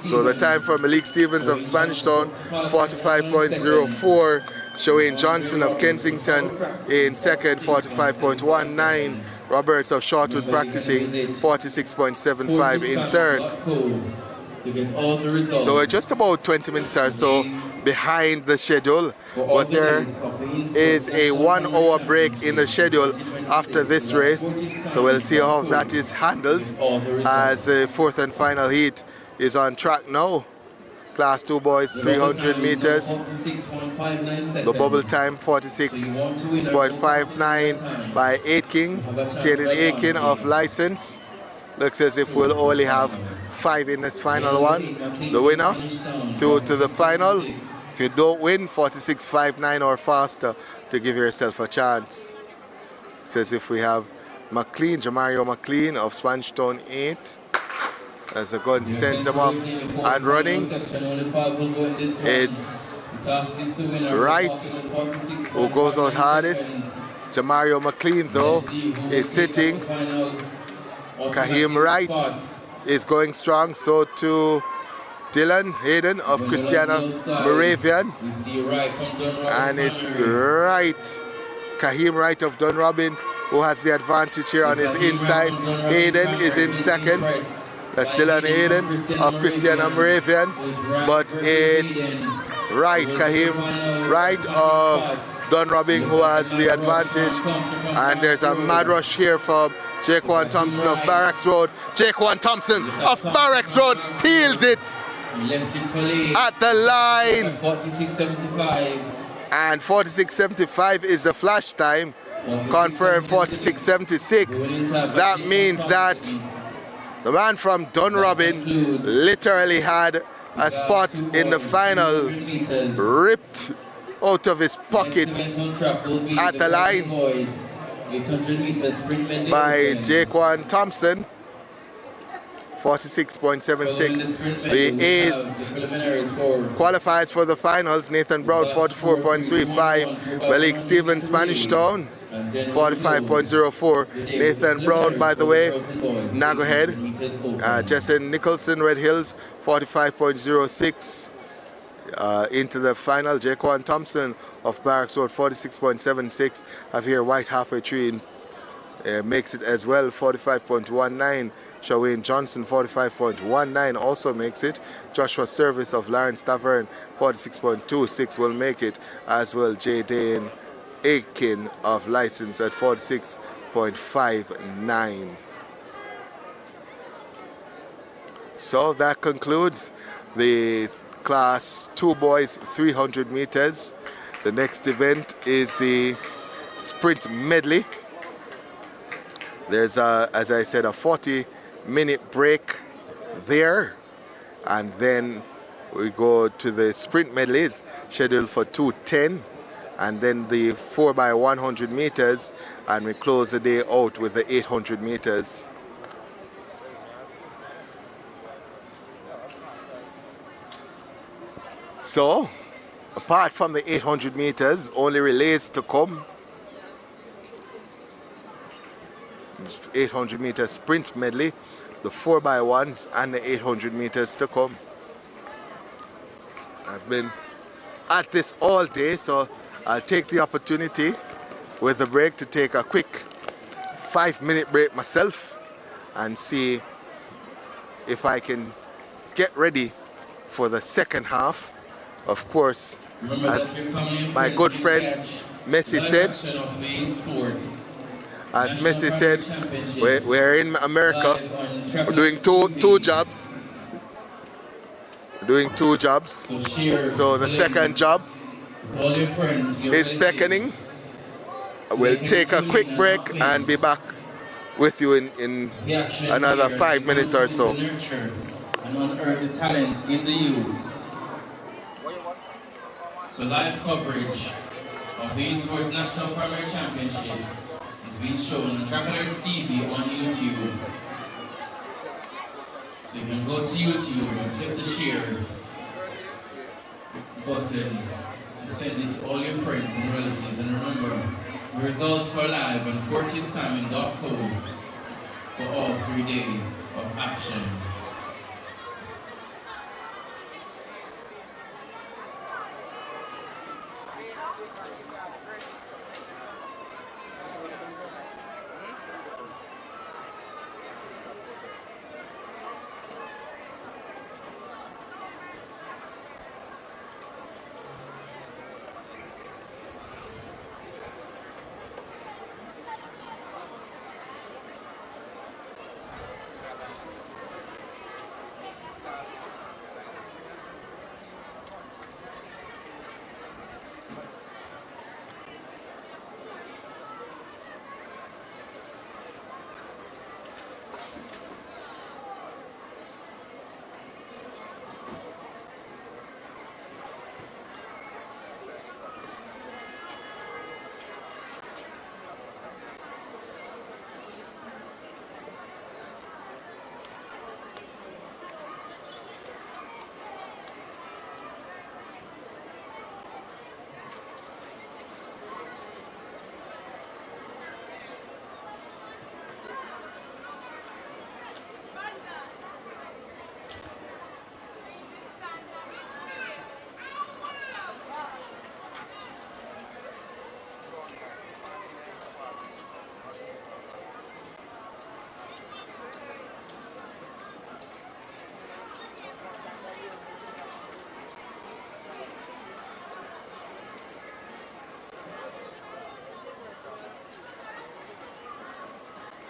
So the time for Malik Stevens of Spanish Town, 45.04. Showing Johnson of Kensington in second, 45.19. Roberts of Shortwood practicing, 46.75 in third. So we're just about 20 minutes or so behind the schedule, but there is a 1 hour break in the schedule after this race. So we'll see how that is handled as the fourth and final heat is on track now. Class 2 boys, 300 meters. The bubble time, 46.59 by Aitken. Jaden Aitken of license. Looks as if we'll only have 5 in this final one. The winner through to the final. If you don't win, 46.59 or faster to give yourself a chance. Says if we have McLean, Jamario McLean of Spanish Town 8. As the gun sends him off and running. It's Wright who goes out hardest. Jamario McLean, though, is sitting. Kahim Wright is going strong. So to Dylan Hayden of Christiana Moravian. And it's Wright, Kahim Wright of Dunrobin, who has the advantage here on his inside. Hayden is in second. That's Dylan Hayden of Christiana Moravian. But it's Wright, Kahim Wright of Dunrobin, who has the advantage. And there's a mad rush here from Jaquan Thompson of Barracks Road. Jaquan Thompson of Barracks Road steals it at the line. 46.75. And 46.75 is the flash time. Confirmed 46.76. That means that the man from Dunrobin literally had a spot in the final ripped out of his pockets at the line by Jaquan Thompson. 46.76. The 8th qualifies for the finals. Nathan Brown, 44.35. Malik Stevens, Spanish Town, 45.04. Nathan Brown, by the way, Nagohead. Jason Nicholson, Red Hills, 45.06. Into the final, Jaquan Thompson of Barracks Road, 46.76. Javier White, halfway through, makes it as well, 45.19. Shawayne Johnson, 45.19, also makes it. Joshua Service of Lawrence Tavern, 46.26, will make it, as well Jaden Aitken of license at 46.59. So that concludes the Class 2 boys 300 meters. The next event is the sprint medley. There's, as I said, a 40-minute break there, and then we go to the sprint medleys scheduled for 2:10, and then the 4x100 meters, and we close the day out with the 800 meters. So, apart from the 800 meters, only relays to come. 800 meter sprint medley, the 4x1s, and the 800 meters to come. I've been at this all day, so I'll take the opportunity with the break to take a quick 5-minute break myself and see if I can get ready for the second half. Of course, as my good friend Messi said, we're in America. We're doing two jobs. We're doing 2 jobs. So the second job is beckoning. We'll take a quick break and be back with you in The action another here 5 minutes or is to so. nurture and unearth the talents in the youth. So live coverage of the Esports National Primary Championships is being shown on Trackalerts TV on YouTube. So you can go to YouTube and click the share button to send it to all your friends and relatives. And remember, the results are live on 40's time in .co for all 3 days of action.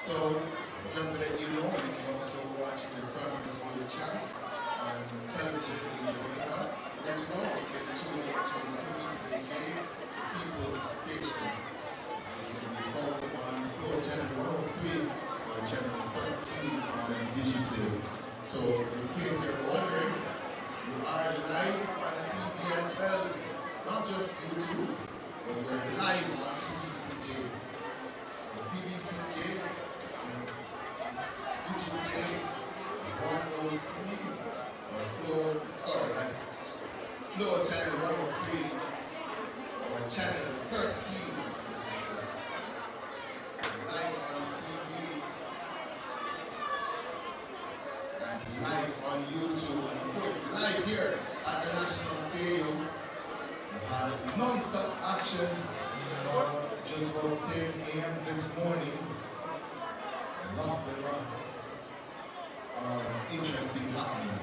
So, just to let you know, you can also watch the Progress World Champs on television in Jamaica. Let you know, you can tune in to Kingston People's Station. You can be found on Floor Channel 103 or Channel 13 on the digital. So, in case you're wondering, you are live on TV as well, not just YouTube, but you're live on PBCJ. So, PBCJ Digital 103 or Floor Channel 103 or Channel 13. Live on TV and live on YouTube, and of course live here at the National Stadium. We have non-stop action just about 10 a.m. this morning. Lots and lots interesting happening.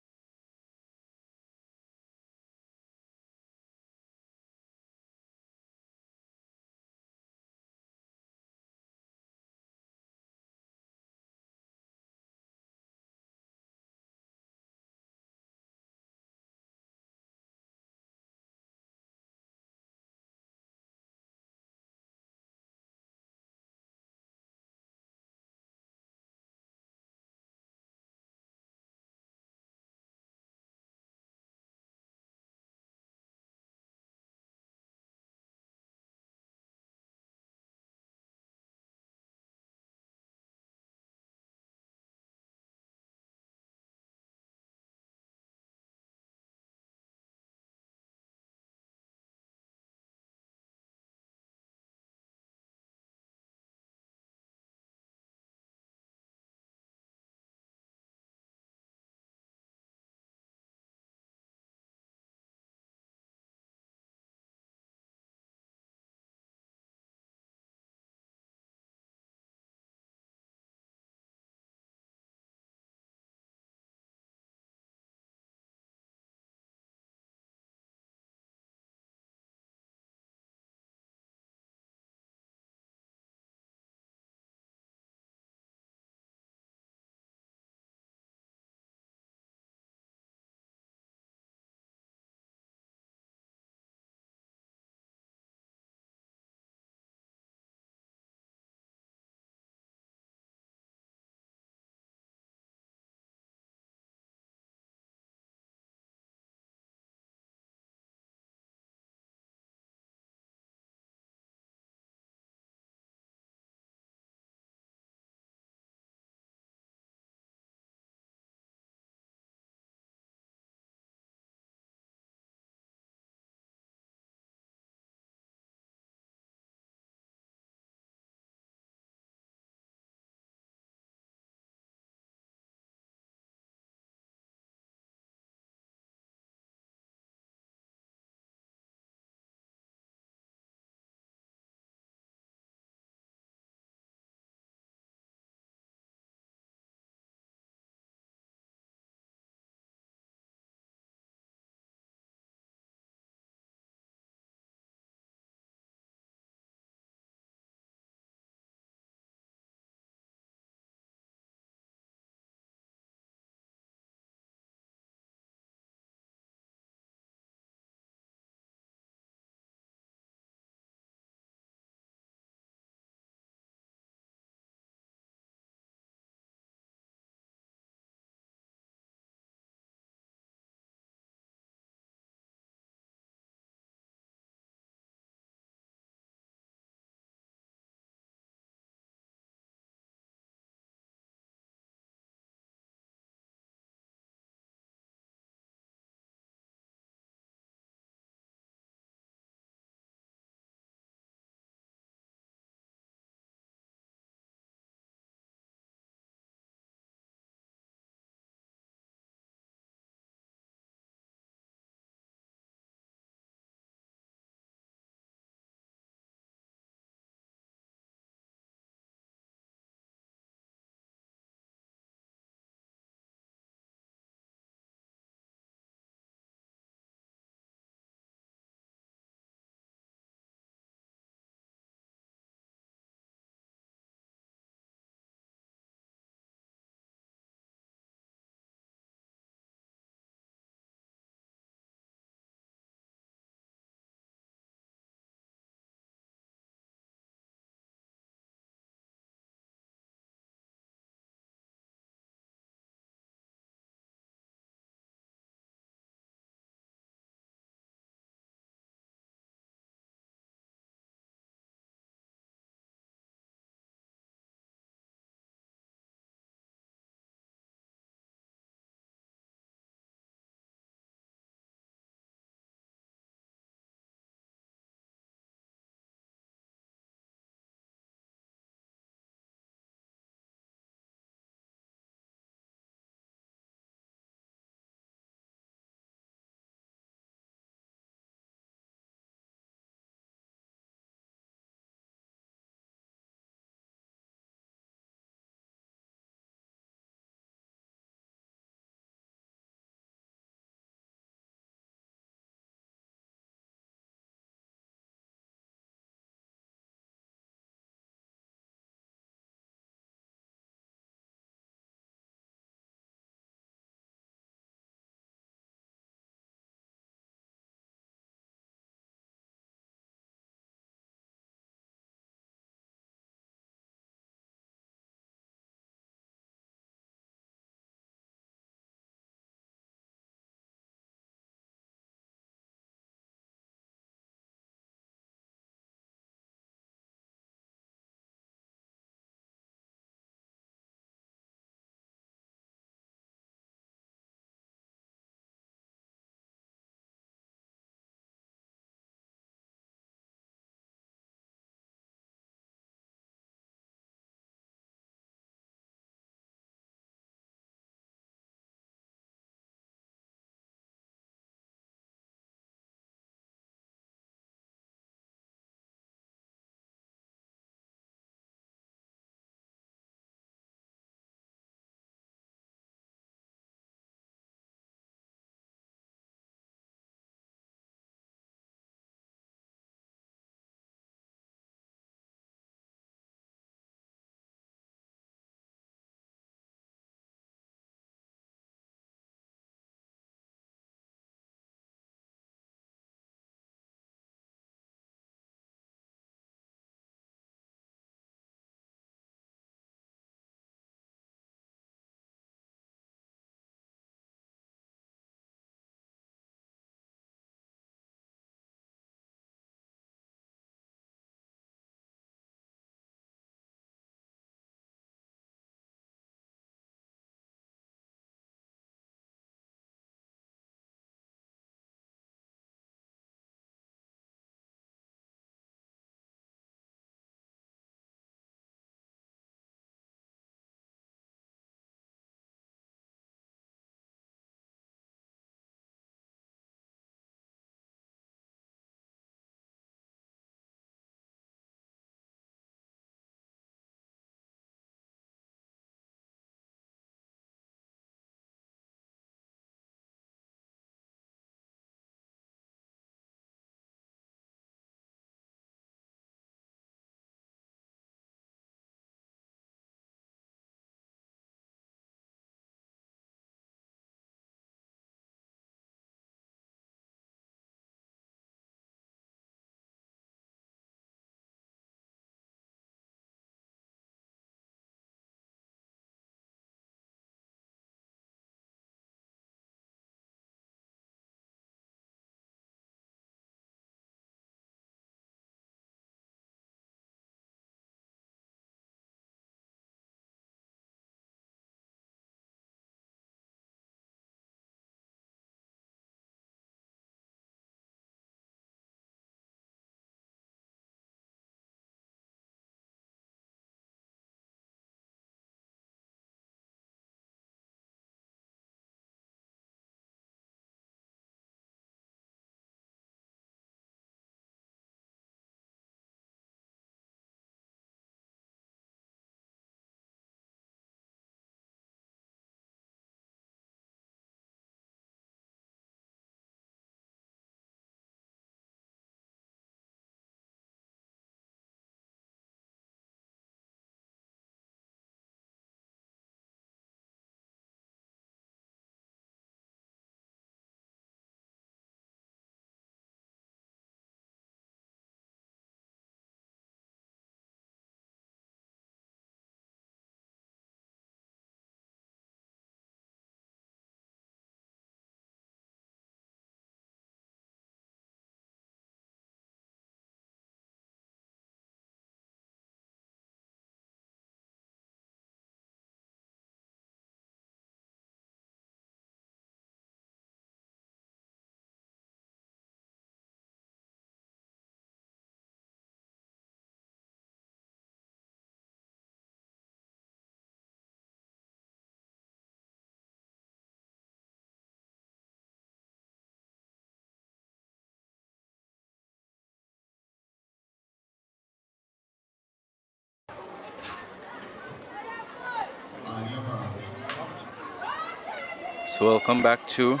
So welcome back to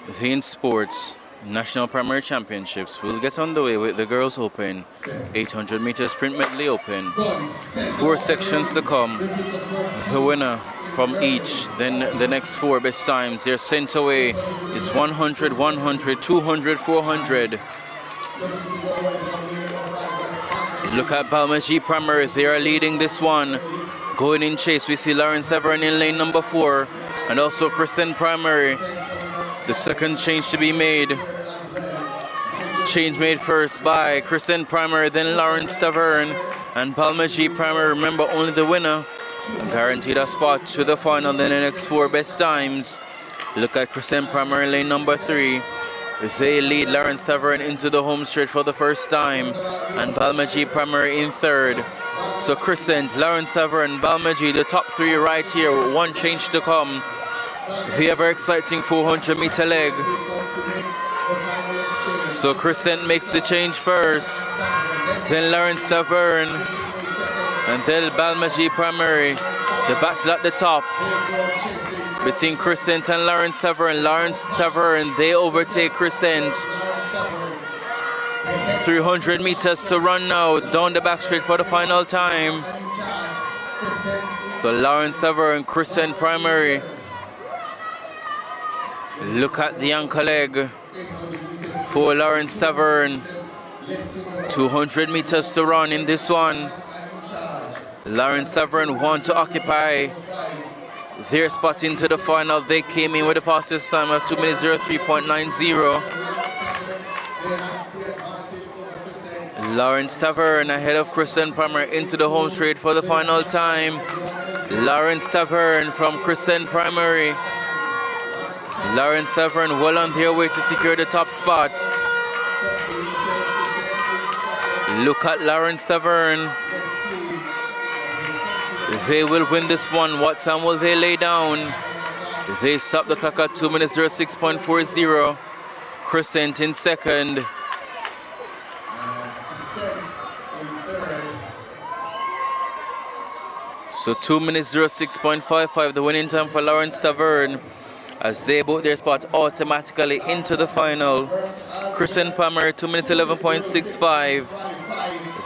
the In Sports National Primary Championships. We'll get underway with the Girls Open 800 meter sprint medley open. 4 sections to come. The winner from each, then the next 4 best times. They're sent away is 100, 100, 200, 400. Look at Balmaji Primary. They are leading this one. Going in chase, we see Lauren Severn in lane number 4. And also Kristen Primary. The second change to be made. Change made first by Kristen Primary, then Lawrence Tavern and Balmaji Primary. Remember, only the winner guaranteed a spot to the final, then the next 4 best times. Look at Kristen Primary, lane number 3. They lead Lawrence Tavern into the home straight for the first time, and Balmaji Primary in third. So Crescent, Lawrence Tavern, Balmaji, the top 3 right here, with 1 change to come. The ever exciting 400 meter leg. So Crescent makes the change first, then Lawrence Tavern, and then Balmaji Primary. The battle at the top between Crescent and Lawrence Tavern. Lawrence Tavern, they overtake Crescent. 300 meters to run now, down the back straight for the final time. So Lawrence Tavern, Crescent Primary. Look at the anchor leg for Lawrence Tavern. 200 meters to run in this one. Lawrence Tavern want to occupy their spot into the final. They came in with the fastest time of 2 minutes 03.90. Lawrence Tavern ahead of Crescent Primary into the home straight for the final time. Lawrence Tavern from Crescent Primary. Lawrence Tavern well on their way to secure the top spot. Look at Lawrence Tavern. They will win this one. What time will they lay down? They stop the clock at 2 minutes 06.40. Crescent in second. So 2 minutes 06.55, the winning time for Lawrence Tavern, as they book their spot automatically into the final. Crescent Primary 2 minutes 11.65.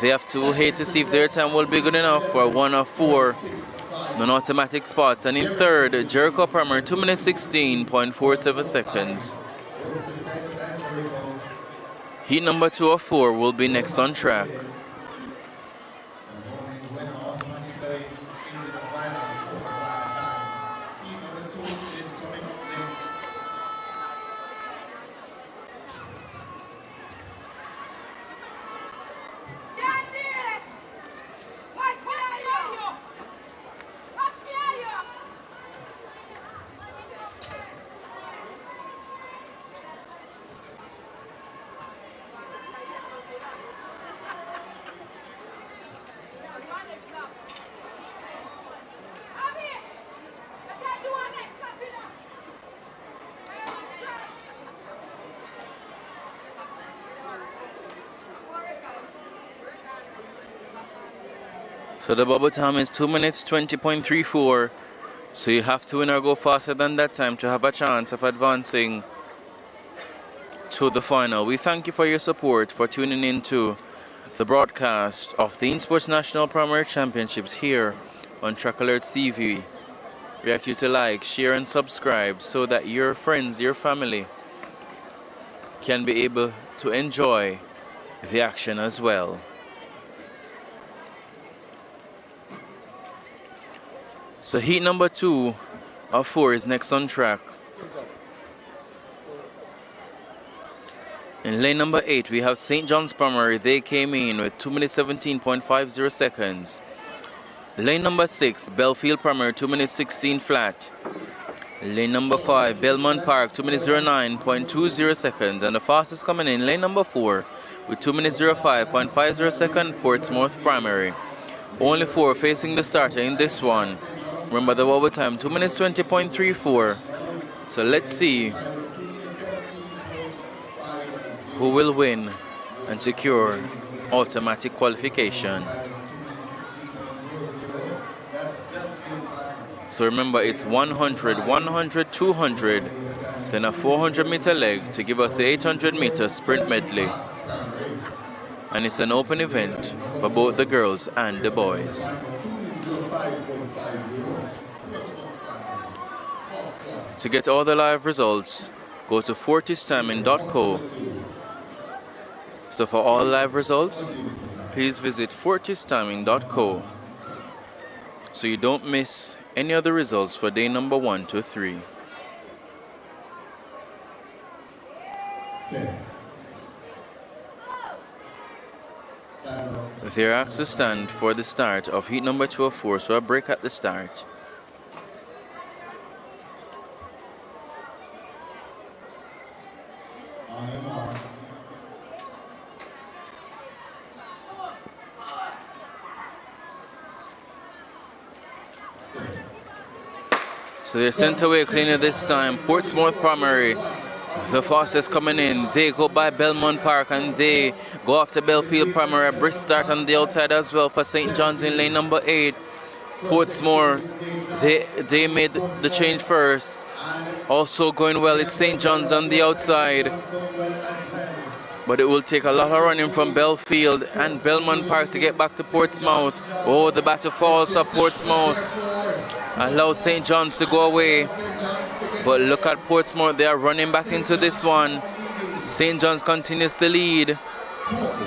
They have to wait to see if their time will be good enough for 1 of 4 non-automatic spots. And in third, Jericho Primary 2 minutes 16.47 seconds. Heat number 2 of 4 will be next on track. So the bubble time is 2 minutes 20.34. So you have to win or go faster than that time to have a chance of advancing to the final. We thank you for your support, for tuning in to the broadcast of the InSports National Primary Championships here on Trackalerts TV. We ask you to like, share and subscribe so that your friends, your family can be able to enjoy the action as well. So heat number 2 of 4 is next on track. In lane number 8, we have St. John's Primary. They came in with 2 minutes 17.50 seconds. Lane number 6, Belfield Primary, 2 minutes 16 flat. Lane number 5, Belmont Park, 2 minutes 09.20 seconds. And the fastest coming in, lane number 4, with 2 minutes 05.50 seconds, Portsmouth Primary. Only 4 facing the starter in this one. Remember the bubble time, 2 minutes 20.34. So let's see who will win and secure automatic qualification. So remember, it's 100, 100, 200, then a 400-meter leg to give us the 800-meter sprint medley. And it's an open event for both the girls and the boys. To get all the live results, go to fortistiming.co. So for all live results, please visit fortistiming.co so you don't miss any of the results for day number 1 to 3. They're asked to stand for the start of heat number 2 of 4, so a break at the start. So they're sent away cleaner this time. Portsmouth Primary, the fastest coming in. They go by Belmont Park and they go after Belfield Primary. A brisk start on the outside as well for St. John's in lane number 8. Portsmouth, they made the change first. Also going well, it's St. John's on the outside. But it will take a lot of running from Belfield and Belmont Park to get back to Portsmouth. Oh, the battle falls for Portsmouth. Allows St. John's to go away. But look at Portsmouth, they are running back into this one. St. John's continues to lead.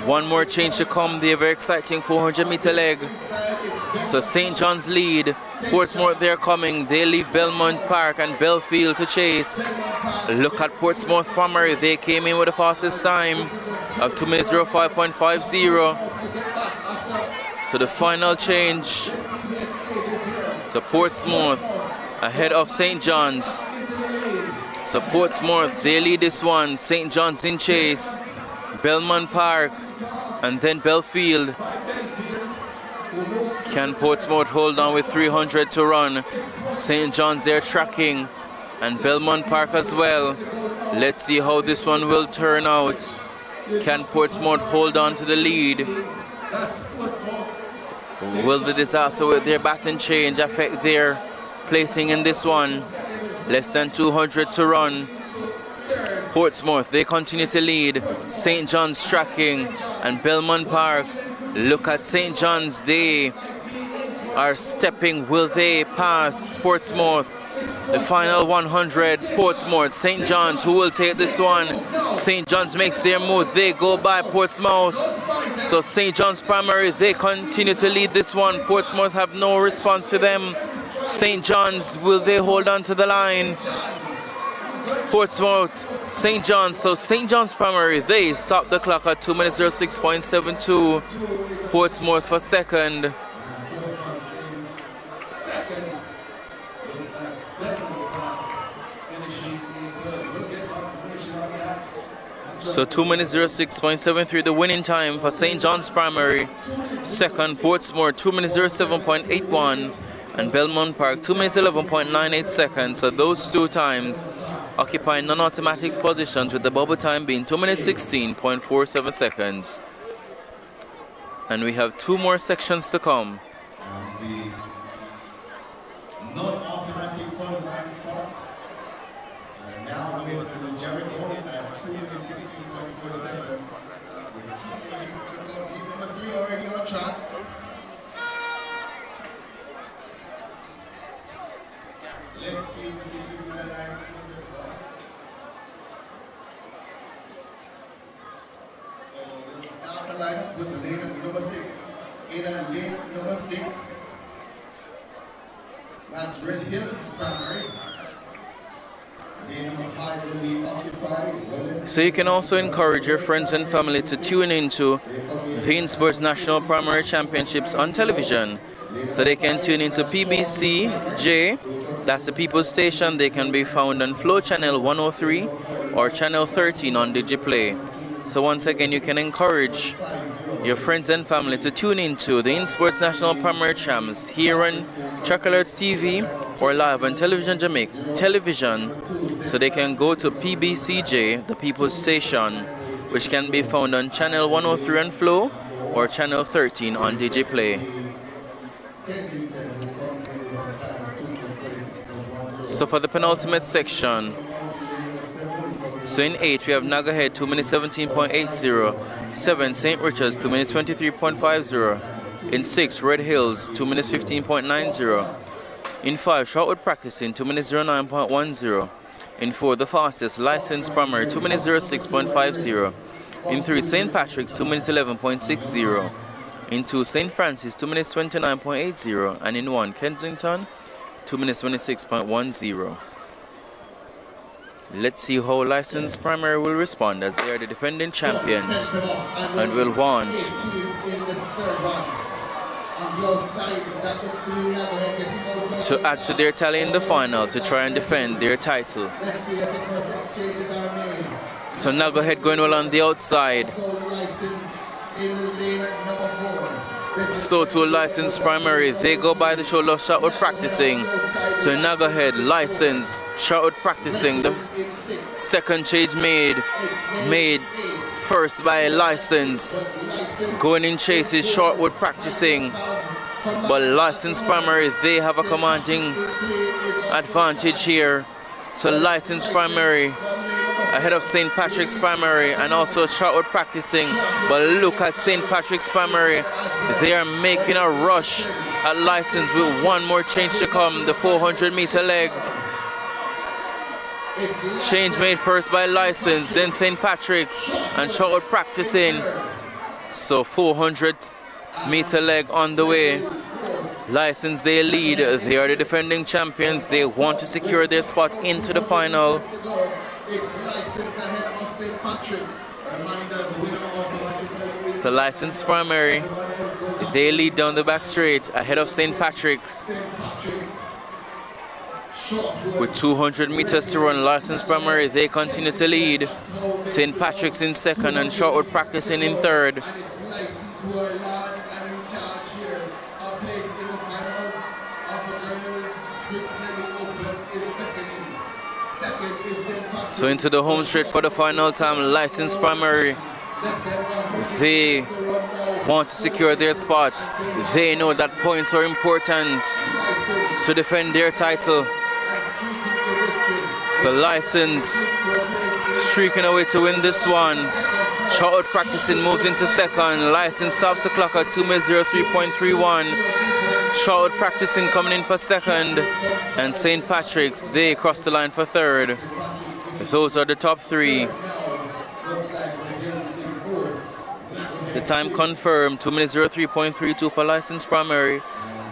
One more change to come, the very exciting 400-meter leg. So St. John's lead. Portsmouth, they're coming. They leave Belmont Park and Belfield to chase. Look at Portsmouth Primary. They came in with the fastest time of 2 minutes 05.50. So the final change. So Portsmouth ahead of St. John's. So Portsmouth, they lead this one. St. John's in chase. Belmont Park and then Belfield. Can Portsmouth hold on with 300 to run? St. John's there tracking and Belmont Park as well. Let's see how this one will turn out. Can Portsmouth hold on to the lead? Will the disaster with their baton change affect their placing in this one? Less than 200 to run. Portsmouth, they continue to lead. St. John's tracking and Belmont Park. Look at St. John's, they are stepping. Will they pass Portsmouth? The final 100, Portsmouth, St. John's, who will take this one? St. John's makes their move. They go by Portsmouth. So St. John's Primary, they continue to lead this one. Portsmouth have no response to them. St. John's, will they hold on to the line? Portsmouth, St. John's. So St. John's Primary, they stop the clock at 2 minutes 06.72. Portsmouth for second. So 2 minutes 06.73, the winning time for St. John's Primary. Second, Portsmouth, 2 minutes 07.81. And Belmont Park, 2 minutes 11.98 seconds. So those two times occupying non-automatic positions, with the bubble time being 2 minutes 16.47 seconds. And we have 2 more sections to come. Non-automatic qualifying spot. And now with the Jericho at 2 minutes 16.47. Number 3 already on track. Let's see if we can use the line from this one. So we'll start the line with the lane number 6. In at lane number 6. That's Red Hills Primary. Lane number 5 will be occupied. So you can also encourage your friends and family to tune into the InSports National Primary Championships on television. So they can tune into PBC-J, that's the People's Station. They can be found on Flow Channel 103 or Channel 13 on Digiplay. So once again, you can encourage your friends and family to tune into the InSports National Primary Champs here on Trackalerts TV or live on Television Jamaica television. So they can go to PBC-J, the People's Station, which can be found on Channel 103 on Flow or Channel 13 on Digiplay. So for the penultimate section, so in 8 we have Nagahead 2 minutes 17.80, 7 St. Richards 2 minutes 23.50, in 6 Red Hills 2 minutes 15.90, in 5 Shortwood Practicing 2 minutes 09.10, in 4 the fastest Licensed Primary 2 minutes 06.50, in 3 St. Patrick's 2 minutes 11.60, in 2 St. Francis 2 minutes 29.80, and in 1 Kensington 2 minutes 26.10. Let's see how Licensed Primary will respond, as they are the defending champions and will want to add to their tally in the final to try and defend their title. So Nagahead going well on the outside. So to Licensed Primary, they go by the shoulder of Shotwood Practicing. So Nagahead, Licensed, Shotwood Practicing. The second change made first by Licensed. Going in chase is Shortwood Practicing. But Licensed Primary, they have a commanding advantage here. So Licensed Primary ahead of St. Patrick's Primary and also Shortwood Practicing. But look at St. Patrick's Primary. They are making a rush at Licensed with one more change to come. The 400-meter leg. Change made first by Licensed, then St. Patrick's and Shortwood Practicing. So 400-meter leg on the way. Licensed, they lead. They are the defending champions. They want to secure their spot into the final. So Licensed Primary, they lead down the back straight ahead of St. Patrick's. With 200 meters to run, Licensed Primary, they continue to lead. St. Patrick's in second and Shortwood Practicing in third. So into the home straight for the final time, Licensed Primary, they want to secure their spot. They know that points are important to defend their title. So Licensed streaking away to win this one. Shortwood Practicing moves into second. Licensed stops the clock at 2 minutes 03.31. Shortwood Practicing coming in for second. And St. Patrick's, they cross the line for third. Those are the top three. The time confirmed, 2 minutes 03.32 for Licensed Primary.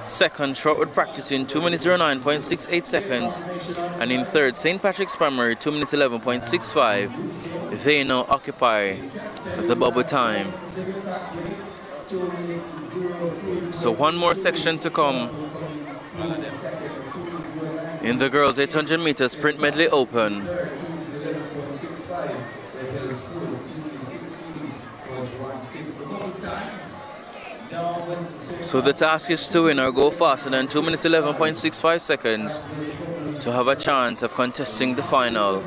Second, Shortwood Practicing, 2 minutes 09.68 seconds. And in third, St. Patrick's Primary, 2 minutes 11.65. They now occupy the bubble time. So one more section to come in the girls' 800 meter sprint medley open. So the task is to win or go faster than 2 minutes 11.65 seconds to have a chance of contesting the final.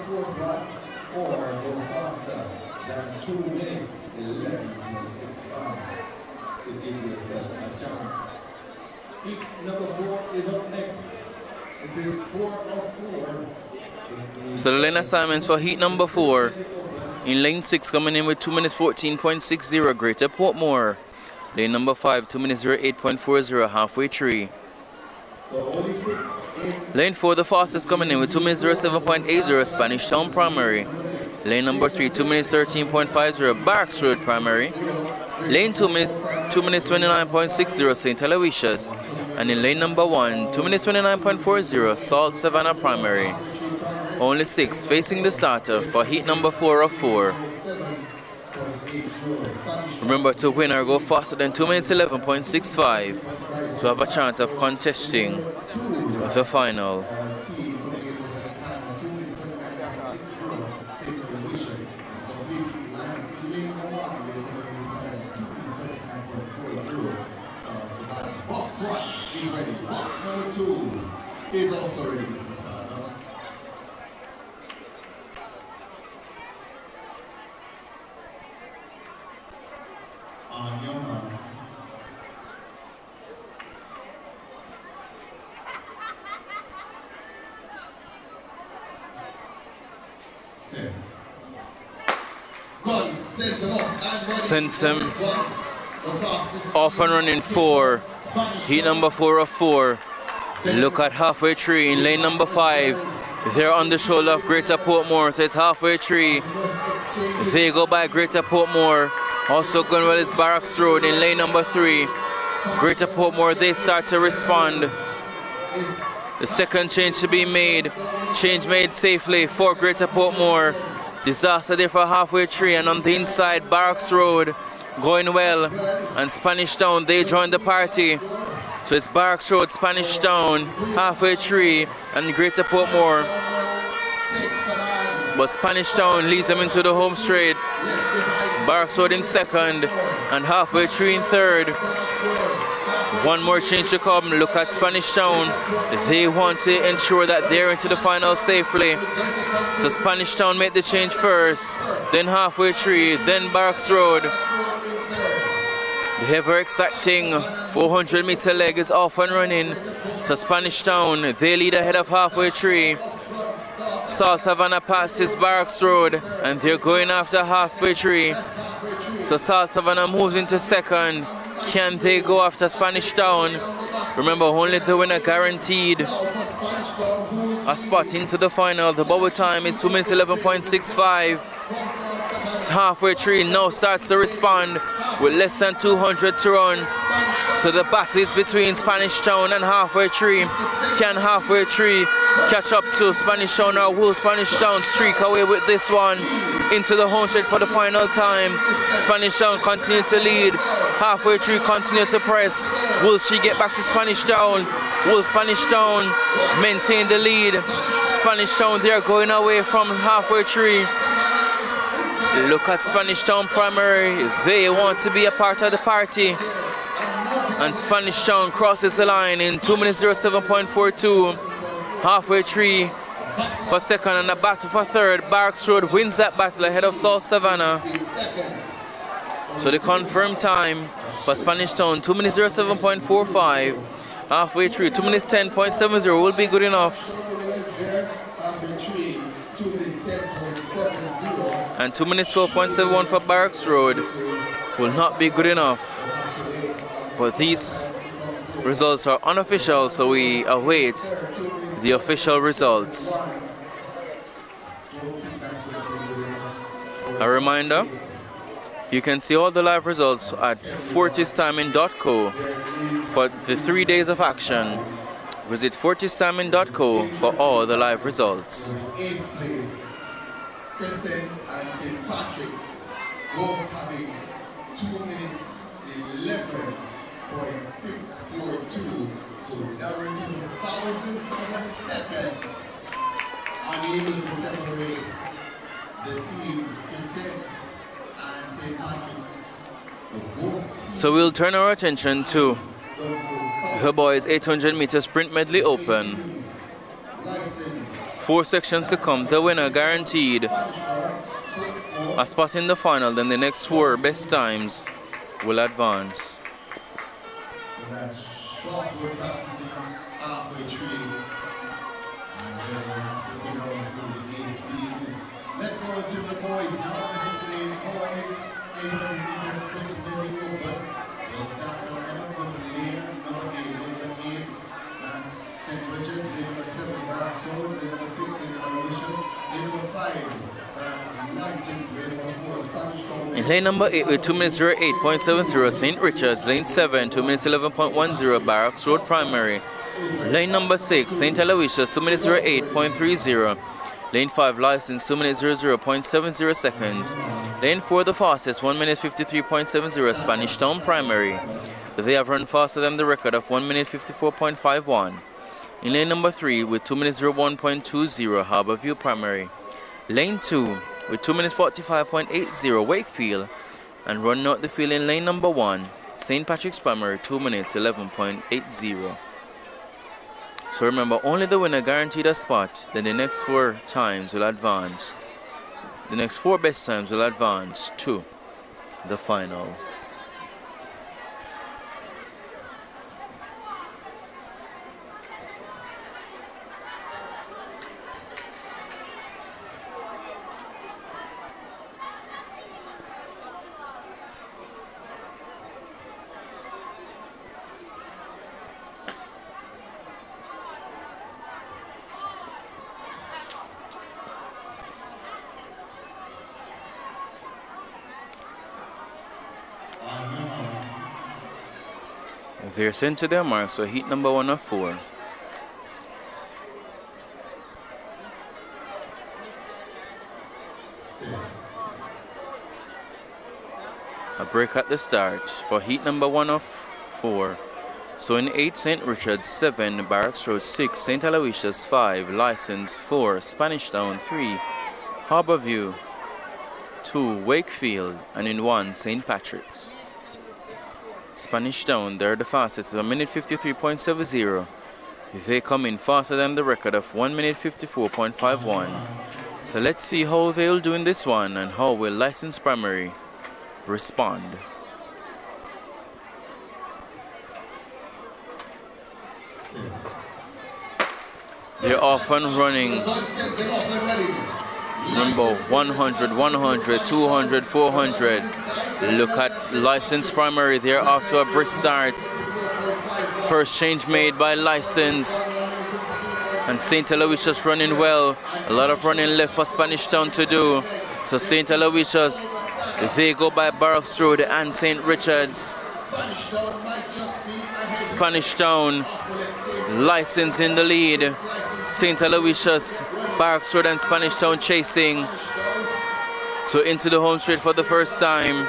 So the lane assignments for heat number 4. In lane 6 coming in with 2 minutes 14.60, Greater Portmore. Lane number 5, 2 minutes 08.40, halfway tree. Lane 4, the fastest coming in with 2 minutes 07.80, Spanish Town Primary. Lane number 3, 2 minutes 13.50, Barks Road Primary. Lane 2 minutes 29.60, St. Aloysius. And in lane number 1, 2 minutes 29.40, Salt Savannah Primary. Only 6 facing the starter for heat number 4 of 4. Remember to win or go faster than 2 minutes 11.65 to have a chance of contesting the final. Box 1 is ready. Box number 2 is also ready. On your mark. sends them off and running 4. Heat number 4 of 4. Look at halfway tree in lane number 5. They're on the shoulder of Greater Portmore, so it's halfway tree. They go by Greater Portmore. Also going well is Barracks Road in lane number 3. Greater Portmore, they start to respond. The second change to be made. Change made safely for Greater Portmore. Disaster there for halfway tree, and on the inside Barracks Road going well. And Spanish Town, they join the party. So it's Barracks Road, Spanish Town, halfway tree, and Greater Portmore. But Spanish Town leads them into the home straight. Barracks Road in second, and halfway tree in third. One more change to come. Look at Spanish Town. They want to ensure that they're into the final safely. So Spanish Town made the change first, then halfway tree, then Barracks Road. The ever exciting 400-meter leg is off and running. So Spanish Town, they lead ahead of halfway tree. South Savannah passes Barracks Road, and they're going after halfway tree. So South Savannah moves into second. Can they go after Spanish Town? Remember, only the winner guaranteed a spot into the final. The bubble time is 2 minutes 11.65. Halfway tree now starts to respond with less than 200 to run. So the battle is between Spanish Town and halfway tree. Can halfway tree catch up to Spanish Town, or will Spanish Town streak away with this one into the home straight for the final time? Spanish Town continue to lead. Halfway tree continue to press. Will she get back to Spanish Town? Will Spanish Town maintain the lead? Spanish Town, they are going away from halfway tree. Look at Spanish Town primary. They want to be a part of the party. And Spanish Town crosses the line in 2 minutes 07.42. Halfway tree for second, and a battle for third. Barracks Road wins that battle ahead of South Savannah. So the confirmed time for Spanish Town, 2 minutes 07.45. Halfway tree, 2 minutes 10.70 will be good enough. And 2 minutes 12.71 for Barracks Road will not be good enough. But these results are unofficial, so we await the official results. A reminder, you can see all the live results at fortistiming.co for the 3 days of action. Visit fortistiming.co for all the live results. Crescent and St. Patrick both having 2 minutes 11.642. So that reduces 1,000 of a second. Unable to separate the teams Crescent and St. Patrick. So we'll turn our attention to the boys' 800-meter sprint medley open. 4 sections to come. The winner guaranteed a spot in the final. Then the next 4 best times will advance. Let's go to the boys. In lane number 8 with 2 minutes 08.70, St. Richards. Lane 7, 2 minutes 11.10, Barracks Road Primary. Lane number 6, St. Aloysius, 2 minutes 08.30. Lane 5, License, 2 minutes 00.70 seconds. Lane 4, the fastest, 1 minute 53.70, Spanish Town Primary. They have run faster than the record of 1 minute 54.51. In lane number 3 with 2 minutes 01.20, Harborview Primary. Lane 2 with 2 minutes 45.80, Wakefield. And running out the field in lane number 1, St. Patrick's Primary, 2 minutes 11.80. So remember, only the winner guaranteed a spot. Then the next 4 times will advance. The next 4 best times will advance to the final. They're sent to their mark, so heat number 1 of 4. A break at the start for heat number 1 of 4. So in 8, St. Richard's 7, Barracks Road 6, St. Aloysius 5, License 4, Spanish Town 3, Harborview 2, Wakefield, and in 1, St. Patrick's. Spanish Town, they're the fastest with 1:53.70. They come in faster than the record of 1:54.51. So let's see how they'll do in this one and how will License Primary respond. They're off and running. Remember, 100, 100, 200, 400. Look at License Primary. They're off to a brisk start. First change made by License. And St. Aloysius running well. A lot of running left for Spanish Town to do. So St. Aloysius, they go by Barracks Road and St. Richard's. Spanish Town, License in the lead. St. Aloysius, Barracks Road and Spanish Town chasing. So into the home straight for the first time.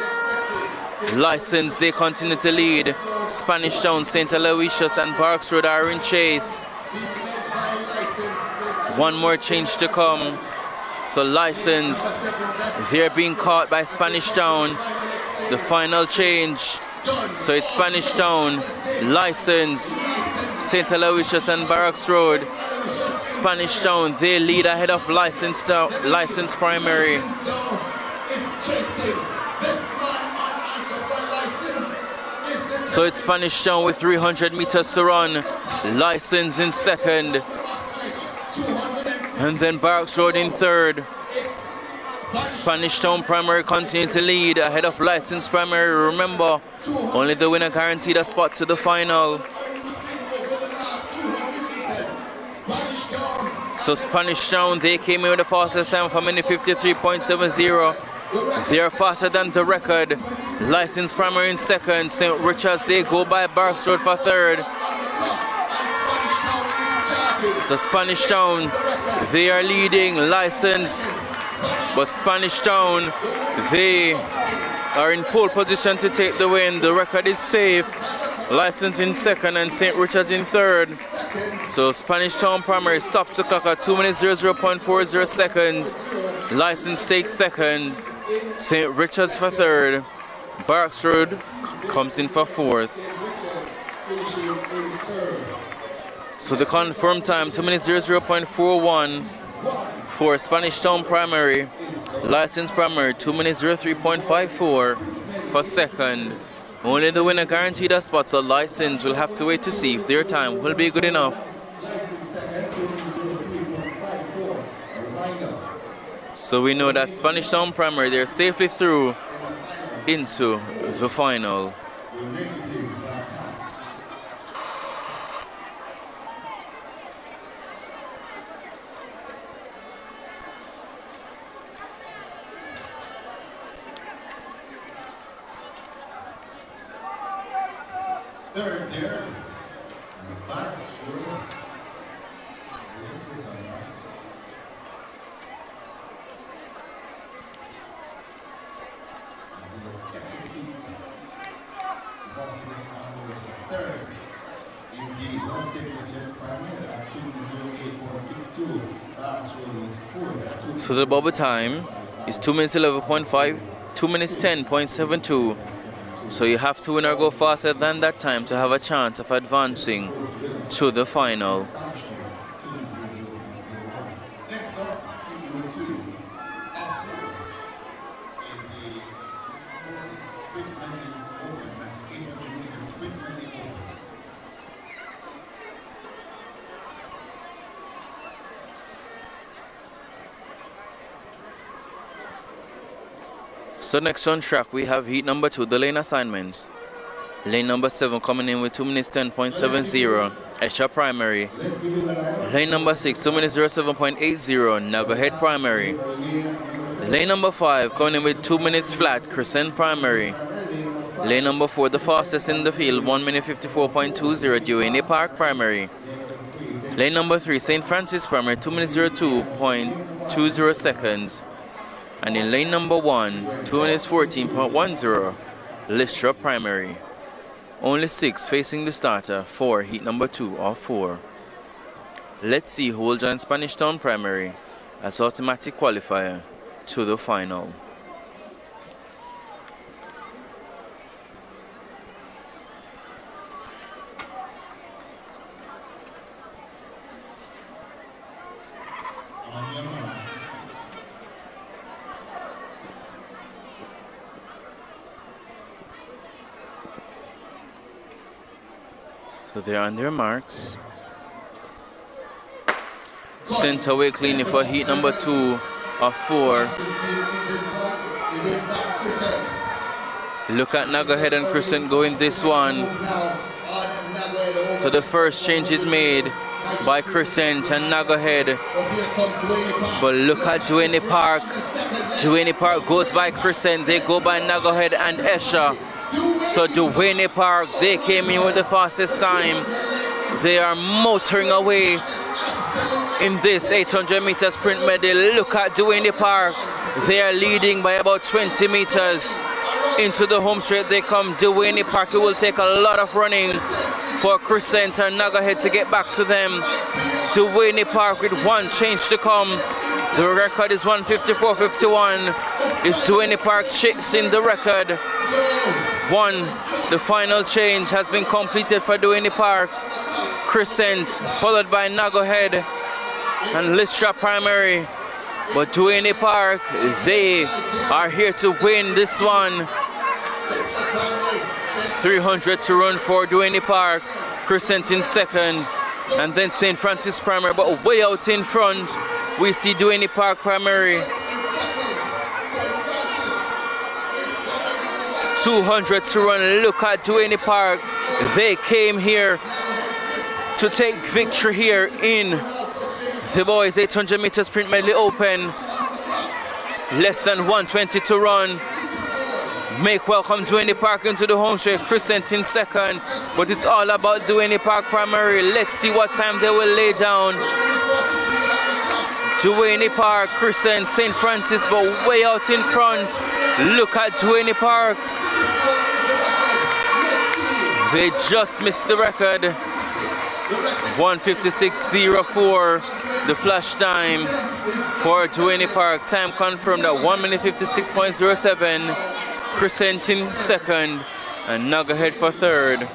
License, they continue to lead. Spanish Town, St. Aloysius and Barracks Road are in chase. One more change to come. So License, they're being caught by Spanish Town. The final change. So it's Spanish Town, License, St. Aloysius and Barracks Road. Spanish Town, they lead ahead of License Primary. So it's Spanish Town with 300 meters to run. License in second. And then Barracks Road in third. Spanish Town Primary continue to lead ahead of License Primary. Remember, only the winner guaranteed a spot to the final. So Spanish Town, they came in with the fastest time for 1:53.70. They are faster than the record. License Primary in second. St. Richard's, they go by Barracks Road for third. So Spanish Town, they are leading License. But Spanish Town, they are in pole position to take the win. The record is safe. License in second and St. Richard's in third. So Spanish Town Primary stops the clock at 2:00.40 seconds. License takes second. St. Richard's for third. Barracks Road comes in for fourth. So the confirmed time, 2:00.41 for Spanish Town Primary. License Primary, 2:03.54 for second. Only the winner guaranteed a spot, so License will have to wait to see if their time will be good enough. So we know that Spanish Town Primary, they're safely through into the final. Third there, Barracks Road. Third, indeed, one second Jets Primary at 2:08.62. Barracks Road was fourth. So the bubble time is 2:11.5, 2:10.72. So you have to win or go faster than that time to have a chance of advancing to the final. Next up, number 2, sprint landing open. That's 800 meters sprint landing open. So next on track we have heat number 2, the lane assignments. Lane number 7 coming in with 2:10.70, Esha Primary. Lane number 6, 2:07.80, Nago Head Primary. Lane number 5 coming in with 2 minutes flat, Crescent Primary. Lane number 4, the fastest in the field, 1 minute 54.20, Duane Park Primary. Lane number 3, St. Francis Primary, 2 minutes 02.20 seconds. And in lane number 1, 2 minutes 14.10, Lystra Primary. Only 6 facing the starter for heat number 2 of 4. Let's see who will join Spanish Town Primary as automatic qualifier to the final. So they're on their marks. Sent away cleanly for heat number 2 of 4. Look at Nagahead and Crescent going this one. So the first change is made by Crescent and Nagahead. But look at Duane Park. Duane Park goes by Crescent. They go by Nagahead and Esha. So Duane Park, they came in with the fastest time. They are motoring away in this 800 meter sprint medley. Look at Duane Park. They are leading by about 20 meters. Into the home straight they come. Duane Park, it will take a lot of running for Crescent and Nagahead to get back to them. Duane Park with one change to come. The record is 154.51. Is Duane Park chasing the record? The final change has been completed for Duane Park. Crescent followed by Nagahead and Lystra Primary. But Duane Park, they are here to win this one. 300 to run for Duane Park. Crescent in second. And then St. Francis Primary, but way out in front, we see Duane Park Primary. 200 to run. Look at Duane Park. They came here to take victory here in the boys 800 meter sprint medley open. Less than 120 to run. Make welcome Duane Park into the home straight. Crescent in second, but it's all about Duane Park Primary. Let's see what time they will lay down. Duane Park, Crescent, St. Francis, but way out in front. Look at Duane Park. They just missed the record. 1:56.04, the flash time for Duane Park. Time confirmed at 1 minute 56.07. Crescent in second and Nagahead for third.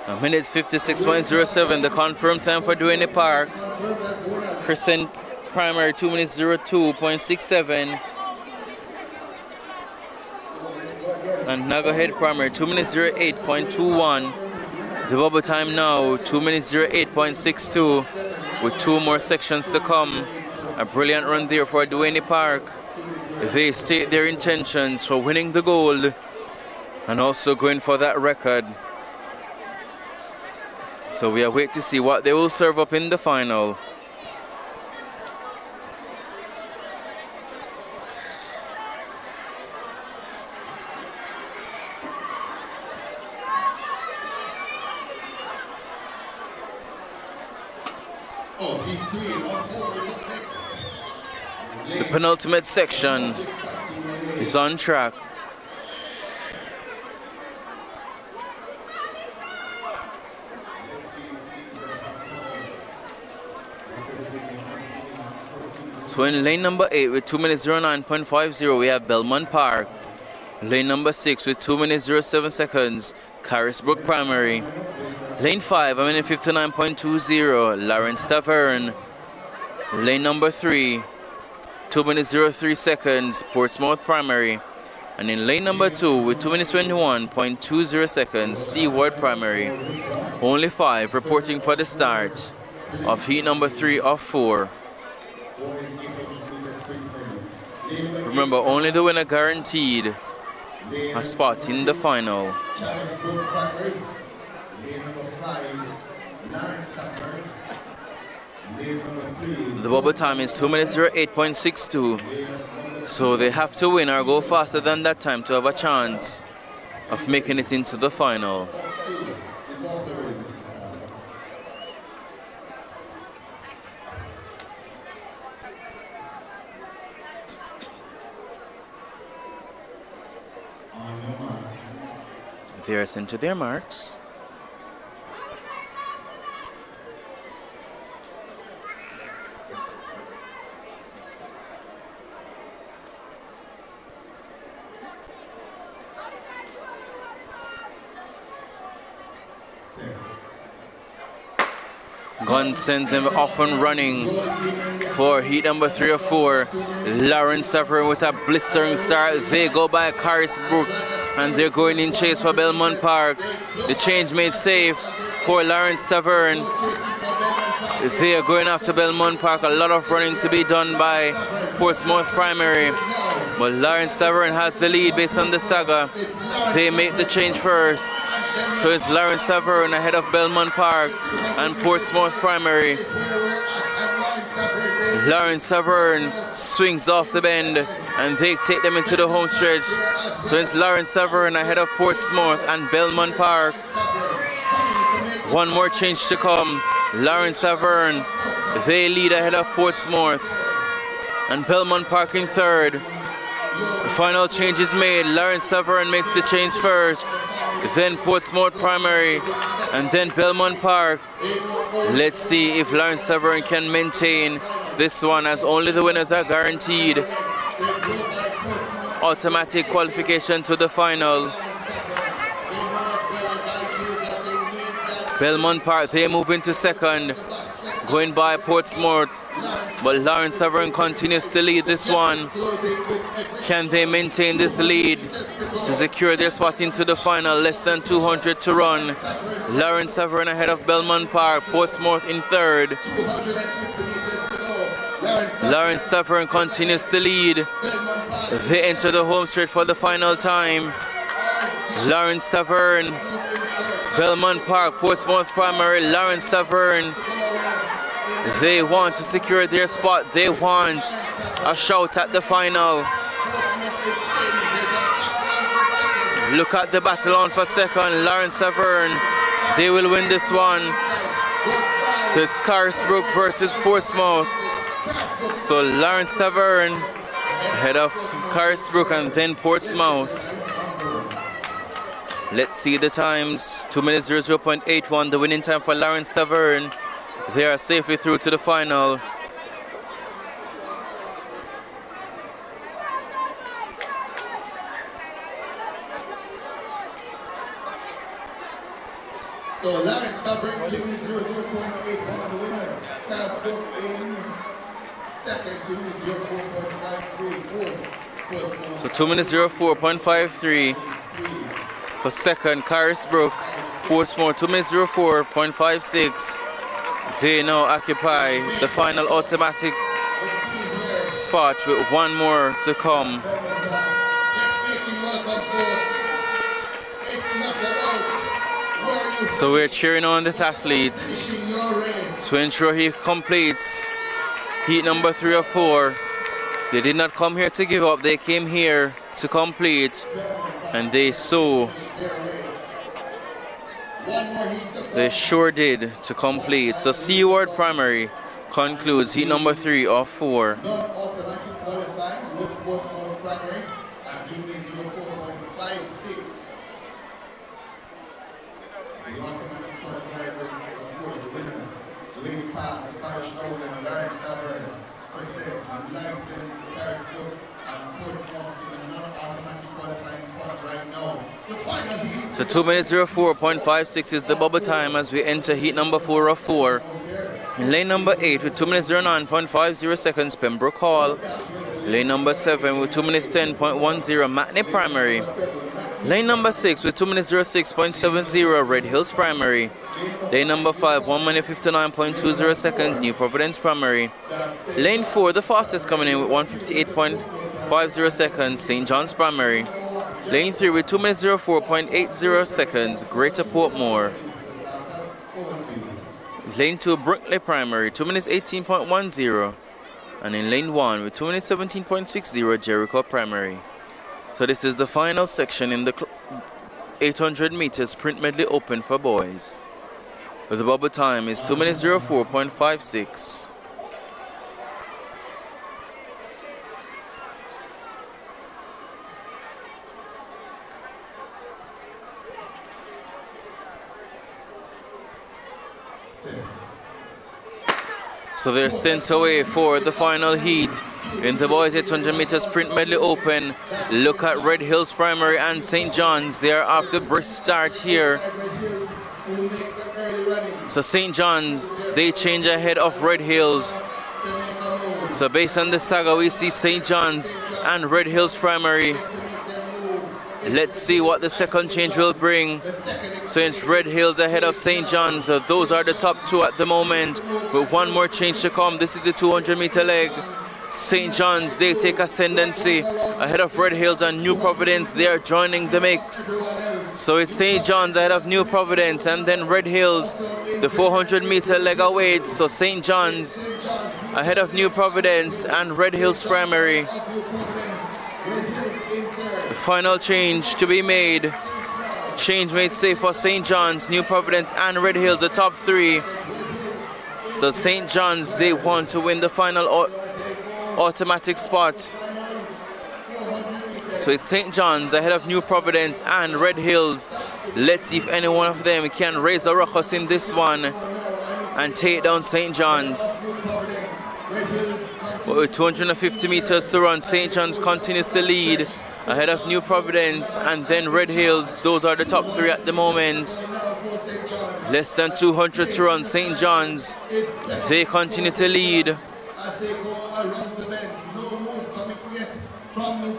A minute 56.07, the confirmed time for Duane Park. Crescent Primary 2 minutes 02.67. And Nagahead Primary 2 minutes 08.21. The bubble time now 2 minutes 08.62 with 2 more sections to come. A brilliant run there for Duane Park. They state their intentions for winning the gold and also going for that record. So we await to see what they will serve up in the final. The penultimate section is on track. So in lane number 8 with 2 minutes 09.50 we have Belmont Park. Lane number 6 with 2 minutes 07 seconds, Carisbrook Primary. Lane 5, 1 minute 59.20, Lawrence Tavern. Lane number 3, 2 minutes 03 seconds, Portsmouth Primary. And in lane number 2 with 2 minutes 21.20 seconds, Seaward Primary. Only 5 reporting for the start of heat number 3 of 4. Remember, only the winner guaranteed a spot in the final. The bubble time is 2 minutes 08.62. So they have to win or go faster than that time to have a chance of making it into the final. It's also ready, Mr. Sandler. On your mark. They are sent to their marks. Gunn sends him off and running for heat number 3 or 4. Lawrence Tavern with a blistering start. They go by Carisbrook and they're going in chase for Belmont Park. The change made safe for Lawrence Tavern. They are going after Belmont Park. A lot of running to be done by Portsmouth Primary. But Lawrence Tavern has the lead based on the stagger. They make the change first. So it's Lawrence Tavern ahead of Belmont Park and Portsmouth Primary. Lawrence Tavern swings off the bend and they take them into the home stretch. So it's Lawrence Tavern ahead of Portsmouth and Belmont Park. One more change to come. Lawrence Tavern, they lead ahead of Portsmouth and Belmont Park in third. The final change is made. Lawrence Tavern makes the change first, then Portsmouth Primary, and then Belmont Park. Let's see if Lawrence Tavern can maintain this one, as only the winners are guaranteed automatic qualification to the final. Belmont Park, they move into second, going by Portsmouth, but Lawrence Tavern continues to lead this one. Can they maintain this lead to secure their spot into the final? Less than 200 to run. Lawrence Tavern ahead of Belmont Park, Portsmouth in third. Lawrence Tavern continues to lead. They enter the home straight for the final time. Lawrence Tavern, Belmont Park, Portsmouth Primary, Lawrence Tavern. They want to secure their spot. They want a shout at the final. Look at the battle on for second. Lawrence Tavern, they will win this one. So it's Carisbrook versus Portsmouth. So Lawrence Tavern ahead of Carisbrook and then Portsmouth. Let's see the times. 2 minutes 00.81, the winning time for Lawrence Tavern. They are safely through to the final. So Lawrence Tavern, 2 minutes 00.81, the winners. Carisbrook in second, 2 minutes 04.53. So 2 minutes 04.53 for second, Carisbrook. Portsmouth 2 minutes 04.56. They now occupy the final automatic spot with one more to come. So we're cheering on this athlete to ensure he completes heat number 3 or 4. They did not come here to give up, they came here to complete, and they sure did to complete. So Seaward Primary concludes heat number 3 or 4. So 2 minutes 04.56 is the bubble time as we enter heat number 4 of 4. In lane number 8 with 2 minutes 09.50 seconds, Pembroke Hall. Lane number 7 with 2 minutes 10.10, Matney Primary. Lane number 6 with 2 minutes 06.70, Red Hills Primary. Lane number 5, 1 minute 59.20 seconds, New Providence Primary. Lane 4, the fastest coming in with 158.50 seconds, St. John's Primary. Lane 3 with 2 minutes 04.80 seconds, Greater Portmore. Lane 2, Brooklyn Primary, 2 minutes 18.10. And in lane 1 with 2 minutes 17.60, Jericho Primary. So this is the final section in the 800 meters sprint medley open for boys. With the bubble time is 2 minutes 04.56. So they're sent away for the final heat in the boys 800 meters sprint medley open. Look at Red Hills Primary and St. John's. They are after brisk start here. So St. John's, they change ahead of Red Hills. So based on the stagger, we see St. John's and Red Hills Primary. Let's see what the second change will bring. So it's Red Hills ahead of St. John's. So those are the top two at the moment, with one more change to come. This is the 200 meter leg. St. John's, they take ascendancy ahead of Red Hills and New Providence. They are joining the mix. So it's St. John's ahead of New Providence, and then Red Hills, the 400 meter leg awaits. So St. John's ahead of New Providence and Red Hills Primary. The final change to be made. Change made safe for St. John's, New Providence and Red Hills, the top three. So St. John's, they want to win the final automatic spot. So it's St. John's ahead of New Providence and Red Hills. Let's see if any one of them can raise a ruckus in this one and take down St. John's. But with 250 meters to run, St. John's continues to lead ahead of New Providence and then Red Hills. Those are the top three at the moment. Less than 200 to run, St. John's, they continue to lead.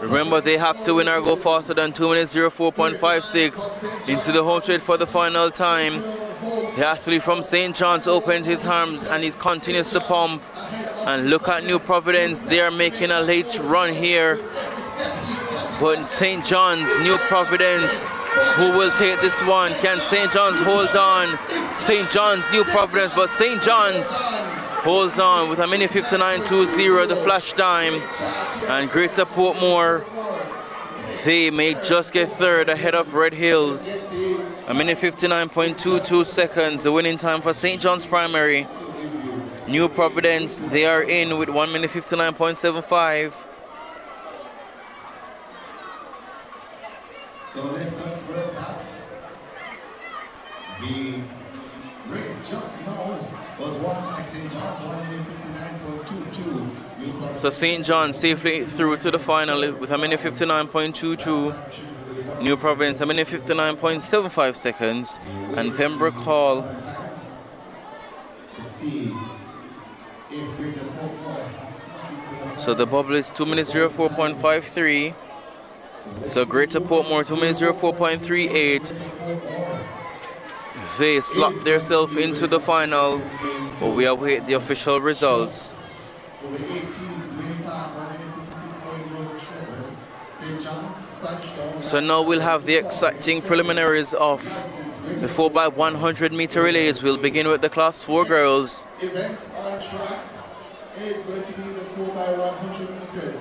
Remember, they have to win or go faster than 2 minutes 04.56 into the home straight for the final time. The athlete from St. John's opens his arms and he continues to pump. And look at New Providence, they are making a late run here. But St. John's, New Providence, who will take this one? Can St. John's hold on? St. John's, New Providence, but St. John's holds on with a minute 59.20, the flash time. And Greater Portmore, they may just get third ahead of Red Hills. A minute 59.22 seconds, the winning time for St. John's Primary. New Providence, they are in with 1 minute 59.75. So let's confirm that the race just now was won by St. John's 1:59.22. So St. John's safely through to the final with a minute 59.22. New Providence a minute 59.75 seconds, and Pembroke Hall. To see if Greater Portmore has So the bubble is 2 minutes 04.53. So Greater Portmore 2 minutes 04.38. They slot themselves into the final, but we await the official results. So the 18s winning part 156.07. St. John's scratched down. So now we'll have the exciting preliminaries of the 4x100 meter relays. We'll begin with the class 4 girls. Event on track is going to be the 4x100 meters.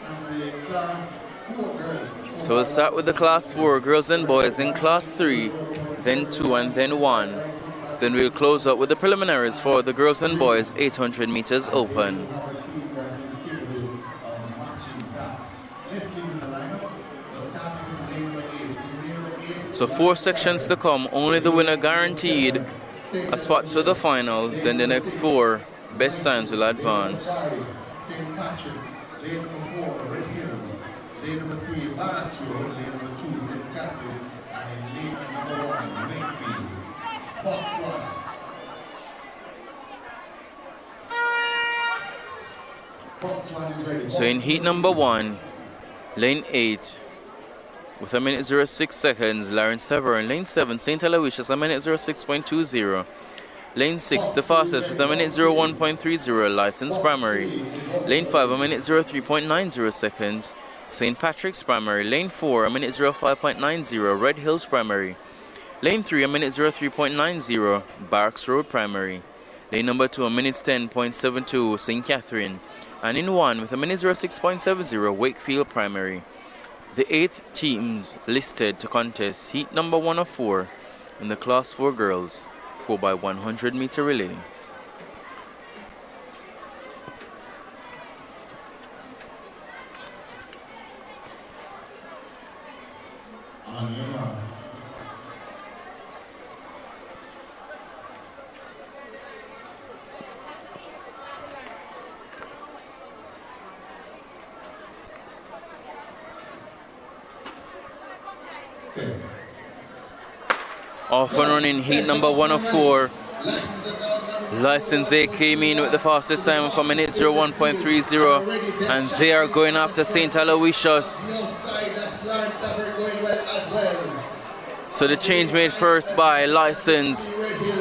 And the class 4 girls. So we'll start with the class 4 girls and boys, then class 3, then 2 and then 1. Then we'll close up with the preliminaries for the girls and boys 800 meters open. So 4 sections to come, only the winner guaranteed a spot to the final, then the next 4 best times will advance. St. Patrick's, lane number 4, Red Hills, lane number 3, Barnes Road, lane number 2, St. Catherine, and in lane number 1, Wakefield. Box 1. Box 1 is ready. So in heat number 1, lane 8, with a minute 06 seconds, Lawrence Tavern. Lane 7, St. Aloysius, a minute 06.20. Lane 6, the fastest, with a minute 01.30, License Primary. Lane 5, a minute 03.90 seconds, St. Patrick's Primary. Lane 4, a minute 05.90, Red Hills Primary. Lane 3, a minute 03.90, Barks Road Primary. Lane number 2, a minute 10.72, St. Catherine. And in 1 with a minute 06.70, Wakefield Primary. The 8th teams listed to contest heat number 1 of 4 in the Class 4 girls 4x100 meter relay. On your mark. Off and running heat number 1 of 4. License, they came in with the fastest time of a minute 01.30, and they are going after St. Aloysius. So the change made first by License.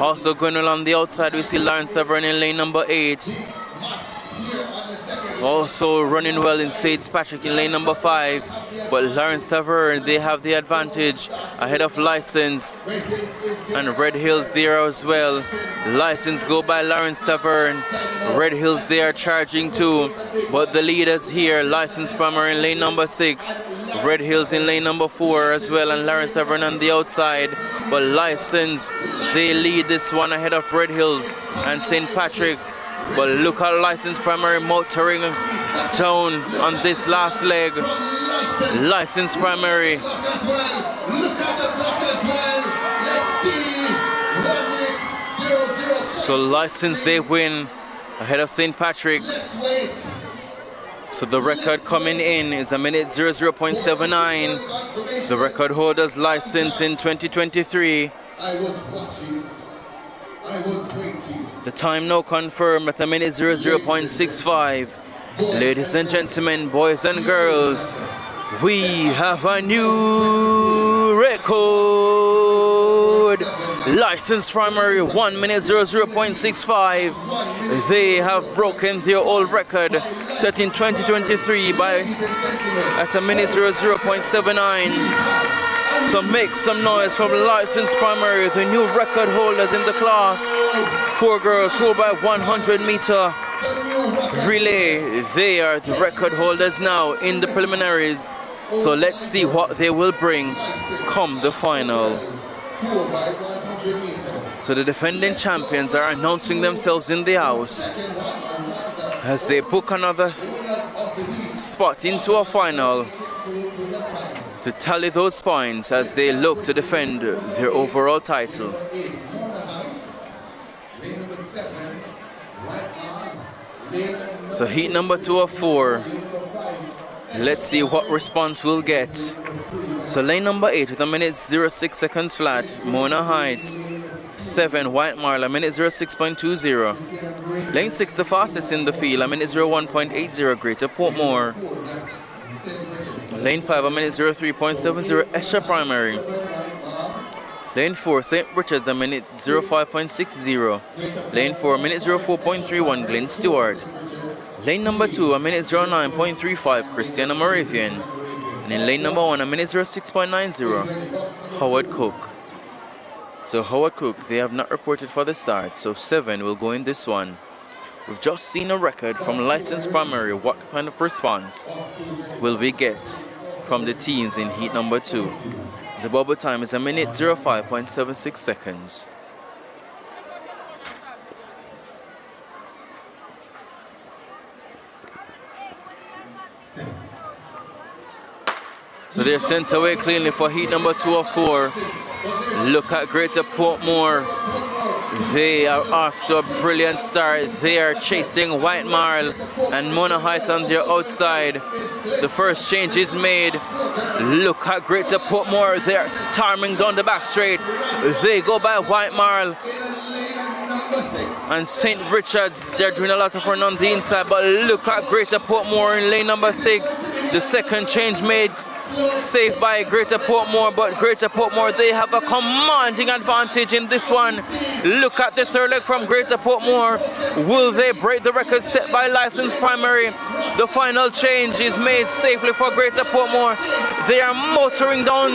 Also going along the outside, we see Lawrence Tavern in lane number 8. Also running well in St. Patrick in lane number 5. But Lawrence Tavern, they have the advantage ahead of License. And Red Hills there as well. License go by Lawrence Tavern. Red Hills they are charging too. But the leaders here, License Primary in lane number 6. Red Hills in lane number 4 as well, and Lawrence Tavern on the outside. But License, they lead this one ahead of Red Hills and St. Patrick's. But look at License Primary motoring down on this last leg. License Primary. So License, they win ahead of St. Patrick's. So the record coming in is a minute 00.79. The record holder's License in 2023. I was watching. I was waiting. The time now confirmed at a minute 00.65. Ladies and gentlemen, boys and girls, we have a new record. License Primary 1 minute 00.65. They have broken their old record set in 2023 at a minute 00.79. So make some noise from License Primary, the new record holders in the class 4 girls 4x100 meter relay. They are the record holders now in the preliminaries. So let's see what they will bring come the final. So the defending champions are announcing themselves in the house as they book another spot into a final to tally those points as they look to defend their overall title. So heat number 2 of 4. Let's see what response we'll get. So lane number 8 with a minute 06 seconds flat, Mona Heights. 7, White Marl, a minute 06.20. Lane 6, the fastest in the field, a minute 01.80, Greater Portmore. Lane 5, a minute 03.70, Esher Primary. Lane 4, St. Richard's, a minute 05.60. Lane 4, a minute 04.31, Glen Stewart. Lane number 2, a minute 09.35, Christiana Moravian. And in lane number 1, a minute 06.90, Howard Cook. So Howard Cook, they have not reported for the start, so 7 will go in this one. We've just seen a record from License Primary. What kind of response will we get from the teams in heat number 2? The bubble time is a minute 05.76 seconds. So they're sent away cleanly for heat number 2 of 4. Look at Greater Portmore. They are off to a brilliant start. They are chasing White Marl and Mona Heights on their outside. The first change is made. Look at Greater Portmore. They are storming down the back straight. They go by White Marl and St. Richard's. They're doing a lot of run on the inside, but look at Greater Portmore in lane number 6. The second change made saved by Greater Portmore, but Greater Portmore, they have a commanding advantage in this one. Look at the third leg from Greater Portmore. Will they break the record set by License Primary? The final change is made safely for Greater Portmore. They are motoring down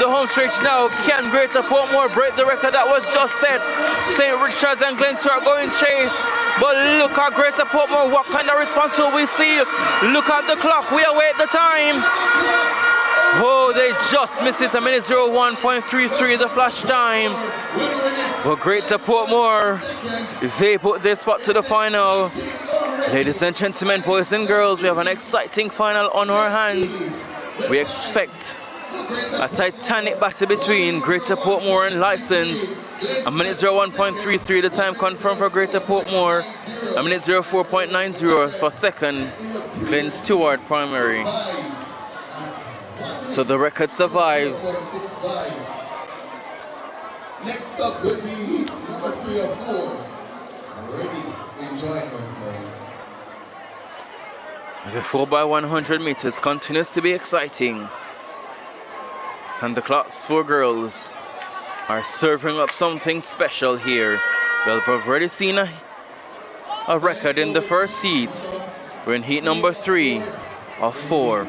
the home stretch now. Can Greater Portmore break the record that was just set? St. Richards and Glenster are going chase. But look at Greater Portmore. What kind of response will we see? Look at the clock. We await the time. Oh, they just missed it. A minute 01.33, the flash time. But Greater Portmore, they put their spot to the final. Ladies and gentlemen, boys and girls, we have an exciting final on our hands. We expect a titanic battle between Greater Portmore and License. A minute 01.33, the time confirmed for Greater Portmore. A minute 04.90 for second, Glenn Stewart Primary. So the record survives. Next up will be number 3 or 4. Already enjoying ourselves. The 4x100 meters continues to be exciting. And the Class 4 girls are serving up something special here. Well, we've already seen a record in the first heat. We're in heat number 3 of 4.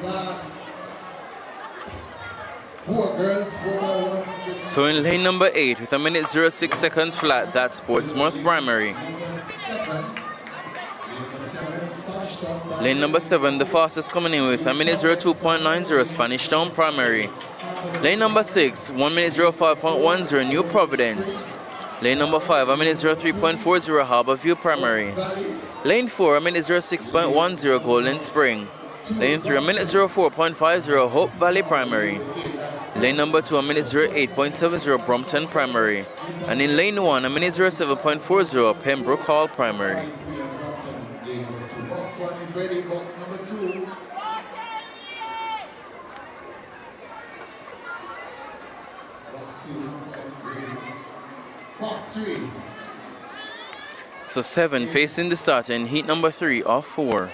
4 girls, 4x100. So in lane number 8 with a minute 06 seconds flat, that's Portsmouth Primary. Lane number 7, the fastest coming in with a minute 02.90, Spanish Town Primary. Lane number 6, 1 minute 05.10, New Providence. Lane number 5, a minute 03.40, Harborview Primary. Lane 4, a minute 06.10, Golden Spring. Lane 3, a minute 04.50, Hope Valley Primary. Lane number 2, a minute 08.70, Brompton Primary. And in lane 1, a minute 07.40, Pembroke Hall Primary. Box 1 is ready, box number 2. Box 2 and ready. Box 3. So 7 facing the start in heat number 3 of 4.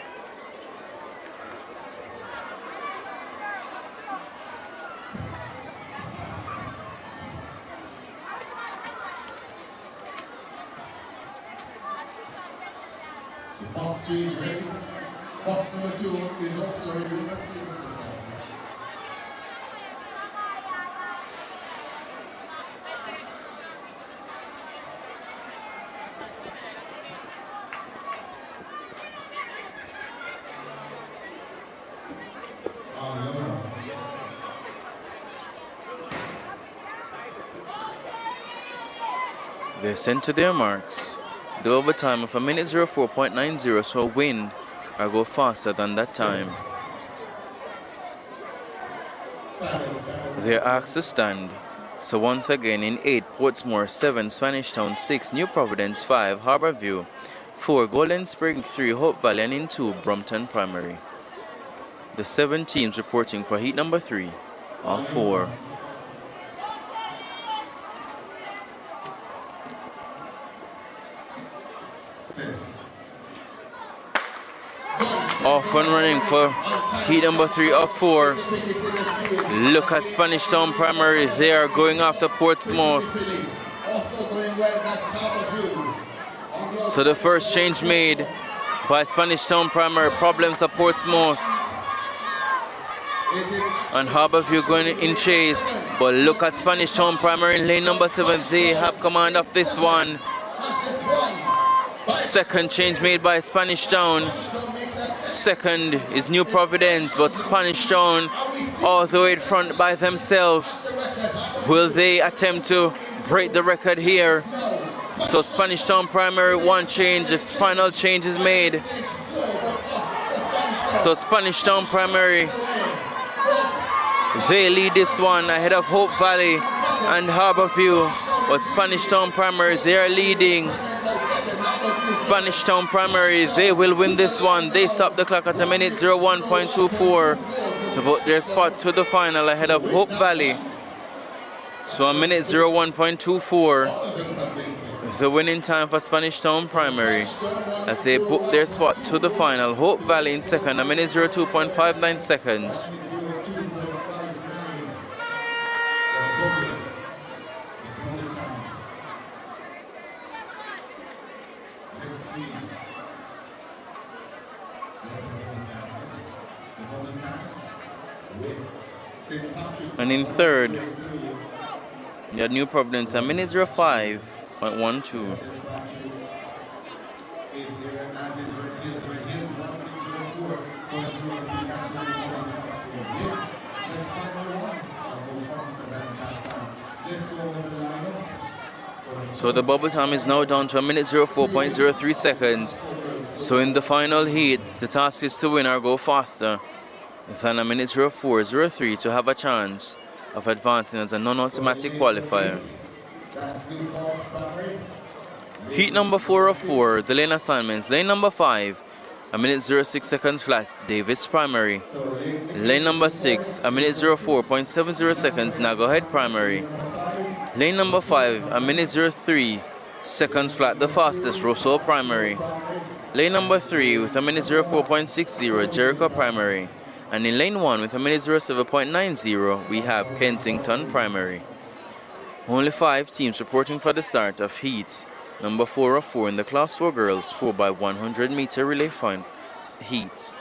So box 3 is ready. Box number 2 is also ready. Let's see this time. They're sent to their marks. The overtime of a minute 04.90, so win or go faster than that time. They're asked to stand. So once again in 8, Portsmouth, 7, Spanish Town, 6, New Providence, 5, Harborview, 4, Golden Spring, 3, Hope Valley, and in 2, Brompton Primary. The 7 teams reporting for heat number 3 of 4. Off and running for heat number 3 of 4. Look at Spanish Town Primary. They are going after Portsmouth. So the first change made by Spanish Town Primary. Problems for Portsmouth. And Harborview going in chase. But look at Spanish Town Primary in lane number 7. They have command of this one. Second change made by Spanish Town. Second is New Providence, but Spanish Town all the way in front by themselves. Will they attempt to break the record here? So Spanish Town Primary, one change, the final change is made. So Spanish Town Primary, they lead this one ahead of Hope Valley and Harborview. But Spanish Town Primary, they are leading. Spanish Town Primary, they will win this one. They stop the clock at a minute 01.24 to put their spot to the final ahead of Hope Valley. So a minute 01.24, the winning time for Spanish Town Primary as they book their spot to the final. Hope Valley in second, a minute 02.59 seconds. And in third, you had New Providence, a minute 05.12. So the bubble time is now down to a minute 04.03 seconds. So in the final heat, the task is to win or go faster than a minute 04.03 to have a chance of advancing as a non-automatic qualifier. Heat number 4 of 4, the lane assignments. Lane number 5, a minute 06 seconds flat, Davis primary. Lane number 6, a minute 04.70 seconds, Nago Head primary. Lane number 5, a minute 03 seconds flat, the fastest, Roseau primary. Lane number 3 with a minute 04.60, Jericho primary. And in lane 1 with a minute 07.90, we have Kensington primary. Only 5 teams reporting for the start of heat number 4 of 4 in the Class 4 girls 4x100 meter relay fun heats.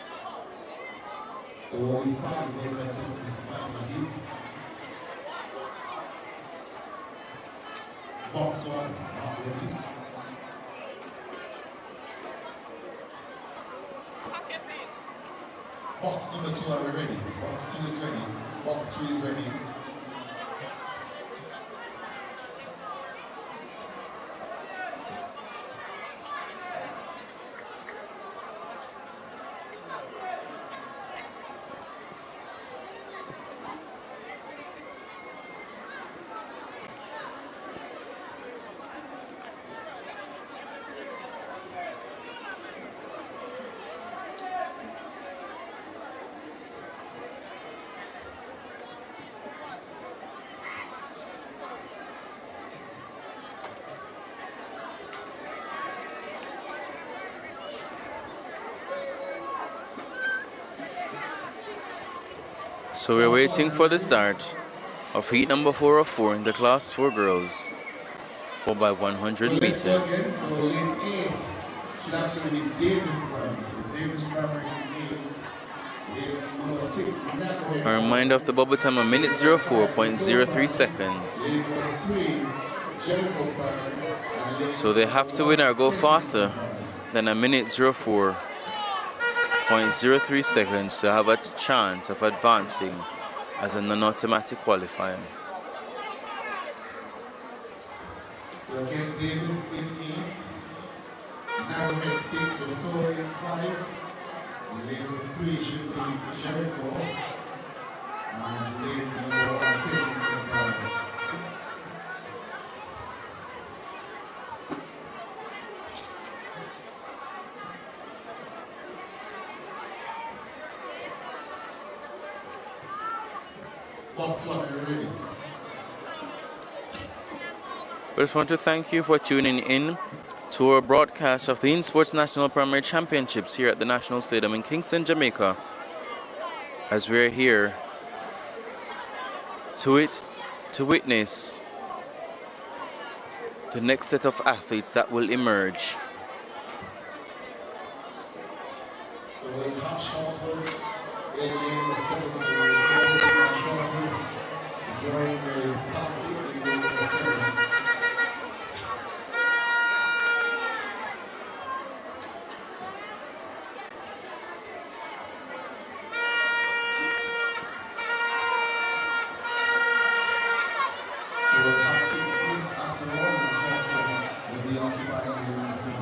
Box 1, not ready. Box number 2, are we ready? Box 2 is ready. Box 3 is ready. So we're waiting for the start of heat number 4 of 4 in the Class 4 girls 4x100 meters. So lane 8 should actually be Davis primary. So Davis primary is lane number 6. A reminder of the bubble time, a minute 04.03 seconds. Lane number 3, Jericho primary. So they have to win or go faster than a minute 04.03 seconds to have a chance of advancing as a non-automatic qualifier. So again, Davis in 8, Nazareth 6, Roseau in 5, lane number 3 should be Jericho, and lane number 10 Box 1, are you ready? We just want to thank you for tuning in to our broadcast of the InSports National Primary Championships here at the National Stadium in Kingston, Jamaica, as we're here to witness the next set of athletes that will emerge. So we'll have Shelford in lane number 7, join the party in lane number 7. So we'll have 6 teams after all, and Shelford will be occupying lane number 7.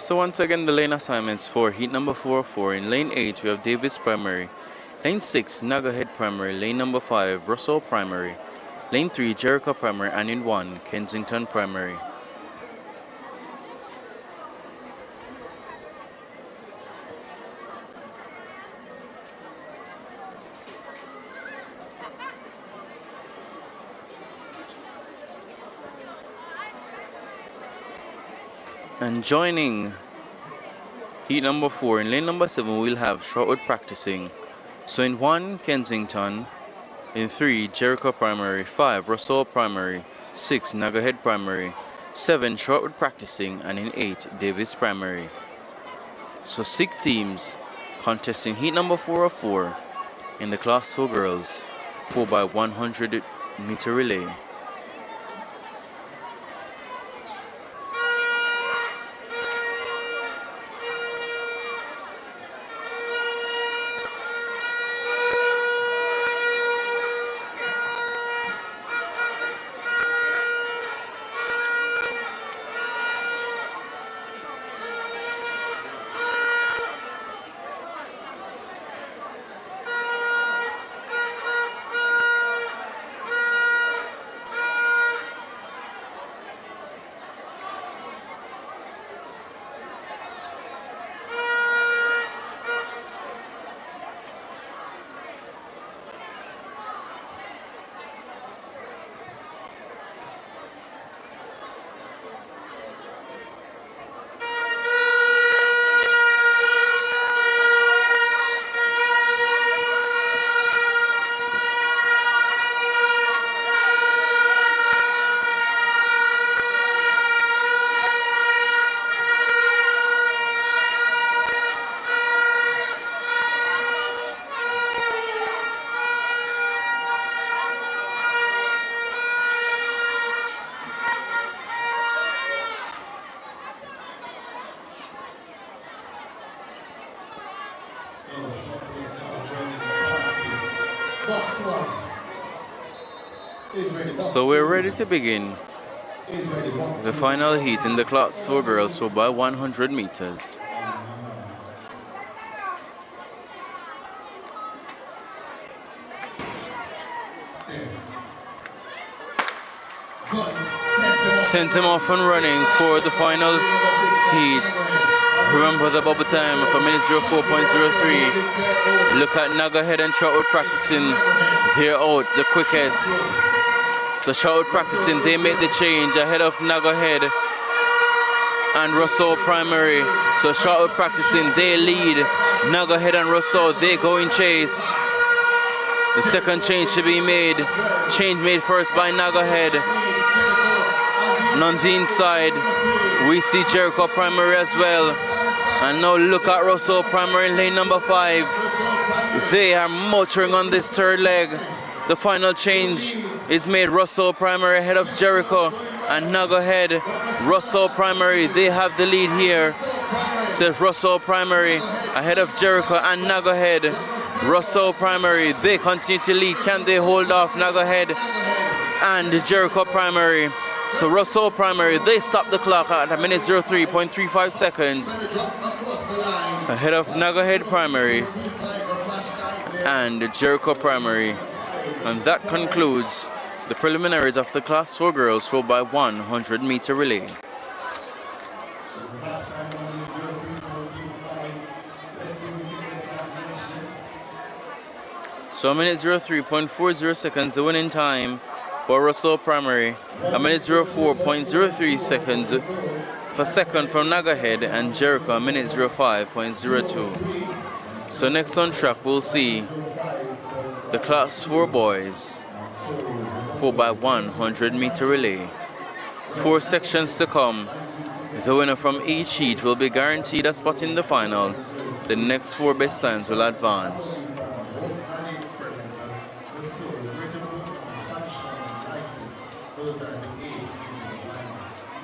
So once again, the lane assignments for heat number 404. In lane 8, we have Davis Primary. Lane 6, Nagahead Primary. Lane number 5, Russell Primary. Lane 3, Jericho Primary. And in 1, Kensington Primary. And joining heat number 4, in lane number 7, we'll have Shortwood practicing. So in 1, Kensington. In 3, Jericho Primary. 5, Russell Primary. 6, Nagahead Primary. 7, Shortwood practicing. And in 8, Davis Primary. So 6 teams contesting heat number 404 in the Class 4 girls 4x100 meter relay. So we're ready to begin the final heat in the Class 4 girls 4x100 meters. Sent him off and running for the final heat. Remember the bubble time of 1:04.03. Look at Nagahead and Trotwood practicing. They're out the quickest. So Trotwood practicing, they make the change ahead of Nagahead and Russell Primary. So Trotwood practicing, they lead. Nagahead and Russell, they go in chase. The second change should be made. Change made first by Nagahead. And on the inside, we see Jericho Primary as well. And now look at Russell Primary in lane number 5. They are motoring on this third leg. The final change is made. Russell Primary ahead of Jericho and Nagahead. Russell Primary, they have the lead here. So Russell Primary ahead of Jericho and Nagahead. Russell Primary, they continue to lead. Can they hold off Nagahead and Jericho Primary? So Russell Primary, they stop the clock at 1:03.35 seconds ahead of Nagahead Primary and Jericho Primary. And that concludes the preliminaries of the Class 4 girls 4x100 meter relay. So 1:03.40 seconds, the winning time for Russell Primary. 1:04.03 seconds for second from Nagahead, and Jericho 1:05.02. So next on track we'll see the Class 4 boys 4x100 meter relay. 4 sections to come. The winner from each heat will be guaranteed a spot in the final. The next 4 best times will advance.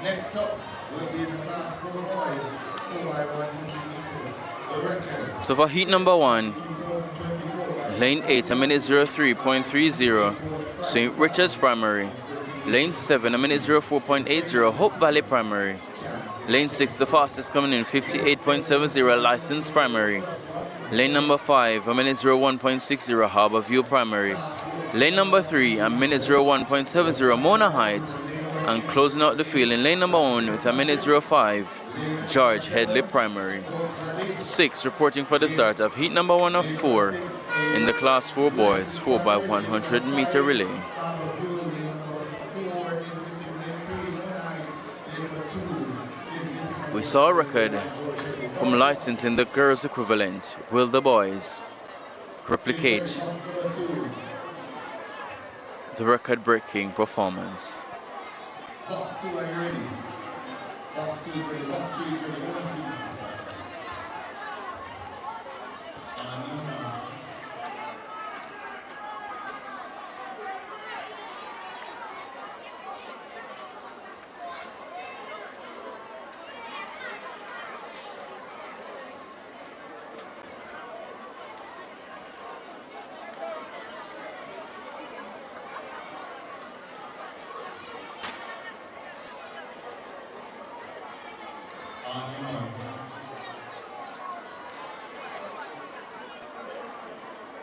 Next up will be the Class 4 boys 4x100 meters. So for heat number 1, lane 8, 1:03.30, St. Richard's Primary. Lane 7, 1:04.80, Hope Valley Primary. Lane 6, the fastest coming in, 58.70, License Primary. Lane number 5, a minute 01.60, Harbor View Primary. Lane number 3, a minute 01.70, Mona Heights. And closing out the field in lane number 1 with a minute 05, George Headley Primary. 6 reporting for the start of heat number 1 of 4 in the Class 4 boys 4x100 meter relay. We saw a record from License in the girls equivalent. Will the boys replicate the record-breaking performance? Box 2, are you ready? Box 2 is ready. Box 3 is ready. 1 and 2.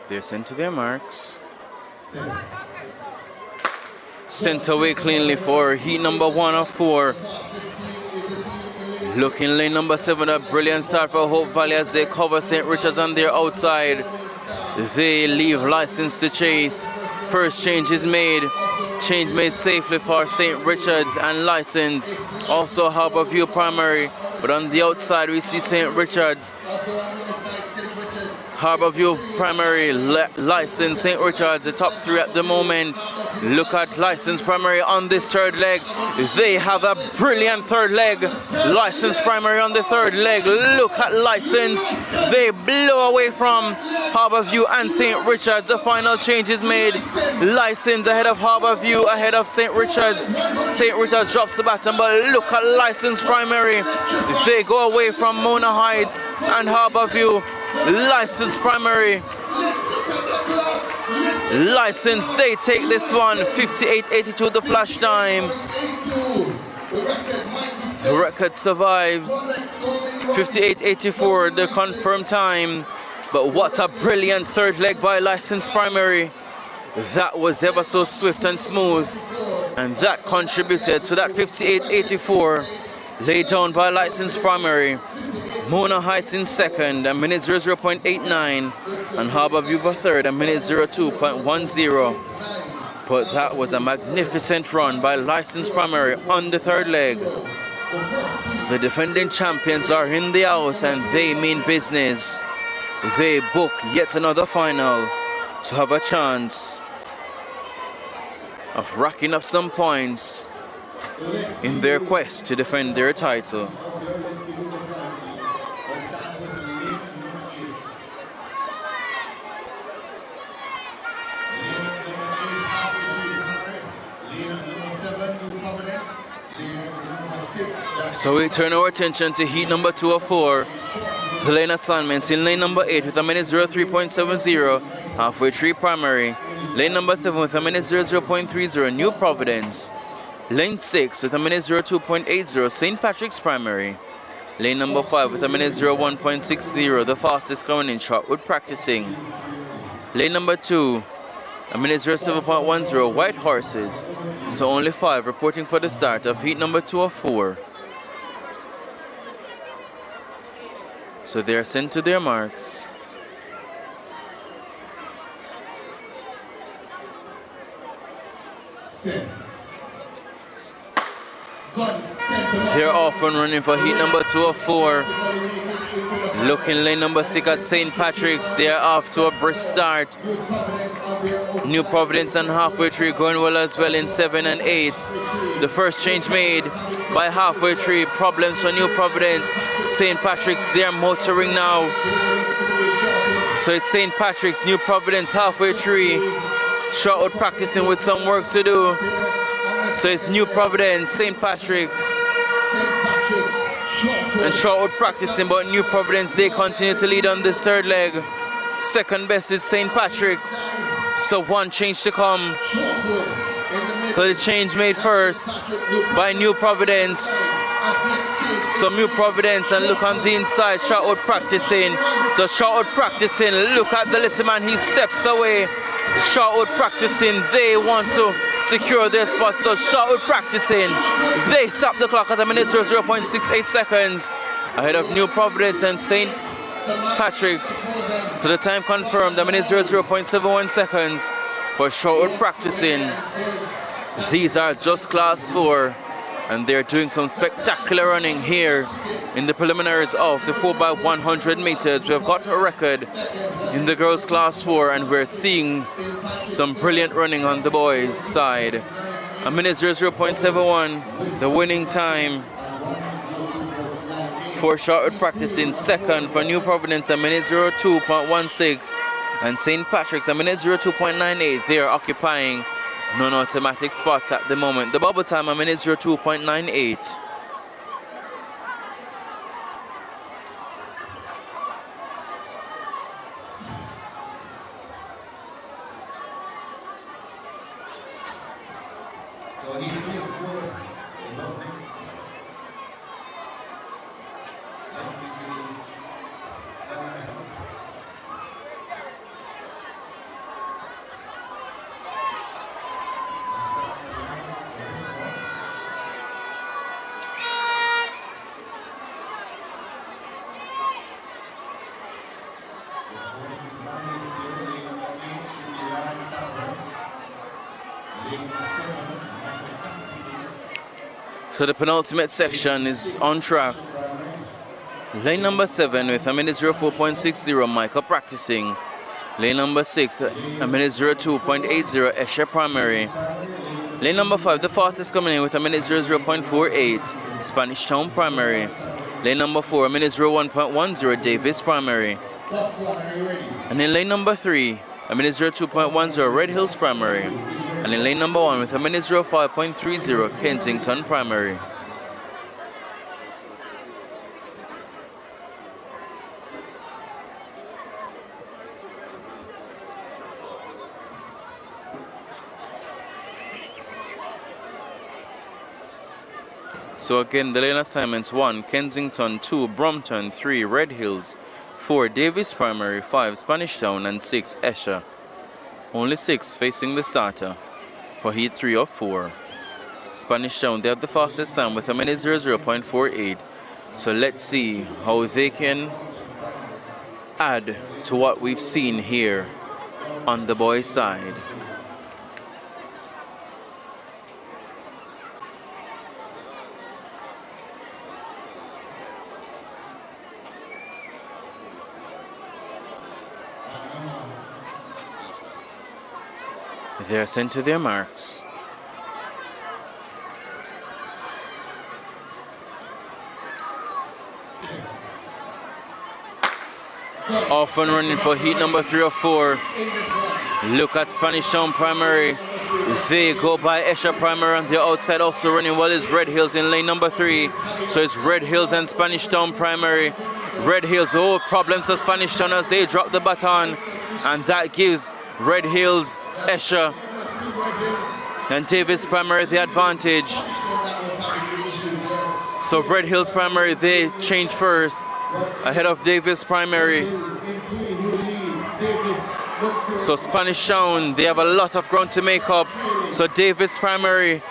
They're sent to their marks. Sent away cleanly for heat number 1 of 4. Looking lane number 7, a brilliant start for Hope Valley as they cover St. Richard's on their outside. They leave License to chase. First change is made. Change made safely for St. Richard's and License. Also Harbor View Primary. But on the outside we see St. Richard's. Harbor View Primary, License, St. Richard's, the top 3 at the moment. Look at License Primary on this third leg. They have a brilliant third leg. License Primary on the third leg. Look at License. They blow away from Harbor View and St. Richard's. The final change is made. License ahead of Harbor View, ahead of St. Richard's. St. Richard's drops the baton, but look at License Primary. They go away from Mona Heights and Harbor View. License Primary. License, they take this one. 58.82 the flash time. The record survives. 58.84 the confirmed time. But what a brilliant third leg by License Primary. That was ever so swift and smooth. And that contributed to that 58.84 laid down by License Primary. Mona Heights in second, a minute 00.89, and Harbor View for third, a minute 02.10. But that was a magnificent run by License Primary on the third leg. The defending champions are in the house and they mean business. They book yet another final to have a chance of racking up some points in their quest to defend their title. So we turn our attention to heat number 2 of 4. The lane assignments in lane number 8 with a minute 03.70, halfway tree primary. Lane number 7 with a minute 00.30, New Providence. Lane 6 with a minute 02.80, St. Patrick's primary. Lane number 5 with a minute 01.60, the fastest coming in Shortwood practicing. Lane number 2, a minute 07.10, White Horses. So only 5 reporting for the start of heat number 2 of 4. So they are sent to their marks. They're off and running for heat number 2 of 4. Looking lane number 6 at St. Patrick's. They're off to a brisk start. New Providence and Halfway Tree going well as well in 7 and 8. The first change made by Halfway Tree. Problems for New Providence. St. Patrick's, they're motoring now. So it's St. Patrick's, New Providence, Halfway Tree. Shortwood practicing with some work to do. So it's New Providence, St. Patrick's, and Shortwood practicing, but New Providence, they continue to lead on this third leg. Second best is St. Patrick's. So one change to come. So the change made first by New Providence. So New Providence, and look on the inside, Shout practicing. So Shout practicing, look at the little man, he steps away. Shout practicing, they want to secure their spot. So Shout practicing, they stop the clock at a minute 0.68 seconds ahead of New Providence and St. Patrick's. So the time confirmed, a minute 0.71 seconds for Shout practicing. These are just class 4. And they're doing some spectacular running here in the preliminaries of the 4x100 meters. We have got a record in the girls class 4, and we're seeing some brilliant running on the boys side. A minute 0.71, the winning time for Charlotte practicing. Second for New Providence, a minute 02.16, and St. Patrick's a minute 02.98. They are occupying non-automatic spots at the moment. The bubble time a minute 02.98. So he's 3 or 4 is up next. So the penultimate section is on track. Lane number 7 with a minute 04.60, Michael practicing. Lane number 6, a minute 02.80, Escher primary. Lane number 5, the fastest coming in with a minute 00.48, Spanish Town primary. Lane number 4, a minute 01.10, Davis primary. And in lane number 3, a minute 02.10, Red Hills primary. And in lane number 1 with a minute 05.30, Kensington primary. So again, the lane assignments: 1, Kensington; 2, Brompton; 3, Red Hills; 4, Davis primary; 5, Spanish Town; and 6, Escher. Only 6 facing the starter for heat 3 of 4. Spanish Town, they have the fastest time with a minute 00.48. So let's see how they can add to what we've seen here on the boys' side. They're sent to their marks. Off and running for heat number 3 of 4. Look at Spanish Town primary. They go by Escher primary on the outside. Also running well is Red Hills in lane number 3. So it's Red Hills and Spanish Town primary. Red Hills, oh, problems for Spanish Town as they drop the baton. And that gives Red Hills, Escher, and Davis primary the advantage. So Red Hills primary, they change first ahead of Davis primary. So Spanish Town, they have a lot of ground to make up. So Davis primary,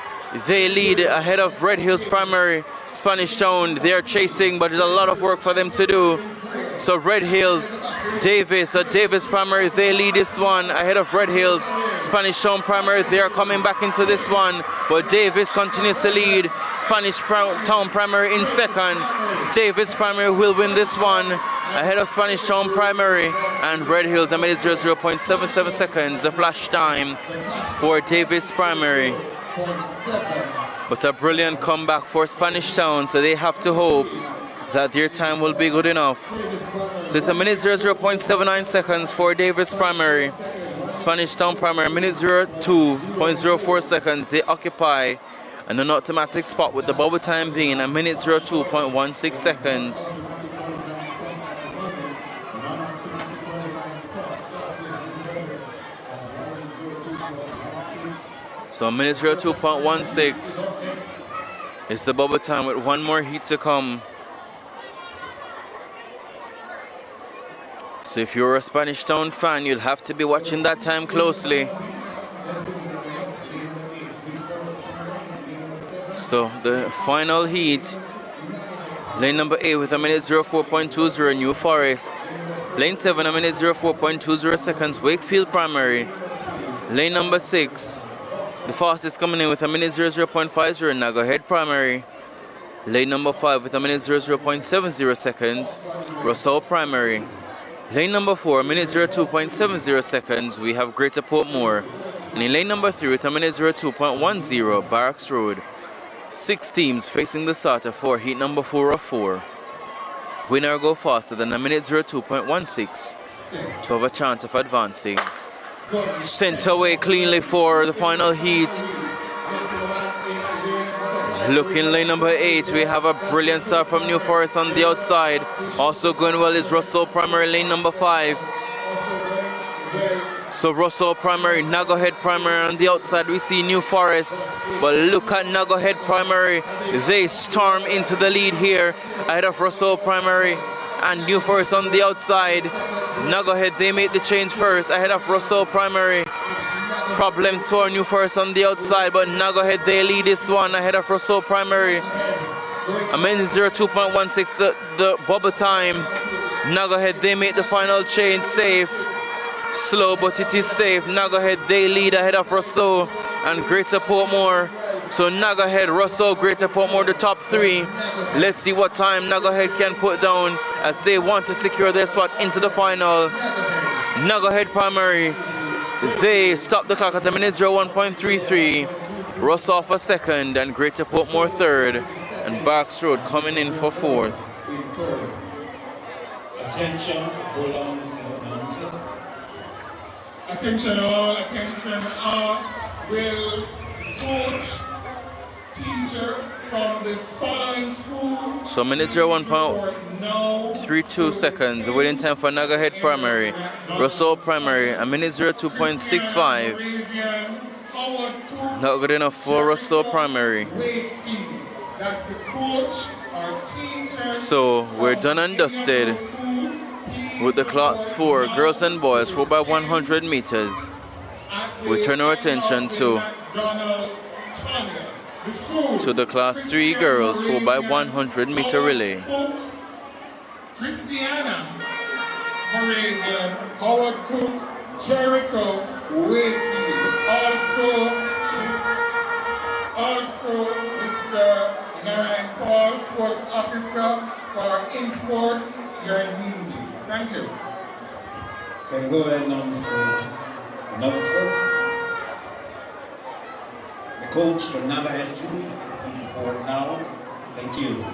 they lead ahead of Red Hills primary. Spanish Town, they are chasing, but there's a lot of work for them to do. So Red Hills, Davis, Davis primary, they lead this one ahead of Red Hills. Spanish Town primary, they are coming back into this one, but Davis continues to lead. Spanish Town primary in second. Davis primary will win this one ahead of Spanish Town primary, and Red Hills, a minute 0.77 seconds, the flash time for Davis primary. But a brilliant comeback for Spanish Town, so they have to hope that their time will be good enough. So it's a minute 0.79 seconds for Davis primary. Spanish Town primary, minute 02.04 seconds. They occupy an automatic spot with the bubble time being a minute 02.16 seconds. So a minute 02.16 It's the bubble time with one more heat to come. So if you're a Spanish Town fan, you'll have to be watching that time closely. So the final heat, lane number 8 with a minute 04.20, New Forest. Lane 7, a minute 04.20 seconds, Wakefield Primary. Lane number 6, the fastest coming in with a minute 00.50, Nago Head Primary. Lane number 5 with a minute 00.70 seconds, Russell Primary. Lane number 4, a minute 02.70 seconds, we have Greater Portmore. And in lane number 3 with a minute 02.10, Barracks Road. 6 teams facing the starter for heat number 4 of 4. Winner go faster than a minute 02.16 to have a chance of advancing. Sent away cleanly for the final heat. Looking lane number 8, we have a brilliant start from New Forest on the outside. Also going well is Russell Primary, lane number 5. So Russell Primary, Nago Head Primary on the outside, we see New Forest. But look at Nago Head Primary, they storm into the lead here ahead of Russell Primary and New Forest on the outside. Nago Head, they make the change first ahead of Russell Primary. Problems for New Forest on the outside, but Nago Head, they lead this one ahead of Russell Primary. A minute 02.16 the bubble time. Nago Head, they make the final change safe. Slow, but it is safe. Nago Head, they lead ahead of Russell and Greater Portmore. So Nago Head, Russell, Greater Portmore, the top 3. Let's see what time Nago Head can put down as they want to secure their spot into the final. Nago Head Primary, they stop the clock at the minute 01.33. Russell for second and Greater Portmore third. And Barracks Road coming in for fourth. Attention, hold on. Attention all, will coach, teacher from the following schools. So minute 01.32 seconds, waiting time for Nago Head Primary. Russell Primary, a minute 02.65. Not good enough for Russell Primary. That's the coach or teacher. So we're done and dusted with the class 4 girls and boys 4x100 meters. We turn our attention to the class 3 girls 4x100 meter relay. Christiana, Moravian, Howard Cook, Jericho, Wakefield. Also Mr. Narayan Paul, sports officer for InSports here in Hindi. Thank you. Can go ahead and announce the announcer. The coach from Nago Head 2, he's forward now. Thank you.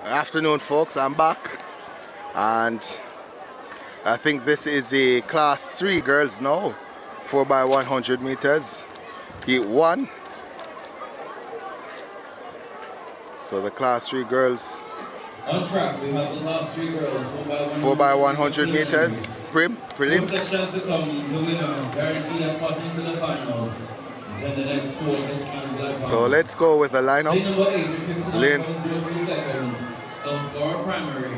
Afternoon, folks, I'm back. And I think this is a class 3 girls now, 4x100 meters, heat 1. So the class 3 girls, On track, we have the class 3 girls, 4x100 meters, prelims. Chance to come, the winner, guaranteed a spot into the final. Then the next 4 is black. So let's go with the lineup. Lane number 8 with 59.03 Lane. seconds, Southborough Primary.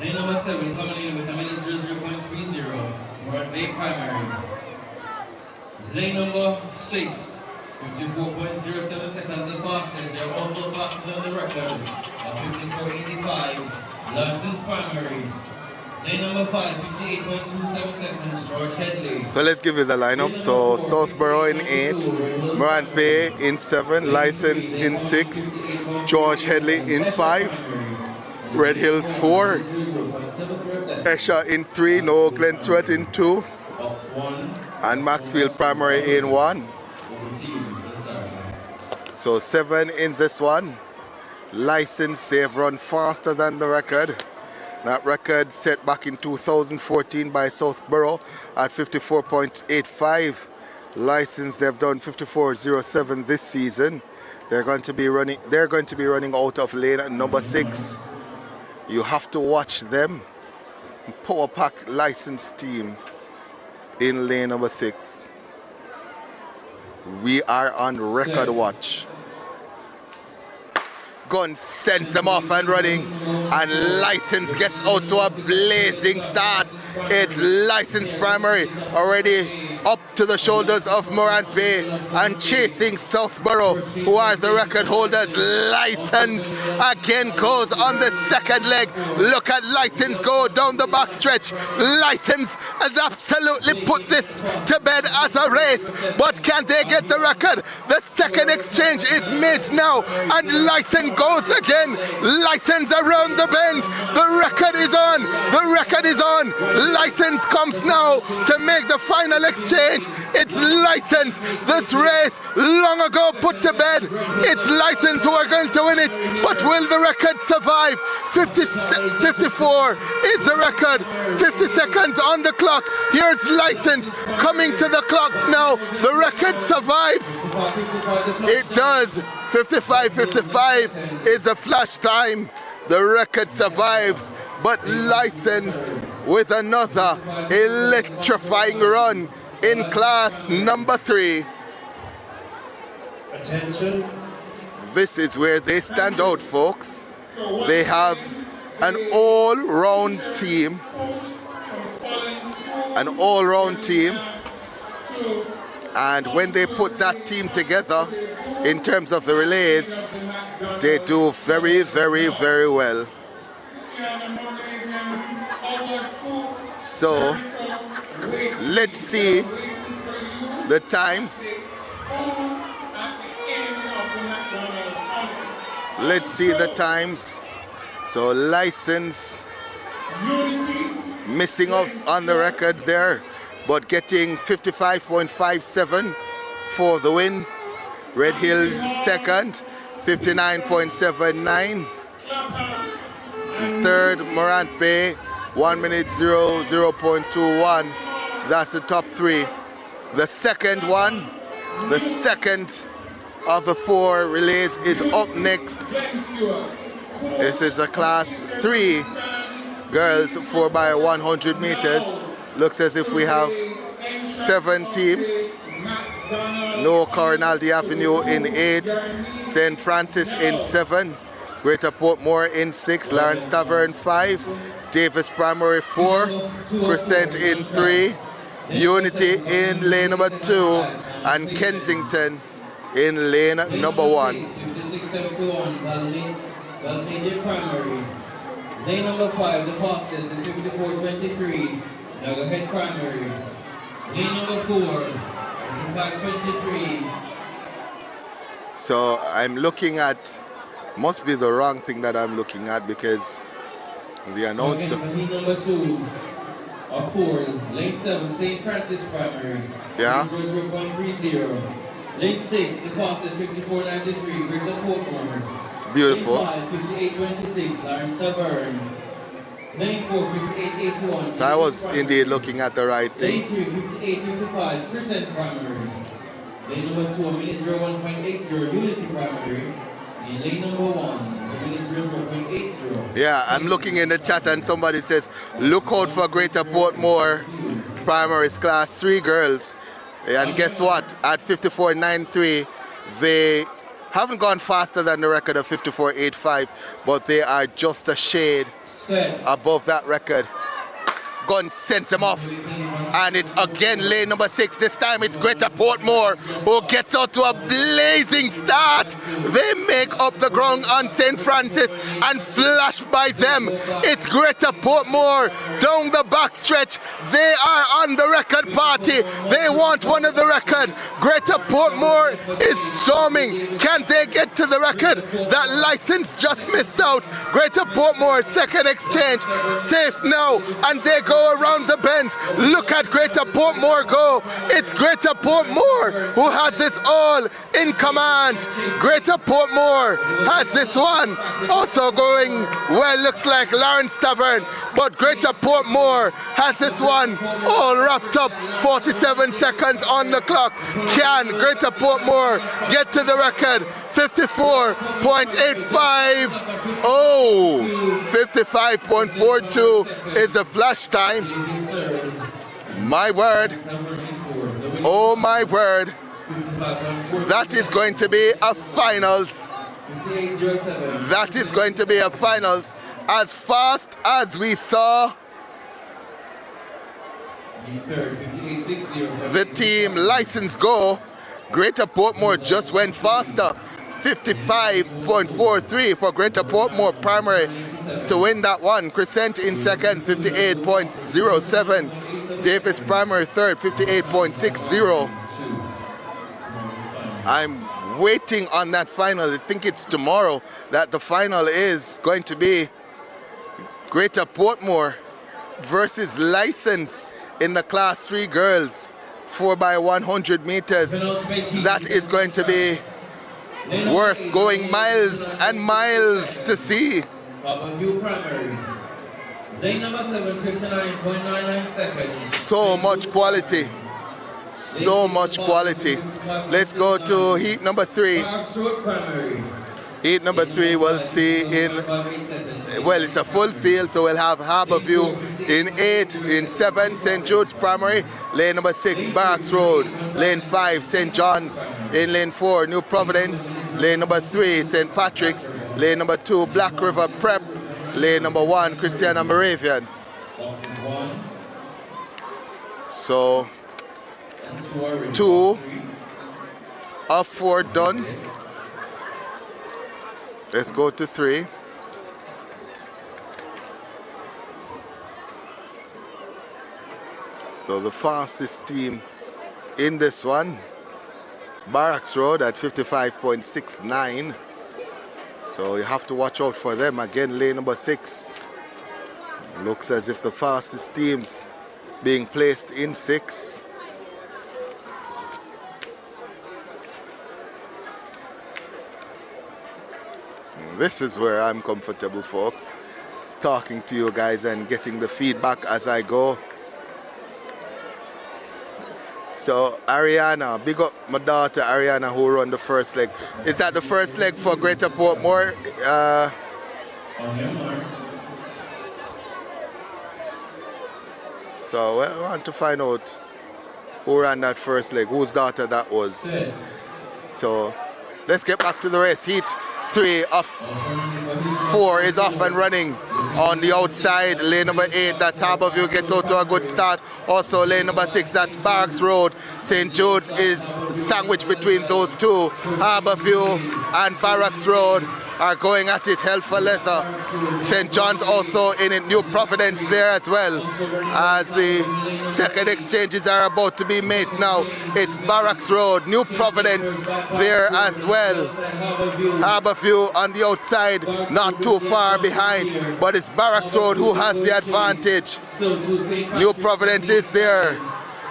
Lane number 7 coming in with a minute 00.30, Warren Bay Primary. Lane number 6, 54.07 seconds the fastest. They're also faster than the record of 54.85, Larson's Primary. Lane number 5, 58.27 seconds, George Headley. So let's give you the lineup. So Southborough in 8, Morant Bay in 7, License in 6, George Headley in 5, Red Hills 4, Esha in 3, No Glen Sweat in 2, and Maxfield Primary in 1. So 7 in this one. License, they've run faster than the record. That record set back in 2014 by Southborough at 54.85. License, they've done 54.07 this season. They're going to be running out of lane at number 6. You have to watch them. Power Pack licensed team in lane number 6. We are on record watch. Gun sends them off and running, and License gets out to a blazing start. It's License Primary already up to the shoulders of Morant Bay and chasing Southborough, who are the record holders. License again goes on the second leg. Look at License go down the backstretch. License has absolutely put this to bed as a race, but can they get the record? The second exchange is made now, and License goes again. License around the bend. The record is on. The record is on. License comes now to make the final exchange. It's License. This race long ago put to bed. It's License who are going to win it, but will the record survive? 54 is the record. 50 seconds on the clock. Here's License coming to the clock now. The record survives. It does. 55-55 is the flash time. The record survives, but License with another electrifying run in class number 3. Attention. This is where they stand out, folks. They have an all-round team. An all-round team. And when they put that team together, in terms of the relays, they do very, very, very well. So, let's see the times. Let's see the times. So, License missing off on the record there, but getting 55.57 for the win. Red Hills second, 59.79. Third, Morant Bay, 1 minute 0.21. That's the top 3. The second one, the second of the 4 relays is up next. This is a class 3 girls 4x100 meters. Looks as if we have 7 teams. No Coronaldi Avenue in 8, St. Francis in 7, Greater Portmore in 6, Lawrence Tavern 5, Davis Primary 4, Crescent in 3, Unity in lane number 2, and Kensington in lane number 1. 56-71, Balmain Primary. Lane number 5, the fastest is 54-23, Nagahead Primary. Lane number 4, 55-23. So I'm looking at, must be the wrong thing that I'm looking at, because the announcer. Lane number 2 of 4, lane 7, St. Francis Primary. Yeah. 0.30. Lane 6, the fastest 54-93, Greater Portmore. Beautiful. Lane 5, 58-26, Lawrence Tavern. Lane 4, 58-81. So I was indeed looking at the right thing. Lane 3, 58-55, Crescent Primary. Lane number 2, a minute 01.80, Unity Primary. In lane number 1, a minute 0.80. Yeah, I'm looking in the chat and somebody says, look out for Greater Portmore Primary's class 3 girls. And guess what? At 54.93, they haven't gone faster than the record of 54.85, but they are just a shade above that record. Gun sends them off, and it's again lane number 6. This time it's Greater Portmore who gets out to a blazing start. They make up the ground on St. Francis and flash by them. It's Greater Portmore down the backstretch. They are on the record party. They want one of the record. Greater Portmore is storming. Can they get to the record? That License just missed out. Greater Portmore second exchange safe now, and they go around the bend. Look at let Greater Portmore go. It's Greater Portmore who has this all in command. Greater Portmore has this one. Also going well, looks like Lawrence Tavern, but Greater Portmore has this one all wrapped up. 47 seconds on the clock. Can Greater Portmore get to the record? 54.85. Oh, 55.42 is the flash time. My word. Oh my word. That is going to be a finals. That is going to be a finals. As fast as we saw the team license go, Greater Portmore just went faster. 55.43 for Greater Portmore primary to win that one. Crescent in second, 58.07. Davis primary third, 58.60. I'm waiting on that final. I think it's tomorrow that the final is going to be Greater Portmore versus License in the Class 3 girls 4x100 meters. That is going to be worth going miles and miles to see. So much quality. So much quality. Let's go to heat number 3. Heat number 3 we'll see in, well, it's a full field, so we'll have Harborview in 8, in 7, St. Jude's Primary, lane number 6, Barracks Road, lane 5, St. John's, in lane 4, New Providence, lane number 3, St. Patrick's, lane number 2, Black River Prep, lane number 1, Christiana Moravian. So, 2 of 4 done. Let's go to 3. So the fastest team in this one, Barracks Road at 55.69. So you have to watch out for them. Again, lane number 6. Looks as if the fastest teams being placed in 6. This is where I'm comfortable, folks. Talking to you guys and getting the feedback as I go. So Ariana, big up my daughter Ariana who run the first leg. Is that the first leg for Greater Portmore? So I want to find out who ran that first leg, whose daughter that was. So let's get back to the race. Heat 3 of 4 is off and running on the outside. Lane number 8, that's Harborview, gets out to a good start. Also lane number 6, that's Barracks Road. St. Jude's is sandwiched between those two. Harborview and Barracks Road are going at it hell for leather. St. John's also in it. New Providence there as well. As the second exchanges are about to be made now, it's Barracks Road, New Providence there as well. Harborview on the outside, not too far behind, but it's Barracks Road who has the advantage. New Providence is there.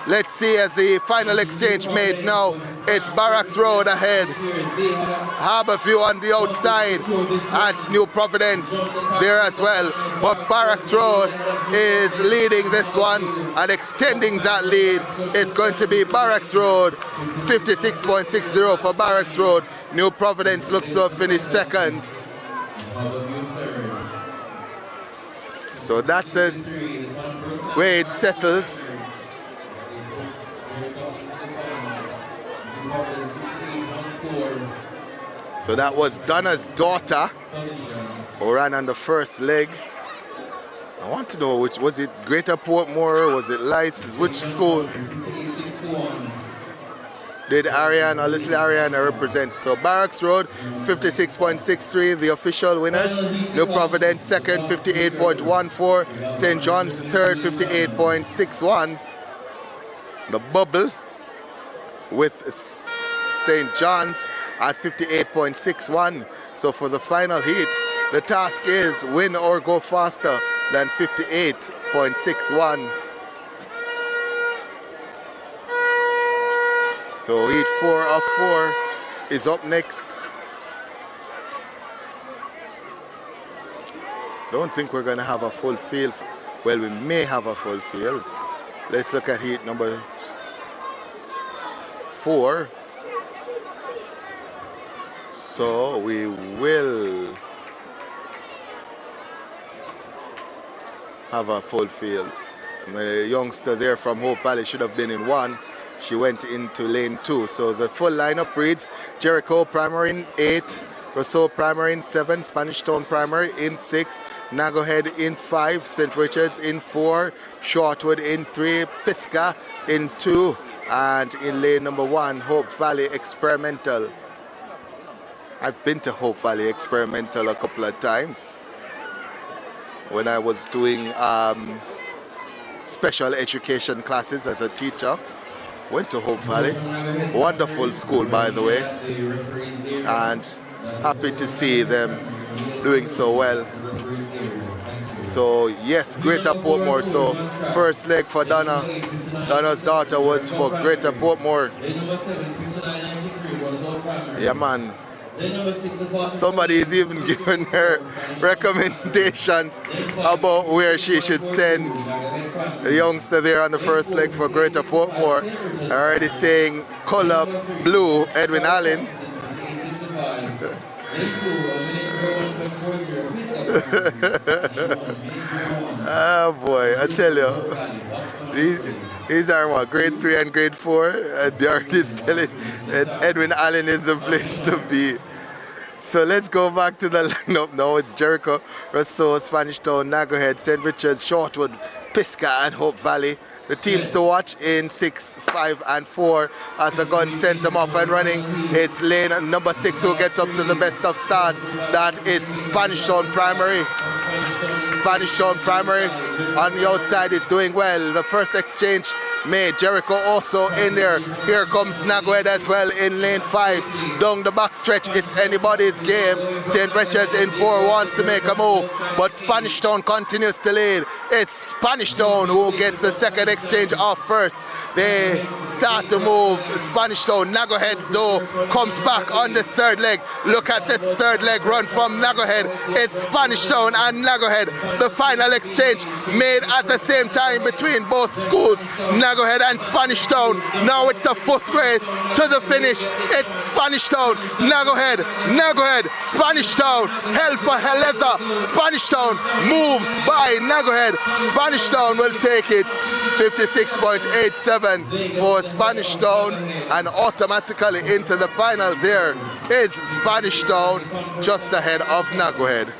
Let's see as the final exchange made now. It's Barracks Road ahead. Harborview on the outside and New Providence there as well. But Barracks Road is leading this one and extending that lead. It's going to be Barracks Road, 56.60 for Barracks Road. New Providence looks to have finished second. So that's the way it settles. So that was Donna's daughter who ran on the first leg. I want to know which, was it Greater Portmore, was it License, which school did Ariana, little Ariana represent? So Barracks Road, 56.63, the official winners. New Providence second, 58.14. St. John's third, 58.61. The bubble with St. John's at 58.61. So for the final heat, the task is win or go faster than 58.61. So heat 4 of 4 is up next. Don't think we're going to have a full field. Well, we may have a full field. Let's look at heat number 4. So we will have a full field. The youngster there from Hope Valley should have been in 1. She went into lane 2. So the full lineup reads Jericho Primary in 8, Rousseau Primary in 7, Spanish Town Primary in 6, Nagohead in 5, St. Richards in 4, Shortwood in 3, Pisgah in 2, and in lane number 1, Hope Valley Experimental. I've been to Hope Valley Experimental a couple of times when I was doing special education classes as a teacher. Went to Hope Valley. Wonderful school, by the way, and happy to see them doing so well. So yes, Greater Portmore. So first leg for Donna. Donna's daughter was for Greater Portmore. Yeah, man. Somebody is even giving her recommendations about where she should send the youngster there on the first leg for Greater Portmore. Already saying color blue, Edwin Allen. Oh boy, I tell you, these are what, grade 3 and grade 4, and they're already telling Edwin Allen is the place to be. So let's go back to the lineup now. It's Jericho, Rousseau, Spanish Town, Nagohead, St. Richards, Shortwood, Pisgah, and Hope Valley. The teams to watch in 6, 5, and 4 as a gun sends them off and running. It's lane number 6 who gets up to the best of start. That is Spanish Town Primary. Spanish Town Primary on the outside is doing well. The first exchange made. Jericho also in there. Here comes Nagohead as well in lane 5. Down the back stretch, it's anybody's game. St. Richards in 4 wants to make a move, but Spanish Town continues to lead. It's Spanish Town who gets the second exchange off first. They start to move. Spanish Town. Nagohead though comes back on this third leg. Look at this third leg run from Nagohead. It's Spanish Town and Nagohead. The final exchange made at the same time between both schools. Nagohead and Spanish Town. Now it's a foot race to the finish. It's Spanish Town, Nagohead, Spanish Town. Hell for leather. Spanish Town moves by Nagohead. Spanish Town will take it. 56.87 for Spanish Town, and automatically into the final there is Spanish Town just ahead of Nagohead.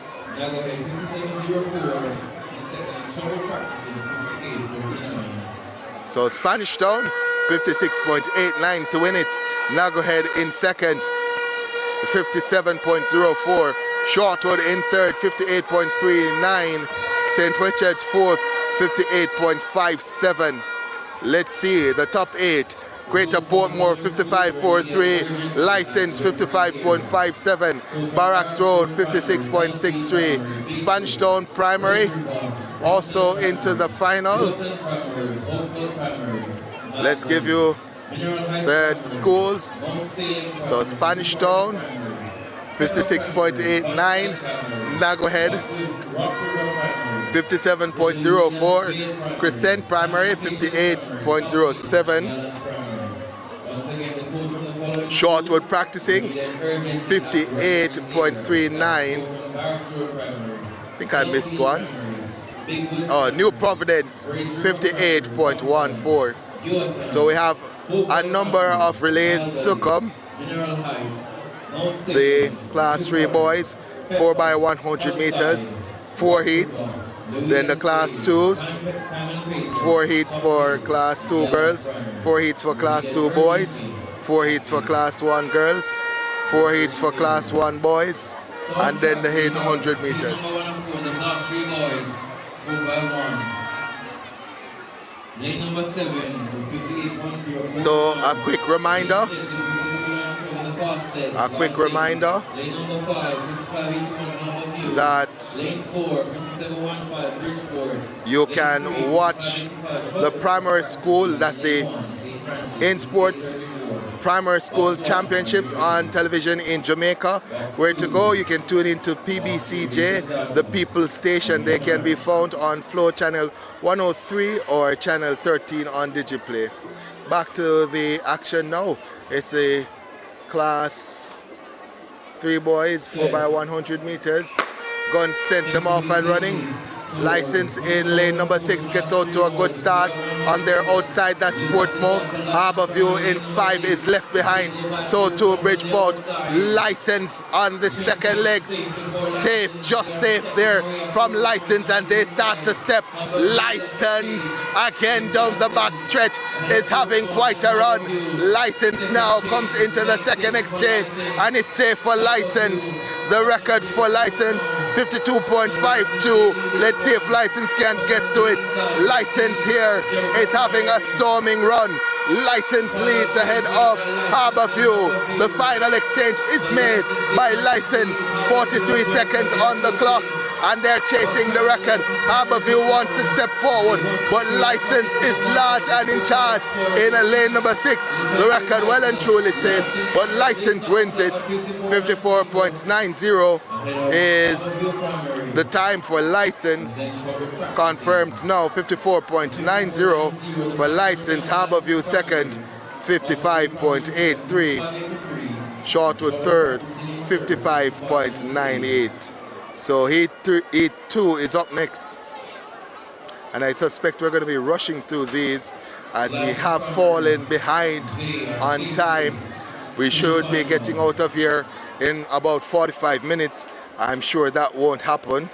So Spanish Town 56.89 to win it. Nagohead in second, 57.04. Shortwood in third, 58.39. St. Richards fourth, 58.57. Let's see the top 8. Greater Portmore 55.43, License 55.57, Barracks Road 56.63, Spanish Town Primary also into the final. Let's give you the schools. So Spanish Town 56.89, Nagohead 57.04, Crescent Primary 58.07, Shortwood Practicing 58.39. I think I missed one. Oh, New Providence 58.14. So we have a number of relays to come. The Class 3 boys 4x100 meters, 4 heats. Then the Class 2s, 4 heats for Class 2 girls, 4 heats for Class 2 boys, 4 heats for Class 1 girls, 4 heats for Class 1 boys, and then the 800 meters. So a quick reminder that you can watch the primary school, that's the in sports primary school championships on television in Jamaica. Where to go? You can tune into PBCJ, the People's Station. They can be found on Flow Channel 103 or Channel 13 on Digiplay. Back to the action now. It's a class 3 boys 4x100 meters. Gun sends them off and running. License in lane number 6 gets out to a good start. On their outside, that's Portsmouth. Harborview in 5 is left behind. So to Bridgeport. License on the second leg. Safe, just safe there from License, and they start to step. License again down the back stretch is having quite a run. License now comes into the second exchange and it's safe for License. The record for License 52.52. Let's see if License can get to it. License here is having a storming run. License leads ahead of Harborview. The final exchange is made by License. 43 seconds on the clock, and they're chasing the record. Harborview wants to step forward, but License is large and in charge in lane number 6. The record well and truly safe, but License wins it. 54.90 is the time for License. Confirmed now, 54.90 for License. Harborview second, 55.83. Shortwood third, 55.98. So heat 2 is up next. And I suspect we're going to be rushing through these as we have fallen behind on time. We should be getting out of here in about 45 minutes. I'm sure that won't happen.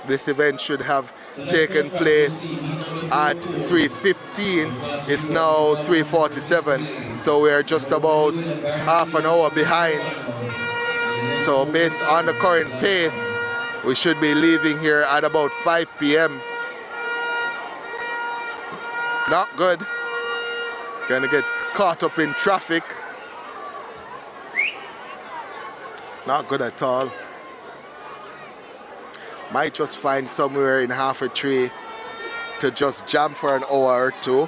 This event should have taken place at 3:15. It's now 3:47. So we're just about half an hour behind. So based on the current pace, we should be leaving here at about 5 p.m. Not good. Gonna get caught up in traffic. Not good at all. Might just find somewhere in half a tree to just jam for an hour or two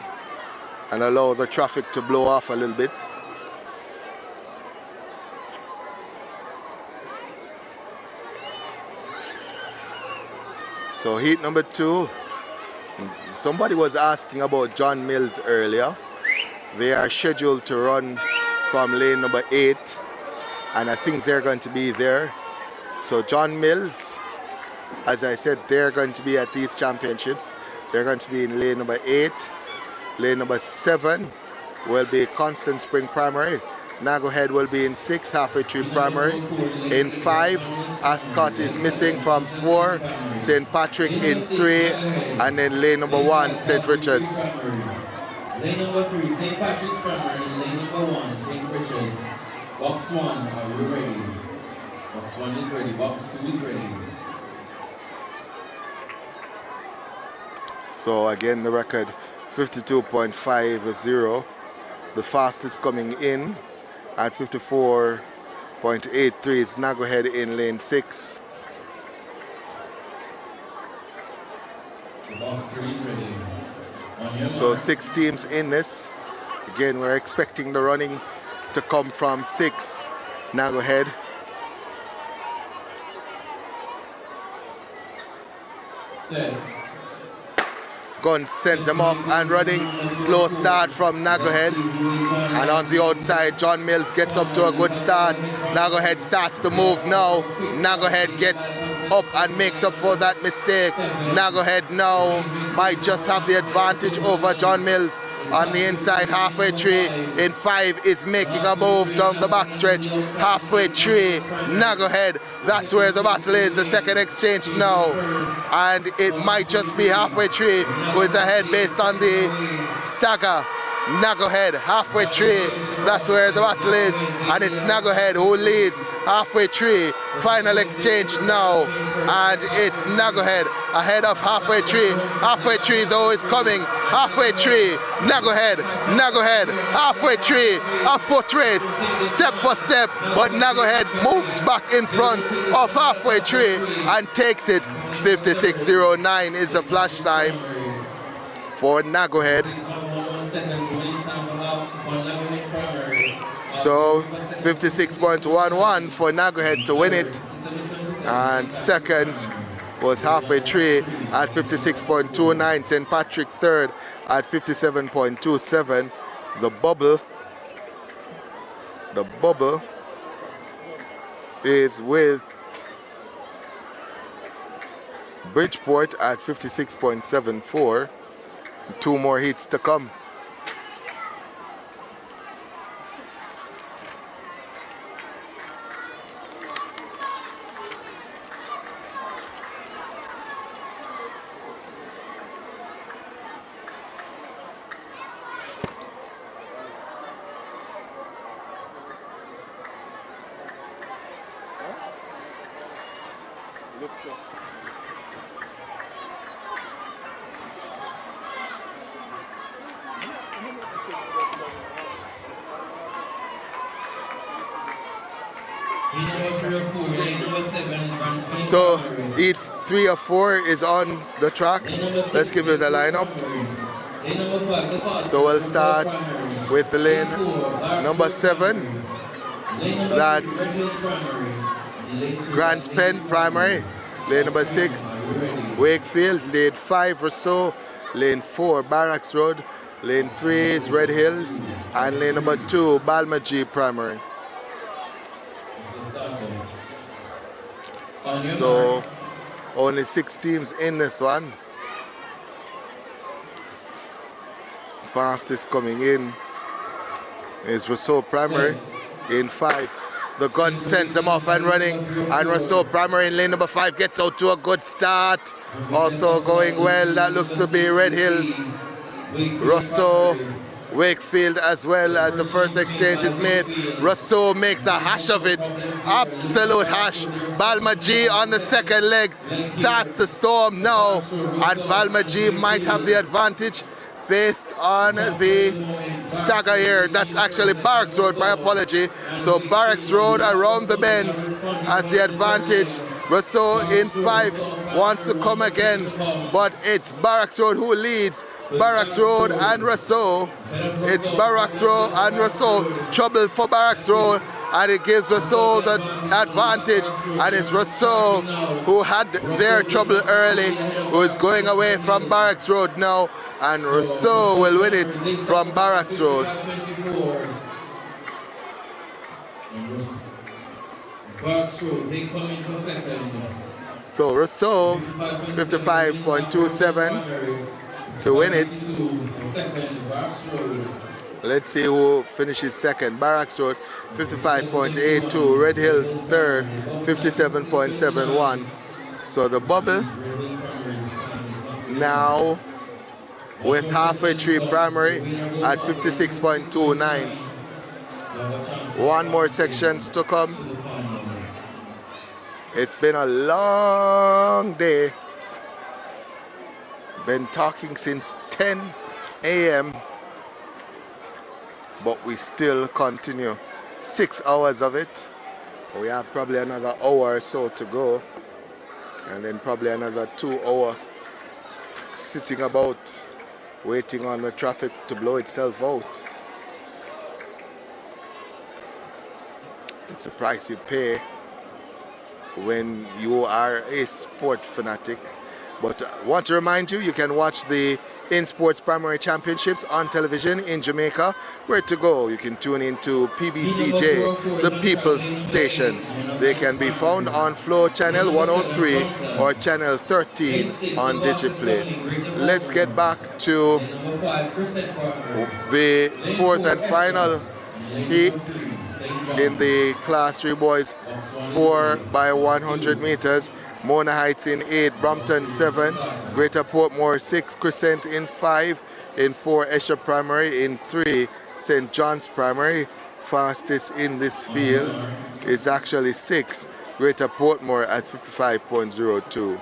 and allow the traffic to blow off a little bit. So heat number 2, somebody was asking about John Mills earlier. They are scheduled to run from lane number 8, and I think they're going to be there. So John Mills, as I said, they're going to be at these championships. They're going to be in lane number 8. Lane number 7 will be Constant Spring Primary. Nago Head will be in 6, Halfway Tree Primary. In 5, Ascot is missing from 4, St. Patrick in 3, and then lane number 1, St. Richards. Lane number 3, St. Patrick's Primary. Lane number 1, St. Richards. Box 1, are we ready? Box 1 is ready. Box 2 is ready. So again, the record 52.50. The fastest coming in at 54.83 is Nago Head in lane 6. So 6 teams in this. Again, we're expecting the running to come from 6 Nago Head. Set. Gun sends them off and running. Slow start from Nago Head. And on the outside, John Mills gets up to a good start. Nago Head starts to move now. Nago Head gets up and makes up for that mistake. Nago Head now might just have the advantage over John Mills. On the inside, Halfway Tree in 5 is making a move down the backstretch. Halfway Tree, Nago Head, that's where the battle is. The second exchange now. And it might just be Halfway Tree who is ahead based on the stagger. Nago Head, Halfway Tree, that's where the battle is, and it's Nago Head who leads. Halfway Tree, final exchange now, and it's Nago Head ahead of Halfway Tree. Halfway Tree though is coming. Halfway Tree, Nago Head, Halfway Tree, a foot race, step for step, but Nago Head moves back in front of Halfway Tree and takes it. 56.09 is the flash time for Nago Head. So 56.11 for Nagahead to win it. And second was Halfway Tree at 56.29. St. Patrick third at 57.27. The bubble is with Bridgeport at 56.74. 2 more heats to come. So heat 3 or 4 is on the track. Let's give you the lineup. So we'll start with the lane number 7. That's Grants Pen Primary. Lane number 6, Wakefield. Lane 5, Rousseau. Lane 4, Barracks Road. Lane 3 is Red Hills. And lane number 2, Balmaji Primary. So only 6 teams in this one. Fastest coming in is Rousseau Primary in 5. The gun sends them off and running, and Rousseau Primary in lane number 5 gets out to a good start. Also going well, that looks to be Red Hills. Rousseau, Wakefield as well as the first exchange is made. Rousseau makes a hash of it. Absolute hash. Balmaji on the second leg starts to storm now, and Balmaji might have the advantage based on the stagger here. That's actually Barracks Road, my apology. So Barracks Road around the bend has the advantage. Rousseau in 5 wants to come again, but it's Barracks Road who leads. Barracks Road and Rousseau. It's Barracks Road and Rousseau. Trouble for Barracks Road, and it gives Rousseau the advantage. And it's Rousseau who had their trouble early, who is going away from Barracks Road now, and Rousseau will win it from Barracks Road. So Rousseau 55.27 to win it. Let's see who finishes second. Barracks Road 55.82. Red Hills third 57.71. So the bubble now with Halfway Tree Primary at 56.29. 1 more sections to come. It's been a long day. Been talking since 10 a.m. but we still continue. 6 hours of it. We have probably another hour or so to go, and then probably another 2 hours sitting about waiting on the traffic to blow itself out. It's a price you pay when you are a sport fanatic. But I want to remind you, you can watch the In-Sports Primary Championships on television in Jamaica. Where to go? You can tune into PBCJ, the People's Station. They can be found on Flow Channel 103 or Channel 13 on Digiplay. Let's get back to the 4th and final heat in the Class 3 boys 4x100 meters. Mona Heights in 8, Brompton 7, Greater Portmore 6, Crescent in 5, in 4 Esher Primary, in 3 St. John's Primary. Fastest in this field is actually 6, Greater Portmore at 55.02.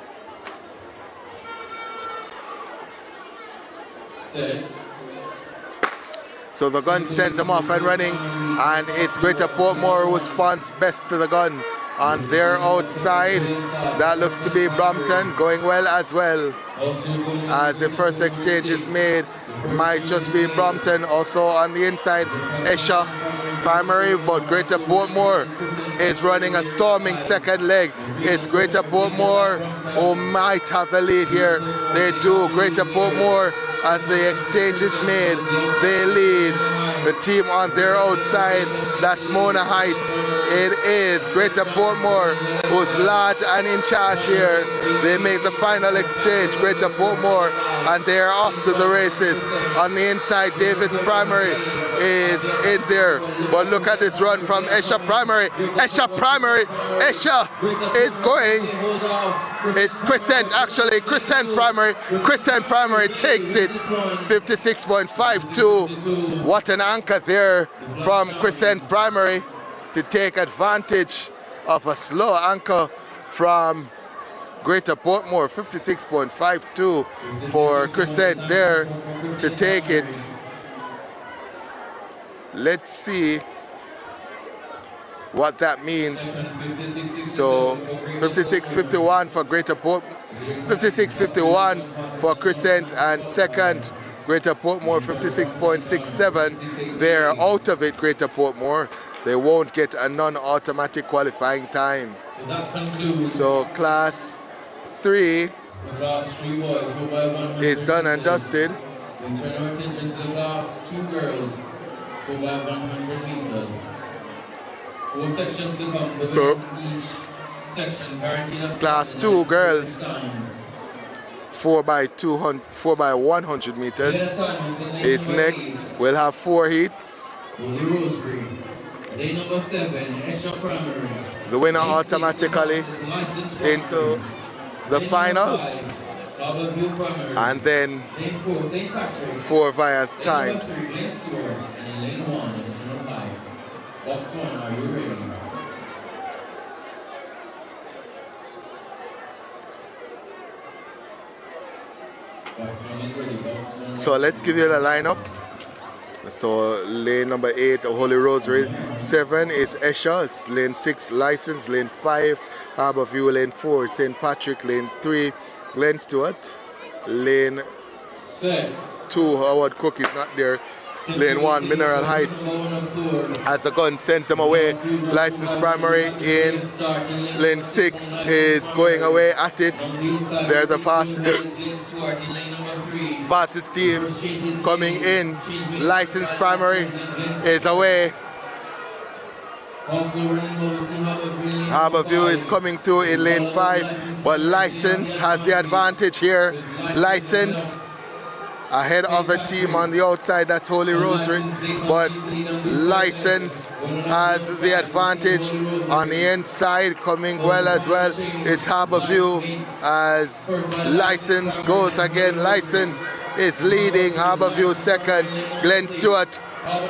So the gun sends them off and running, and it's Greater Portmore who responds best to the gun. On their outside, that looks to be Brompton going well as well. As the first exchange is made, it might just be Brompton. Also on the inside, Esher Primary, but Greater Portmore is running a storming second leg. It's Greater Portmore who might have the lead here. They do. Greater Portmore, as the exchange is made, they lead. The team on their outside, that's Mona Heights. It is Greater Portmore who's large and in charge here. They make the final exchange, Greater Portmore, and they're off to the races. On the inside, Davis Primary is in there. But look at this run from Esha Primary. Esha Primary, Esha is going. It's Crescent actually, Crescent Primary. Crescent Primary takes it, 56.52. What an anchor there from Crescent Primary to take advantage of a slow anchor from Greater Portmore. 56.52 for Crescent there to take it. Let's see what that means. So 56.51 for Greater Portmore, 56.51 for Crescent, and second Greater Portmore 56.67. They're out of it, Greater Portmore. They won't get a non-automatic qualifying time. So class 3 is done and dusted. We turn our attention to the class 2 girls who by 100 meters. 4 sections to come, but each section guaranteed us class 2 girls 4 by 100 meters is next. We'll have 4 heats. Holy Rosary. Day number 7, Esha Primary. The winner automatically into the final, and then 4 via times. Box 1, are you ready? So let's give you the lineup. So lane number 8, Holy Rosary. 7 is Esha. It's lane 6, License. Lane 5, Harborview. Lane 4, St. Patrick. Lane 3, Glen Stewart. Lane 2, Howard Cook is not there. Lane 1, Mineral Heights. As the gun sends them away. License Primary in lane 6 is going away at it. There's the fastest team coming in. License Primary is away. Harborview is coming through in lane 5, but License has the advantage here. License ahead of the team on the outside, that's Holy Rosary, but License has the advantage on the inside. Coming well as well is Harborview as License goes again. License is leading, Harborview second, Glen Stewart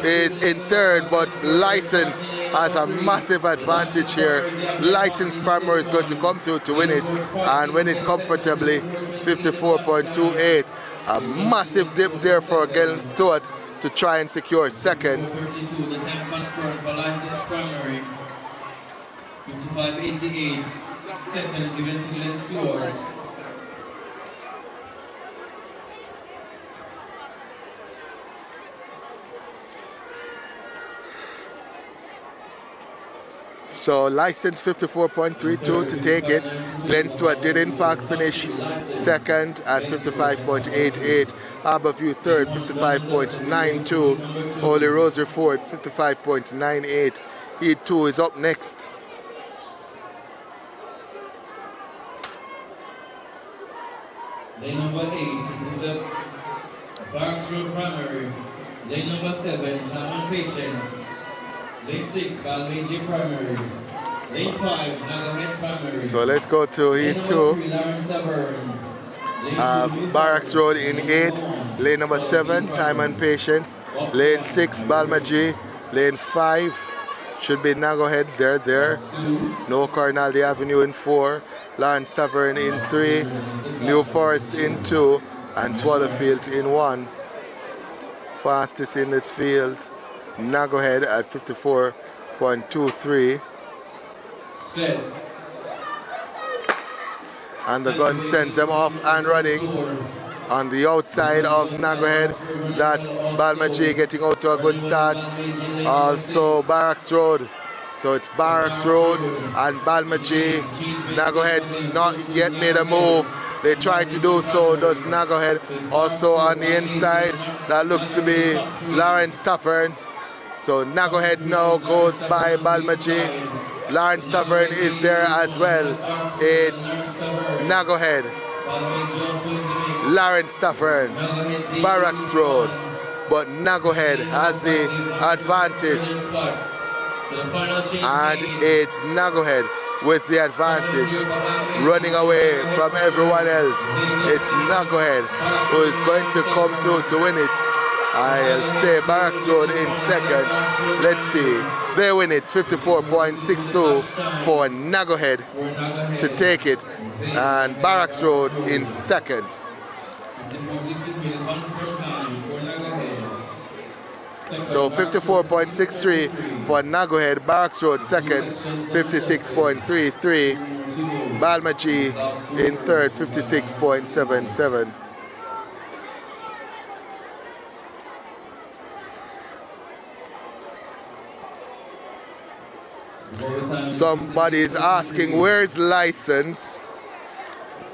is in third, but License has a massive advantage here. License Primary is going to come through to win it, and win it comfortably, 54.28. A massive dip there for Glen Stewart to try and secure second. 32, the time confirmed for License Primary. 55.88. Seconds given to Glen Stewart. So License 54.32 to take it. Glen Stewart did in fact finish second at 55.88. Harborview third, 55.92. Holy Rosary fourth, 55.98. Heat 2 is up next. Lane number 8 is a Barks Road Primary. Lane number 7, Time and Patience. Lane 6, Balmagia Primary. Lane 5, Nagahead Primary. So let's go to Heat 2. Barracks Road in 8. Lane number 7, Time and Patience. Lane 6, Balmagia. Lane 5 should be Nagahead. They're there. No Corinaldi Avenue in 4. Lawrence Tavern in 3. New Forest in 2. And Swallowfield in 1. Fastest in this field, Nagahead at 54.23. And the gun sends them off and running. On the outside of Nagohead, that's Balmaji getting out to a good start. Also Barracks Road. So it's Barracks Road and Balmaji. Nagohead not yet made a move. They tried to do so, does Nagohead. Also on the inside, that looks to be Lawrence Tavern. So Nagohead now goes by Balmaji. Lawrence Tavern is there as well. It's Nagohead, Lawrence Tavern, Barracks Road. But Nagohead has the advantage. And it's Nagohead with the advantage, running away from everyone else. It's Nagohead who is going to come through to win it. I'll say Barracks Road in second. Let's see. They win it 54.62 for Nagohead to take it. And Barracks Road in second. So 54.63 for Nagohead, Barracks Road second, 56.33. Balmaji in third, 56.77. Somebody is asking, where's license?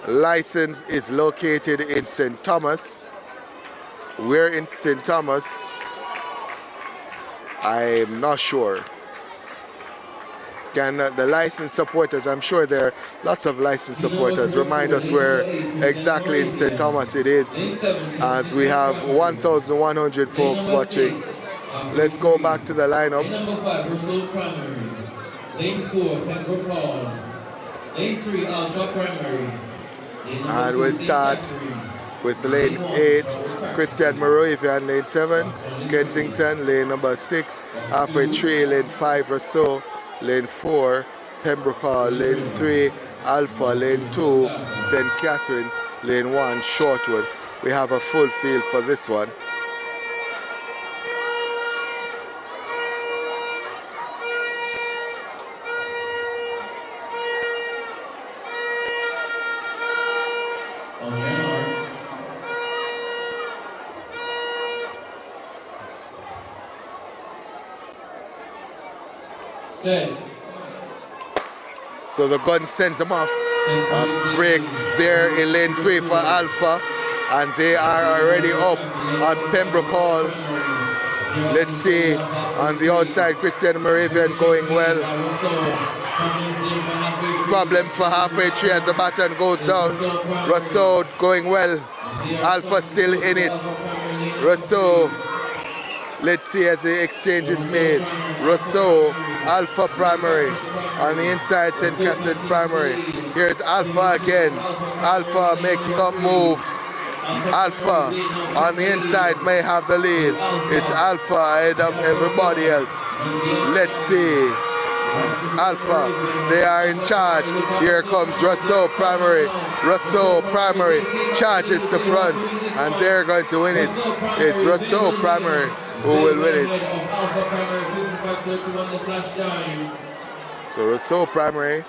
License is located in St. Thomas. We're in St. Thomas. I'm not sure. Can the licensed supporters, I'm sure there are lots of licensed supporters, remind us where exactly in St. Thomas it is, as we have 1,100 folks watching. Let's go back to the lineup. Number 5, Russell Primary. Lane 4, Pembroke Hall. Lane 3, Alpha Primary. And we'll start with lane 8, Christian Moravian, lane 7, Kensington, lane number 6, halfway 3, lane 5 or so, lane 4, Pembroke Hall, lane 3, Alpha, lane 2, St. Catherine, lane 1, Shortwood. We have a full field for this one. So the gun sends them off. Break there in lane 3 for Alpha, and they are already up on Pembroke Hall. Let's see, on the outside, Christian Moravian going well. Problems for halfway 3 as the baton goes down. Rousseau going well. Alpha still in it. Rousseau. Let's see as the exchange is made. Rousseau, Alpha Primary. On the inside, St. Catherine Primary. Here's Alpha again. Alpha making up moves. Alpha on the inside may have the lead. It's Alpha ahead of everybody else. Let's see. It's Alpha. They are in charge. Here comes Rousseau Primary. Rousseau Primary charges the front, and they're going to win it. It's Rousseau Primary who will win it. So Rousseau Primary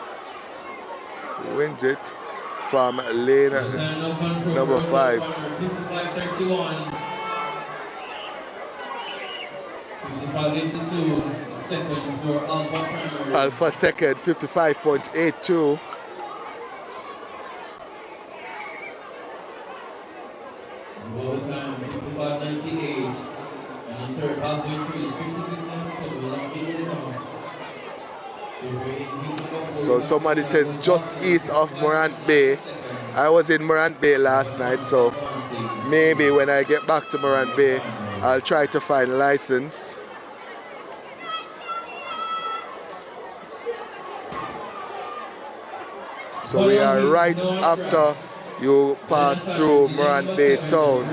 wins it from lane number 5. Alpha second, 55.82. Overtime, 55.98. And third, halfway through is 56.97. We'll not be able to know. So somebody says just east of Morant Bay. I was in Morant Bay last night, so maybe when I get back to Morant Bay, I'll try to find license. So we are right after you pass through Morant Bay town.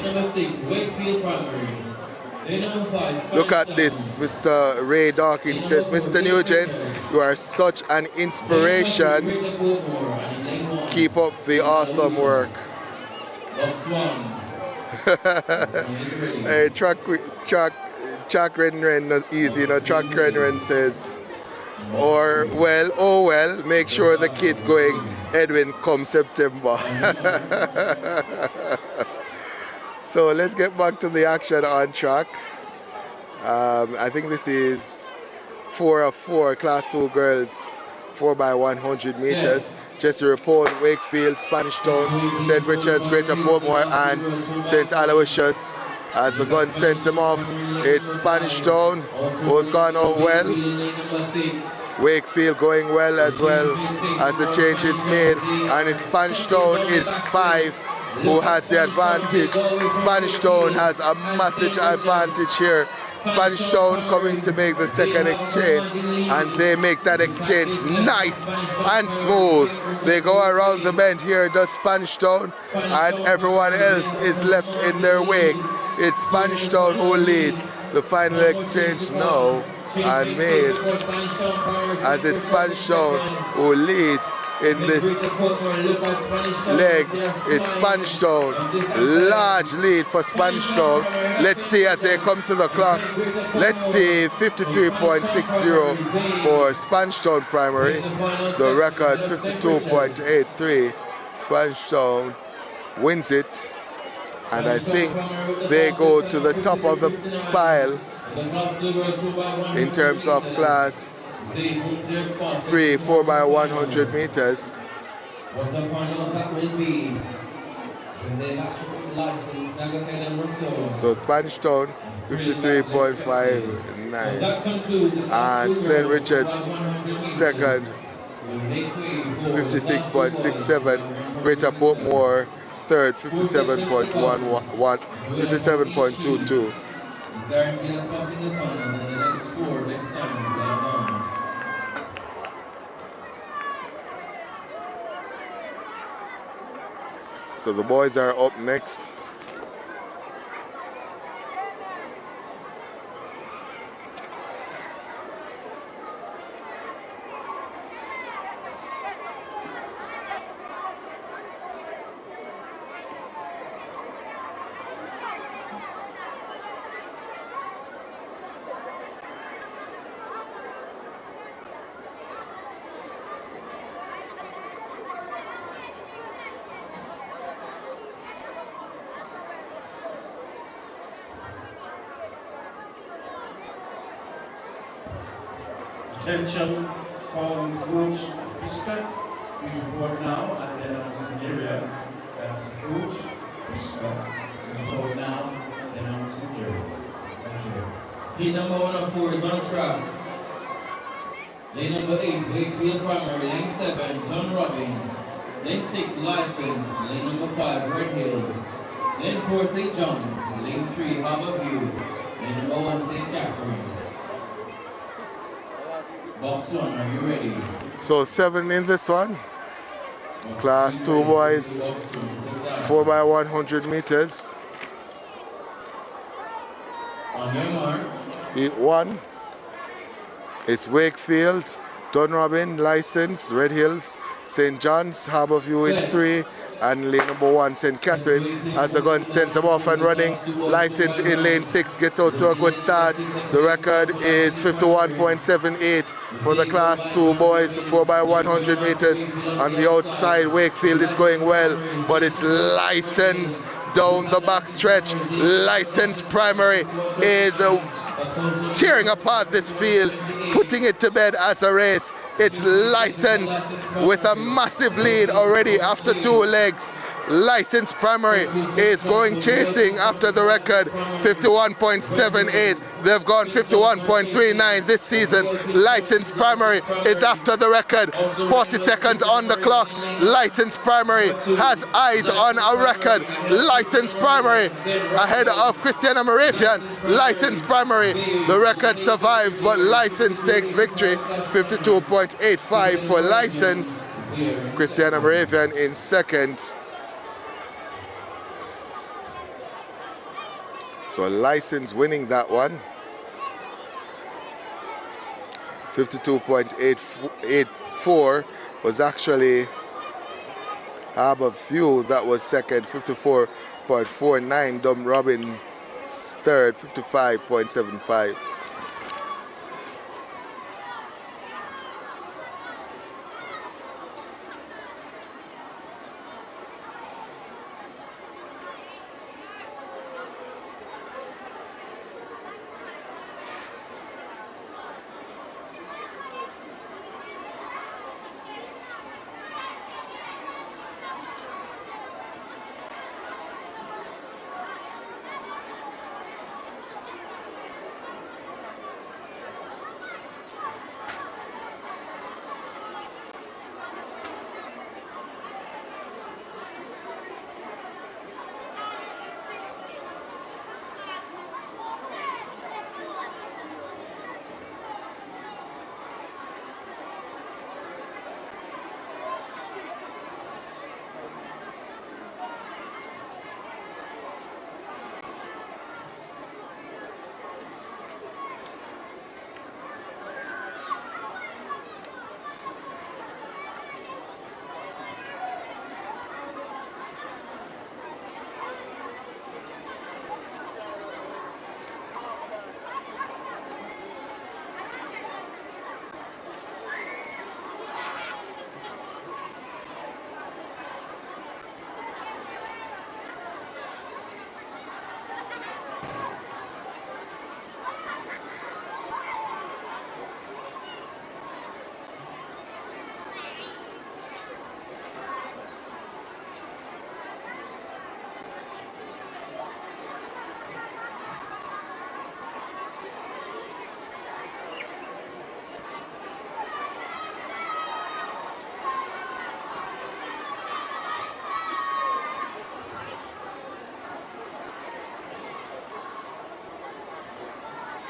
Number 6, Wakefield Primary. Look at this, Mr. Ray Dawkins says, Mr. Nugent, you are such an inspiration. Keep up the awesome work. Hey, Track Renren, not easy, you know, Track Renren says, or well, oh well, make sure the kid's going Edwin come September. So let's get back to the action on track. I think this is 4 of 4 Class 2 girls 4x100 meters. Just to report, Wakefield, Spanish Town, St. Richard's, Greater Portmore and St. Aloysius. As the gun sends them off, it's Spanish Town who's gone out well. Wakefield going well as the change is made, and it's Spanish Town is 5 who has the advantage. Spanish Town has a massive advantage here. Spanish Town coming to make the second exchange, and they make that exchange nice and smooth. They go around the bend here, does Spanish Town, and everyone else is left in their wake. It's Spanish Town who leads the final exchange now and made, as it's Spanish Town who leads in this leg. It's Spanish Town, large lead for Spanish Town. Let's see as they come to the clock. Let's see 53.60 for Spanish Town primary, the record 52.83. Spanish Town wins it, and I think they go to the top of the pile in terms of class 3 4x100 meters. So Spanish Town 53.59 and St. Richard's second 56.67. Greater Portmore third 57.11 57.22. So the boys are up next. Attention, calling coach Pisca. Please report now and then announce the area. That's coach Pisca. Please report now and then announce the area. Thank you. Heat number 1 of 4 is on track. Lane number 8, Wakefield Primary. Lane 7, John Robin. Lane 6, License. Lane number 5, Red Hills. Lane 4, St. John's. Lane 3, Harbour View. Lane number 1, St. Catherine. Box 1, are you ready? So 7 in this one. Class 2 boys 4x100 meters. On your mark. Heat 1. It's Wakefield, Dunrobin, License, Red Hills, St. John's, Harbour View in 3, and lane number 1, St. Catherine. As the gun sends them off and running. License in lane 6 gets out to a good start. The record is 51.78 for the class 2 boys 4x100 meters. On the outside, Wakefield is going well, but it's License down the back stretch. License primary is tearing apart this field, putting it to bed as a race. It's License with a massive lead already after 2 legs. License primary is going chasing after the record 51.78. They've gone 51.39 this season. License primary is after the record. 40 seconds on the clock. License primary has eyes on a record. License primary ahead of Christiana Moravian. License primary, the record survives, but License takes victory. 52.85 for License. Christiana Moravian in second. So License winning that one. 52.84 was actually Harbour View that was second. 54.49 Dum Robin third. 55.75.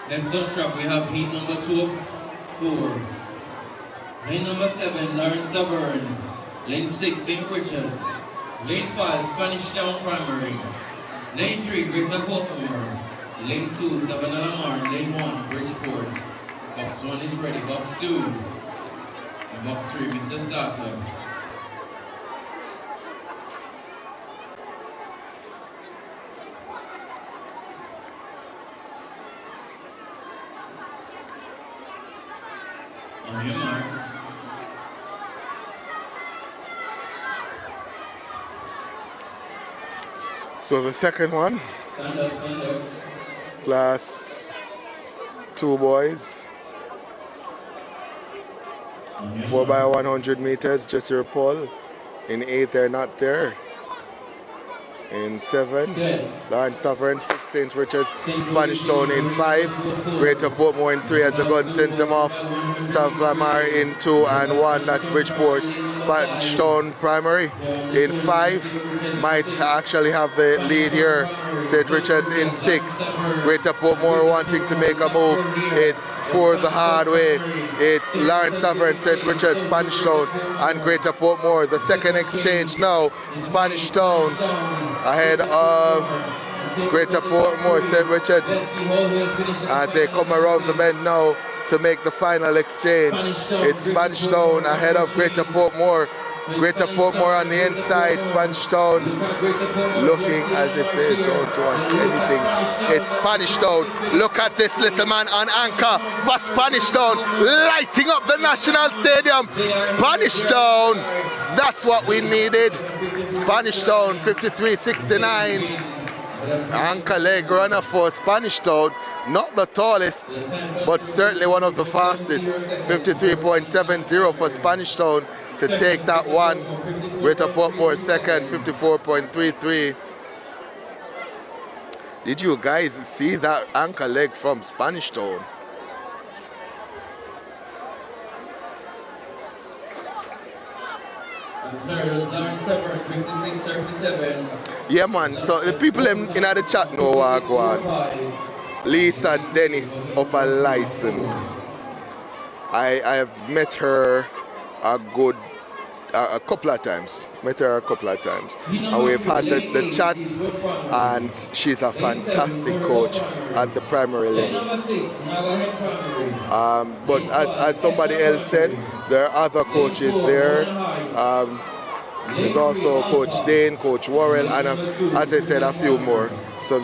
Next on track, we have heat number 2 of 4. Lane number 7, Lawrence Tavern. Lane 6, St. Richards. Lane 5, Spanish Town Primary. Lane 3, Greater Baltimore. Lane 2, Savannah Lamar. Lane 1, Bridgeport. Box 1 is ready. Box 2. And box 3, Mr. Starter. On your marks. So the second one, Stand up. class 2 boys, 4 by 100 meters, just your pull. In 8, they're not there. In 7, Lawrence Tavern, 6, St. Richards, Spanish Town in 5, Greater Portmore in 3 as the gun sends them off, Savlamar in 2 and 1, that's Bridgeport, Spanish Town Primary in 5, might actually have the lead here, St. Richards in 6, Greater Portmore wanting to make a move, it's for the hard way, it's Lawrence Tavern, St. Richards, Spanish Town and Greater Portmore. The second exchange now, Spanish Town ahead of Greater Portmore, St. Richards, as they come around the bend now to make the final exchange. It's Spanish Town ahead of Greater Portmore. Greater Portmore on the inside, Spanish Town looking as if they don't want anything. It's Spanish Town. Look at this little man on anchor for Spanish Town, lighting up the National Stadium. Spanish Town, that's what we needed. Spanish Town, 53.69. Anchor leg runner for Spanish Town. Not the tallest, but certainly one of the fastest. 53.70 for Spanish Town to take that one. Greater Portmore second, 54.33. Did you guys see that anchor leg from Spanish Town? Yeah, man. So the people in the chat know what go on. Lisa Dennis up a license. I have met her a couple of times. And we've had the chat, and she's a fantastic coach at the primary level. But as somebody else said, there are other coaches there. There's also Coach Dane, Coach Worrell, and as I said, a few more. So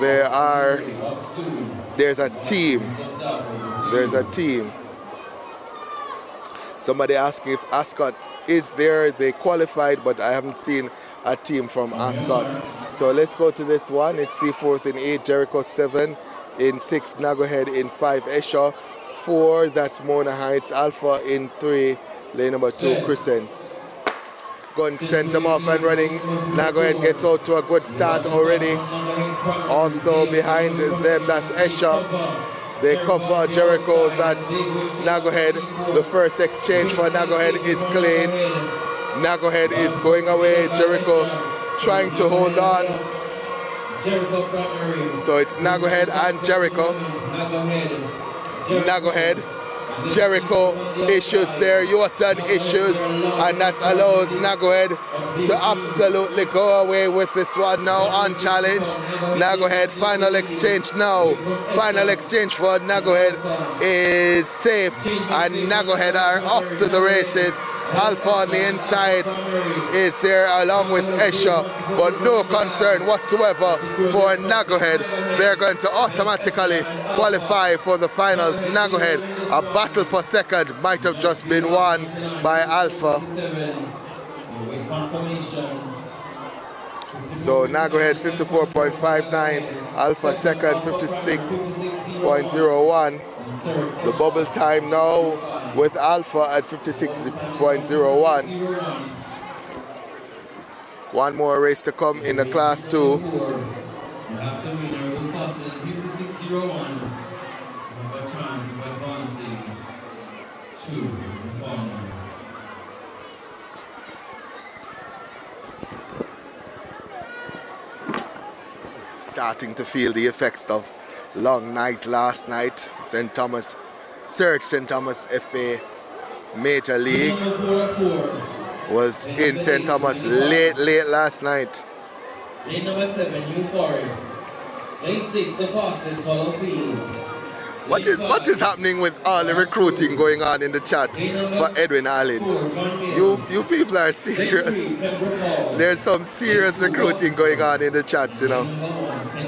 there's a team. Somebody asking if Ascot is there. They qualified, but I haven't seen a team from Ascot. So let's go to this one. It's Seaforth in 8, Jericho 7, in 6, Nagohead in 5, Esher 4, that's Mona Heights, Alpha in 3, lane number 2, Crescent. Gun sends them off and running. Nagohead gets out to a good start already. Also behind them, that's Esher. They cover Jericho, that's Nagohead. The first exchange for Nagohead is clean. Nagohead is going away. Jericho trying to hold on. So it's Nagohead and Jericho. Nagohead, Jericho issues there, Yorton issues, and that allows Nagohead to absolutely go away with this one now unchallenged. Nagohead, final exchange now. Final exchange for Nagohead is safe, and Nagohead are off to the races. Alpha on the inside is there along with Esher, but no concern whatsoever for Nagohead. They're going to automatically qualify for the finals. Nagohead, a battle for second, might have just been won by Alpha. So Nagohead 54.59, Alpha second 56.01. The bubble time now with Alpha at 56.01. One more race to come in the class 2. Starting to feel the effects of long night last night. St. Thomas, Serge St. Thomas FA Major League was in St. Thomas late last night. Lane number 7, New Forest. Lane 6, the fastest, Hollow Field. What is happening with all the recruiting going on in the chat for Edwin Allen? You people are serious. There's some serious recruiting going on in the chat, you know.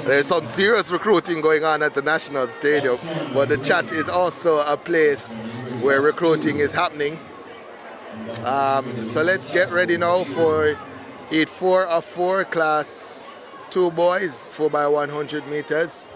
There's some serious recruiting going on at the National Stadium, but the chat is also a place where recruiting is happening. So let's get ready now for Heat 4 of 4, Class 2 boys, 4x100 meters.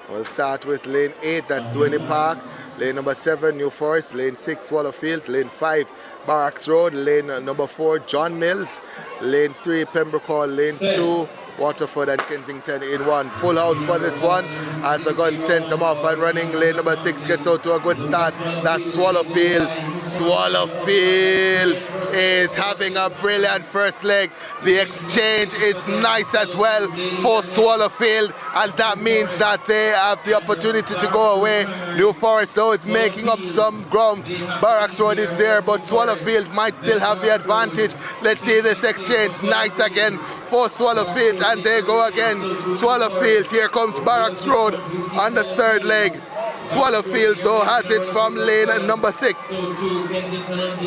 We'll start with lane 8 at Twenty Park, lane number 7 New Forest, lane 6 Wallowfield, lane 5 Barracks Road, lane number 4 John Mills, lane 3 Pembroke Hall, lane 2 Waterford and Kensington in 1. Full house for this one as the gun sends them off and running. Lane number 6 gets out to a good start. That's Swallowfield. Swallowfield is having a brilliant first leg. The exchange is nice as well for Swallowfield, and that means that they have the opportunity to go away. New Forest though is making up some ground. Barracks Road is there, but Swallowfield might still have the advantage. Let's see this exchange. Nice again for Swallowfield, and they go again. Swallowfield, here comes Barracks Road on the third leg. Swallowfield though has it from lane number 6.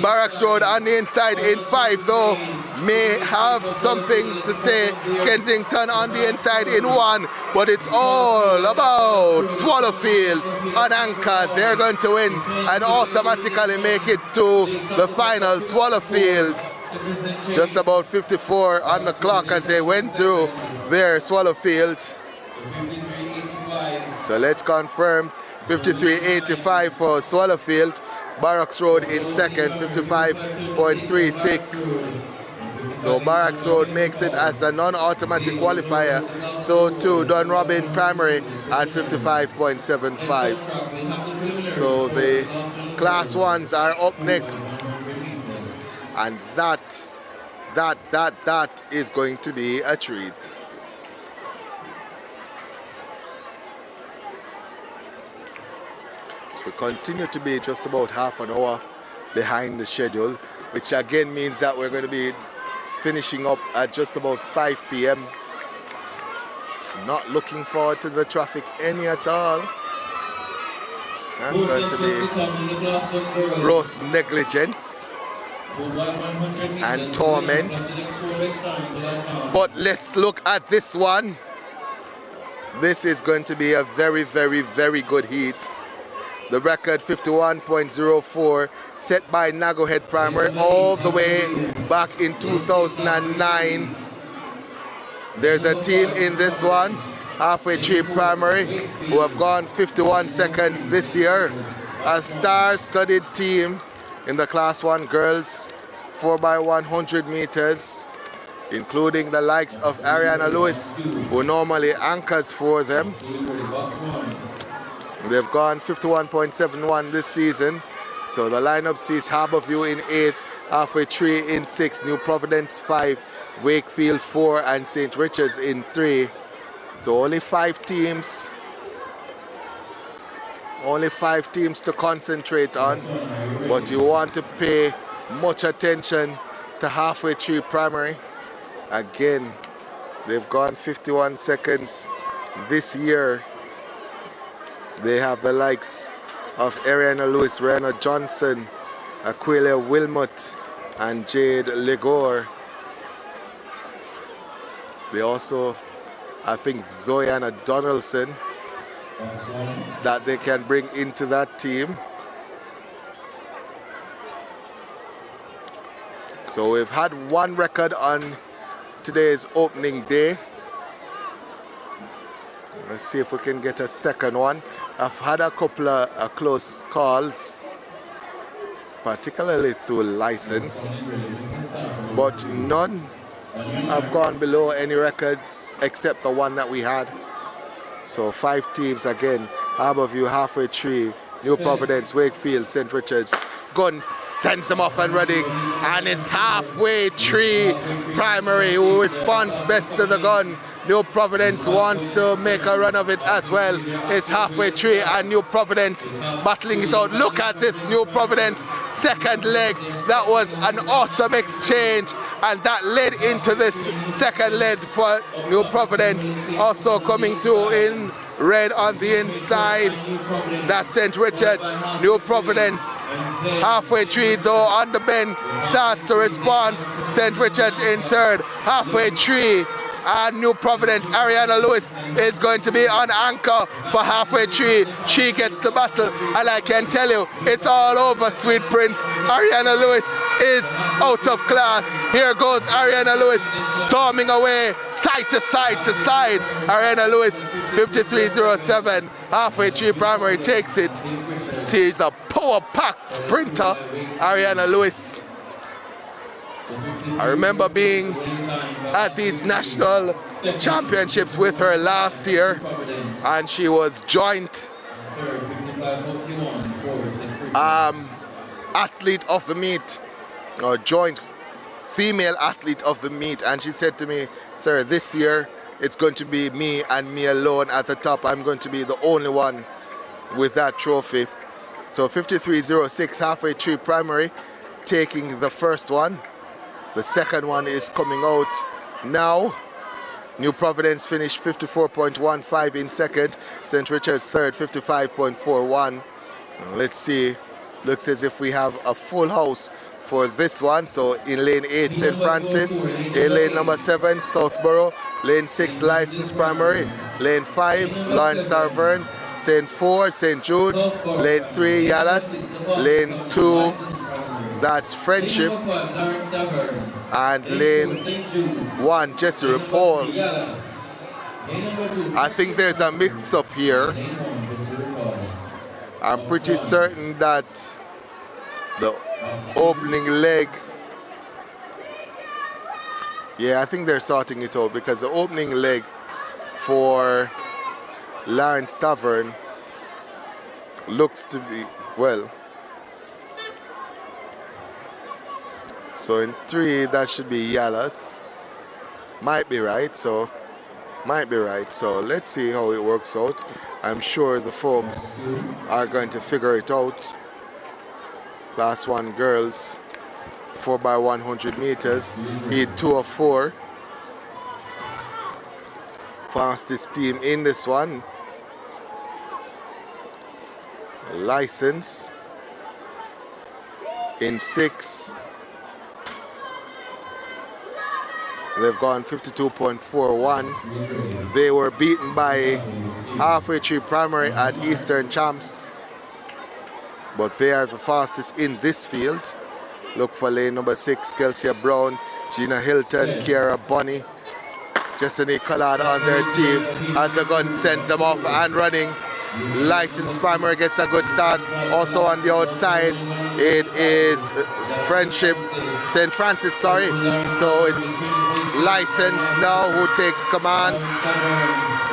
Barracks Road on the inside in 5 though may have something to say. Kensington on the inside in 1, but it's all about Swallowfield on anchor. They're going to win and automatically make it to the final. Swallowfield just about 54 on the clock as they went through their Swallowfield. So let's confirm 53.85 for Swallowfield. Barracks Road in second, 55.36. So Barracks Road makes it as a non-automatic qualifier. So too Don Robin Primary at 55.75. So the Class 1s are up next. And that is going to be a treat. So we continue to be just about half an hour behind the schedule, which again means that we're going to be finishing up at just about 5 p.m. Not looking forward to the traffic any at all. That's going to be gross negligence and torment. But let's look at this one. This is going to be a very, very, very good heat. The record 51.04 set by Nagohead Primary all the way back in 2009. There's a team in this one, Halfway Tree Primary, who have gone 51 seconds this year. A star-studded team in the Class 1 girls 4x100 meters, including the likes of Ariana Lewis, who normally anchors for them. They've gone 51.71 this season. So the lineup sees Harborview in 8, Halfway Tree in 6, New Providence 5, Wakefield 4, and St. Richard's in 3. So only 5 teams. Only 5 teams to concentrate on. But you want to pay much attention to Halfway Tree Primary. Again, they've gone 51 seconds this year. They have the likes of Ariana Lewis, Rihanna Johnson, Aquilia Wilmot, and Jade Legore. They also, I think, Zoyana Donaldson that they can bring into that team. So we've had one record on today's opening day. Let's see if we can get a second one. I've had a couple of close calls, particularly through license, but none have gone below any records except the one that we had. So 5 teams again: Harborview, Halfway Tree, New Providence, Wakefield, St. Richard's. Gun sends them off and running, and it's Halfway Tree Primary who responds best to the gun. New Providence wants to make a run of it as well. It's halfway through and New Providence battling it out. Look at this New Providence second leg. That was an awesome exchange and that led into this second leg for New Providence. Also coming through in red on the inside. That's St. Richard's. New Providence halfway through though on the bend starts to respond. St. Richard's in third. Halfway through and New Providence. Ariana Lewis is going to be on anchor for halfway through. She gets the battle and I can tell you it's all over, Sweet Prince. Ariana Lewis is out of class. Here goes Ariana Lewis storming away side to side to side. Ariana Lewis 53.07 halfway through primary takes it. She's a power-packed sprinter, Ariana Lewis. I remember being at these national championships with her last year and she was joint athlete of the meet, or joint female athlete of the meet, and she said to me, sir, this year it's going to be me and me alone at the top. I'm going to be the only one with that trophy. So 53.06 halfway through primary, taking the first one. The second one is coming out now. New Providence finished 54.15 in second. St. Richard's third, 55.41. Let's see. Looks as if we have a full house for this one. So in lane 8, St. Francis. In lane number 7, Southborough. Lane 6, License Primary. Lane 5, Lawrence Sarvern. Lane 4, St. Jude's. Lane 3, Yalas. Lane 2, that's Friendship. And lane 1, Jesse Paul. I think there's a mix-up here. I'm pretty certain that the opening leg, yeah, I think they're sorting it out because the opening leg for Lawrence Tavern looks to be, well, so in 3 that should be Yalas. Might be right, so let's see how it works out. I'm sure the folks are going to figure it out. Class 1 girls, 4x100 meters, heat 2 of 4. Fastest team in this one. License in 6. They've gone 52.41. They were beaten by halfway through primary at Eastern Champs, but they are the fastest in this field. Look for lane number 6, Kelsey Brown, Gina Hilton, Kiara Bunny, Jessany Collard on their team. As a gun sends them off and running. License Primary gets a good start. Also on the outside, it is Friendship, St. Francis, sorry. So it's License now who takes command.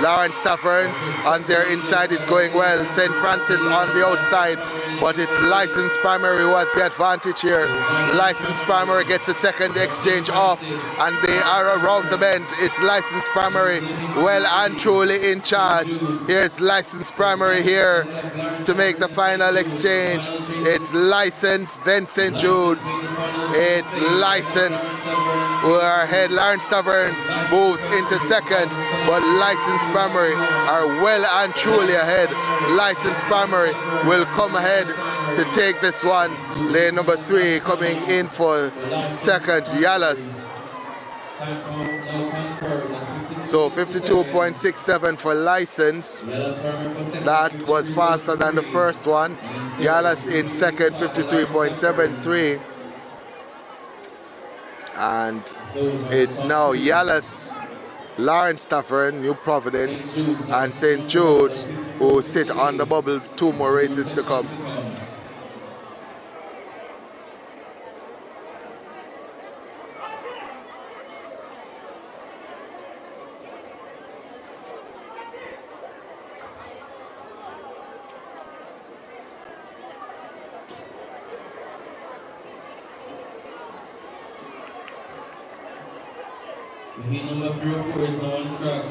Lawrence Tavern on their inside is going well. St. Francis on the outside, but it's License Primary who has the advantage here. License Primary gets the second exchange off and they are around the bend. It's License Primary well and truly in charge. Here's License Primary here to make the final exchange. It's License, then St. Jude's. It's License who are ahead. Lawrence Tavern moves into second, but License Primary are well and truly ahead. License Primary will come ahead to take this one. Lane number 3 coming in for second, Yalas. So 52.67 for License. That was faster than the first one. Yalas in second, 53.73. And it's now Yalas, Lawrence Tavern, New Providence, and St. Jude's who sit on the bubble. 2 more races to come. Heat number 3 or 4 is now on track.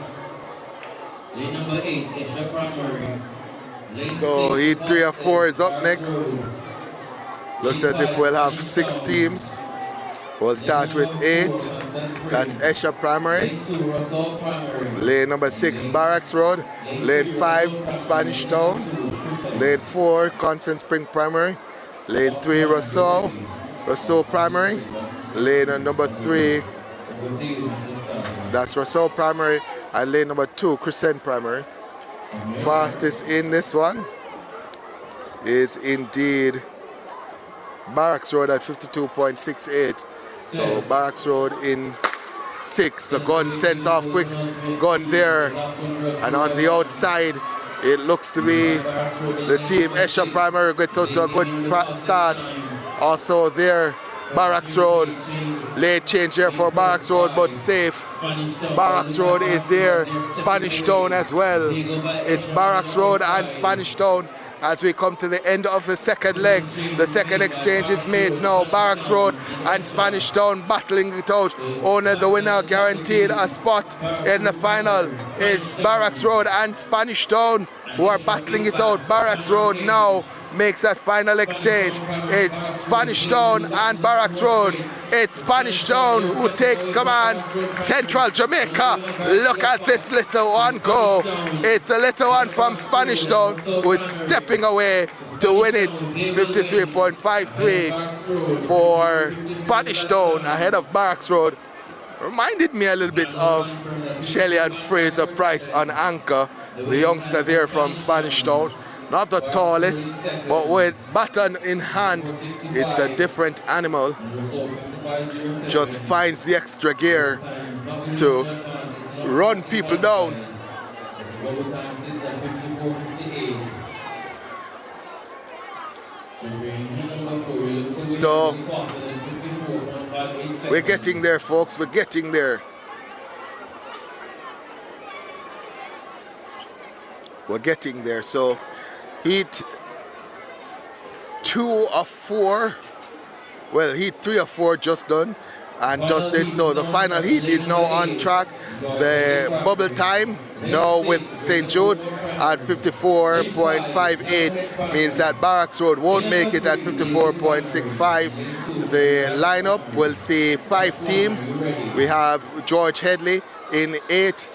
Lane number 8, Esha Primary. Lane So 6, heat 3 or 4 is up Barracks next. Road. Looks as if we'll have 6 teams. We'll start with 8. That's Esha Primary. Lane 2, Russell Primary. Lane number 6, Barracks Road. Lane 5, Spanish Town. Lane 4, Constant Spring Primary. Lane 3, Rousseau Primary. Lane number 3, that's Rousseau Primary. And lane number 2, Crescent Primary. Fastest in this one is indeed Barracks Road at 52.68. So Barracks Road in 6. The gun sends off quick. Gun there. And on the outside, it looks to be the team Esha Primary gets out to a good start. Also there, Barracks Road. Late change here for Barracks Road, but safe. Barracks Road is there. Spanish Town as well. It's Barracks Road and Spanish Town as we come to the end of the second leg. The second exchange is made now. Barracks Road and Spanish Town battling it out. Only the winner guaranteed a spot in the final. It's Barracks Road and Spanish Town who are battling it out. Barracks Road now makes that final exchange. It's Spanish Town and Barracks Road. It's Spanish Town who takes command. Central Jamaica, look at this little one go. It's a little one from Spanish Town who is stepping away to win it. 53.53 for Spanish Town ahead of Barracks Road. Reminded me a little bit of Shelley and Fraser Price on anchor, the youngster there from Spanish Town. Not the tallest, but with baton in hand, it's a different animal. Just finds the extra gear to run people down. So we're getting there, folks. We're getting there. We're getting there. So heat 2 of 4, well, heat 3 of 4 just done and dusted. So the final heat is now on track. The bubble time now with St. Jude's at 54.58 means that Barracks Road won't make it at 54.65. The lineup will see 5 teams. We have George Headley in 8.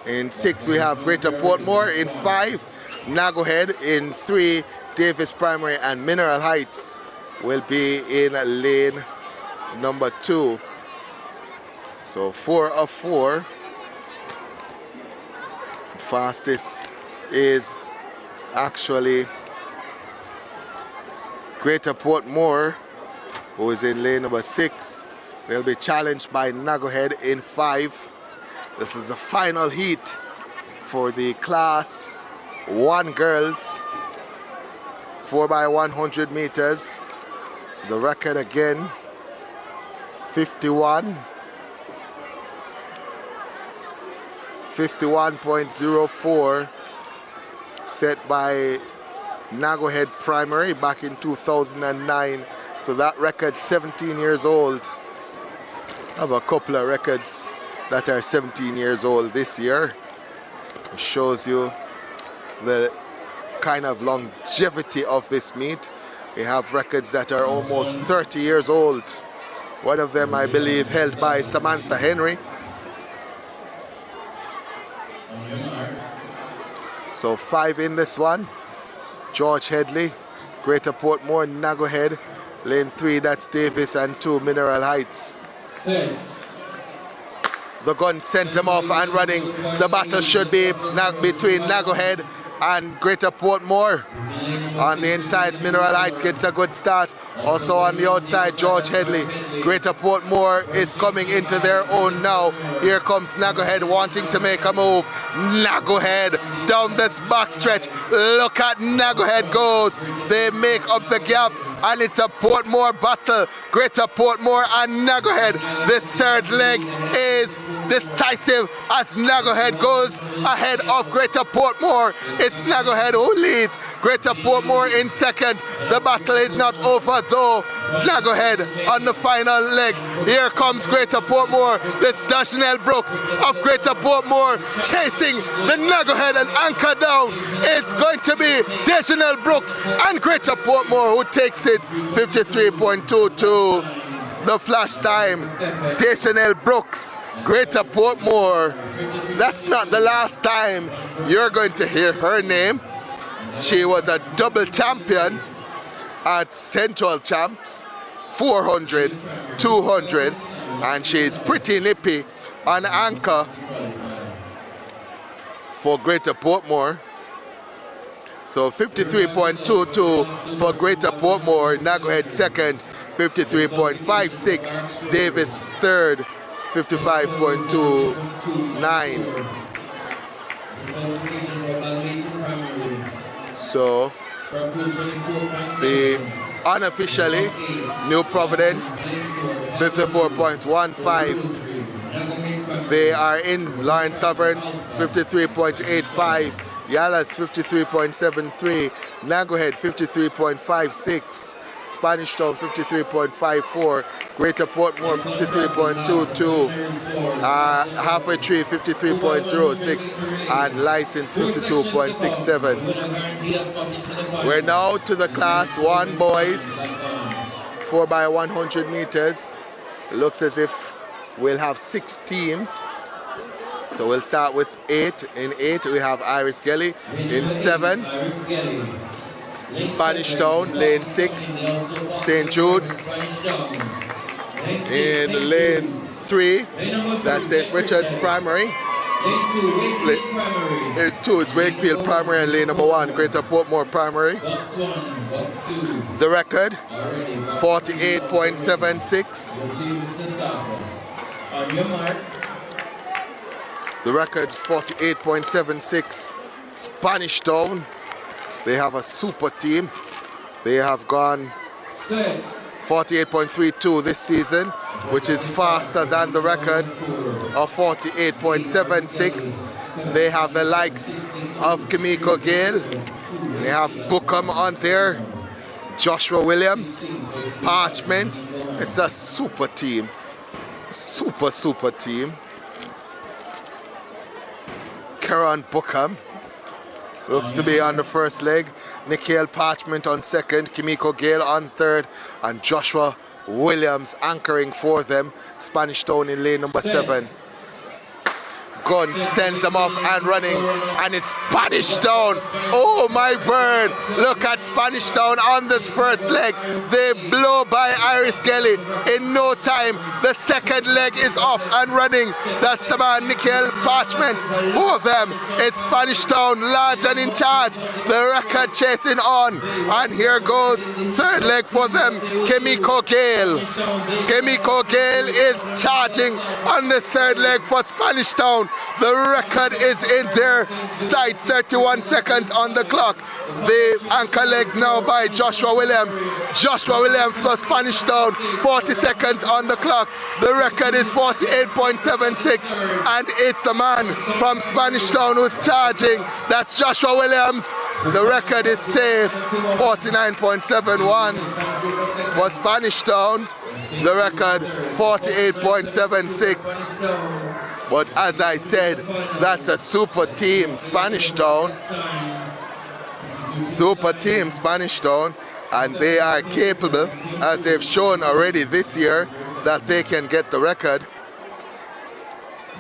In 6 we have Greater Portmore. In 5 Nago Head. In 3 Davis Primary and Mineral Heights will be in lane number 2. So 4 of 4. Fastest is actually Greater Portmore, who is in lane number 6. They'll be challenged by Nago Head in 5. This is the final heat for the Class 1 girls, 4x100 meters. The record again, 51.04, set by Nago Head Primary back in 2009. So that record 17 years old. I have a couple of records that are 17 years old this year. It shows you the kind of longevity of this meet. We have records that are almost 30 years old. One of them, I believe, held by Samantha Henry. So 5 in this one. George Headley, Greater Portmore, Nago Head. Lane 3, that's Davis, and 2 Mineral Heights. The gun sends them off and running. The battle should be between Nago Head and Greater Portmore. On the inside, Mineral Heights gets a good start. Also on the outside, George Headley. Greater Portmore is coming into their own now. Here comes Nago Head wanting to make a move. Nago Head down this backstretch. Look at Nago Head goes. They make up the gap, and it's a Portmore battle. Greater Portmore and Nago Head. This third leg is decisive as Nagohead goes ahead of Greater Portmore. It's Nagohead who leads. Greater Portmore in second. The battle is not over though. Nagohead on the final leg. Here comes Greater Portmore. This Dashnell Brooks of Greater Portmore chasing the Nagohead and anchor down. It's going to be Dashnell Brooks and Greater Portmore who takes it 53.22. The flash time. Dashnell Brooks, Greater Portmore. That's not the last time you're going to hear her name. She was a double champion at Central Champs, 400, 200, and she's pretty nippy on anchor for Greater Portmore. So 53.22 for Greater Portmore, Nagohead second, 53.56, Davis third, 55.29. So the unofficially New Providence 54.15. They are in Lawrence Tavern 53.85. Yalas 53.73. Nagohead 53.56. Spanish Town 53.54. Greater Portmore 53.22. Halfway Tree 53.06. And License 52.67. We're now to the Class 1 boys, 4x100 meters. It looks as if we'll have 6 teams. So we'll start with 8. In 8 we have Iris Gelly. In 7, Spanish Town. Lane 6, St. Jude's. In lane 3, that's St. Richard's Primary. Lane 2 is Wakefield Primary, and lane number 1, Greater Portmore Primary. The record, 48.76. The record, 48.76. Spanish Town, they have a super team. They have gone 48.32 this season, which is faster than the record of 48.76. They have the likes of Kimiko Gale. They have Bookham on there, Joshua Williams, Parchment. It's a super team. Super team. Karen Bookham looks to be on the first leg. Nikhil Parchment on second, Kimiko Gale on third, and Joshua Williams anchoring for them. Spanish Town in lane number 7. Gun sends them off and running, and it's Spanish Town. Oh my word, look at Spanish Town on this first leg. They blow by Iris Gelly in no time. The second leg is off and running. That's the man Nikhil Parchment for them. It's Spanish Town large and in charge. The record chasing on, and here goes third leg for them. Kimiko Gale. Kimiko Gale is charging on the third leg for Spanish Town. The record is in their sights, 31 seconds on the clock. The anchor leg now by Joshua Williams. Joshua Williams for Spanish Town, 40 seconds on the clock. The record is 48.76, and it's a man from Spanish Town who's charging. That's Joshua Williams. The record is safe, 49.71 for Spanish Town. The record, 48.76. But as I said, that's a super team, Spanish Town. Super team, Spanish Town. And they are capable, as they've shown already this year, that they can get the record.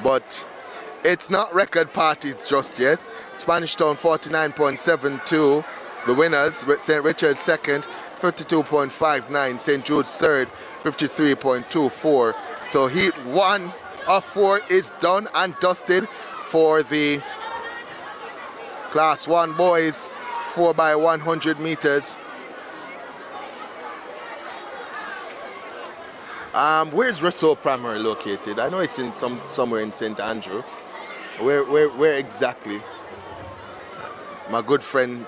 But it's not record parties just yet. Spanish Town 49.72. The winners, St. Richard's second, 52.59. St. Jude's third, 53.24. So heat 1 of 4 is done and dusted for the Class 1 boys, 4x100 meters. Where's Rousseau Primary located? I know it's in somewhere in St. Andrew. Where exactly? My good friend,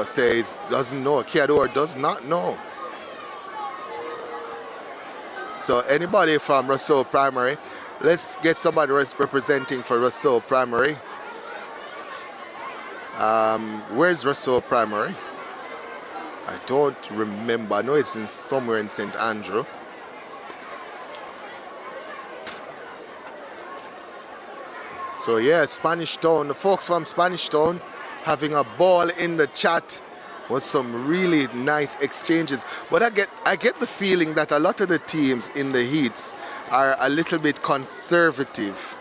says doesn't know. Kiador does not know. So anybody from Rousseau Primary, Let's get somebody representing for Rousseau Primary. Where's Rousseau Primary? I don't remember. I know it's in somewhere in St. Andrew. So yeah, Spanish Town, the folks from Spanish Town having a ball in the chat. Was some really nice exchanges. But I get the feeling that a lot of the teams in the heats are a little bit conservative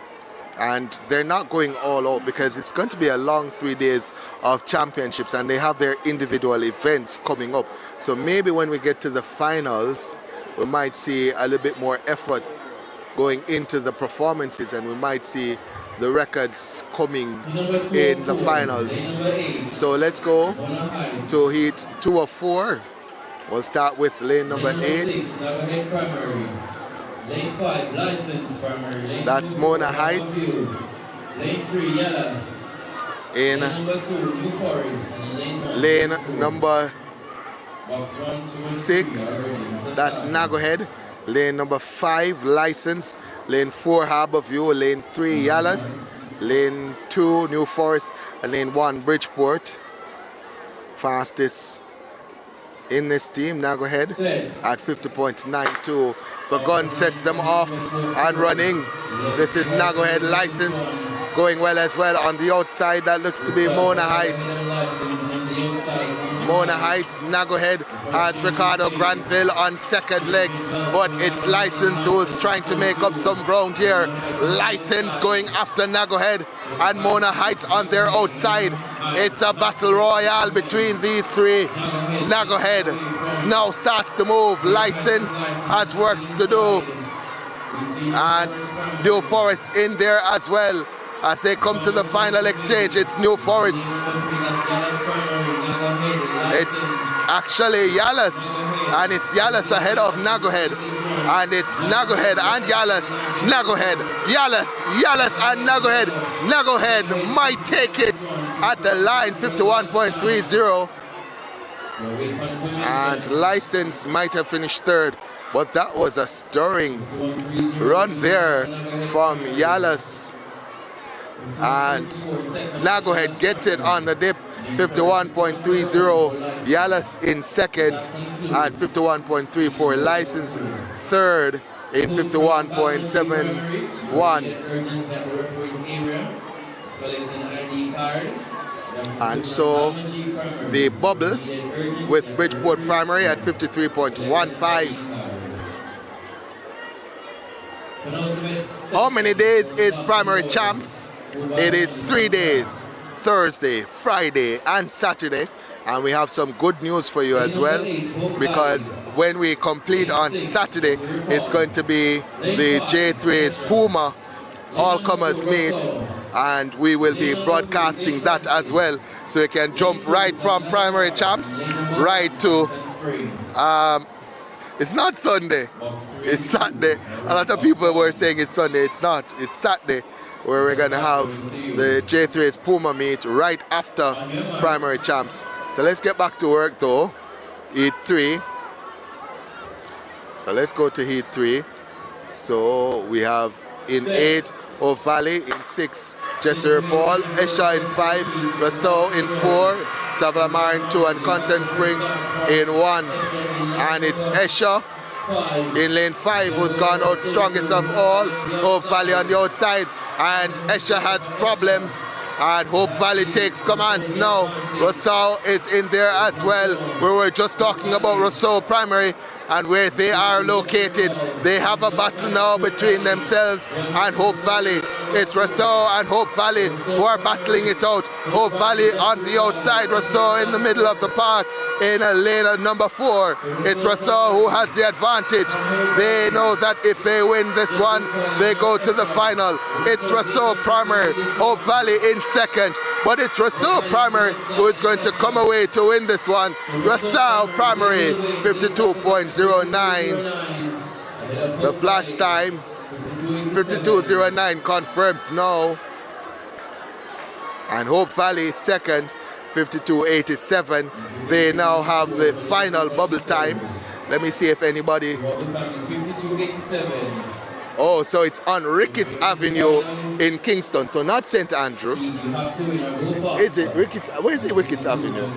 and they're not going all out because it's going to be a long 3 days of championships and they have their individual events coming up. So maybe when we get to the finals, we might see a little bit more effort going into the performances and we might see the records coming in the finals. So let's go to heat 2 of 4. We'll start with lane number 8. Lane 5, License Primary. That's Mona Heights. Lane 3, Yellows. In Lane number 2, New Forest. Lane number Box 1, 2, 6, that's Nagohead. Lane number 5, License. Lane 4, Harborview. Lane 3, Yallas. Lane 2, New Forest. And lane 1, Bridgeport. Fastest in this team, Nagohead, at 50.92. The gun sets them off and running. This is Nagohead License going well as well. On the outside, that looks to be Mona Heights. Mona Heights, Nagohead has Ricardo Granville on second leg, but it's License who's trying to make up some ground here. License going after Nagohead and Mona Heights on their outside. It's a battle royale between these three. Nagohead now starts to move. License has works to do. And New Forest in there as well. As they come to the final exchange, it's New Forest. It's actually Yallas, and it's Yallas ahead of Nagohead. And it's Nagohead and Yallas. Nagohead, Yallas, Yallas and Nagohead. Nagohead might take it at the line, 51.30. And License might have finished third, but that was a stirring run there from Yallas. And Nagohead gets it on the dip, 51.30. Yallas in second at 51.34. License third in 51.71. And so the bubble with Bridgeport Primary at 53.15. How many days is Primary Champs? It is 3 days, Thursday, Friday and Saturday. And we have some good news for you as well, because when we complete on Saturday, it's going to be the J3's Puma all-comers meet, and we will be broadcasting that as well. So you can jump right from Primary Champs right to, it's not Sunday, it's Saturday. A lot of people were saying it's Sunday, it's not, it's Saturday, where we're going to have the J3's Puma meet right after Primary Champs. So let's get back to work though. Heat 3. So let's go to Heat 3. So we have in 8, Oak Valley, in 6, Jesse Paul, Esha in 5, Rousseau in 4, Savlamar in 2, and Constant Spring in 1. And it's Esha in lane 5 who's gone out strongest of all. Oak Valley on the outside, and Esha has problems, and Hope Valley takes command now. Rousseau is in there as well. We were just talking about Rousseau Primary and where they are located. They have a battle now between themselves and Hope Valley. It's Rousseau and Hope Valley who are battling it out. Hope Valley on the outside, Rousseau in the middle of the park in a lane of number 4. It's Rousseau who has the advantage. They know that if they win this one, they go to the final. It's Rousseau Primary, Hope Valley in second. But it's Rousseau Primary who is going to come away to win this one. Rousseau Primary, 52.09. The flash time, 52.09 confirmed now. And Hope Valley second, 52.87. They now have the final bubble time. Let me see if anybody... Oh, so it's on Ricketts Avenue in Kingston, so not St. Andrew. Is it Ricketts? Where is it Ricketts Avenue?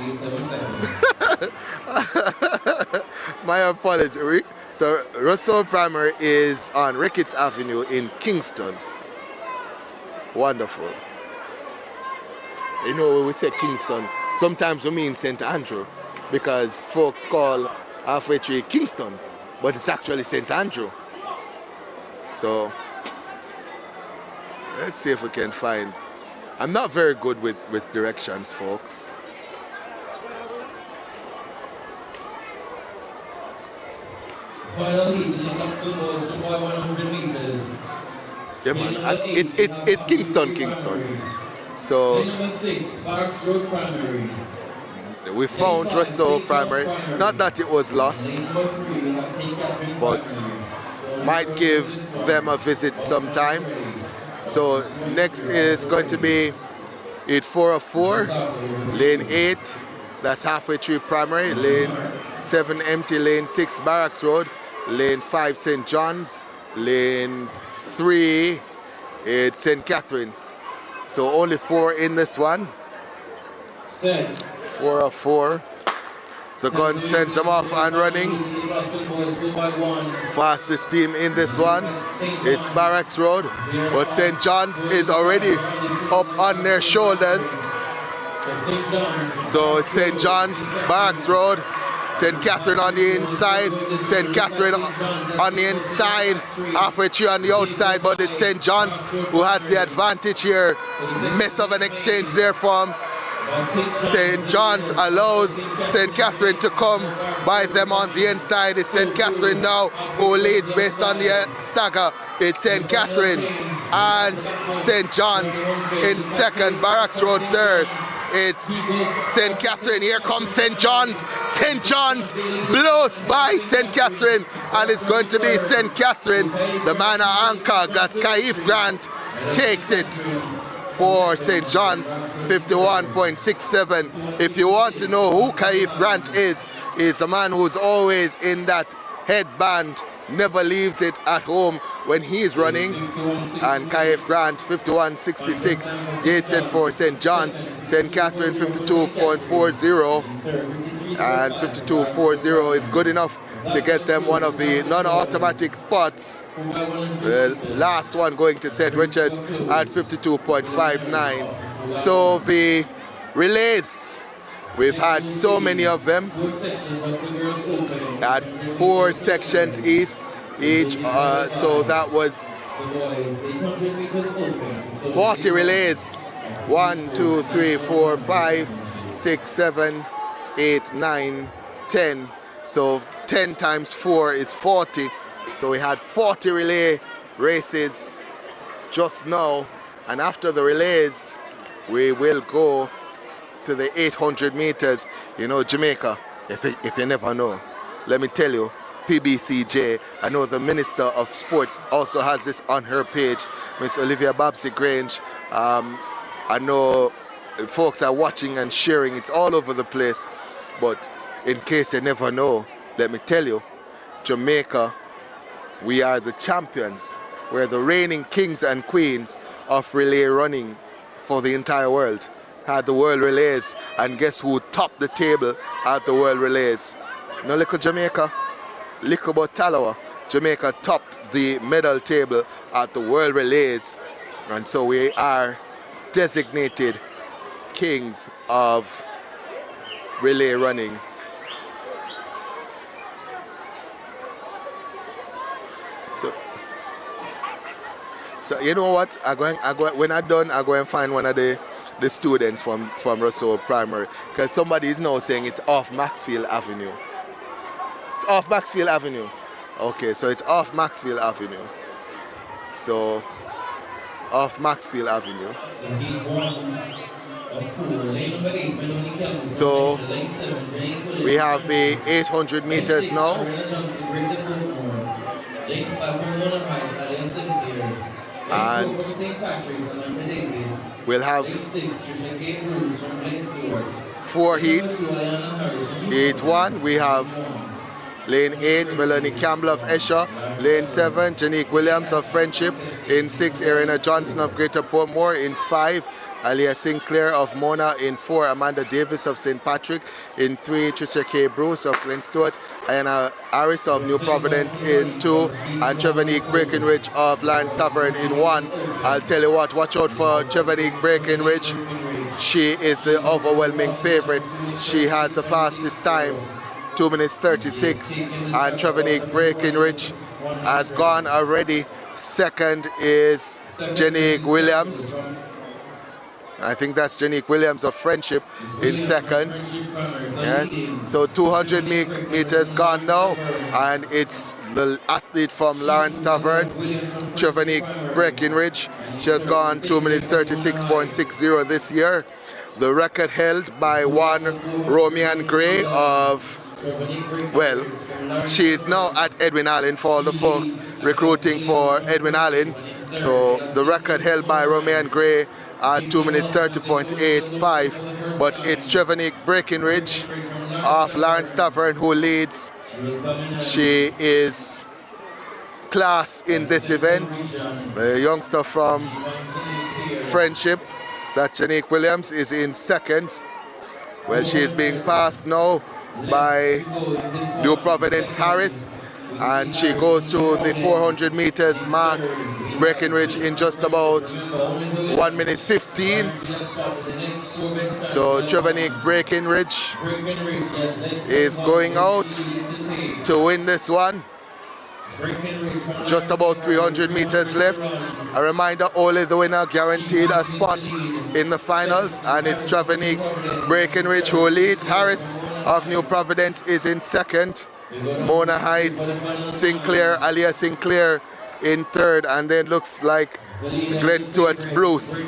My apology. So Russell Primary is on Ricketts Avenue in Kingston. Wonderful. You know, when we say Kingston, sometimes we mean St. Andrew because folks call halfway through Kingston, but it's actually St. Andrew. So let's see if we can find. I'm not very good with directions, folks. Final heat is up to boys by 100 meters. Yeah, man. It's Kingston. So Number 6, Barracks Road Primary. we found Russell Primary. Not that it was lost, but might give them a visit sometime. So next is going to be 8404, lane 8. That's halfway through Primary. Lane 7 empty. Lane 6 Barracks Road. Lane 5 St. John's. Lane 3 it's St. Catherine. So only 4 in this one. 404. So go and send them off and running. Fastest team in this one. It's Barracks Road. But St. John's is already up on their shoulders. So St. John's, Barracks Road, St. Catherine on the inside, St. Catherine on the inside, halfway through on the outside, but it's St. John's who has the advantage here. Mess of an exchange there from St. John's allows St. Catherine to come by them on the inside. It's St. Catherine now who leads based on the stagger. It's St. Catherine and St. John's in second, Barracks Road third. It's St. Catherine. Here comes St. John's. St. John's blows by St. Catherine, and it's going to be St. Catherine, the man at anchor. That's Kaif Grant, takes it for St. John's, 51.67. If you want to know who Kaif Grant is the man who's always in that headband, never leaves it at home when he's running. And Kaif Grant, 51.66, gets it for St. John's. St. Catherine, 52.40, and 52.40 is good enough to get them one of the non-automatic spots. The last one going to St. Richard's at 52.59. So the relays, we've had so many of them at 4 sections each. So that was 40 relays. 1, 2, 3, 4, 5, 6, 7, 8, 9, 10. So 10 times 4 is 40. So we had 40 relay races just now, and after the relays we will go to the 800 meters. You know, Jamaica, if you never know, let me tell you, PBCJ, I know the Minister of Sports also has this on her page, Miss Olivia Babsy Grange. I know folks are watching and sharing, it's all over the place, but in case you never know, let me tell you, Jamaica, we are the champions. We're the reigning kings and queens of relay running for the entire world. Had the world relays, and guess who topped the table at the world relays? No little Jamaica, little but Talawa. Jamaica topped the medal table at the world relays, and so we are designated kings of relay running. So you know what? When I'm done, I'm going to find one of the students from Russell Primary, because somebody is now saying it's off Maxfield Avenue. It's off Maxfield Avenue. Okay, so it's off Maxfield Avenue. So off Maxfield Avenue. So we have the 800 meters now. And we'll have 4 heats. Heat 1, we have Lane 8, Melanie Campbell of Esher. Lane 7, Janique Williams of Friendship. In 6, Irina Johnson of Greater Portmore. In 5, Alia Sinclair of Mona. In 4, Amanda Davis of St. Patrick. In 3, Tricia K. Bruce of Glen Stewart. Ayana Harris of New Providence in 2, and Trevanique Breckenridge of Lawrence Tavern in 1. I'll tell you what, watch out for Trevanique Breckenridge. She is the overwhelming favorite. She has the fastest time, 2 minutes 36, and Trevanique Breckenridge has gone already. Second is Janique Williams. I think that's Janique Williams of Friendship in second. Yes, so 200 meters gone now, and it's the athlete from Lawrence Tavern, Trevanique Breckenridge. She has gone 2 minutes 36.60 this year. The record held by one Romian Gray of, well, she is now at Edwin Allen for all the folks recruiting for Edwin Allen. So the record held by Romian Gray at 2 minutes 30.85, but it's Trevanique Breckenridge of Lawrence Tavern who leads. She is class in this event. The youngster from Friendship, that Janique Williams, is in second. Well, she is being passed now by New Providence Harris, and she goes to the 400 meters mark. Breckenridge in just about 1 minute 15. So Trevanique Breckenridge is going out to win this one. Just about 300 meters left. A reminder, only the winner guaranteed a spot in the finals, and it's Trevanique Breckenridge who leads. Harris of New Providence is in second. Mona Heights, Sinclair, Alia Sinclair in third, and then looks like Glen Stewart's Bruce.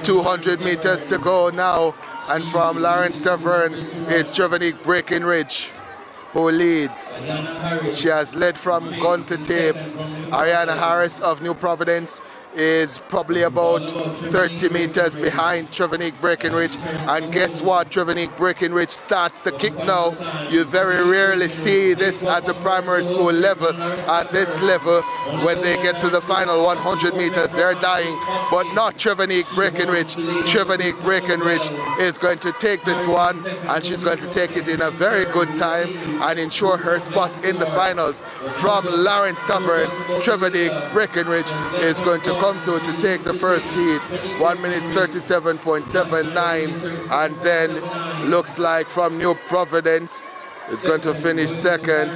200 meters to go now, and from Lawrence Tavern is Trevanique Breckenridge who leads. She has led from gun to tape. Ariana Harris of New Providence is probably about 30 meters behind Trevanique Breckenridge, and guess what? Trevanique Breckenridge starts to kick now. You very rarely see this at the primary school level. At this level, when they get to the final 100 meters, they're dying, but not Trevanique Breckenridge. Trevanique Breckenridge is going to take this one, and she's going to take it in a very good time and ensure her spot in the finals. From Lawrence Tavern, Trevanique Breckenridge is going to come through to take the first heat, 1 minute 37.79, and then looks like from New Providence it's going to finish second,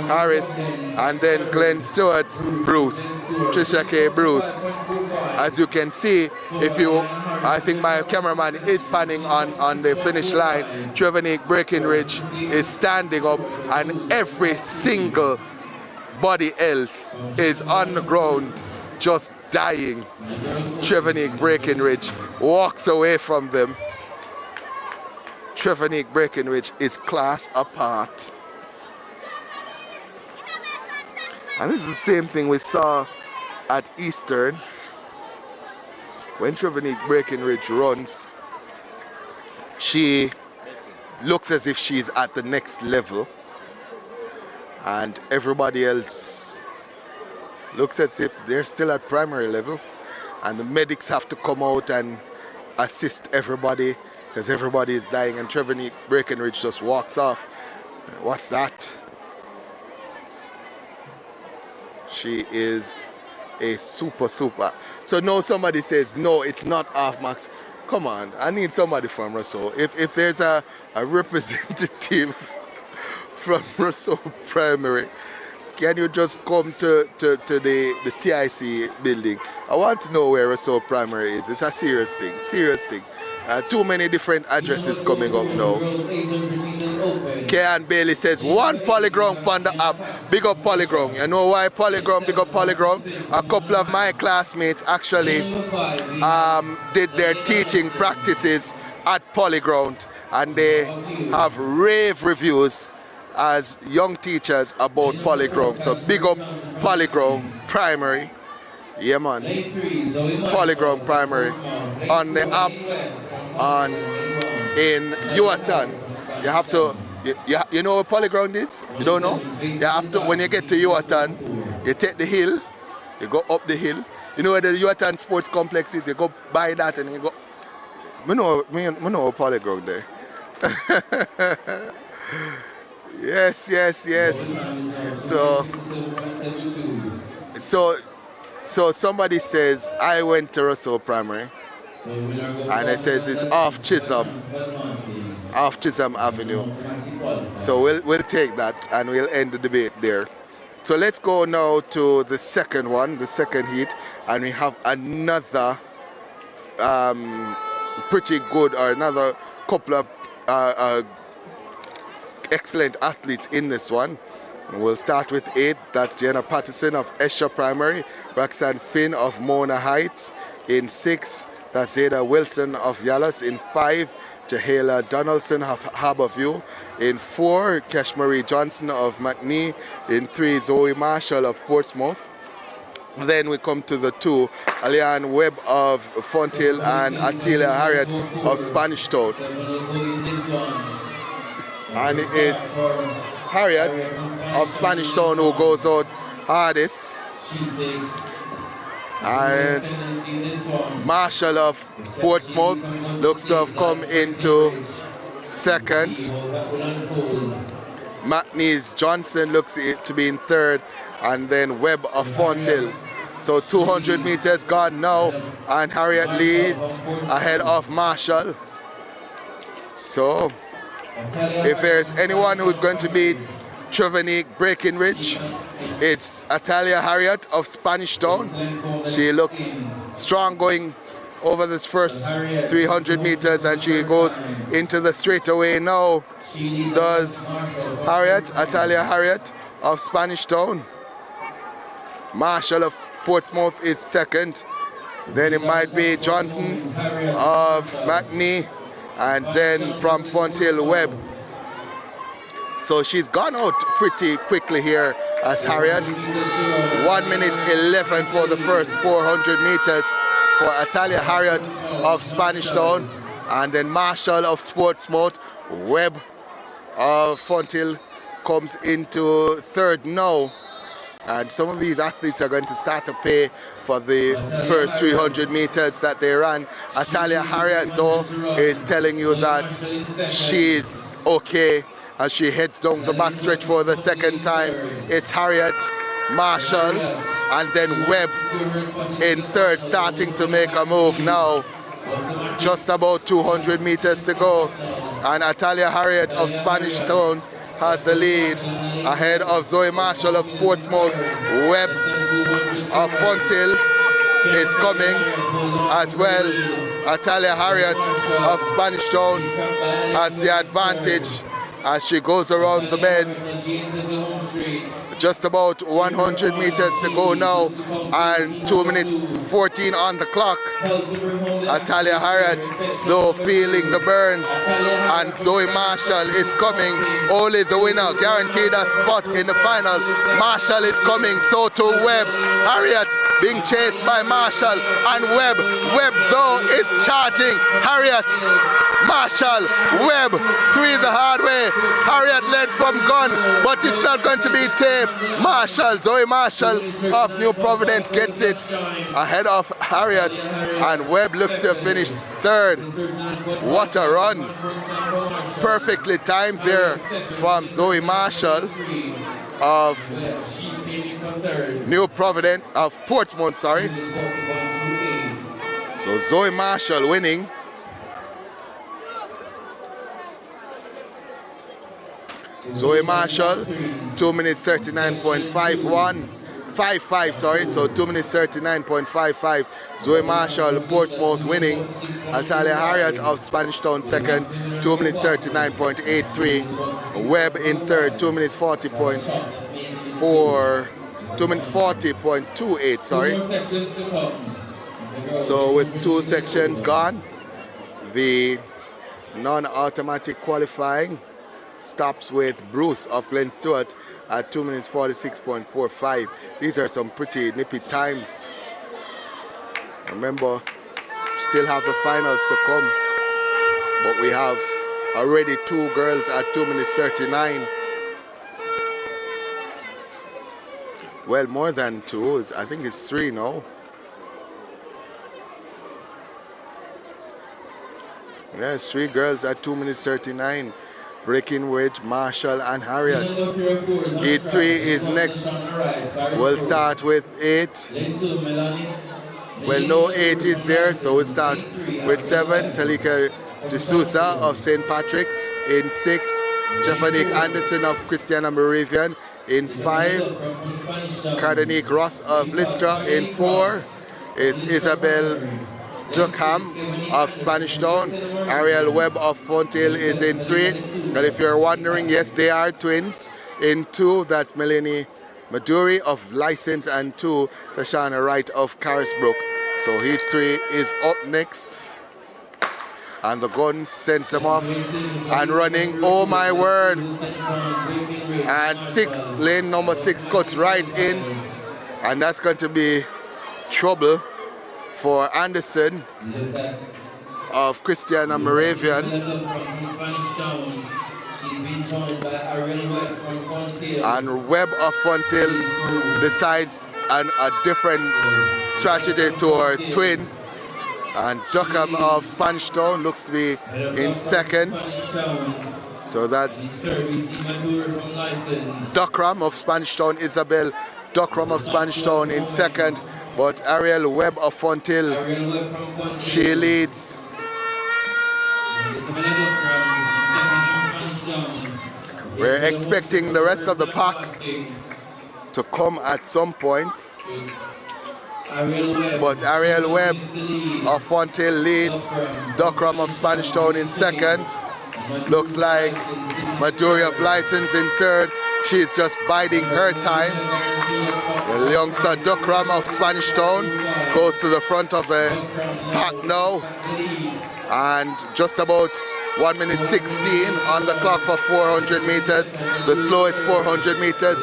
Harris, and then Glen Stewart's Bruce, Tricia K. Bruce. As you can see, I think my cameraman is panning on the finish line. Trevanique Breckenridge is standing up, and every single body else is on the ground just dying. Trevanique Breckenridge walks away from them. Trevanique Breckenridge is class apart. And this is the same thing we saw at Eastern. When Trevanique Breckenridge runs, she looks as if she's at the next level, and everybody else looks as if they're still at primary level, and the medics have to come out and assist everybody because everybody is dying, and Trevanique Breckenridge just walks off. What's that? She is a super. So now somebody says, no, it's not half max. Come on, I need somebody from Rousseau. If there's a representative from Rousseau Primary, can you just come to the TIC building? I want to know where Rousseau Primary is. It's a serious thing. Too many different addresses coming up now. Kean Bailey says, one Polyground on the app. Big up Polyground. You know why Polyground? Big up Polyground. A couple of my classmates actually did their teaching practices at Polyground, and they have rave reviews as young teachers about Polyground. So big up Polyground Primary. Yeah man, Polyground Primary on the app in Yuatan. You have to You know what polyground is? You don't know? You have to, when you get to Yuatan, you take the hill, you go up the hill. You know where the Yuatan Sports Complex is? You go by that and you go. We know a polyground there. Yes. So somebody says, I went to Russell Primary, and it says it's off Chisholm Avenue. So we'll take that and we'll end the debate there. So let's go now to the second one, the second heat, and we have another pretty good, or another couple of excellent athletes in this one. We'll start with 8. That's Jenna Patterson of Esher Primary, Roxanne Finn of Mona Heights. In 6, that's Zeta Wilson of Yallas. In 5, Jahala Donaldson of Harborview. In 4, Kashmarie Johnson of McNee. In 3, Zoe Marshall of Portsmouth. Then we come to the 2, Alian Webb of Fonthill and Atilia Harriet of Spanish Town. And it's Harriet of Spanish Town who goes out hardest. And Marshall of Portsmouth looks to have come into second. McNeese Johnson looks to be in third. And then Webb of Fonthill. So 200 meters gone now, and Harriet leads ahead of Marshall. So if there's anyone who's going to beat Trevanique Breckenridge, it's Atalia Harriet of Spanish Town. She looks strong going over this first 300 meters, and she goes into the straightaway now. Does Atalia Harriet of Spanish Town. Marshall of Portsmouth is second. Then it might be Johnson of McNee, and then from Fonthill Webb. So she's gone out pretty quickly here as Harriet. 1 minute 11 for the first 400 meters for Atalia Harriet of Spanish Town, and then Marshall of Portsmouth. Webb of Fonthill comes into third now. And some of these athletes are going to start to pay for the first 300 meters that they ran. Atalia Harriet, though, is telling you that she's okay as she heads down the backstretch for the second time. It's Harriet, Marshall, and then Webb in third, starting to make a move now. Just about 200 meters to go. And Atalia Harriet of Spanish Town has the lead ahead of Zoe Marshall of Portsmouth. Webb of Fonthill is coming as well. Atalia Harriet of Spanish Town has the advantage as she goes around the bend. Just about 100 meters to go now, and 2 minutes 14 on the clock. Atalia Harriet, though, feeling the burn, and Zoe Marshall is coming. Only the winner guaranteed a spot in the final. Marshall is coming, so too Webb. Harriet being chased by Marshall and Webb. Webb, though, is charging. Harriet, Marshall, Webb, 3 the hard way. Harriet led from gun, but it's not going to be tame. Marshall, Zoe Marshall of New Providence gets it ahead of Harriet, and Webb looks to finish third. What a run. Perfectly timed there from Zoe Marshall of New Providence, of Portsmouth, sorry. So Zoe Marshall winning. Zoe Marshall, 2 minutes 39.55, sorry, so 2 minutes 39.55. Zoe Marshall, Portsmouth winning. Atalia Harriet of Spanish Town second, 2 minutes 39.83. Webb in third, 2 minutes 40.28, sorry. So with 2 sections gone, the non-automatic qualifying stops with Bruce of Glen Stewart at 2 minutes 46.45. These are some pretty nippy times. Remember, still have the finals to come, but we have Already 2 girls at 2 minutes 39. Well, more than 2. I think it's 3 now. Yes, 3 girls at 2 minutes 39. Breaking Wedge, Marshall, and Harriet. Heat 3 is next. We'll start with 8. Well, no 8 is there, so we'll start with 7. Talika D'Souza of St. Patrick. In 6, Jeffanique Anderson of Christiana Moravian. In 5, Cardanique Ross of Lystra. In 4 is Isabel Duckham of Spanish Town. Ariel Webb of Fonthill is in 3. And if you're wondering, yes, they are twins. In 2, that's Melanie Maduri of License, and 2, Tashana Wright of Carisbrook. So Heat 3 is up next. And the gun sends them off and running. Oh my word. And 6, lane number 6 cuts right in. And that's going to be trouble for Anderson of Christiana Moravian. And Webb of Fonthill decides on a different strategy to her twin. And Duckham of Spanish Town looks to be in 2nd. So that's Duckram of Spanish Town, Isabel Duckram of Spanish Town in 2nd. But Ariel Webb of Fonthill, she leads. We're expecting the rest of the pack to come at some point. But Ariel Webb of Fonthill leads. Duckram of Spanish Town in 2nd. Looks like Maduri of License in 3rd. She's just biding her time. The youngster Duckram of Spanish Town goes to the front of the pack now. And just about 1 minute 16 on the clock for 400 meters. The slowest 400 meters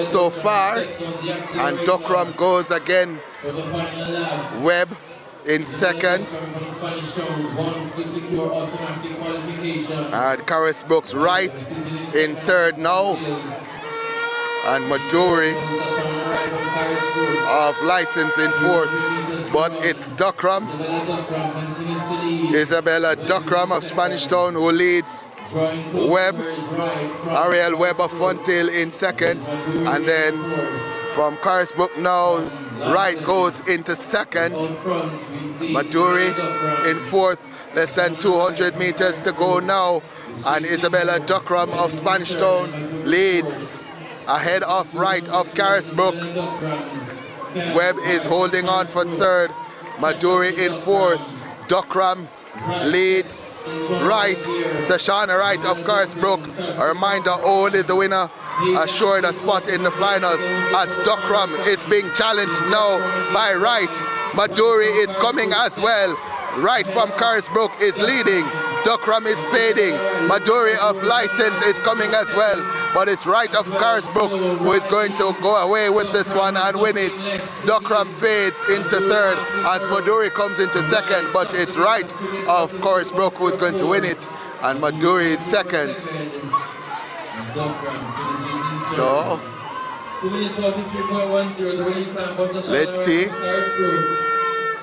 so far. And Duckram goes again. Webb in 2nd. And Carisbrook's Wright in 3rd now. And Maduri of License in 4th. But it's Duckram, Isabella Duckram of Spanish Town, who leads. Webb, Ariel Webb of Fonthill in 2nd. And then from Carisbrook now, Wright goes into 2nd. Maduri in 4th. Less than 200 meters to go now. And Isabella Duckram of Spanish Town leads ahead of Wright of Carisbrook. Webb is holding on for 3rd. Maduri in 4th. Duckram leads Wright. Sashana Wright of Carisbrook. A reminder, only the winner assured a spot in the finals, as Duckram is being challenged now by Wright. Maduri is coming as well. Wright from Carisbrook is leading. Duckram is fading. Maduri of License is coming as well. But it's Wright of Carisbrook who is going to go away with this one and win it. Duckram fades into 3rd as Maduri comes into 2nd. But it's Wright of Carisbrook who is going to win it. And Maduri is 2nd. So, let's see.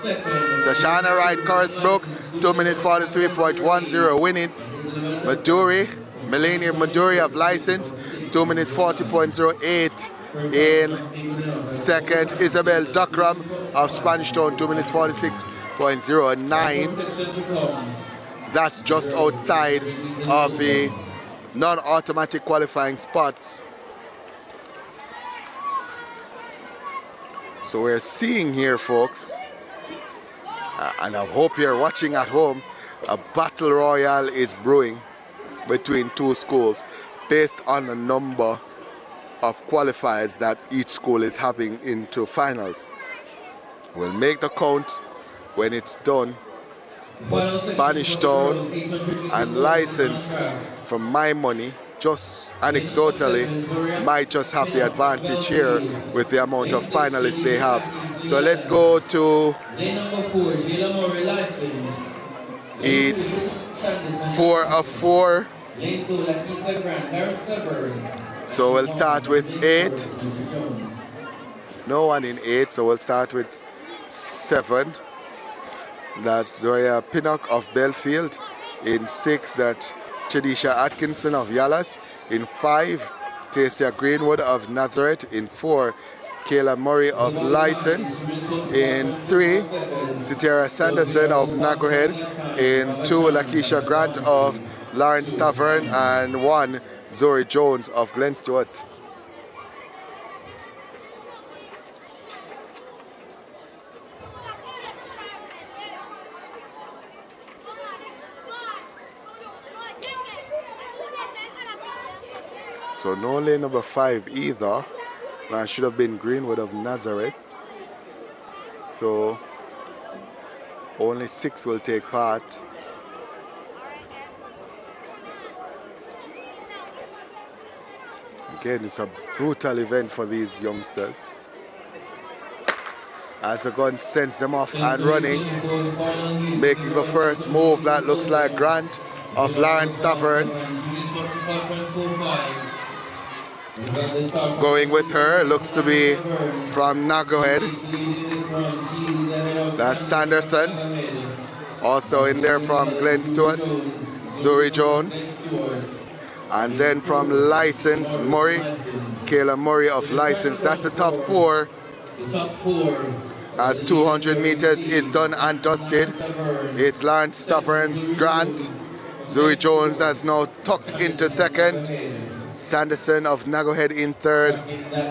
Sashana Wright, Carisbrook, 2 minutes 43.10 winning. Maduri, Melania Maduri of License, 2 minutes 40.08 in 2nd. Isabel Duckram of Spanish Town, 2 minutes 46.09. That's just outside of the non-automatic qualifying spots. So we're seeing here, folks, and I hope you're watching at home, a battle royale is brewing between 2 schools based on the number of qualifiers that each school is having into finals. We'll make the count when it's done, but Spanish Town and License, from my money, just anecdotally, might just have the advantage here with the amount of finalists they have. So let's go to Heat 4 of 4. Lane 2, Lakisa Grant, Lawrence Tavern. So we'll start with 8. No one in 8, so we'll start with 7. That's Zoria Pinnock of Belfield. In 6, that Chadisha Atkinson of Yalas. In 5, Tasia Greenwood of Nazareth. In 4, Kayla Murray of License. In 3, Sitera Sanderson of Nagohead. In 2, Lakeisha Grant of Lawrence Tavern. And 1, Zori Jones of Glen Stewart. So no lane number 5 either. That should have been Greenwood of Nazareth. So only 6 will take part. Again, it's a brutal event for these youngsters. As the gun sends them off and running, making the first move, that looks like Grant of Lawrence Tavern. Going with her looks to be from Nagohead. That's Sanderson. Also in there from Glen Stewart, Zuri Jones. And then from License, Murray, Kayla Murray of License. That's the top 4. As 200 meters is done and dusted. It's Lawrence Tavern's Grant. Zuri Jones has now tucked into 2nd. Sanderson of Nagohead in 3rd.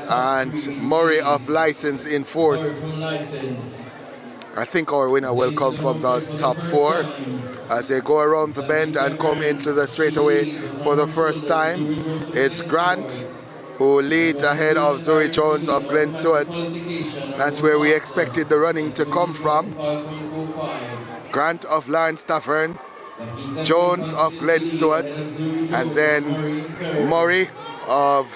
And Murray of License in 4th. I think our winner will come from the top 4 as they go around the bend and come into the straightaway for the first time. It's Grant who leads ahead of Zuri Jones of Glen Stewart. That's where we expected the running to come from. Grant of Lawrence Tavern, Jones of Glen Stewart, and then Murray of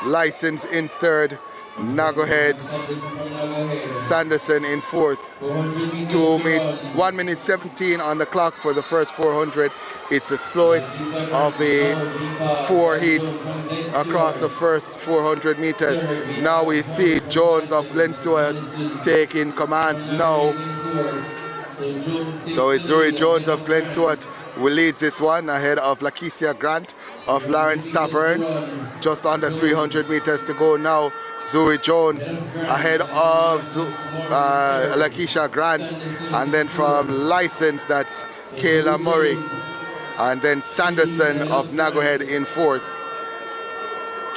License in 3rd, Nagohead's Sanderson in 4th. 1 minute 17 on the clock for the first 400. It's the slowest of the 4 heats across the first 400 meters. Now we see Jones of Glen Stewart taking command now. So it's Zuri Jones of Glen Stewart who leads this one ahead of Lakeisha Grant of Lawrence Tavern. Just under 300 meters to go now. Zuri Jones ahead of Lakeisha Grant. And then from License, that's Kayla Murray. And then Sanderson of Nagohead in 4th.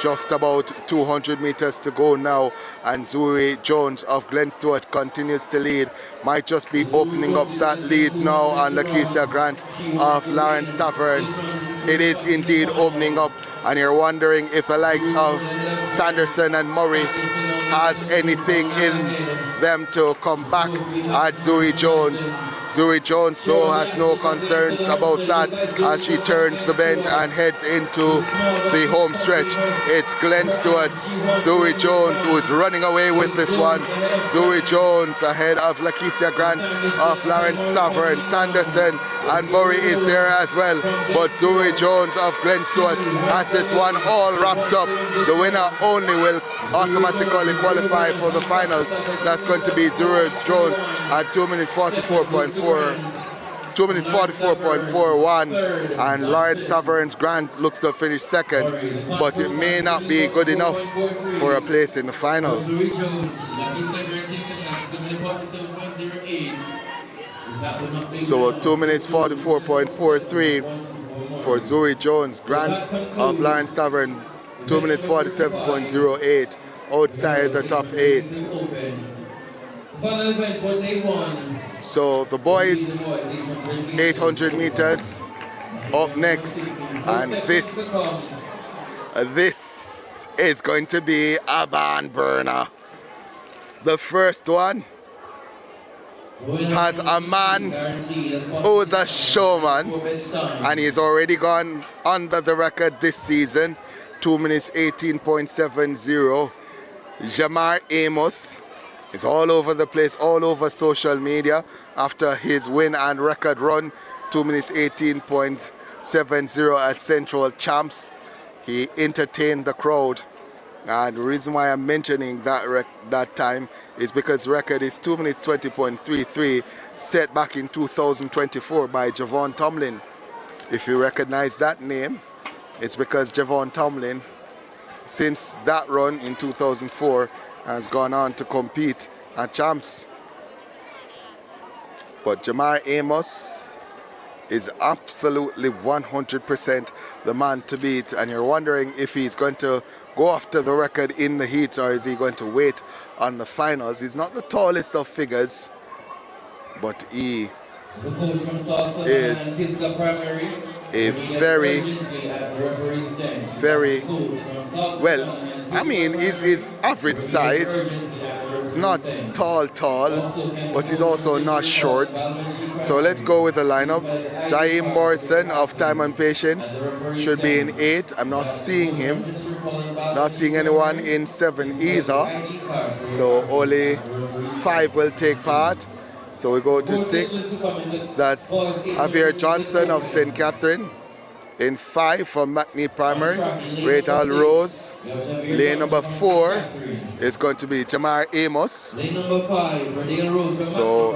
Just about 200 meters to go now, and Zuri Jones of Glen Stewart continues to lead. Might just be opening up that lead now on Lakeisha Grant of Lawrence Tavern. It is indeed opening up, and you're wondering if the likes of Sanderson and Murray has anything in them to come back at Zuri Jones. Zuri Jones, though, has no concerns about that as she turns the bend and heads into the home stretch. It's Glen Stewart's Zuri Jones who is running away with this one. Zuri Jones ahead of Lakeisha Grant of Lawrence Tavern. Sanderson and Murray is there as well. But Zuri Jones of Glen Stewart has this one all wrapped up. The winner only will automatically qualify for the finals. That's going to be Zuri Jones at 2 minutes 44.41, and Lawrence Tavern's Grant looks to finish 2nd, but it may not be good enough for a place in the final. So 2 minutes 44.43 for Zuri Jones. Grant of Lawrence Tavern, 2 minutes 47.08 outside the top 8. So the boys, 800 meters up next, and this is going to be a barn burner. The first one has a man who's a showman, and he's already gone under the record this season, 2 minutes 18.70. Jamar Amos is all over the place, all over social media after his win and record run 2 minutes 18.70 at Central Champs. He entertained the crowd. And the reason why I'm mentioning that time is because record is 2 minutes 20.33 set back in 2024 by Javon Tomlin. If you recognize that name, it's because Javon Tomlin, since that run in 2004, has gone on to compete at Champs. But Jamar Amos is absolutely 100% the man to beat, and you're wondering if he's going to go after the record in the heats or is he going to wait on the finals. He's not the tallest of figures, but he is a very, well, I mean, he's average sized. He's not tall, but he's also not short. So let's go with the lineup. Jaheim Morrison of Time and Patience should be in 8. I'm not seeing him. Not seeing anyone in 7 either. So only 5 will take part. So we go to 6. That's Javier Johnson of St. Catherine. In 5 for McNee Primary, Rachel Rose. Lane number 4 is going to be Jamar Amos. So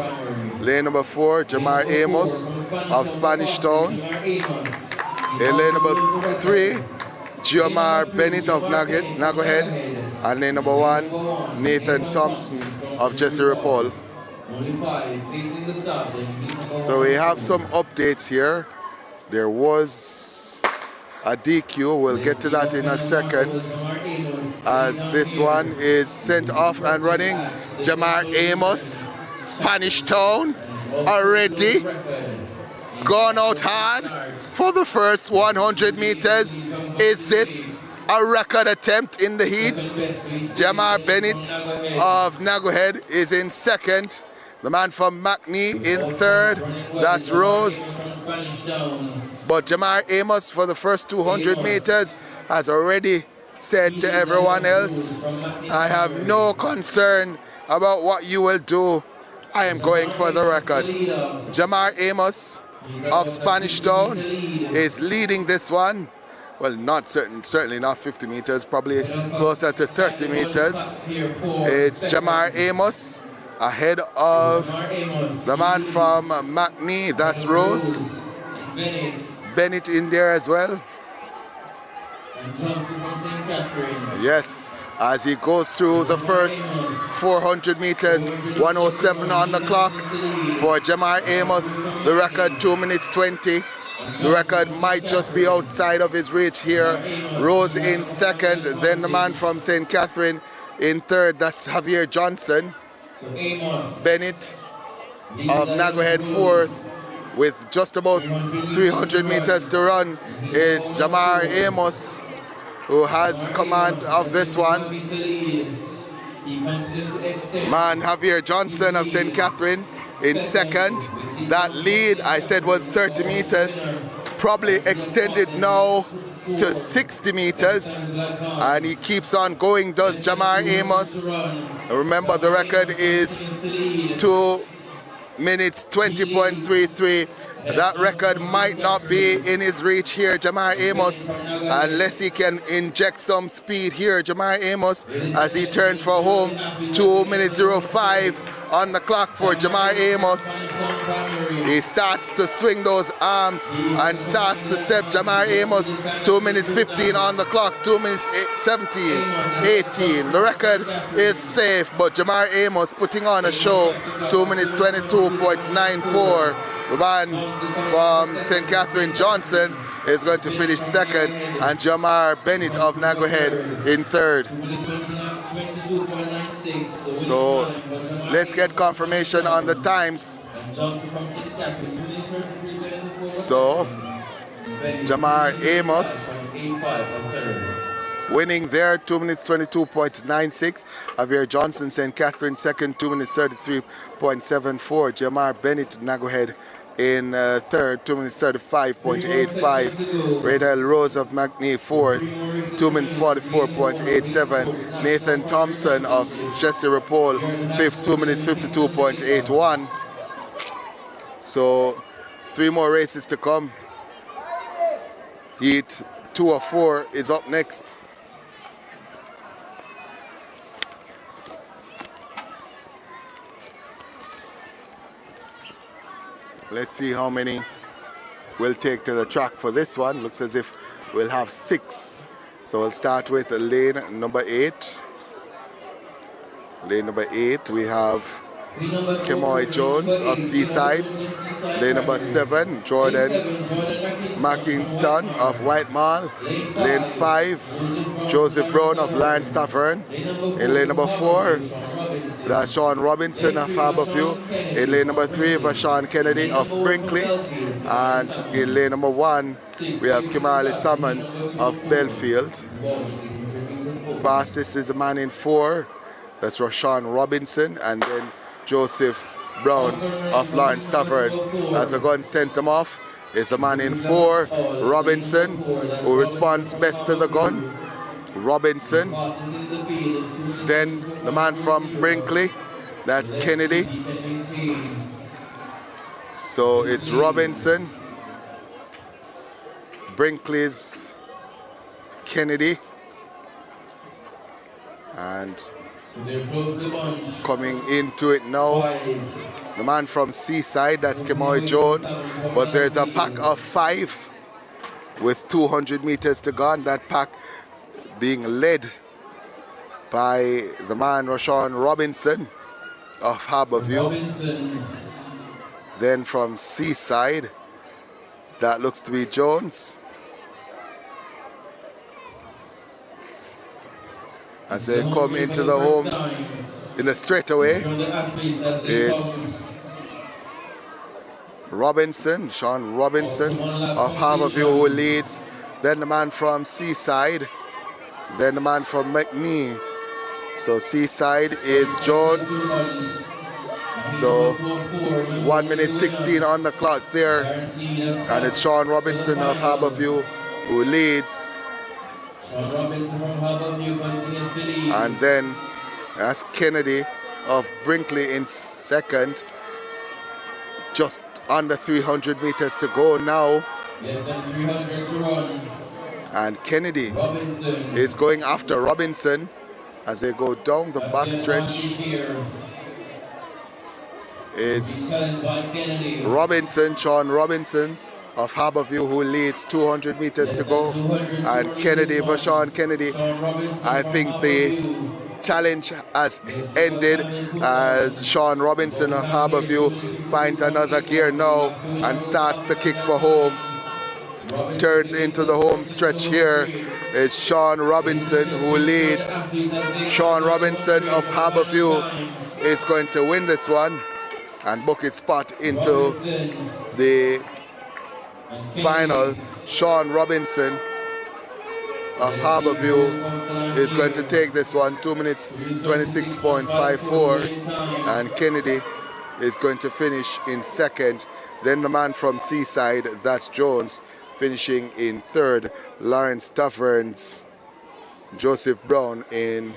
lane number 4, Jamar Amos of Spanish Town. In lane number 3, Giomar Bennett of Nagohead. And lane number 1, Nathan Thompson of Jesse Paul. So we have some updates here. There was a DQ, we'll get to that in a second, as this one is sent off and running. Jamar Amos, Spanish Town, already gone out hard for the first 100 meters. Is this a record attempt in the heat? Jamar Bennett of Nagohead is in 2nd. The man from McNee in 3rd, that's Rose. But Jamar Amos for the first 200 meters has already said to everyone else, I have no concern about what you will do. I am going for the record. Jamar Amos of Spanish Town is leading this one. Well, certainly not 50 meters, probably closer to 30 meters. It's Jamar Amos ahead of the man from McNee, that's Rose. Bennett in there as well. Yes, as he goes through the first 400 meters, 107 on the clock for Jamar Amos. The record 2 minutes 20. The record might just be outside of his reach here. Rose in 2nd, then the man from St. Catherine in 3rd, that's Javier Johnson. Bennett of Nagohead 4th, with just about 300 meters to run. It's Jamar Amos who has command of this one. Man, Javier Johnson of St. Catherine in 2nd. That lead I said was 30 meters, probably extended now to 60 meters, and he keeps on going, does Jamar Amos. Remember, the record is 2 minutes 20.33. That record might not be in his reach here, Jamar Amos, unless he can inject some speed here, Jamar Amos, as he turns for home. 2 minutes 05 on the clock for Jamar Amos. He starts to swing those arms and starts to step. Jamar Amos, 2 minutes 15 on the clock, 2 minutes 17, 18. The record is safe, but Jamar Amos putting on a show, 2 minutes 22.94. The man from St. Catherine Johnson is going to finish 2nd, and Jamar Bennett of Nagohead in 3rd. So let's get confirmation on the times. So Jamar Amos winning there, 2 minutes 22.96. Javier Johnson, St. Catherine 2nd, 2 minutes 33.74. Jamar Bennett, Nagohead in 3rd, 2 minutes 35.85. Radel Rose of McNee 4th, 2 minutes 44.87. Nathan Thompson of Jesse Paul 5th, 2 minutes 52.81. So 3 more races to come. Heat 2 of 4 is up next. Let's see how many we'll take to the track for this one. Looks as if we'll have 6. So we'll start with lane number 8. Lane number 8, we have Kemoy Jones of Seaside. Lane number 7, Jordan Mackinson of White Mall. Lane 5, Joseph Brown of Lawrence Tavern. In lane number 4, that's Sean Robinson of Harborview. In lane number 3, Vashawn Kennedy of Brinkley. And in lane number 1, we have Kimali Salmon of Belfield. Fastest is the man in 4. That's Rashawn Robinson, and then Joseph Brown of Lawrence Tavern. As a gun sends him off, is the man in 4, Robinson, who responds best to the gun. Robinson. Then the man from Brinkley, that's Kennedy. So it's Robinson, Brinkley's Kennedy, and coming into it now, the man from Seaside, that's Kemoy Jones. But there's a pack of 5 with 200 meters to go, and that pack being led by the man Rashawn Robinson of Harborview. Then from Seaside, that looks to be Jones. As they come into the home in a straightaway, it's Robinson, Sean Robinson of Harborview who leads. Then the man from Seaside, then the man from McNee. So Seaside is Jones. So 1 minute 16 on the clock there. And it's Sean Robinson of Harborview who leads. And then that's Kennedy of Brinkley in second. Just under 300 meters to go now. Less than 300 to run. And Kennedy Robinson is going after Robinson as they go down the backstretch. It's challenged by Kennedy. Robinson, Sean Robinson of Harborview, who leads 200 meters to go. And Kennedy, Vashawn Kennedy. I think the challenge has ended as Sean Robinson of Harborview finds another gear now and starts to kick for home. Turns into the home stretch here is Sean Robinson who leads. Sean Robinson of Harborview is going to win this one and book his spot into the final. Sean Robinson of Harborview is going to take this one, 2 minutes 26.54, and Kennedy is going to finish in second. Then the man from Seaside, that's Jones, finishing in third. Lawrence Taverns, Joseph Brown in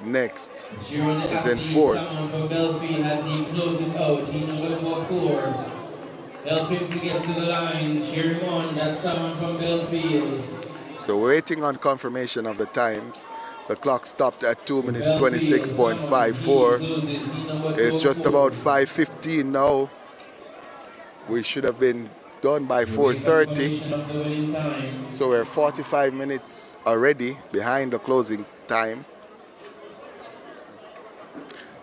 next is in fourth. Help him to get to the line. Cheer him on. That's someone from Belfield. So waiting on confirmation of the times. The clock stopped at 2 minutes 26.54. It's just about 5:15 now. We should have been done by 4:30. So we're 45 minutes already behind the closing time.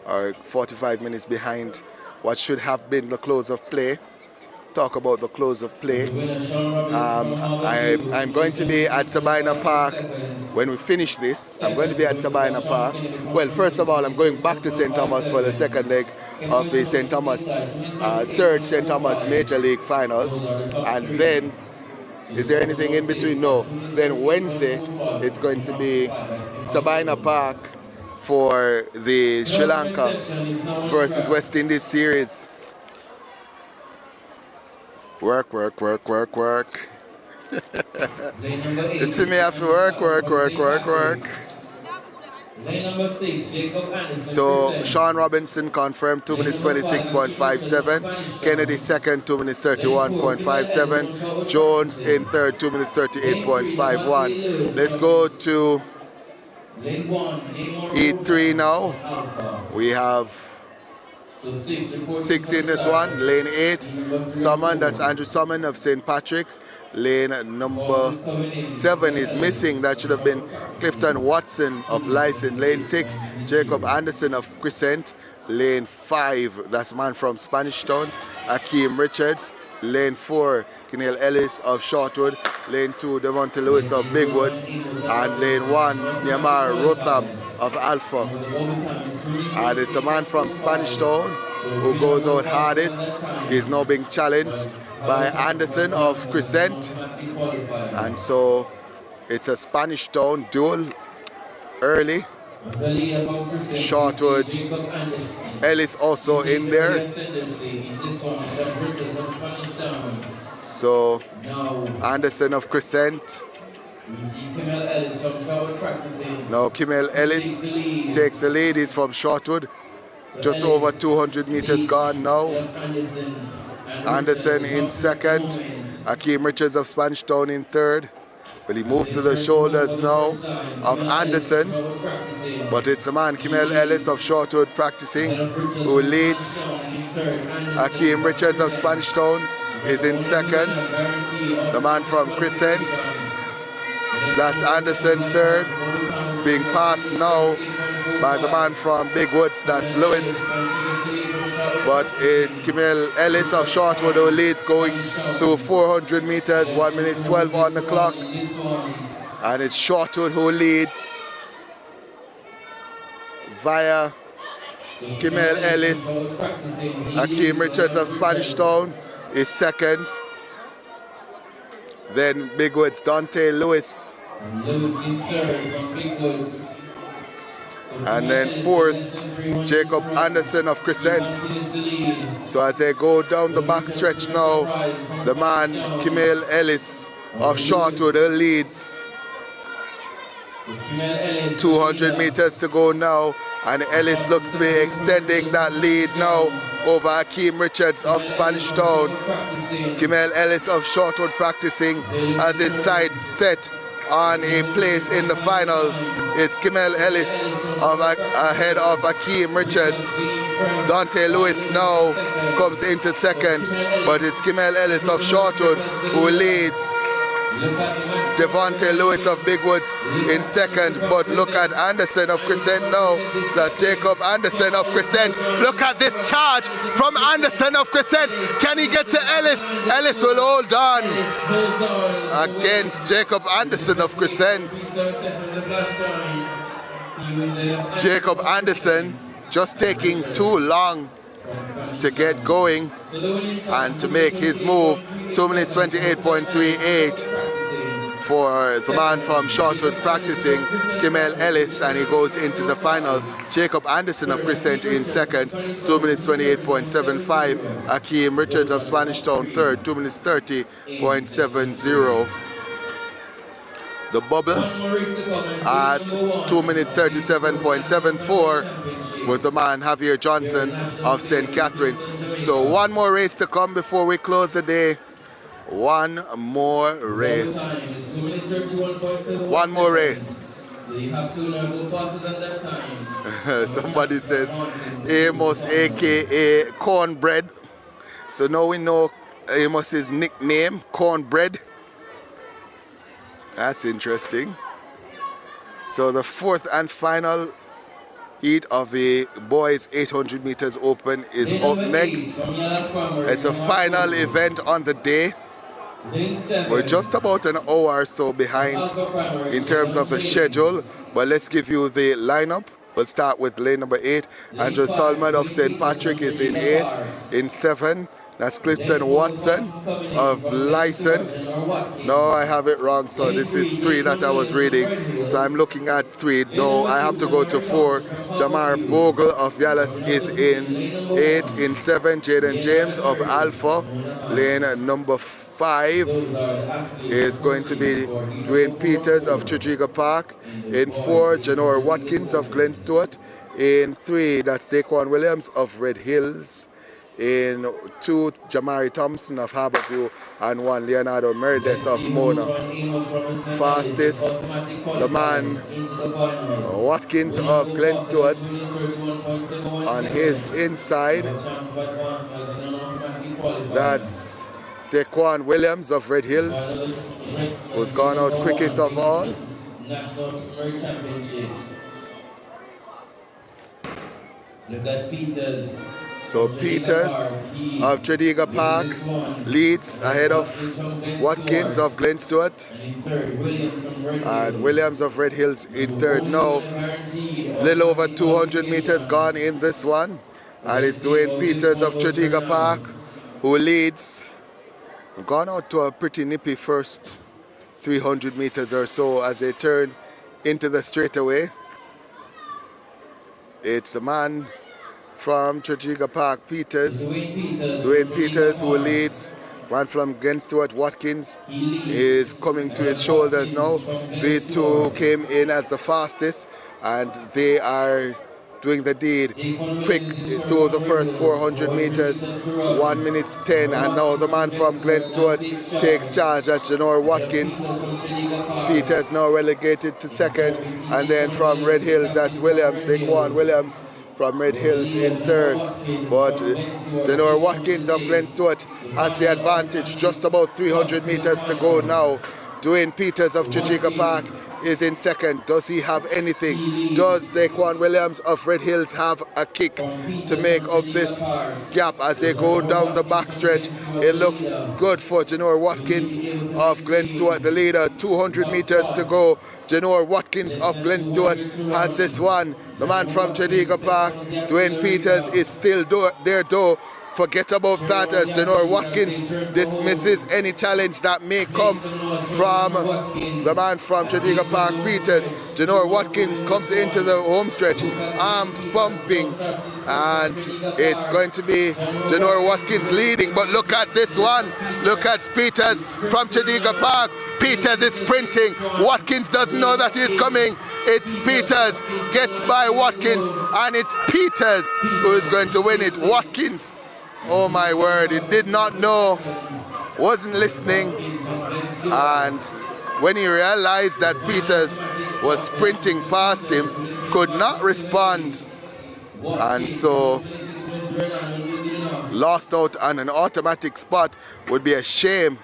Or 45 minutes behind what should have been the close of play. Talk about the close of play. I'm going to be at Sabina Park when we finish this. I'm going to be at Sabina Park. Well, first of all, I'm going back to St. Thomas for the second leg of the St. Thomas Surge St. Thomas Major League Finals. And then, is there anything in between? No. Then Wednesday, it's going to be Sabina Park for the Sri Lanka versus West Indies series. Work, work, work, work, work. You see me have to work, work, work, work, work. Lane number 6, Jacob Anderson. So Sean Robinson confirmed 2 minutes 26.57. Kennedy second, 2 minutes 31.57. Jones in third, 2 minutes 38.51. Let's go to E3 now. We have 6 in this one. Lane 8, Summon, that's Andrew Summon of St. Patrick. Lane number 7 is missing. That should have been Clifton Watson of Lyson. Lane 6, Jacob Anderson of Crescent. Lane 5, that's man from Spanish Town, Akeem Richards. Lane 4, Keneal Ellis of Shortwood. Lane 2, Devonta Lewis of Big Woods. And lane 1, Myanmar Rotham of Alpha. And it's a man from Spanish Town who goes out hardest. He's now being challenged by Anderson of Crescent. And so it's a Spanish Town duel early. Shortwoods, Ellis also in there. So Anderson of Crescent. Now Kimmel Ellis takes the lead. He's from Shortwood. Just over 200 meters gone now. Anderson in second. Akeem Richards of Spanish Town in third. But he moves to the shoulders now of Anderson. But it's the man, Kimmel Ellis of Shortwood, practicing, who leads. Akeem Richards of Spanish Town is in second. The man from Crescent. That's Anderson third. It's being passed now by the man from Big Woods, that's Lewis. But it's Kimmel Ellis of Shortwood who leads, going through 400 meters, 1 minute 12 on the clock. And it's Shortwood who leads via Kimmel Ellis. Akeem Richards of Spanish Town is second. Then Big Woods, Dante Lewis. And then fourth, Jacob Anderson of Crescent. So as they go down the back stretch now, the man Kimmel Ellis of Shortwood leads. 200 meters to go now, and Ellis looks to be extending that lead now over Akeem Richards of Spanish Town. Kimmel Ellis of Shortwood practicing as his sights set on a place in the finals. It's Kimmel Ellis ahead of Akeem Richards. Dante Lewis now comes into second, but it's Kimmel Ellis of Shortwood who leads. Devonta Lewis of Big Woods in second, but look at Anderson of Crescent now. That's Jacob Anderson of Crescent. Look at this charge from Anderson of Crescent. Can he get to Ellis? Ellis will hold on against Jacob Anderson of Crescent. Jacob Anderson just taking too long to get going and to make his move. 2 minutes 28.38 for the man from Shortwood practicing, Kimmel Ellis, and he goes into the final. Jacob Anderson of Crescent in second, 2 minutes 28.75. Akeem Richards of Spanish Town third, 2 minutes 30.70. The bubble at 2 minutes 37.74 with the man Javier Johnson of St. Catherine. So one more race to come before we close the day. One more race. One more race. Somebody says Amos aka Cornbread. So now we know Amos's nickname, Cornbread. That's interesting. So the fourth and final heat of the boys 800 meters open is up next. It's a final event on the day. We're just about an hour or so behind in terms of the schedule, but let's give you the lineup. We'll start with lane number 8. Andrew Solomon of St. Patrick is in 8. In 7, that's Clifton Watson of License. No, I have it wrong, so this is 3 that I was reading. So I'm looking at 3. No, I have to go to 4. Jamar Bogle of Yalas is in 8. In 7, Jaden James of Alpha. Lane number 5, 5 is going to be Dwayne Peters of Tredegar Park. In 4, Janor Watkins of Glen Stewart. In 3, that's Daquan Williams of Red Hills. In 2, Jamari Thompson of Harborview, and 1, Leonardo Meredith of Mona. Fastest, the man Watkins of Glen Stewart on his inside. That's Daquan Williams of Red Hills, who's gone out quickest of all. Look at Peters. So Peters of Tredegar Park leads ahead of Watkins of Glen Stewart, and Williams of Red Hills in 3rd now. Little over 200 meters gone in this one, and it's Dwayne Peters of Tredegar Park who leads. Gone out to a pretty nippy first 300 meters or so as they turn into the straightaway. It's a man from Tredegar Park, Dwayne Peters, who leads. One from Glen Stewart, Watkins, is coming to his shoulders now. These two came in as the fastest, and they are doing the deed quick through the first 400 meters, 1 minute 10, and now the man from Glen Stewart takes charge. That's Janor Watkins. Peters now relegated to 2nd, and then from Red Hills, that's Williams, Daquan Williams from Red Hills in 3rd, but Janor Watkins of Glen Stewart has the advantage. Just about 300 meters to go now. Dwayne Peters of Tredegar Park is in 2nd. Does he have anything? Does Daquan Williams of Red Hills have a kick to make up this gap as they go down the backstretch? It looks good for Janor Watkins of Glen Stewart, the leader. 200 meters to go. Janor Watkins of Glen Stewart has this one. The man from Tredegar Park, Dwayne Peters, is still there though. Forget about that as Janor Watkins dismisses any challenge that may come from the man from Tredegar Park, Peters. Janor Watkins comes into the home stretch, arms pumping, and it's going to be Janor Watkins leading. But look at this one. Look at Peters from Tredegar Park. Peters is sprinting. Watkins doesn't know that he's coming. It's Peters gets by Watkins, and it's Peters who is going to win it. Watkins, oh my word, he did not know, wasn't listening, and when he realized that Peters was sprinting past him, could not respond, and so lost out on an automatic spot. Would be a shame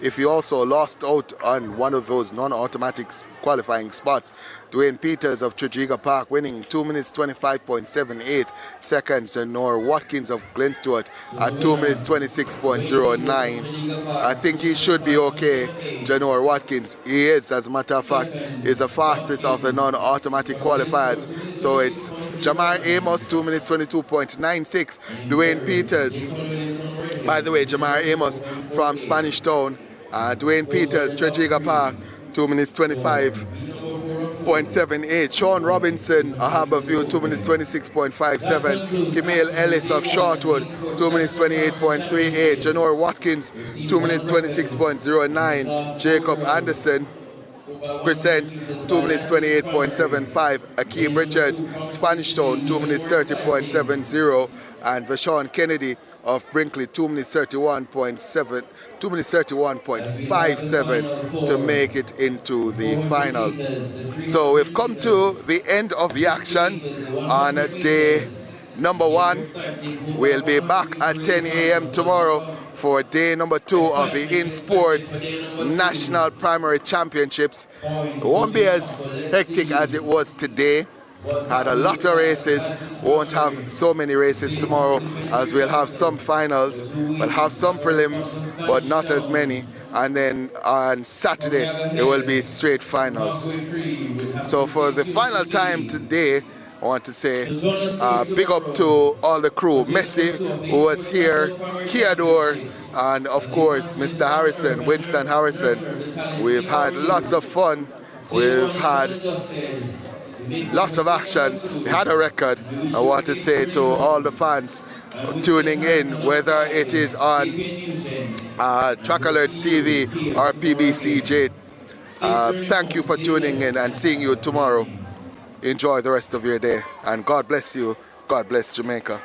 if he also lost out on one of those non-automatic qualifying spots. Dwayne Peters of Tredegar Park winning 2 minutes 25.78 seconds, and Janor Watkins of Glen Stewart at 2 minutes 26.09. I think he should be okay, Janor Watkins. He is, as a matter of fact, is the fastest of the non-automatic qualifiers. So it's Jamar Amos, 2 minutes 22.96. Dwayne Peters, by the way, Jamar Amos from Spanish Town. Dwayne Peters, Tredegar Park, 2 minutes 25.78. Sean Robinson, Harborview, 2 minutes 26.57. Camille Ellis of Shortwood, 2 minutes 28.38. Janor Watkins, 2 minutes 26.09. Jacob Anderson, Crescent, 2 minutes 28.75. Akeem Richards, Spanish Town, 2 minutes 30.70. And Vashon Kennedy of Brinkley, 2 minutes 31.7. 2 minutes 31.57 to make it into the final. So we've come to the end of the action on day number 1. We'll be back at 10 a.m. tomorrow for day number 2 of the In Sports National Primary Championships. It won't be as hectic as it was today. Had a lot of races. Won't have so many races tomorrow, as we'll have some finals. We'll have some prelims, but not as many. And then on Saturday, it will be straight finals. So for the final time today, I want to say big up to all the crew. Messi, who was here, Kiador, and of course, Mr. Harrison, Winston Harrison. We've had lots of fun. We've had lots of action. We had a record. I want to say to all the fans tuning in, whether it is on Trackalerts TV or PBCJ, thank you for tuning in and seeing you tomorrow. Enjoy the rest of your day, and God bless you. God bless Jamaica.